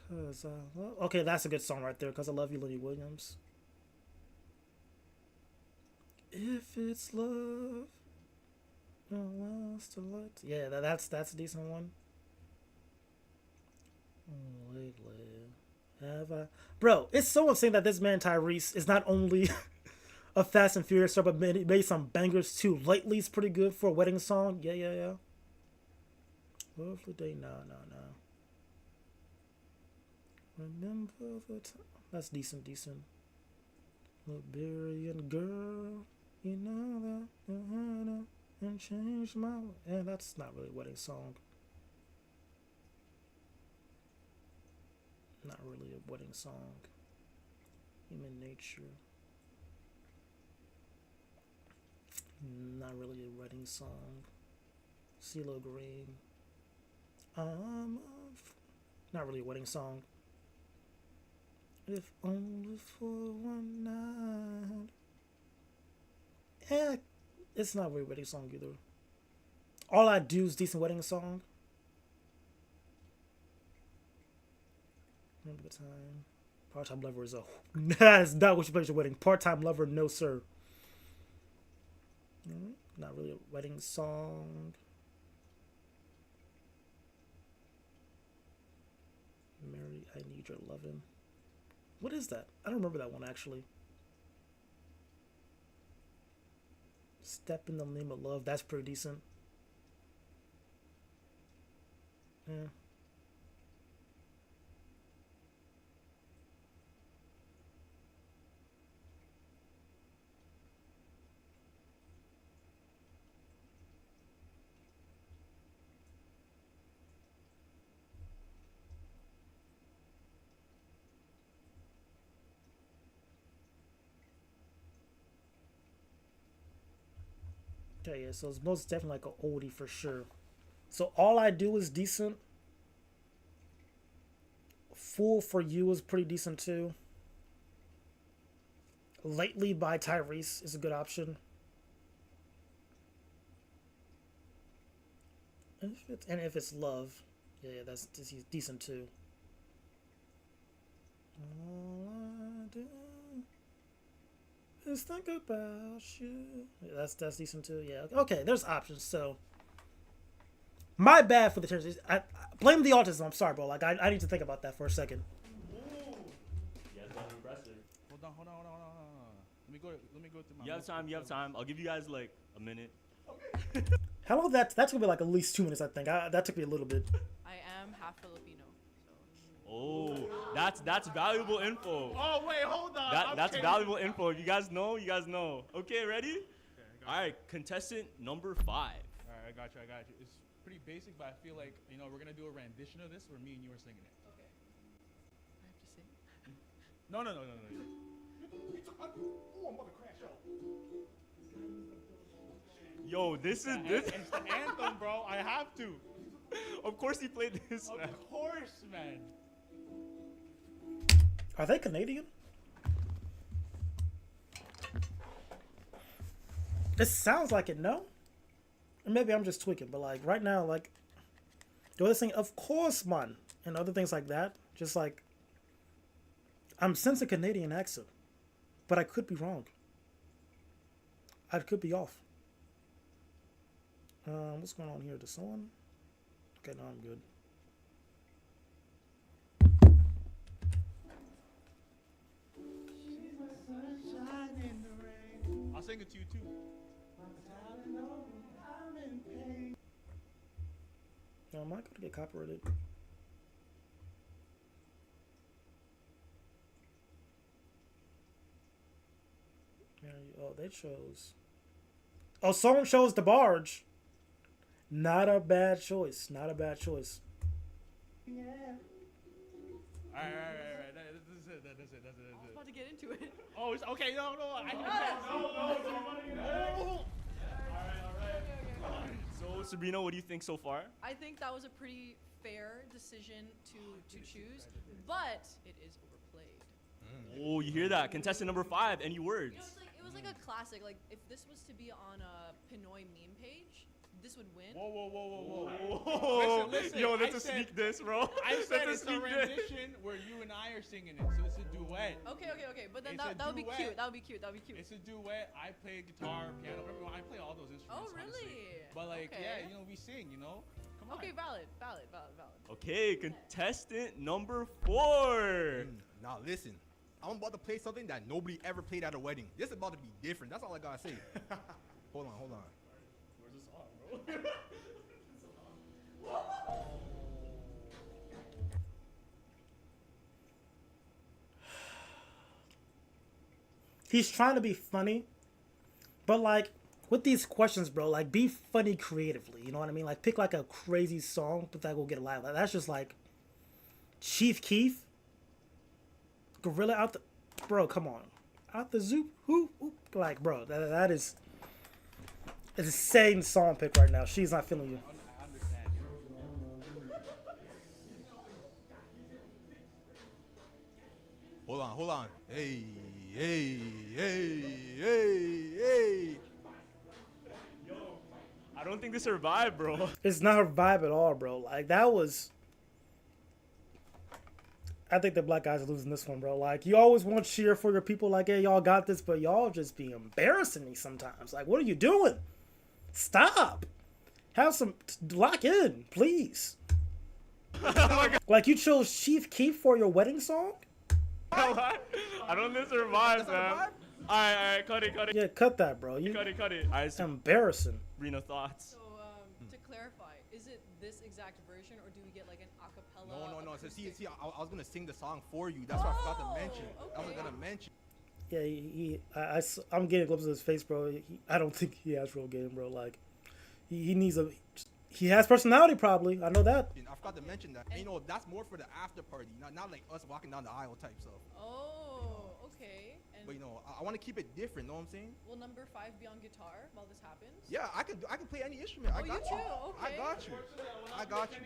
[SPEAKER 1] Cause I love. Okay, that's a good song right there. Cause I love you, Lenny Williams. If it's love, no else to light. Yeah, that's a decent one. Lately, have I? Bro, it's so insane that this man Tyrese is not only a Fast and Furious star, but made some bangers too. Lately's pretty good for a wedding song. Yeah. Lovely day, no. Remember the time. That's decent. Liberian girl, you know that and change my. Yeah, that's not really a wedding song. Not really a wedding song. Human nature. Not really a wedding song. CeeLo Green. Not really a wedding song. If only for one night. Yeah, it's not really a wedding song either. All I Do is decent wedding song. Remember the time. Part-time lover is a. That is not what you play at your wedding. Part-time lover, no sir. Not really a wedding song. Mary, I Need Your Lovin'. What is that? I don't remember that one actually. Step in the Name of Love. That's pretty decent. Yeah. Okay, yeah, so it's most definitely like an oldie for sure. So All I Do is decent. Fool for You is pretty decent too. Lately by Tyrese is a good option. If it's Love, yeah, that's decent too. All I do is think about you. Yeah, that's decent too. Yeah. Okay, there's options. So my bad for the terms. I blame the autism. I'm sorry, bro. Like I need to think about that for a second.
[SPEAKER 22] Hold on. Let me go through my.
[SPEAKER 12] You have time. I'll give you guys like a minute.
[SPEAKER 22] Okay.
[SPEAKER 1] How long? That's gonna be like at least 2 minutes. I think. That took me a little bit.
[SPEAKER 15] I am half Filipino.
[SPEAKER 12] Oh, that's valuable info.
[SPEAKER 17] Oh wait, hold on.
[SPEAKER 12] That's valuable info. You guys know. Okay, ready?
[SPEAKER 22] Okay,
[SPEAKER 12] all right, contestant number 5.
[SPEAKER 22] All right, I got you. It's pretty basic, but I feel like we're gonna do a rendition of this where me and you are singing it.
[SPEAKER 15] Okay. I have to sing.
[SPEAKER 22] No.
[SPEAKER 17] Oh, I'm about to crash out.
[SPEAKER 12] Yo, this is this.
[SPEAKER 22] It's the anthem, bro. I have to.
[SPEAKER 12] Of course he played this.
[SPEAKER 22] Of
[SPEAKER 12] man.
[SPEAKER 22] course, man.
[SPEAKER 1] Are they Canadian? This sounds like it, no? Or maybe I'm just tweaking, but like right now, like the other thing, of course, man, and other things like that. Just like I'm sensing a Canadian accent, but I could be wrong. I could be off. What's going on here? Does someone? Okay, no, I'm good.
[SPEAKER 22] I'll sing it to you too.
[SPEAKER 1] No, am I gonna get copyrighted? Oh, they chose. Oh, someone chose the barge. Not a bad choice. Not a bad choice.
[SPEAKER 22] Yeah. All right. That's it.
[SPEAKER 15] I was about to get into it.
[SPEAKER 22] Oh, it's okay. No. I can
[SPEAKER 12] All right. So Sabrina, what do you think so far?
[SPEAKER 15] I think that was a pretty fair decision to choose, but it is overplayed.
[SPEAKER 12] Oh, you hear that? Contestant number 5. Any words?
[SPEAKER 15] You know, it was like a classic. Like if this was to be on a Pinoy meme page, this would win.
[SPEAKER 22] Whoa. Listen,
[SPEAKER 12] Yo, that's a sneak diss, bro.
[SPEAKER 22] I said
[SPEAKER 12] That's
[SPEAKER 22] it's a rendition where you and I are singing it, so it's a duet.
[SPEAKER 15] Okay. But then
[SPEAKER 22] It's
[SPEAKER 15] that
[SPEAKER 22] a
[SPEAKER 15] would be
[SPEAKER 22] duet.
[SPEAKER 15] cute. That would be cute.
[SPEAKER 22] It's a duet. I play guitar, piano, everyone. I play all those instruments.
[SPEAKER 15] Oh, really?
[SPEAKER 22] Honestly. But like,
[SPEAKER 15] Okay.
[SPEAKER 22] yeah, we sing. Come on.
[SPEAKER 15] Okay, valid.
[SPEAKER 12] Okay, contestant number 4.
[SPEAKER 17] Now listen, I'm about to play something that nobody ever played at a wedding. This is about to be different. That's all I gotta say. Hold on.
[SPEAKER 12] Where's the song, bro?
[SPEAKER 1] He's trying to be funny, but like with these questions, bro, like be funny creatively. You know what I mean? Like pick like a crazy song, but that will get a laugh. Like, that's just like Chief Keef, Gorilla out the, bro. Come on, out the zoo. Who? Like, bro, that is an insane song pick right now. She's not feeling you.
[SPEAKER 22] I understand.
[SPEAKER 17] Hold on. Hey.
[SPEAKER 12] Yo, I don't think this survived, bro.
[SPEAKER 1] It's not her vibe at all, bro. Like that was. I think the black guys are losing this one, bro. Like you always want to cheer for your people, like, hey, y'all got this, but y'all just be embarrassing me sometimes. Like, what are you doing? Stop. Have some lock in, please. Like you chose Chief Keef for your wedding song?
[SPEAKER 12] I don't think this survives, man. Alright, cut it.
[SPEAKER 1] Yeah, cut that, bro. You
[SPEAKER 12] Cut it. Alright,
[SPEAKER 1] embarrassing.
[SPEAKER 12] Sabrina, thoughts?
[SPEAKER 15] So to clarify, is it this exact version, or do we get like an acapella?
[SPEAKER 17] No. So see, I was gonna sing the song for you. That's what I forgot to mention. I was gonna mention.
[SPEAKER 1] Yeah, I'm getting a glimpse of his face, bro. I don't think he has real game, bro. Like, he needs a. He has personality, probably. I know that.
[SPEAKER 17] I forgot to mention that. And, that's more for the after party, not like us walking down the aisle type stuff.
[SPEAKER 15] Oh, okay. And
[SPEAKER 17] But I want to keep it different. Know what I'm saying?
[SPEAKER 15] will number 5 be on guitar while this happens?
[SPEAKER 17] Yeah, I can play any instrument.
[SPEAKER 15] Oh,
[SPEAKER 17] I got
[SPEAKER 15] you too? Okay.
[SPEAKER 17] I got you.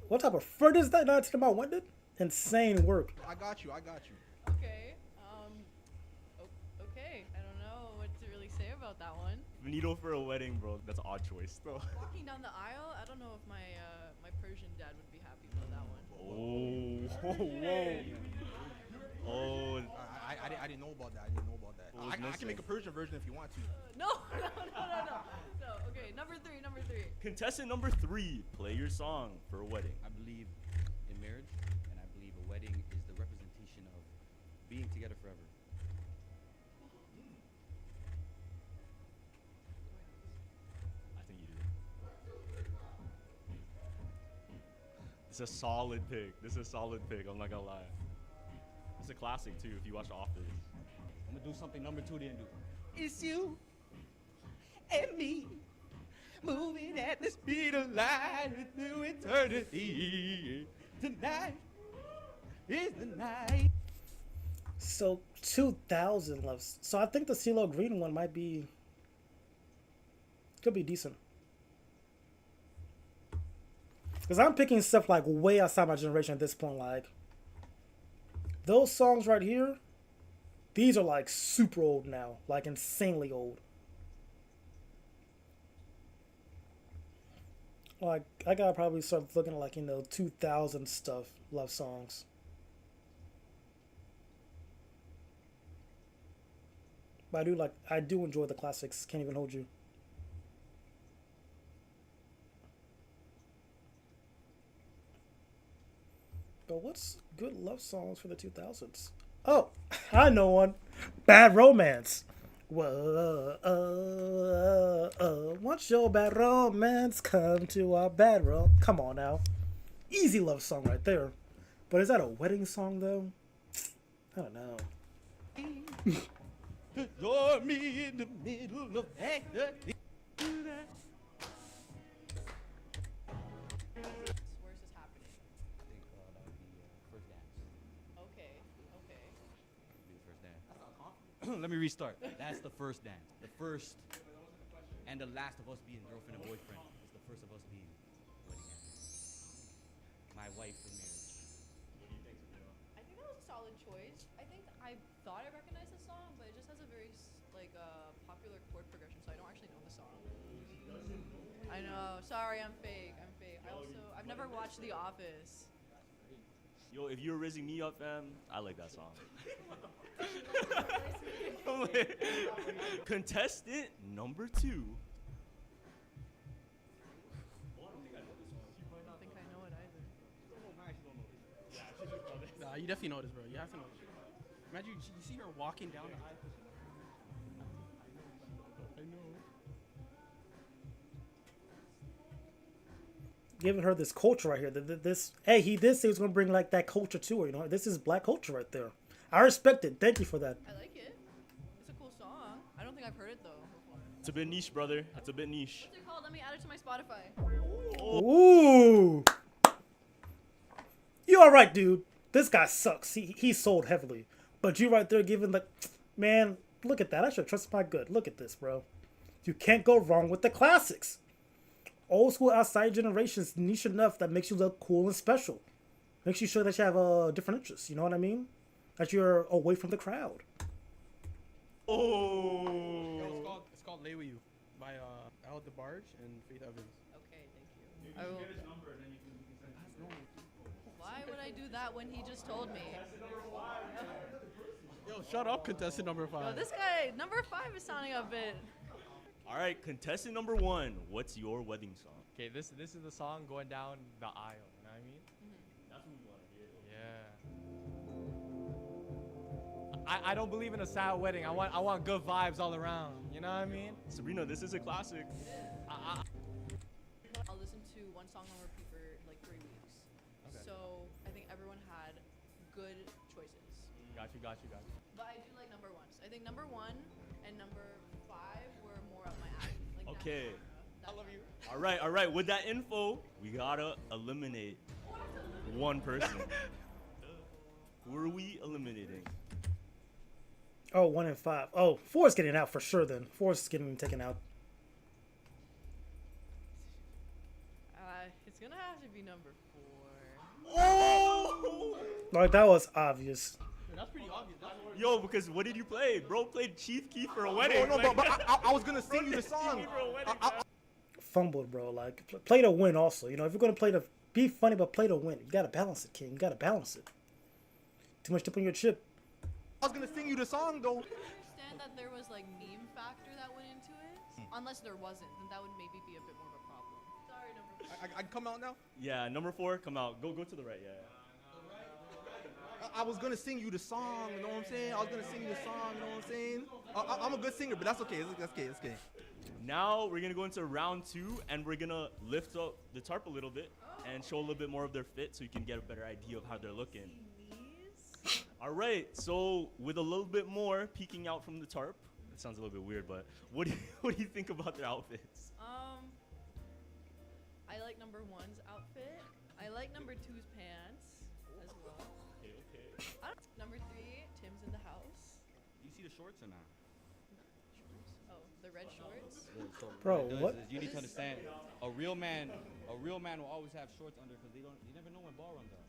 [SPEAKER 1] What type of fur is that? Not about what did? Insane work.
[SPEAKER 17] I got you.
[SPEAKER 15] Okay. Okay. I don't know what to really say about that one.
[SPEAKER 12] Needle for a wedding, bro. That's an odd choice, though.
[SPEAKER 15] Walking down the aisle, I don't know if my my Persian dad would be happy about that one.
[SPEAKER 12] Oh.
[SPEAKER 17] I didn't know about that.
[SPEAKER 12] What was
[SPEAKER 17] I can
[SPEAKER 12] missing?
[SPEAKER 17] make a Persian version if you want to.
[SPEAKER 15] No. Okay, number three.
[SPEAKER 12] Contestant number 3, play your song for a wedding.
[SPEAKER 13] I believe in marriage, and I believe a wedding is the representation of being together forever.
[SPEAKER 12] I think you do. This is a solid pick. I'm not gonna lie. It's a classic too. If you watch Office.
[SPEAKER 13] I'm gonna do something number 2 didn't do.
[SPEAKER 14] It's you and me moving at the speed of light through eternity. Tonight is the night.
[SPEAKER 1] So 2000 loves. So I think the CeeLo Green one might be. Could be decent. Because I'm picking stuff like way outside my generation at this point. Like, those songs right here, these are like super old now. Like, insanely old. Like, I gotta probably start looking at, like, 2000 stuff, love songs. But I do enjoy the classics. Can't even hold you. But what's good love songs for the 2000s? Oh, I know one. Bad Romance. Whoa, once your bad romance come to our bedroom. Come on now. Easy love song right there. But is that a wedding song though? I don't know.
[SPEAKER 14] Adore me in the middle of anger.
[SPEAKER 15] Where's this happening?
[SPEAKER 13] I think that would be first dance.
[SPEAKER 15] Okay, okay.
[SPEAKER 13] Be the first dance. Let me restart. That's the first dance. The first and the last of us being girlfriend and boyfriend is the first of us being wedding dance. My wife in marriage.
[SPEAKER 15] I think that was a solid choice. I think I thought I recognized the song, but it just has a very popular chord progression, so I don't actually know the song. I know. Sorry, I'm fake. I've never watched The Office.
[SPEAKER 12] Yo, if you're raising me up, fam, I like that song. Contestant number 2.
[SPEAKER 15] I don't think I know it either.
[SPEAKER 16] Nah, you definitely know this, bro. You have to know this. Imagine you see her walking down the aisle. I know.
[SPEAKER 1] Giving her this culture right here. Hey, he did say he was gonna bring like that culture to her. This is black culture right there. I respect it. Thank you for that.
[SPEAKER 15] I like it. It's a cool song. I don't think I've heard it though before.
[SPEAKER 12] It's a bit niche, brother. It's a bit niche.
[SPEAKER 15] What's it called? Let me add it to my Spotify.
[SPEAKER 1] Ooh. You all right, dude? This guy sucks. He sold heavily, but you right there giving man. Look at that. I should trust my gut. Look at this, bro. You can't go wrong with the classics. Old school outside generations niche enough that makes you look cool and special. Makes you sure that you have different interests. You know what I mean? That you're away from the crowd.
[SPEAKER 12] Oh.
[SPEAKER 16] It's called "Lay With You" by Al DeBarge and Faith Evans.
[SPEAKER 15] Okay, thank you. I will. Why would I do that when he just told me?
[SPEAKER 16] Yo, shut up, contestant number 5.
[SPEAKER 15] Yo, this guy, number 5 is sounding a bit.
[SPEAKER 12] All right, contestant number 1. What's your wedding song?
[SPEAKER 4] Okay, this is the song going down the aisle. You know what I mean?
[SPEAKER 12] That's what we want to hear.
[SPEAKER 4] Yeah. I don't believe in a sad wedding. I want good vibes all around. You know what I mean?
[SPEAKER 12] Sabrina, this is a classic.
[SPEAKER 15] I'll listen to one song on repeat for like 3 weeks.
[SPEAKER 4] Okay.
[SPEAKER 15] So I think everyone had good choices.
[SPEAKER 4] Got you.
[SPEAKER 15] But I do like number 1s. I think number 1 and number 5 were more up my alley. Like
[SPEAKER 12] Okay.
[SPEAKER 15] I love you.
[SPEAKER 12] All right. With that info, we gotta eliminate one person. Who are we eliminating?
[SPEAKER 1] Oh, 1 and 5. Oh, 4 is getting out for sure then. 4 is getting taken out.
[SPEAKER 15] It's gonna have to be number 4.
[SPEAKER 12] Oh!
[SPEAKER 1] Like, that was obvious.
[SPEAKER 16] That's pretty obvious.
[SPEAKER 12] Yo, because what did you play? Bro played Chief Keef for a wedding.
[SPEAKER 17] No, but I was gonna sing you the song.
[SPEAKER 1] Fumbled, bro. Like, play to win also. If you're going to play to be funny, but play to win. You got to balance it, King. You got to balance it. Too much dip on your chip.
[SPEAKER 17] I was gonna sing you the song though.
[SPEAKER 15] Understand that there was like meme factor that went into it. Unless there wasn't, then that would maybe be a bit more of a problem. Sorry, number 4.
[SPEAKER 17] I can come out now.
[SPEAKER 12] Yeah, number 4, come out. Go to the right. Yeah.
[SPEAKER 17] I was gonna sing you the song. You know what I'm saying? I was gonna sing you the song. You know what I'm saying? I'm a good singer, but that's okay. That's okay.
[SPEAKER 12] Now we're gonna go into round 2, and we're gonna lift up the tarp a little bit and show a little bit more of their fit, so you can get a better idea of how they're looking. All right, so with a little bit more peeking out from the tarp, it sounds a little bit weird, but what do you think about their outfits?
[SPEAKER 15] I like number 1's outfit. I like number 2's pants as well.
[SPEAKER 12] Okay.
[SPEAKER 15] Number 3, Tim's in the house.
[SPEAKER 13] the shorts or not?
[SPEAKER 15] Oh, the red shorts?
[SPEAKER 13] Yeah, so
[SPEAKER 1] Bro,
[SPEAKER 13] it does
[SPEAKER 1] what?
[SPEAKER 13] is you need to understand, a real man will always have shorts under because you never know when ball runs out.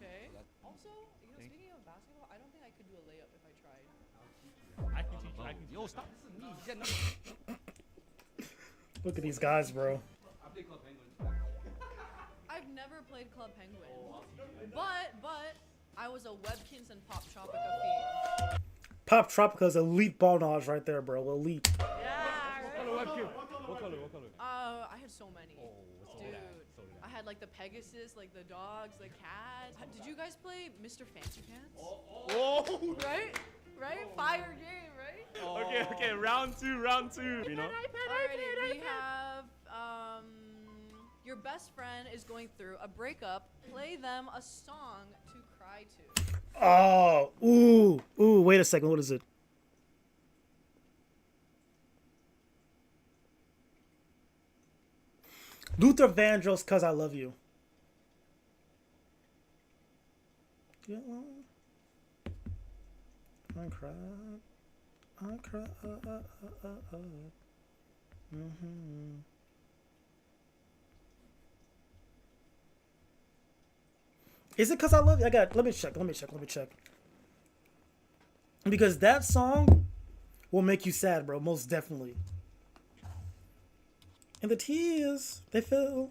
[SPEAKER 15] Okay.
[SPEAKER 13] So that's-
[SPEAKER 15] Also, you know,
[SPEAKER 13] Thank
[SPEAKER 15] speaking of basketball, I don't think I could do a layup if I tried.
[SPEAKER 22] I can teach you. I can teach
[SPEAKER 13] Yo,
[SPEAKER 22] you.
[SPEAKER 13] stop. This is me. He said no.
[SPEAKER 1] Look at these guys, bro.
[SPEAKER 13] I play Club Penguin.
[SPEAKER 15] I've never played Club Penguin, but I was a Webkins and Pop Tropica fiend.
[SPEAKER 1] Pop Tropica's elite ball knowledge right there, bro. Elite.
[SPEAKER 15] Yeah,
[SPEAKER 24] What color webcam? What color? What color?
[SPEAKER 15] I had so many.
[SPEAKER 24] so
[SPEAKER 15] Dude,
[SPEAKER 24] did I. So did I.
[SPEAKER 15] I had like the Pegasus, like the dogs, the cats. Did you guys play Mr. Fancy Pants?
[SPEAKER 22] Oh.
[SPEAKER 15] Right? Right? Fire game, right?
[SPEAKER 22] Okay, okay. Round two. You know.
[SPEAKER 15] Alrighty, we have your best friend is going through a breakup. Play them a song to cry to.
[SPEAKER 1] Oh, ooh. Wait a second. What is it? Luther Vandross, "Cause I Love You." Yeah. I cried. Mm-hmm. Is it "Cause I Love You"? Let me check. Because that song will make you sad, bro. Most definitely. And the tears, they fell.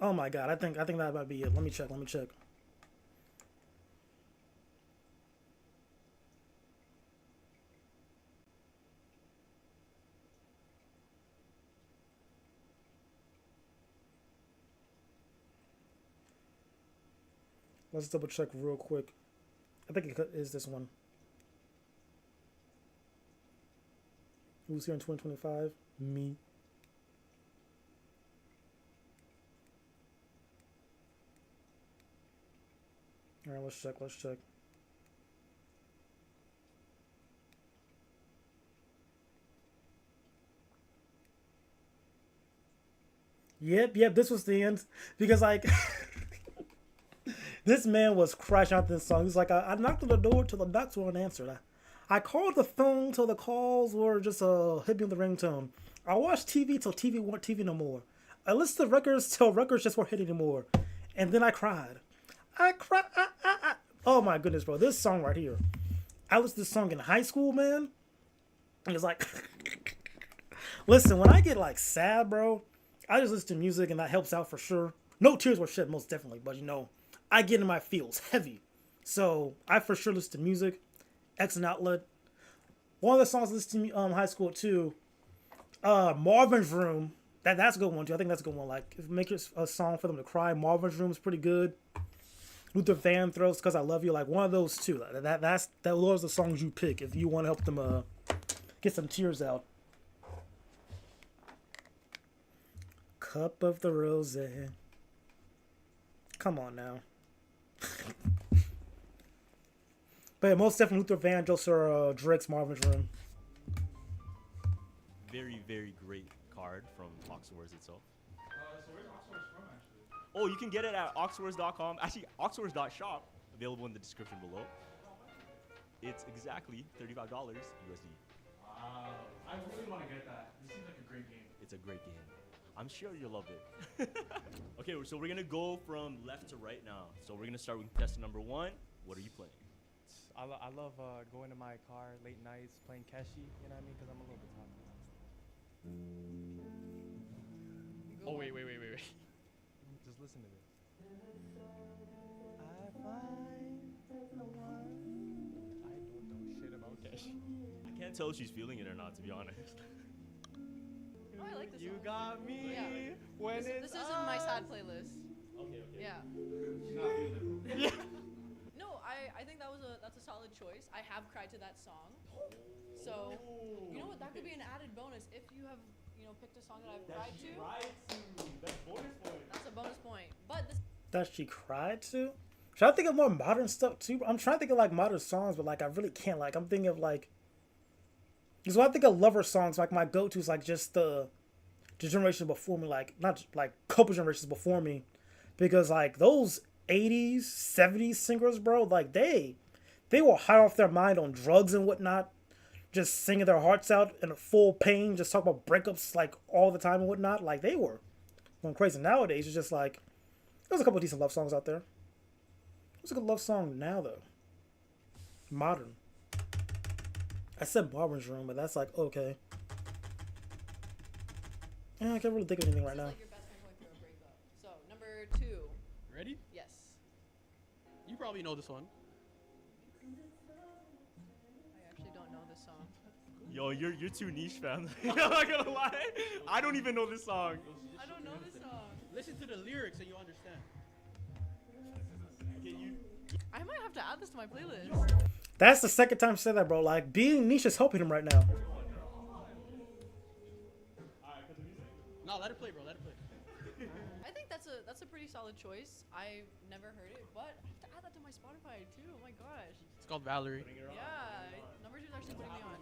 [SPEAKER 1] Oh my god, I think that might be it. Let me check. Let's double check real quick. I think it is this one. Who's here in 2025? Me. Alright, let's check. Yep, this was the end. Because, like, this man was crashing out this song. He's like, I knocked on the door till the knocks weren't answered. I called the phone till the calls were just hit me with the ringtone. I watched TV till TV weren't TV no more. I listened to records till records just weren't hitting anymore. And then I cried. Oh my goodness, bro. This song right here. I listened to this song in high school, man. And it's like, listen, when I get like sad, bro, I just listen to music and that helps out for sure. No tears were shed, most definitely, but you know, I get in my feels heavy. So I for sure listen to music. Excellent outlet. One of the songs I listened to high school too, Marvin's Room. That's a good one too. I think that's a good one. Like, if make it a song for them to cry. Marvin's Room is pretty good. Luther Vandross, "Cause I Love You." Like one of those two. Those are the songs you pick if you want to help them get some tears out. Cup of the Rose. Come on now. But yeah, most definitely Luther Vandross or Drake's Marvin's Room.
[SPEAKER 12] Very, very great card from Oxwords itself.
[SPEAKER 22] So where's Oxwords from, actually?
[SPEAKER 12] Oh, you can get it at oxwords.com. Actually, oxwords.shop, available in the description below. It's exactly $35 USD.
[SPEAKER 22] Wow. I really want to get that. This seems like a great game.
[SPEAKER 12] It's a great game. I'm sure you'll love it. Okay, so we're going to go from left to right now. So we're going to start with contestant number 1. What are you playing?
[SPEAKER 4] I love going to my car late nights playing Keshi, you know what I mean? Because I'm a little bit tired. Oh, wait. Just listen to this. I find the one. I don't know shit about Keshi.
[SPEAKER 12] I can't tell if she's feeling it or not, to be honest.
[SPEAKER 15] Oh, I like this
[SPEAKER 4] You
[SPEAKER 15] song.
[SPEAKER 4] got me
[SPEAKER 15] Yeah.
[SPEAKER 4] when
[SPEAKER 15] This isn't my sad playlist.
[SPEAKER 12] Okay.
[SPEAKER 15] Yeah.
[SPEAKER 12] Yeah.
[SPEAKER 15] No, I think that's a solid choice. I have cried to that song. So, you know what? That could be an added bonus if you have, picked a song that I've cried to.
[SPEAKER 12] That's bonus point.
[SPEAKER 15] That's a bonus point. But this
[SPEAKER 1] That she cried to? Should I think of more modern stuff too? I'm trying to think of like modern songs, but like I really can't. Like I'm thinking of like, because when I think of lover songs, like my go-to is like just the generation before me, like not like couple generations before me, because like those 80s, 70s singers, bro, like they They were high off their mind on drugs and whatnot, just singing their hearts out in a full pain, just talking about breakups like all the time and whatnot. Like they were going crazy. Nowadays, it's just like there's a couple of decent love songs out there. There's a good love song now though. Modern. I said Barbara's Room, but that's like okay. Yeah, I can't really think of anything right now.
[SPEAKER 15] Like your best friend going through a breakup. So number 2.
[SPEAKER 16] Ready?
[SPEAKER 15] Yes.
[SPEAKER 16] You probably know this one.
[SPEAKER 15] I actually don't know this song.
[SPEAKER 12] Yo, you're too niche, fam. I'm not gonna lie. I don't even know this song.
[SPEAKER 15] I don't know this song.
[SPEAKER 16] Listen to the lyrics and you understand.
[SPEAKER 15] I might have to add this to my playlist.
[SPEAKER 1] That's the second time I said that, bro. Like being niche is helping him right now.
[SPEAKER 16] No, let it play, bro. Let it play.
[SPEAKER 15] I think that's a pretty solid choice. I've never heard it, but I have to add that to my Spotify too. Oh my gosh.
[SPEAKER 16] It's called Valerie.
[SPEAKER 15] Yeah, number 2 is actually putting me on.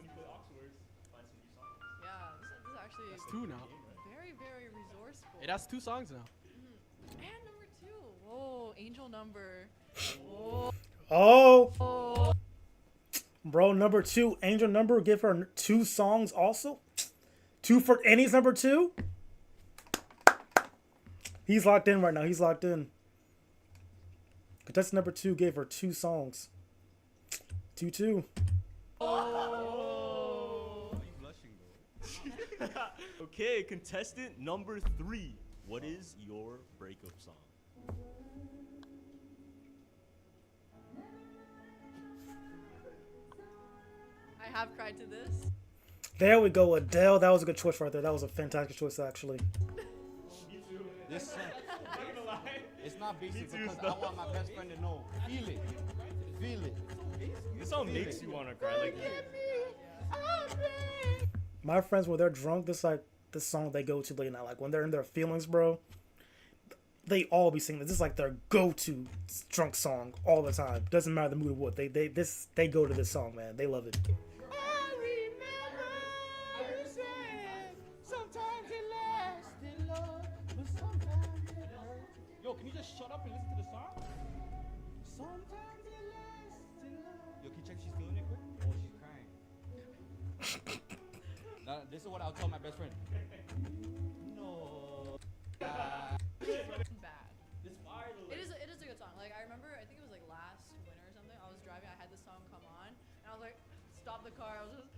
[SPEAKER 15] Yeah, this is actually
[SPEAKER 16] That's 2 now.
[SPEAKER 15] very, very resourceful.
[SPEAKER 16] It has 2 songs now.
[SPEAKER 15] And number 2. Whoa, Angel Number. Whoa.
[SPEAKER 1] Oh. Bro, number 2, Angel Number, give her 2 songs also. 2 for Annie's number 2. He's locked in right now. He's locked in. Contestant number 2 gave her 2 songs. 2-2.
[SPEAKER 12] Okay, contestant number 3. What is your breakup song?
[SPEAKER 15] I have cried to this.
[SPEAKER 1] There we go, Adele. That was a good choice right there. That was a fantastic choice, actually.
[SPEAKER 13] This song, it's not basic because I want my best friend to know. Feel it. Feel it.
[SPEAKER 12] This song makes you want to cry. Like,
[SPEAKER 1] My friends, when they're drunk, this like this song they go to late night. Like when they're in their feelings, bro, they all be singing this. This is like their go-to drunk song all the time. Doesn't matter the mood or what. They go to this song, man. They love it.
[SPEAKER 13] Yo, can you just shut up and listen to the song? Sometimes it lasts in love. Yo, can you check if she's feeling it quick? Oh, she's crying. Now, this is what I'll tell my best friend. No.
[SPEAKER 15] Bad. It is a good song. Like I remember, I think it was like last winter or something. I was driving, I had this song come on, and I was like, stop the car. I was just.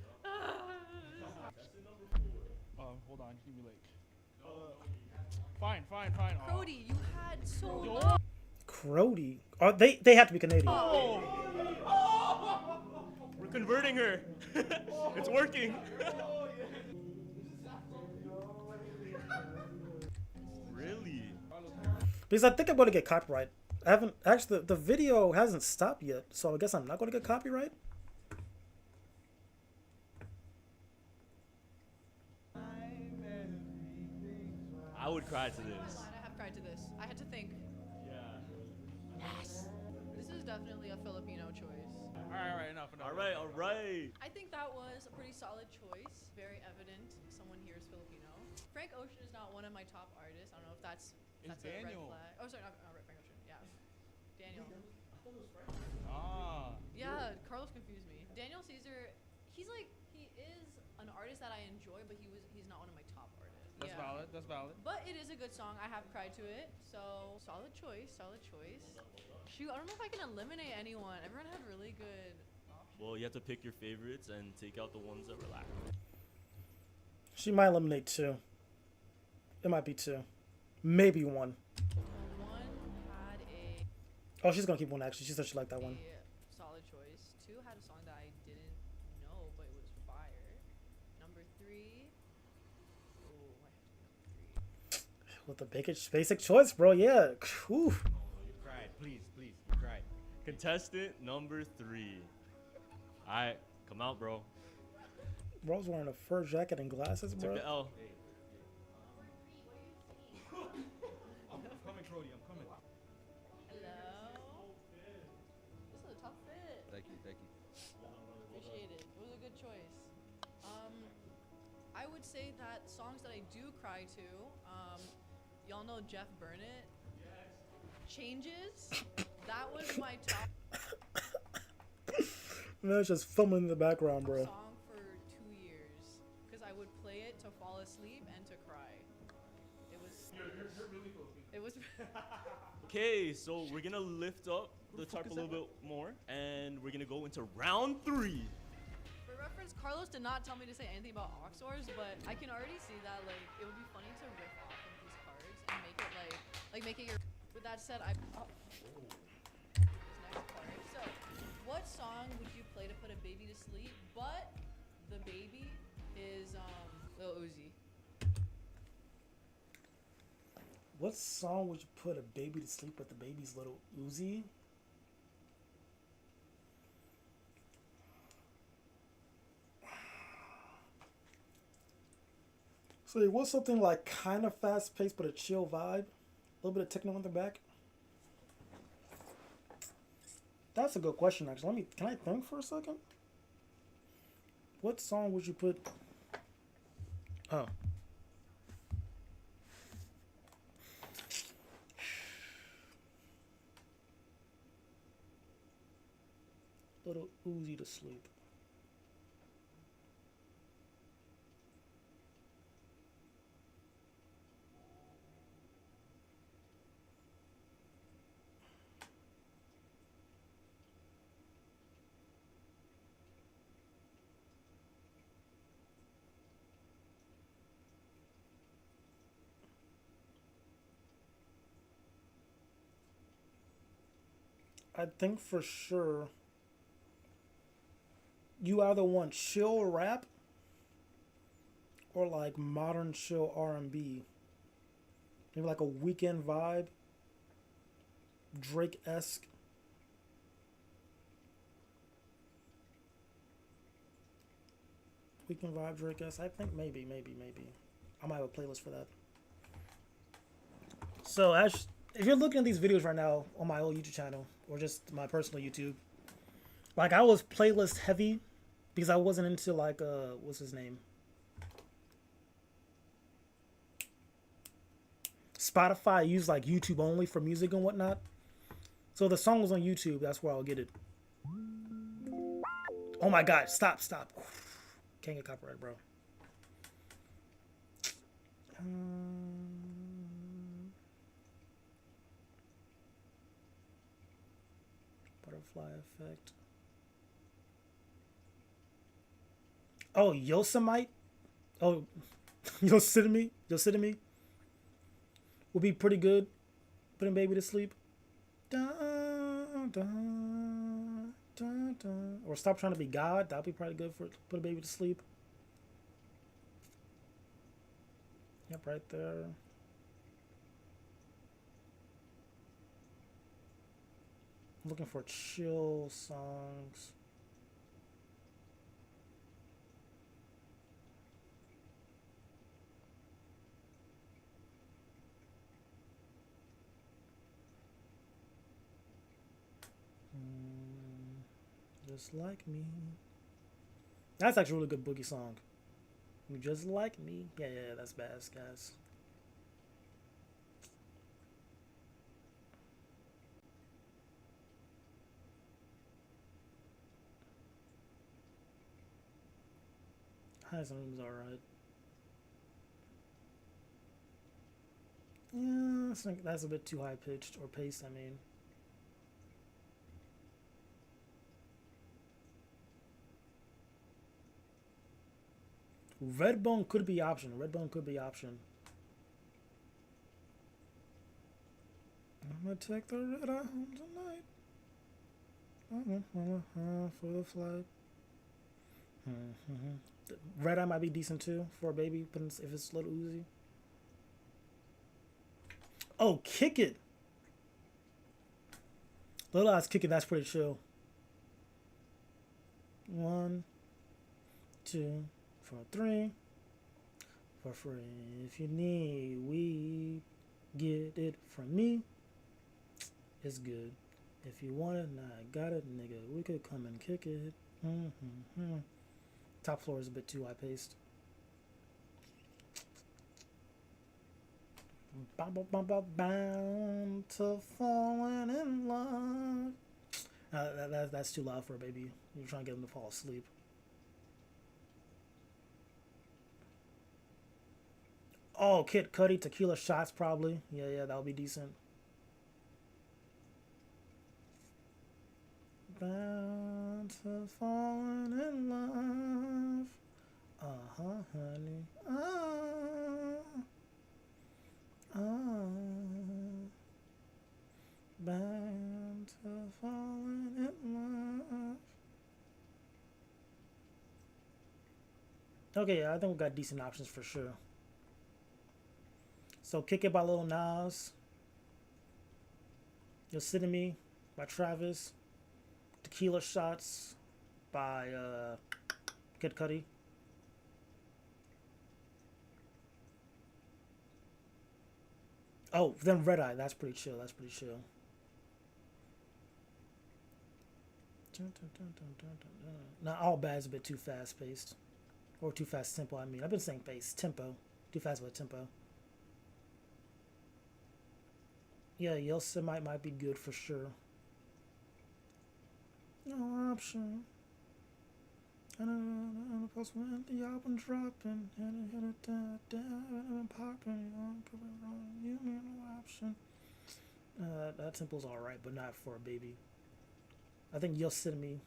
[SPEAKER 22] Hold on, give me like. Fine.
[SPEAKER 15] Crody, you had so long.
[SPEAKER 1] Crody. Oh, they have to be Canadian.
[SPEAKER 12] oh, we're converting her. It's working. Really?
[SPEAKER 1] Because I think I'm going to get copyright. I haven't actually. The video hasn't stopped yet, so I guess I'm not going to get copyright.
[SPEAKER 12] I would cry to this.
[SPEAKER 15] I have cried to this. I had to think.
[SPEAKER 12] Yeah.
[SPEAKER 15] Yes. This is definitely a Filipino choice.
[SPEAKER 22] All right, enough.
[SPEAKER 12] All right.
[SPEAKER 15] I think that was a pretty solid choice. Very evident. Someone here is Filipino. Frank Ocean is not one of my top artists. I don't know if that's a red
[SPEAKER 22] Daniel.
[SPEAKER 15] flag. Oh, sorry, not Frank Ocean. Yeah, Daniel.
[SPEAKER 22] Ah.
[SPEAKER 15] Yeah, Carlos confused me. Daniel Caesar, he is an artist that I enjoy, but he's not one of my top artists.
[SPEAKER 22] That's valid. That's valid.
[SPEAKER 15] But it is a good song. I have cried to it. So solid choice. Shoot, I don't know if I can eliminate anyone. Everyone had really good options.
[SPEAKER 12] Well, you have to pick your favorites and take out the ones that were lacking.
[SPEAKER 1] She might eliminate 2. It might be 2. Maybe 1.
[SPEAKER 15] One had a
[SPEAKER 1] Oh, she's going to keep 1 actually. She said she liked that one.
[SPEAKER 15] solid choice. 2 had a song that I didn't know, but it was fire. Number 3. Oh, I have to be number 3.
[SPEAKER 1] With the basic choice, bro. Yeah. Whew.
[SPEAKER 13] You cried. Please, you cried.
[SPEAKER 12] Contestant number 3. Alright, come out, bro.
[SPEAKER 1] Bro's wearing a fur jacket and glasses, bro.
[SPEAKER 12] Took the L.
[SPEAKER 13] I'm coming, Crody. I'm coming.
[SPEAKER 15] Hello. This is a tough fit.
[SPEAKER 13] Thank you.
[SPEAKER 15] Appreciate it. It was a good choice. I would say that songs that I do cry to, y'all know Jeff Burnett. Changes. That was my top.
[SPEAKER 1] No, it's just filming in the background, bro.
[SPEAKER 15] Song for 2 years because I would play it to fall asleep and to cry. It was. It was.
[SPEAKER 12] Okay, so we're gonna lift up the tarp a little bit more, and we're gonna go into round 3.
[SPEAKER 15] For reference, Carlos did not tell me to say anything about Oxors, but I can already see that like it would be funny to riff off of these cards and make it like make it your. With that said, I. Oh. This next card. So, what song would you play to put a baby to sleep? But the baby is Lil Uzi.
[SPEAKER 1] What song would you put a baby to sleep with the baby's Little Uzi? So you want something like kind of fast paced but a chill vibe? A little bit of techno in the back? That's a good question actually. Can I think for a second? What song would you put? Oh. Little Uzi to sleep. I think for sure you either want chill rap or like modern chill R&B. Maybe like a Weekend vibe, Drake-esque. Weekend vibe, Drake-esque. I think maybe. I might have a playlist for that. So if you're looking at these videos right now on my old YouTube channel or just my personal YouTube, like I was playlist heavy because I wasn't into like what's his name? Spotify. I use like YouTube only for music and whatnot. So the song was on YouTube, that's where I'll get it. Oh my god, stop. Can't get copyright, bro. Butterfly effect. Oh, Yosemite? Oh, Yosemite would be pretty good. Putting baby to sleep. Dun, dun, dun, dun. Or Stop Trying to Be God. That'd be probably good for put a baby to sleep. Yep, right there. Looking for chill songs. Just like me. That's actually a really good boogie song. You just like me. Yeah, that's badass, guys. Highs and Rooms alright. Yeah, that's a bit too high pitched or paced, I mean. Redbone could be option. I'm gonna take the red eye home tonight. For the flight. Red eye might be decent too for a baby, but if it's Little Uzi. Oh, Kick It. Little Eyes Kick It. That's pretty chill. 1, 2, 4, 3. For free if you need, we get it from me. It's good. If you want it, nah, I got it, nigga. We could come and kick it. Top floor is a bit too high paced. Bound to falling in love. That's too loud for a baby. You're trying to get him to fall asleep. Oh, Kid Cudi, Tequila Shots, probably. Yeah, that would be decent. Bound to falling in love. Honey. Bound to falling in love. Okay, yeah, I think we got decent options for sure. So Kick It by Lil Nas. You're Sitting Me by Travis. Tequila Shots by Kid Cudi. Oh, then Red Eye. That's pretty chill. That's pretty chill. Not All Bad's a bit too fast paced. Or too fast tempo, I mean. I've been saying pace. Tempo. Too fast with tempo. Yeah, Yosemite might be good for sure. No option. And I'm supposed to win the album dropping. And it hit it down and popping. You mean no option. That tempo's alright, but not for a baby. I think Yosemite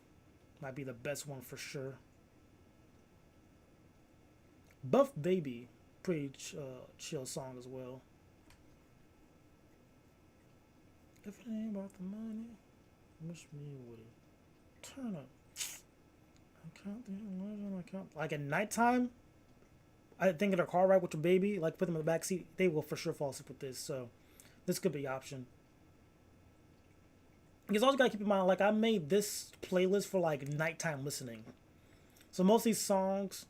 [SPEAKER 1] might be the best one for sure. Buff Baby, pretty chill song as well. If it ain't about the money, wish me would it. Turn up. I count the illusion, I count. Like at nighttime, I think in a car ride with your baby, like put them in the back seat, they will for sure fall asleep with this. So this could be an option. Because also gotta keep in mind, like I made this playlist for like nighttime listening. So most of these songs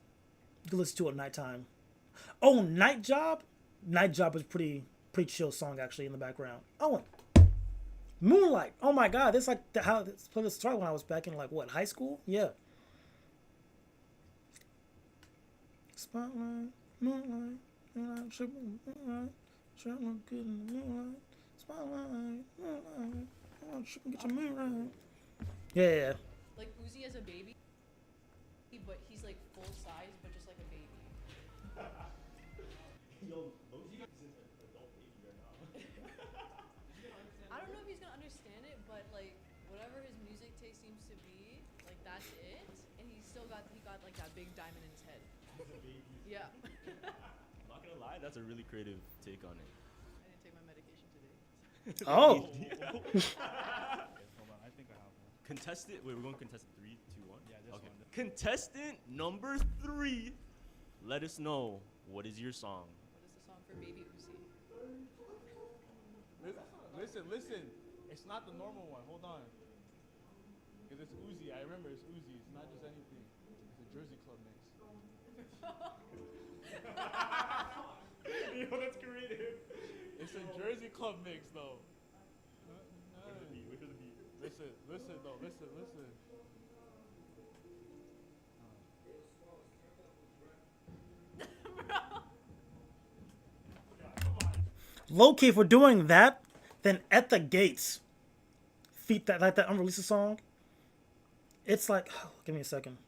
[SPEAKER 1] you can listen to at nighttime. Oh, Night Job? Night Job is pretty chill song actually in the background. Oh, Moonlight. Oh my god, this is like how this playlist started when I was back in like what, high school? Yeah. Spotlight, moonlight, moonlight, moonlight, sure look good in the moonlight. Spotlight, moonlight, get your moonlight. Yeah.
[SPEAKER 15] Like Uzi as a baby, but he's like full size, but just like a baby.
[SPEAKER 2] Yo, Uzi is an adult baby right now.
[SPEAKER 15] I don't know if he's gonna understand it, but like whatever his music taste seems to be, like that's it. And he got like that big diamond in his head. Yeah.
[SPEAKER 12] I'm not gonna lie, that's a really creative take on it.
[SPEAKER 15] I didn't take my medication today.
[SPEAKER 1] Oh.
[SPEAKER 22] Hold on, I think I have one.
[SPEAKER 12] Contestant, wait, we're going contestant 3, 2, 1?
[SPEAKER 22] Yeah, this
[SPEAKER 12] okay.
[SPEAKER 22] one.
[SPEAKER 12] Contestant number 3, let us know, what is your song?
[SPEAKER 15] What is the song for Baby Uzi?
[SPEAKER 22] Listen. It's not the normal one. Hold on. Because it's Uzi. I remember it's Uzi. It's not just anything. It's a Jersey Club mix.
[SPEAKER 12] Yo, that's creative.
[SPEAKER 22] It's a Jersey Club mix, though.
[SPEAKER 12] Wait for the beat.
[SPEAKER 22] Listen, though. Listen.
[SPEAKER 1] Low key, if we're doing that, then At the Gates, feat that like that unreleased song. It's like, oh, give me a second.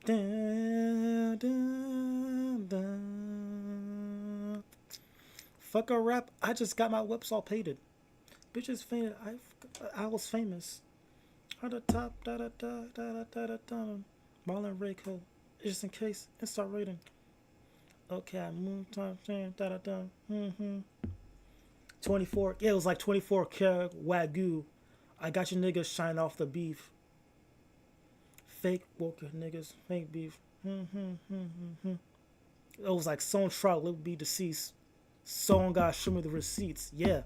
[SPEAKER 1] Dun, dun, dun. Fuck a rap. I just got my whips all painted. Bitches fainted. I was famous. At the top, da da da da da da da da. Marlon Rayco. Just in case and start rating. Okay, I moved time, da da da. 24. Yeah, it was like 24 karat Wagyu. I got you niggas shine off the beef. Fake woker niggas, fake beef. It was like Song Trout, will be deceased. Song God, show me the receipts. Yeah.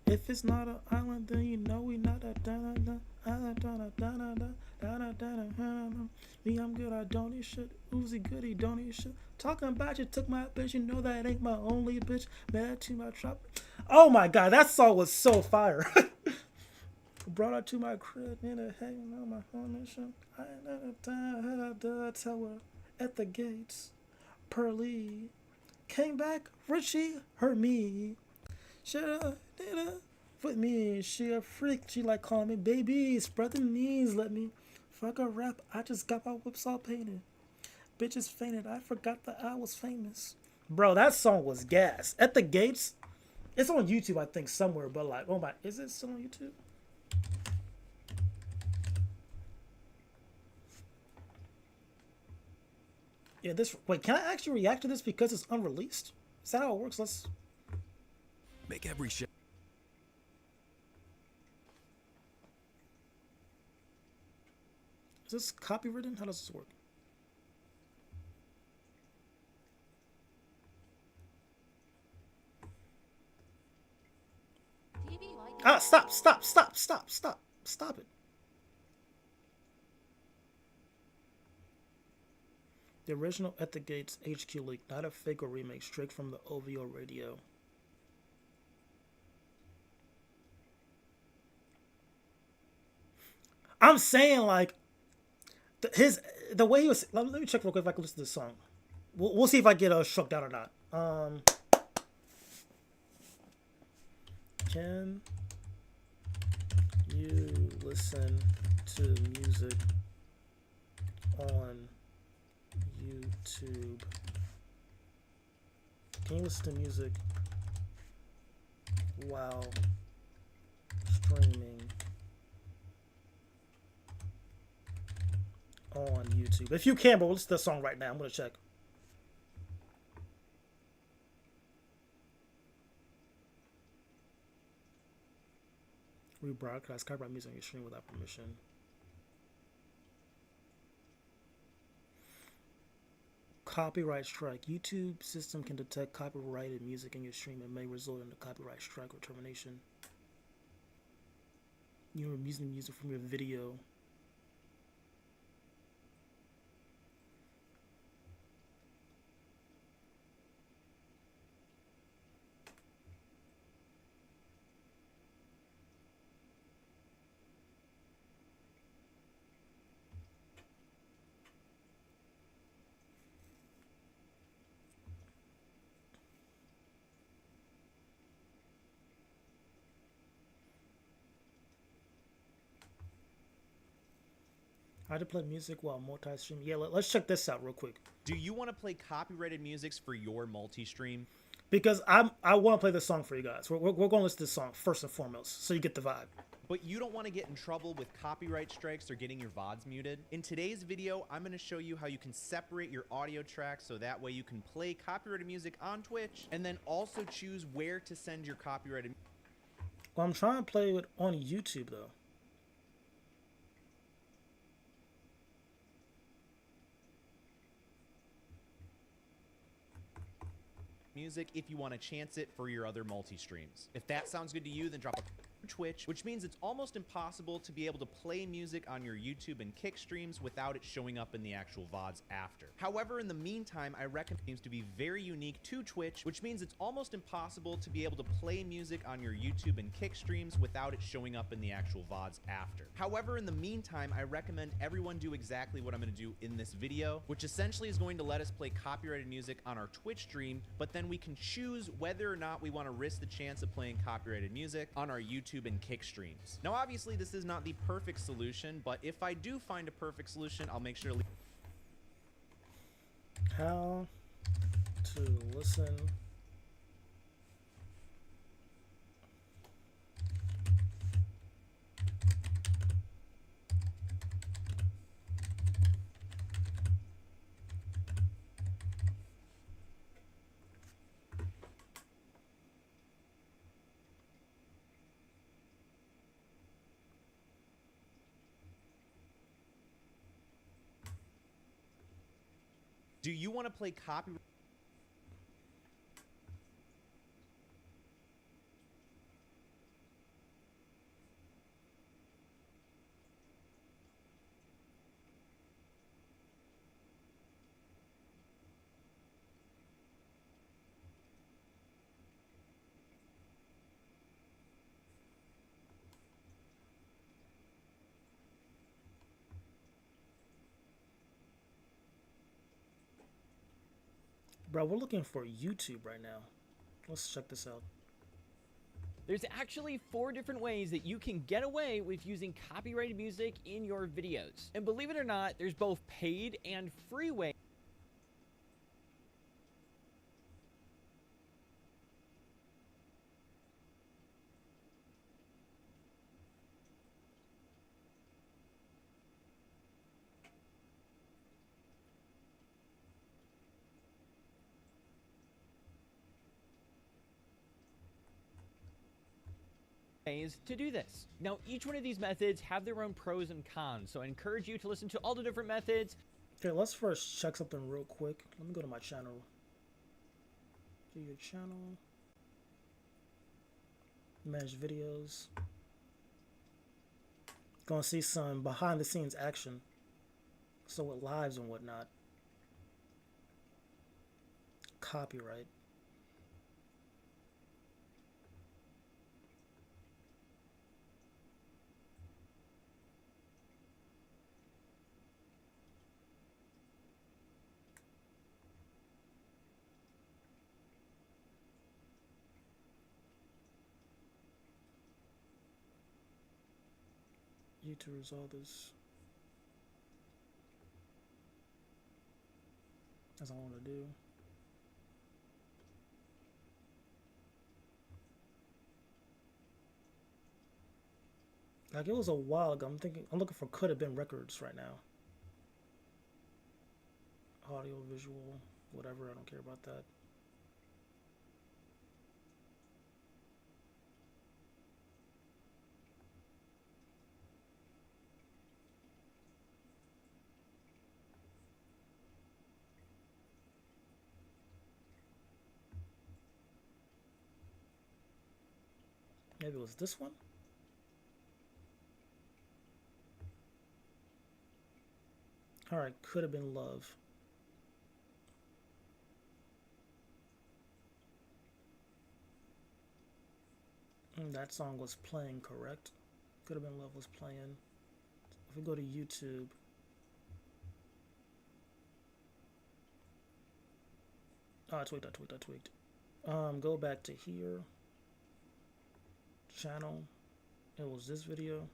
[SPEAKER 1] If it's not an island, then you know we not a da-da-da. Me, I'm good, I don't need shit. Uzi goody, don't need shit. Talking about you took my bitch, you know that ain't my only bitch. Mad to my trap. Oh my god, that song was so fire. Brought her to my crib, hanging on my foundation. I ain't never had a tell her at the gates. Pearly came back, Richie, hurt me. Shoulda, didda, with me. She a freak. She like calling me baby. Spread the knees. Let me fuck a rap. I just got my whips all painted. Bitches fainted. I forgot that I was famous. Bro, that song was gas. At the Gates. It's on YouTube, I think, somewhere. But like, oh my, is it still on YouTube? Yeah, this. Wait, can I actually react to this because it's unreleased? Is that how it works? Let's
[SPEAKER 10] make every shot.
[SPEAKER 1] Is this copywritten? How does this work? Ah, stop it. The original At the Gates HQ leak, not a fake or remake, straight from the OVO radio. I'm saying, like, the way he was. Let me check real quick if I can listen to this song. We'll see if I get struck down or not. Can you listen to music on YouTube? Can you listen to music while streaming on YouTube? If you can, but we'll listen to the song right now. I'm gonna check. Rebroadcast copyright music on your stream without permission. Copyright strike. YouTube system can detect copyrighted music in your stream and may result in a copyright strike or termination. You're using music from your video. How to play music while multi-stream. Yeah, let's check this out real quick.
[SPEAKER 18] Do you want to play copyrighted musics for your multi-stream?
[SPEAKER 1] Because I want to play this song for you guys. We're going to listen to this song first and foremost, so you get the vibe.
[SPEAKER 18] But you don't want to get in trouble with copyright strikes or getting your VODs muted? In today's video, I'm going to show you how you can separate your audio tracks so that way you can play copyrighted music on Twitch and then also choose where to send your copyrighted.
[SPEAKER 1] Well, I'm trying to play it on YouTube though.
[SPEAKER 18] Music if you want to chance it for your other multi-streams. If that sounds good to you, then drop a Twitch, which means it's almost impossible to be able to play music on your YouTube and Kick streams without it showing up in the actual VODs after. However, in the meantime, I reckon it seems to be very unique to Twitch, which means it's almost impossible to be able to play music on your YouTube and Kick streams without it showing up in the actual VODs after. However, in the meantime, I recommend everyone do exactly what I'm going to do in this video, which essentially is going to let us play copyrighted music on our Twitch stream, but then we can choose whether or not we want to risk the chance of playing copyrighted music on our YouTube and Kick streams. Now, obviously, this is not the perfect solution, but if I do find a perfect solution, I'll make sure to leave.
[SPEAKER 1] How to listen
[SPEAKER 18] Do you want to play copyright?
[SPEAKER 1] Bro, we're looking for YouTube right now. Let's check this out.
[SPEAKER 6] There's actually 4 different ways that you can get away with using copyrighted music in your videos. And believe it or not, there's both paid and free ways. To do this. Now, each one of these methods have their own pros and cons, so I encourage you to listen to all the different methods.
[SPEAKER 1] Okay, let's first check something real quick. Let me go to my channel. Do your channel. Manage videos. Gonna see some behind the scenes action. So with lives and whatnot. Copyright. You to resolve this. That's all I want to do. Like, it was a while ago. I'm looking for could have been records right now. Audio, visual, whatever. I don't care about that. Maybe it was this one? Alright, could have been love. And that song was playing, correct? Could have been love was playing. If we go to YouTube. Oh, I tweaked. Go back to here. Channel. It was this video.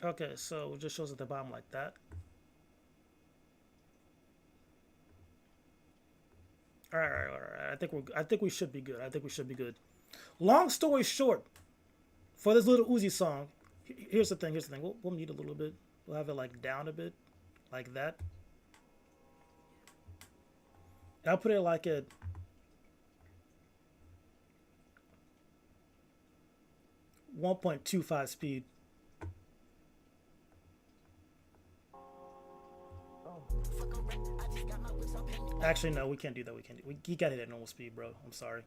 [SPEAKER 1] Okay, so it just shows at the bottom like that. All right. I think we should be good. Long story short, for this little Uzi song, here's the thing. We'll mute a little bit. We'll have it like down a bit, like that. And I'll put it like at 1.25 speed. Actually, no, we can't do that. You got it at normal speed, bro. I'm sorry.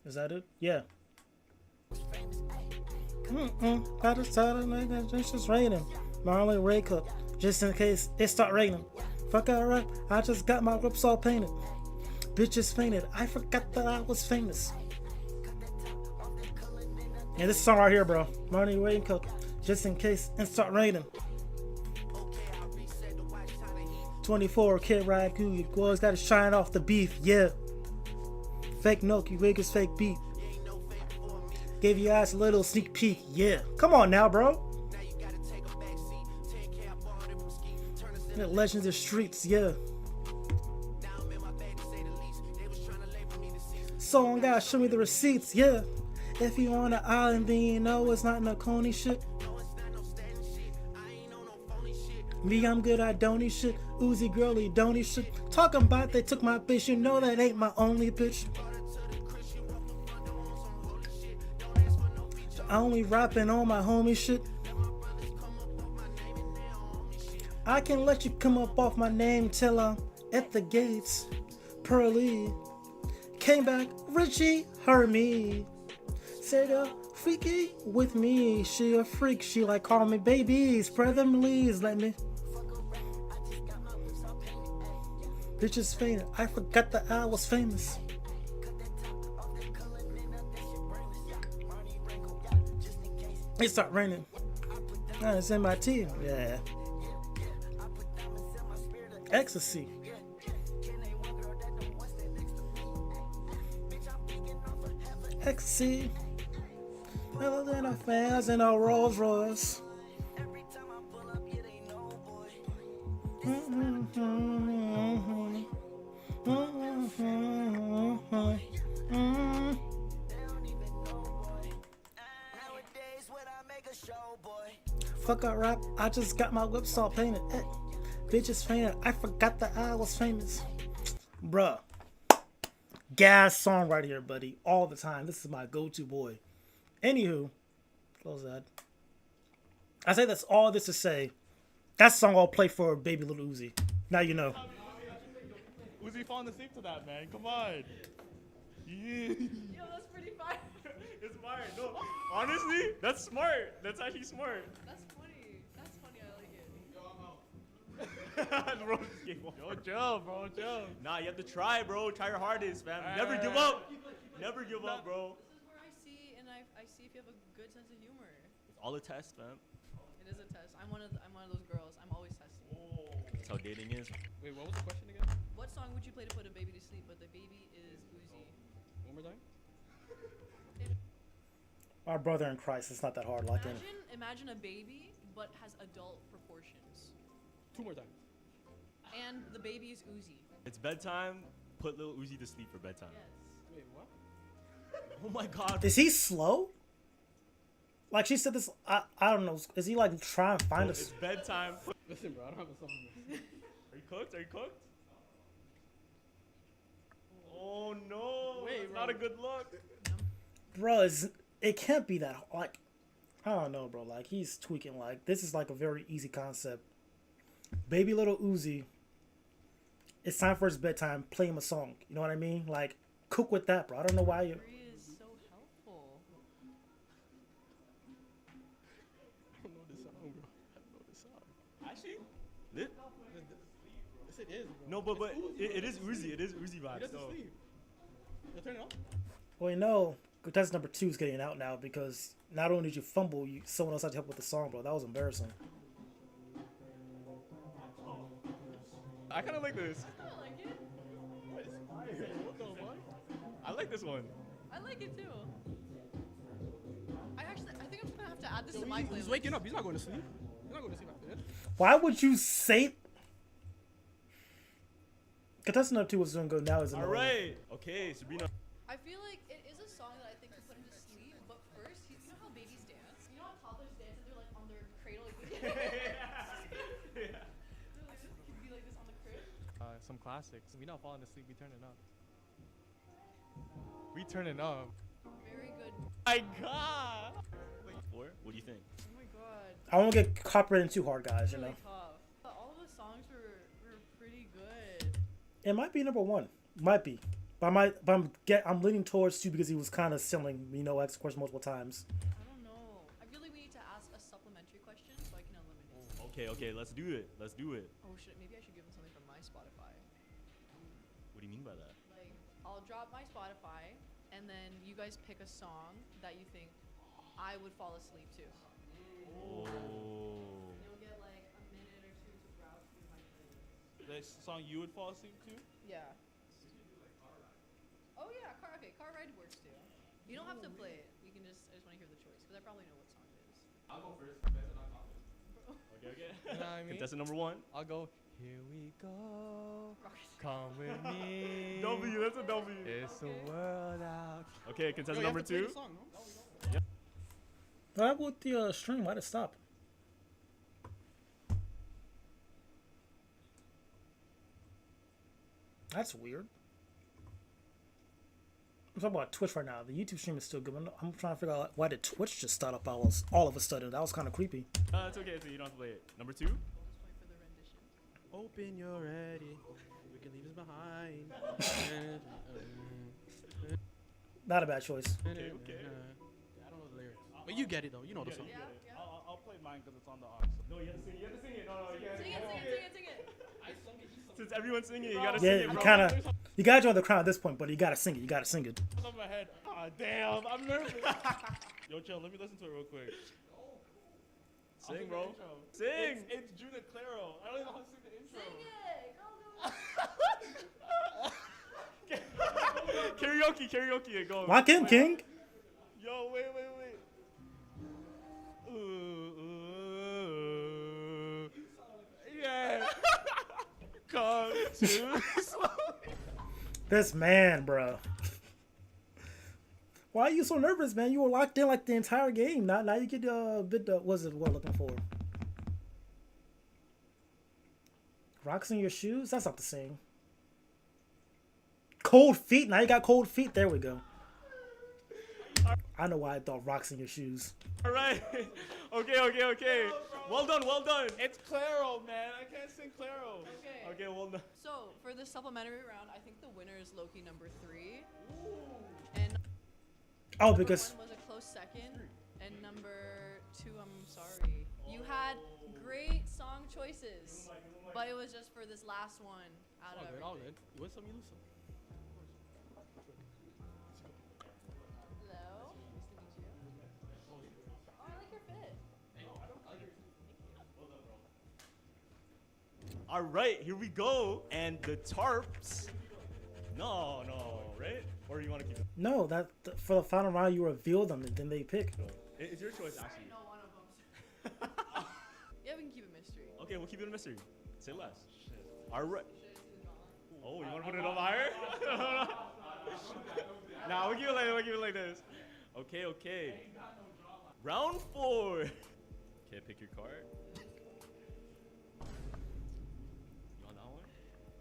[SPEAKER 1] Is that it? Yeah. I just told him that it's just raining. My only Ray cup, just in case it start raining. Fuck alright, I just got my lips all painted. Bitches fainted. I forgot that I was famous. Yeah, this song right here, bro. Money Ray cup, just in case it start raining. 24 Kid Ride Goo, boys gotta shine off the beef, yeah. Fake Noki, Vegas fake beat. Gave you guys a little sneak peek, yeah. Come on now, bro. Legends of Streets, yeah. Someone gotta show me the receipts, yeah. If you on the island, then you know it's not no Coney shit. Me, I'm good, I don't eat shit. Uzi girly, don't eat shit. Talking about they took my bitch, you know that ain't my only bitch. I only rapping on my homie shit. I can let you come up off my name till I'm at the gates. Pearly came back, Richie heard me. Said freaky with me. She a freak, she like call me baby. Spread them leaves, let me Bitches fainted. I forgot that I was famous. It start raining. It's in my team. Yeah. Ecstasy. Ecstasy. Better than a fans in a Rolls Royce. Fuck up rap, I just got my whips all painted. Bitches fainted, I forgot that I was famous. Bruh. Gas song right here, buddy. All the time. This is my go-to boy. Anywho, close that. I say that's all this to say. That song I'll play for Baby Little Uzi. Now you know.
[SPEAKER 22] Uzi falling asleep to that, man. Come on. Yeah.
[SPEAKER 15] Yo, that's pretty fire.
[SPEAKER 12] It's fire. No, honestly, that's smart. That's actually smart.
[SPEAKER 15] That's funny. That's funny. I like it.
[SPEAKER 12] Bro, yo, chill, bro, chill. Nah, you have to try, bro. Try your hardest, fam. Never give up. Never give up, bro.
[SPEAKER 15] This is where I see, and I see if you have a good sense of humor.
[SPEAKER 12] It's all a test, fam.
[SPEAKER 15] It is a test. I'm one of those girls. I'm always testing.
[SPEAKER 12] That's how dating is.
[SPEAKER 16] Wait, what was the question again?
[SPEAKER 15] What song would you play to put a baby to sleep? But the baby is Uzi.
[SPEAKER 16] One more time?
[SPEAKER 1] Our brother in Christ, it's not that hard. Like
[SPEAKER 15] Imagine a baby, but has adult proportions.
[SPEAKER 16] Two more times.
[SPEAKER 15] And the baby is Uzi.
[SPEAKER 12] It's bedtime. Put little Uzi to sleep for bedtime.
[SPEAKER 16] Wait, what?
[SPEAKER 12] Oh my God.
[SPEAKER 1] Is he slow? Like she said this, I don't know. Is he like trying to find us?
[SPEAKER 12] It's bedtime.
[SPEAKER 16] Listen, bro, I don't have a supplement.
[SPEAKER 12] Are you cooked? Are you cooked? Oh no.
[SPEAKER 16] Wait,
[SPEAKER 12] it's
[SPEAKER 16] bro.
[SPEAKER 12] not a good look.
[SPEAKER 1] Bro, it can't be that like. I don't know, bro. Like he's tweaking. Like this is like a very easy concept. Baby Little Uzi. It's time for his bedtime. Play him a song. You know what I mean? Like cook with that, bro. I don't know why you.
[SPEAKER 15] Free is so helpful.
[SPEAKER 16] I don't know this song, bro. I don't know this song.
[SPEAKER 12] Actually, lit.
[SPEAKER 16] Yes, it is, bro.
[SPEAKER 12] No, but it is Uzi. It is Uzi vibes.
[SPEAKER 16] He doesn't
[SPEAKER 12] though.
[SPEAKER 16] sleep. You turn it off?
[SPEAKER 1] Well, you know, contestant number 2 is getting out now because not only did you fumble, someone else had to help with the song, bro. That was embarrassing.
[SPEAKER 12] I kind of like this.
[SPEAKER 15] I kind of like it.
[SPEAKER 16] What the fuck?
[SPEAKER 12] I like this one.
[SPEAKER 15] I like it too. I think I'm just gonna have to add this to my playlist.
[SPEAKER 16] He's waking up. He's not going to sleep. He's not going to sleep after this.
[SPEAKER 1] Why would you say? Contestant number 2 was doing good. Now is
[SPEAKER 12] All right. Okay, Sabrina.
[SPEAKER 15] I feel like it is a song that I think could put him to sleep, but first, you know how babies dance? You know how toddlers dance and they're like on their cradle?
[SPEAKER 12] Yeah.
[SPEAKER 15] Could be like this on the crib.
[SPEAKER 4] Some classics. We not falling asleep. We turning up. We turning up.
[SPEAKER 15] Very good.
[SPEAKER 12] My God. What do you think?
[SPEAKER 15] Oh my God.
[SPEAKER 1] I won't get copyrighted too hard, guys. You know.
[SPEAKER 15] Really tough. But all of the songs were pretty good.
[SPEAKER 1] It might be number 1. Might be. But I'm leaning towards 2 because he was kind of selling, X question multiple times.
[SPEAKER 15] I don't know. I feel like we need to ask a supplementary question so I can eliminate.
[SPEAKER 12] Okay, let's do it. Let's do it.
[SPEAKER 15] Oh shit, maybe I should give him something from my Spotify.
[SPEAKER 12] What do you mean by that?
[SPEAKER 15] Like, I'll drop my Spotify, and then you guys pick a song that you think I would fall asleep to.
[SPEAKER 12] Oh.
[SPEAKER 15] And you'll get like a minute or 2 to browse through my playlist.
[SPEAKER 22] That song you would fall asleep to?
[SPEAKER 15] Yeah. Oh yeah, car ride works too. You don't have to play it. I just want to hear the choice because I probably know what song it is.
[SPEAKER 12] I'll go first. Okay.
[SPEAKER 4] You know what I mean?
[SPEAKER 12] Contestant number 1.
[SPEAKER 4] I'll go. Here we go. Come with me.
[SPEAKER 12] W. That's a W.
[SPEAKER 4] It's the world out.
[SPEAKER 12] Okay, contestant number 2.
[SPEAKER 1] Yep. What happened with the stream? Why'd it stop? That's weird. I'm talking about Twitch right now. The YouTube stream is still good. I'm trying to figure out why did Twitch just start up all of a sudden. That was kind of creepy.
[SPEAKER 12] It's okay, so you don't have to play it. Number 2.
[SPEAKER 16] Open your ready. We can leave this behind.
[SPEAKER 1] Not a bad choice.
[SPEAKER 12] Okay.
[SPEAKER 16] I don't know the lyrics. But you get it though. You know the song.
[SPEAKER 22] I'll play mine because it's on the aux.
[SPEAKER 12] No, you have to sing it. No, you can't.
[SPEAKER 15] Sing it.
[SPEAKER 16] I sung it.
[SPEAKER 12] Since everyone's singing, you gotta
[SPEAKER 1] Yeah,
[SPEAKER 12] sing it,
[SPEAKER 1] you
[SPEAKER 12] bro.
[SPEAKER 1] kind of, you gotta join the crowd at this point, but you gotta sing it. You gotta sing it.
[SPEAKER 22] Top of my head. Ah, damn, I'm nervous. Yo, chill. Let me listen to it real quick.
[SPEAKER 12] Sing, bro.
[SPEAKER 22] Sing. It's Juna Claro. I don't even know how to sing the intro. Karaoke, go.
[SPEAKER 1] Lock in, King.
[SPEAKER 12] Yo, wait. Yeah. Come too slowly.
[SPEAKER 1] This man, bro. Why are you so nervous, man? You were locked in like the entire game. Now you get a bit. What's it? What I'm looking for? Rocks in your shoes? That's not the same. Cold feet. Now you got cold feet. There we go. I know why I thought rocks in your shoes.
[SPEAKER 12] All right. Okay. Well done.
[SPEAKER 22] It's Claro, man. I can't sing Claro.
[SPEAKER 12] Okay, well done.
[SPEAKER 15] So for the supplementary round, I think the winner is Loki number 3. And
[SPEAKER 1] Oh,
[SPEAKER 15] number
[SPEAKER 1] because
[SPEAKER 15] 1 was a close second, and number 2, I'm sorry. You had great song choices, but it was just for this last one out of everything.
[SPEAKER 22] All good. You win some, you lose some.
[SPEAKER 15] Hello. Nice to meet you. Oh, I like your fit.
[SPEAKER 12] All right, here we go. And the tarps. No, right? Or you want to keep it?
[SPEAKER 1] no, that for the final round you reveal them and then they pick.
[SPEAKER 12] It's your choice, actually.
[SPEAKER 15] No, one of them. Yeah, we can keep it mystery.
[SPEAKER 12] Okay, we'll keep it a mystery. Say less. All right. Oh, you want to put it on higher? Nah, we'll keep it like this. Okay. Round 4. Okay, pick your card. You on that one?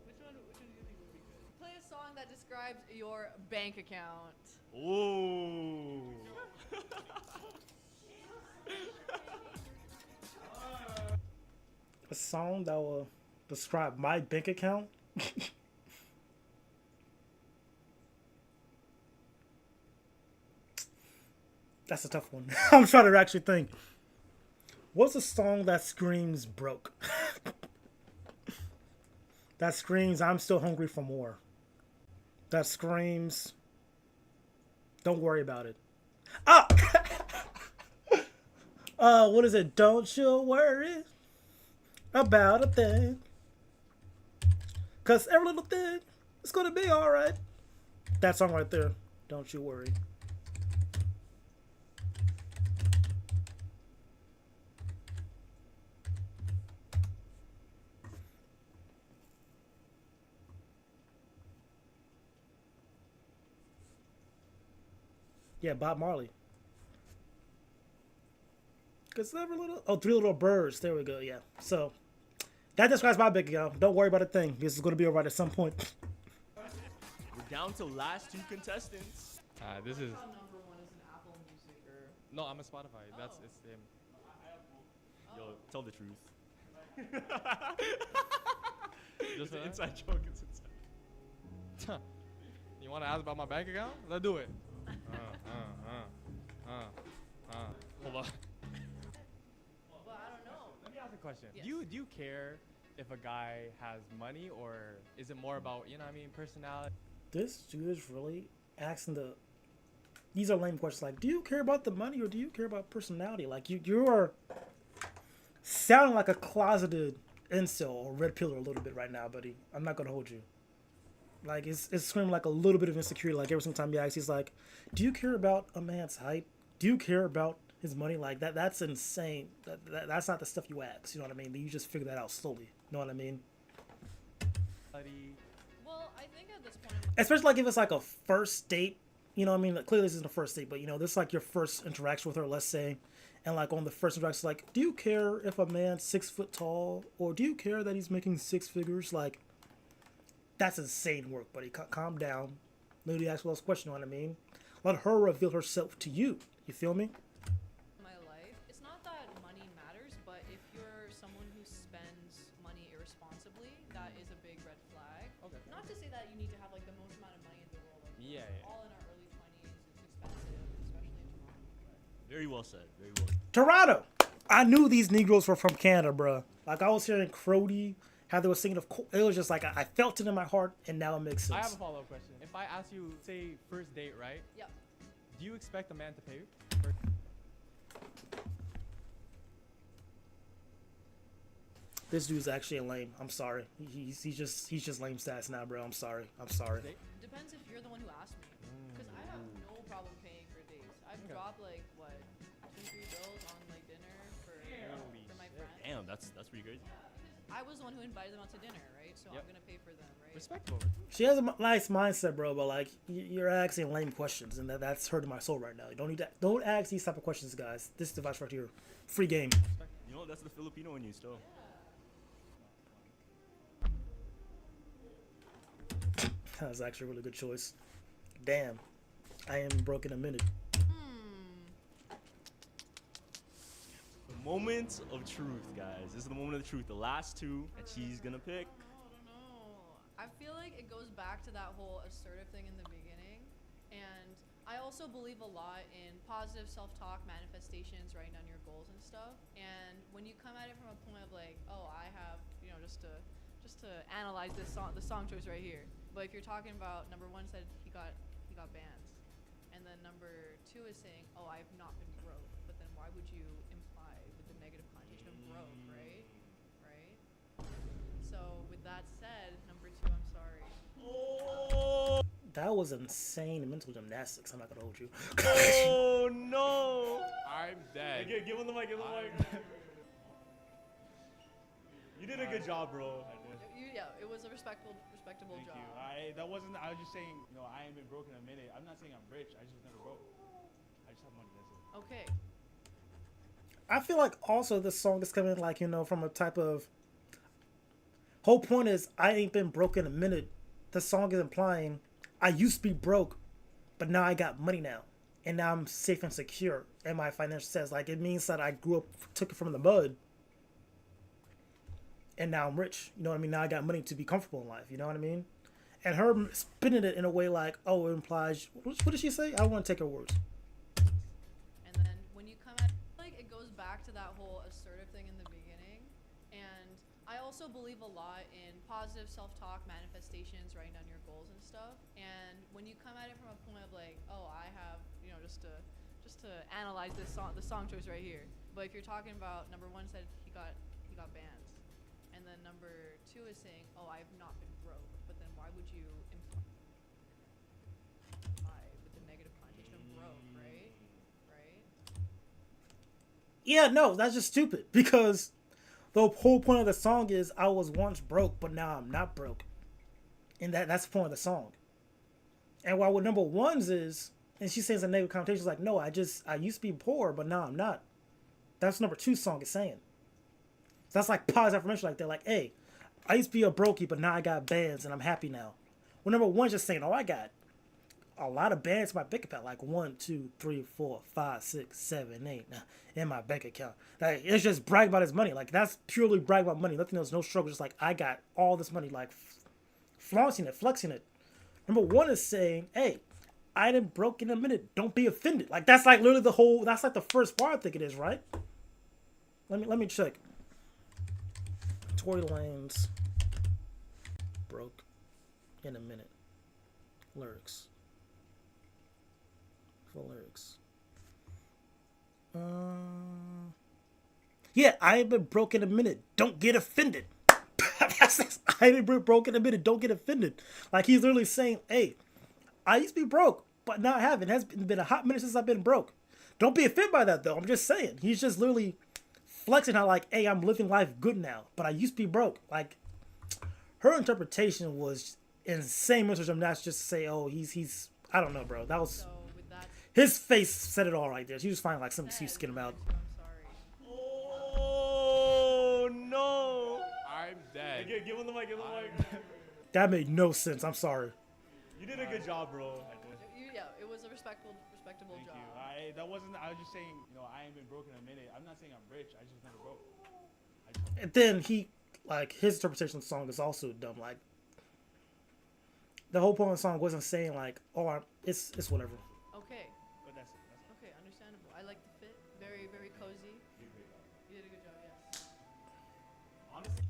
[SPEAKER 15] Which one do you think would be good? Play a song that describes your bank account.
[SPEAKER 12] Ooh.
[SPEAKER 1] A song that will describe my bank account. That's a tough one. I'm trying to actually think. What's a song that screams broke? That screams I'm still hungry for more. That screams don't worry about it. Ah! What is it? Don't you worry about a thing. 'Cause every little thing is gonna be alright. That song right there. Don't you worry. Yeah, Bob Marley. 'Cause every little... Oh, Three Little Birds. There we go, yeah. So, that describes my big account. Don't worry about a thing. This is going to be alright at some point.
[SPEAKER 12] We're down to last 2 contestants.
[SPEAKER 4] This is.
[SPEAKER 15] Number 1 is an Apple Music or...
[SPEAKER 4] No, I'm a Spotify. It's him.
[SPEAKER 12] Yo, tell the truth.
[SPEAKER 4] Just
[SPEAKER 12] It's an
[SPEAKER 4] that?
[SPEAKER 12] inside joke. It's inside.
[SPEAKER 4] You want to ask about my bank account? Let's do it. Hold on.
[SPEAKER 15] Well, I don't know.
[SPEAKER 4] Let me ask a question.
[SPEAKER 15] Yes.
[SPEAKER 4] Do you care if a guy has money, or is it more about, you know what I mean, personality?
[SPEAKER 1] This dude is really asking the... These are lame questions. Like, do you care about the money or do you care about personality? Like, you are sounding like a closeted incel or red pillar a little bit right now, buddy. I'm not going to hold you. Like, it's screaming like a little bit of insecurity. Like, every single time you ask, he's like, do you care about a man's height? Do you care about his money? Like, that's insane. That's not the stuff you ask, you know what I mean? You just figure that out slowly, you know what I mean?
[SPEAKER 15] Well, I think at this point...
[SPEAKER 1] Especially like if it's like a first date, you know what I mean? Like, clearly this isn't a first date, but you know, this is like your first interaction with her, let's say. And like on the first interaction, like, do you care if a man's 6 foot tall? Or do you care that he's making 6 figures? Like, that's insane work, buddy. Calm down. Literally ask those questions, you know what I mean? Let her reveal herself to you. You feel me?
[SPEAKER 15] My life, it's not that money matters, but if you're someone who spends money irresponsibly, that is a big red flag.
[SPEAKER 4] Okay.
[SPEAKER 15] Not to say that you need to have like the most amount of money in the world. Like,
[SPEAKER 4] Yeah.
[SPEAKER 15] all in our early 20s, it's expensive, especially in Toronto.
[SPEAKER 12] Very well said. Very well.
[SPEAKER 1] Toronto! I knew these Negroes were from Canada, bruh. Like, I was hearing Crody how they were singing. It was just like I felt it in my heart, and now it makes sense.
[SPEAKER 4] I have a follow-up question. If I ask you, say, first date, right?
[SPEAKER 15] Yep.
[SPEAKER 4] Do you expect a man to pay?
[SPEAKER 1] This dude's actually a lame. I'm sorry. He's just lame stats now, bro. I'm sorry.
[SPEAKER 15] Depends if you're the one who asked me. Because I have no problem paying for dates. I've dropped like what, 2-3 bills on like dinner for my friends.
[SPEAKER 12] Damn, that's pretty crazy.
[SPEAKER 15] I was the one who invited them out to dinner, right? So I'm gonna pay for them, right?
[SPEAKER 4] Respectable.
[SPEAKER 1] She has a nice mindset, bro, but like you're asking lame questions, and that's hurting my soul right now. You don't ask these type of questions, guys. This device right here, free game.
[SPEAKER 12] You know, that's the Filipino in you still.
[SPEAKER 1] That was actually a really good choice. Damn, I am broke in a minute.
[SPEAKER 12] The moment of truth, guys. This is the moment of the truth. The last two that she's gonna pick.
[SPEAKER 15] I feel like it goes back to that whole assertive thing in the beginning. And I also believe a lot in positive self-talk, manifestations, writing down your goals and stuff. And when you come at it from a point of like, oh, I have, you know, just to analyze the song choice right here. But if you're talking about number one said he got bands, and then number two is saying, oh, I've not been broke. But then why would you imply with the negative connotation of broke, right? So with that said, number two, I'm sorry.
[SPEAKER 1] That was insane mental gymnastics. I'm not gonna hold you.
[SPEAKER 12] Oh no!
[SPEAKER 22] I'm dead.
[SPEAKER 12] Hey, give him the mic. Give him the mic. You did a good job, bro.
[SPEAKER 15] Yeah, it was a respectable
[SPEAKER 22] Thank
[SPEAKER 15] job.
[SPEAKER 22] you. That wasn't. I was just saying. You know, I ain't been broke in a minute. I'm not saying I'm rich. I just never broke. I just have money. That's it.
[SPEAKER 15] Okay.
[SPEAKER 1] I feel like also this song is coming like, you know, from a type of whole point is I ain't been broke in a minute. The song is implying I used to be broke, but now I got money now, and now I'm safe and secure in my financial status. Like it means that I grew up, took it from the mud, and now I'm rich. You know what I mean? Now I got money to be comfortable in life. You know what I mean? And her spinning it in a way like, oh, it implies. What did she say? I want to take her words.
[SPEAKER 15] And then when you come at like it goes back to that whole assertive thing in the beginning. And I also believe a lot in positive self-talk, manifestations, writing down your goals and stuff. And when you come at it from a point of like, oh, I have, you know, just to analyze the song choice right here. But if you're talking about number one said he got bands, and then number two is saying, oh, I've not been broke. But then why would you imply with the negative connotation of broke, right?
[SPEAKER 1] Yeah, no, that's just stupid because the whole point of the song is I was once broke, but now I'm not broke. And that's the point of the song. And while what number one's is, and she says a negative connotation, like, no, I used to be poor, but now I'm not. That's what number two song is saying. So that's like positive affirmation like that. Like, hey, I used to be a brokey, but now I got bands and I'm happy now. Well, number one's just saying, oh, I got a lot of bands in my bank account, like 1, 2, 3, 4, 5, 6, 7, 8 in my bank account. Like it's just brag about his money. Like that's purely brag about money. Nothing else, no struggle. Just like I got all this money, like flaunting it, flexing it. Number one is saying, hey, I didn't broke in a minute. Don't be offended. Like that's like literally the whole. That's like the first part I think it is, right? Let me check. Tory Lanez broke in a minute. Lyrics. For lyrics. Yeah, I ain't been broke in a minute. Don't get offended. I ain't been broke in a minute. Don't get offended. Like he's literally saying, hey, I used to be broke, but now I haven't. It has been a hot minute since I've been broke. Don't be offended by that though. I'm just saying. He's just literally flexing how like, hey, I'm living life good now, but I used to be broke. Like her interpretation was insane. Mr. Gymnastics just to say, oh, he's I don't know, bro. That was his face said it all right there. She was finding like some excuse to get him out.
[SPEAKER 12] Oh no!
[SPEAKER 22] I'm dead.
[SPEAKER 12] Hey, give him the mic. Give him the mic.
[SPEAKER 1] That made no sense. I'm sorry.
[SPEAKER 12] You did a good job, bro.
[SPEAKER 15] Yeah, it was a respectable
[SPEAKER 22] Thank
[SPEAKER 15] job.
[SPEAKER 22] you. That wasn't. I was just saying. You know, I ain't been broke in a minute. I'm not saying I'm rich. I just never broke.
[SPEAKER 1] And then his interpretation of the song is also dumb. Like the whole point of the song wasn't saying like, oh, it's whatever.
[SPEAKER 15] Okay.
[SPEAKER 12] But that's it.
[SPEAKER 15] Okay, understandable. I like the fit. Very, very cozy. You did a good job, yes.
[SPEAKER 12] Honestly.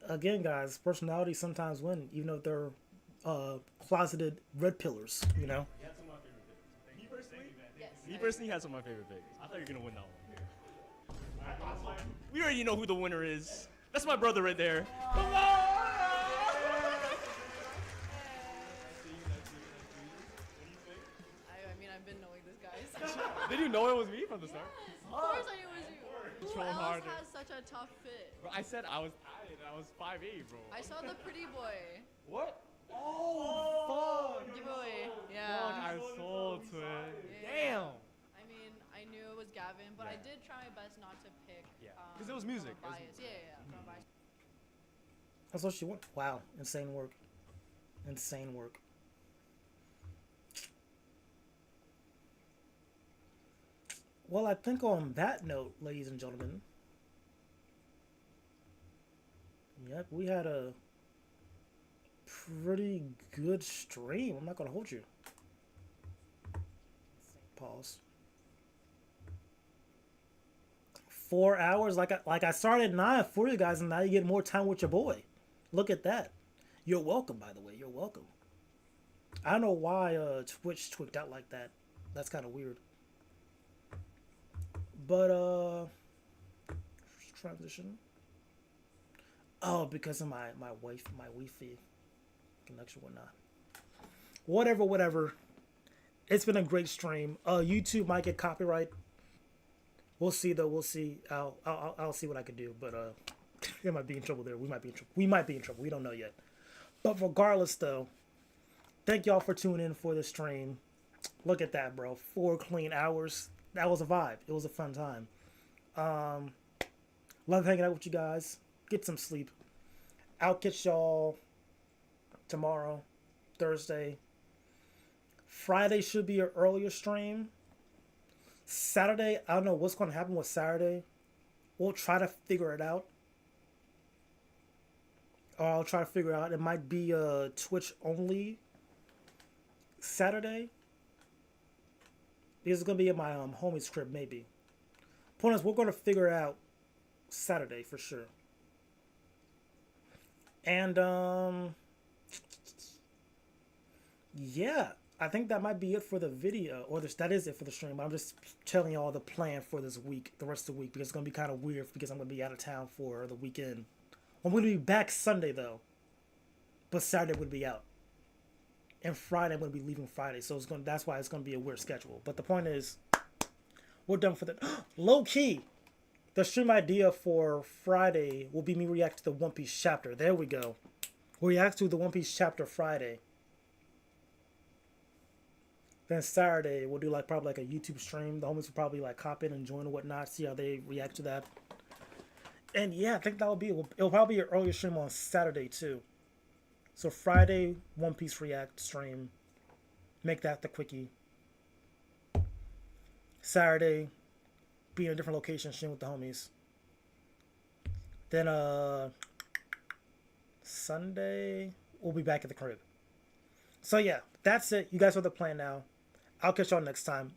[SPEAKER 1] again, guys, personalities sometimes win, even though they're closeted red pillars. You know.
[SPEAKER 12] He had some of my favorite picks. Me personally had some of my favorite picks. I thought you were gonna win that one. We already know who the winner is. That's my brother right there. Come on!
[SPEAKER 15] I mean, I've been knowing this guy.
[SPEAKER 4] Did you know it was me from the start?
[SPEAKER 15] Of course I knew it was you. Who
[SPEAKER 4] Control
[SPEAKER 15] else
[SPEAKER 4] harder.
[SPEAKER 15] has such a tough fit?
[SPEAKER 4] Bro, I said I was 5'8", bro.
[SPEAKER 15] I saw the pretty boy.
[SPEAKER 4] What? Oh, fuck.
[SPEAKER 15] Giveaway.
[SPEAKER 4] Fuck,
[SPEAKER 15] Yeah.
[SPEAKER 4] I sold to it.
[SPEAKER 15] Yeah.
[SPEAKER 4] Damn.
[SPEAKER 15] I mean, I knew it was Gavin, but I did try my best not to pick.
[SPEAKER 4] Yeah. 'Cause it was music.
[SPEAKER 15] From a
[SPEAKER 4] It was
[SPEAKER 15] bias. Yeah. From a bias.
[SPEAKER 1] That's what she won. Wow, insane work. Insane work. Well, I think on that note, ladies and gentlemen, yep, we had a pretty good stream. I'm not gonna hold you. Pause. 4 hours, like I started at 9 for you guys, and now you get more time with your boy. Look at that. You're welcome, by the way. You're welcome. I don't know why Twitch tweaked out like that. That's kind of weird. But transition. Oh, because of my Wi-Fi connection, whatnot. Whatever. It's been a great stream. YouTube might get copyright. We'll see though. We'll see. I'll see what I can do. But they might be in trouble there. We might be in trouble. We don't know yet. But regardless, though, thank y'all for tuning in for the stream. Look at that, bro. 4 clean hours. That was a vibe. It was a fun time. Love hanging out with you guys. Get some sleep. I'll catch y'all tomorrow, Thursday. Friday should be an earlier stream. Saturday, I don't know what's going to happen with Saturday. We'll try to figure it out. Or I'll try to figure out. It might be a Twitch only Saturday. This is going to be in my homie's crib, maybe. Point is, we're going to figure it out Saturday for sure. And, yeah, I think that might be it for the video. Or that is it for the stream. I'm just telling y'all the plan for this week, the rest of the week, because it's going to be kind of weird because I'm going to be out of town for the weekend. I'm going to be back Sunday, though. But Saturday would be out. And Friday, I'm going to be leaving Friday. So that's why it's going to be a weird schedule. But the point is, we're done for the... Low key! The stream idea for Friday will be me react to the One Piece chapter. There we go. We'll react to the One Piece chapter Friday. Then Saturday, we'll do probably a YouTube stream. The homies will probably hop in and join and whatnot. See how they react to that. And yeah, I think that'll be... It'll probably be an earlier stream on Saturday, too. So Friday, One Piece React stream. Make that the quickie. Saturday, be in a different location, stream with the homies. Then Sunday, we'll be back at the crib. So yeah, that's it. You guys have the plan now. I'll catch y'all next time.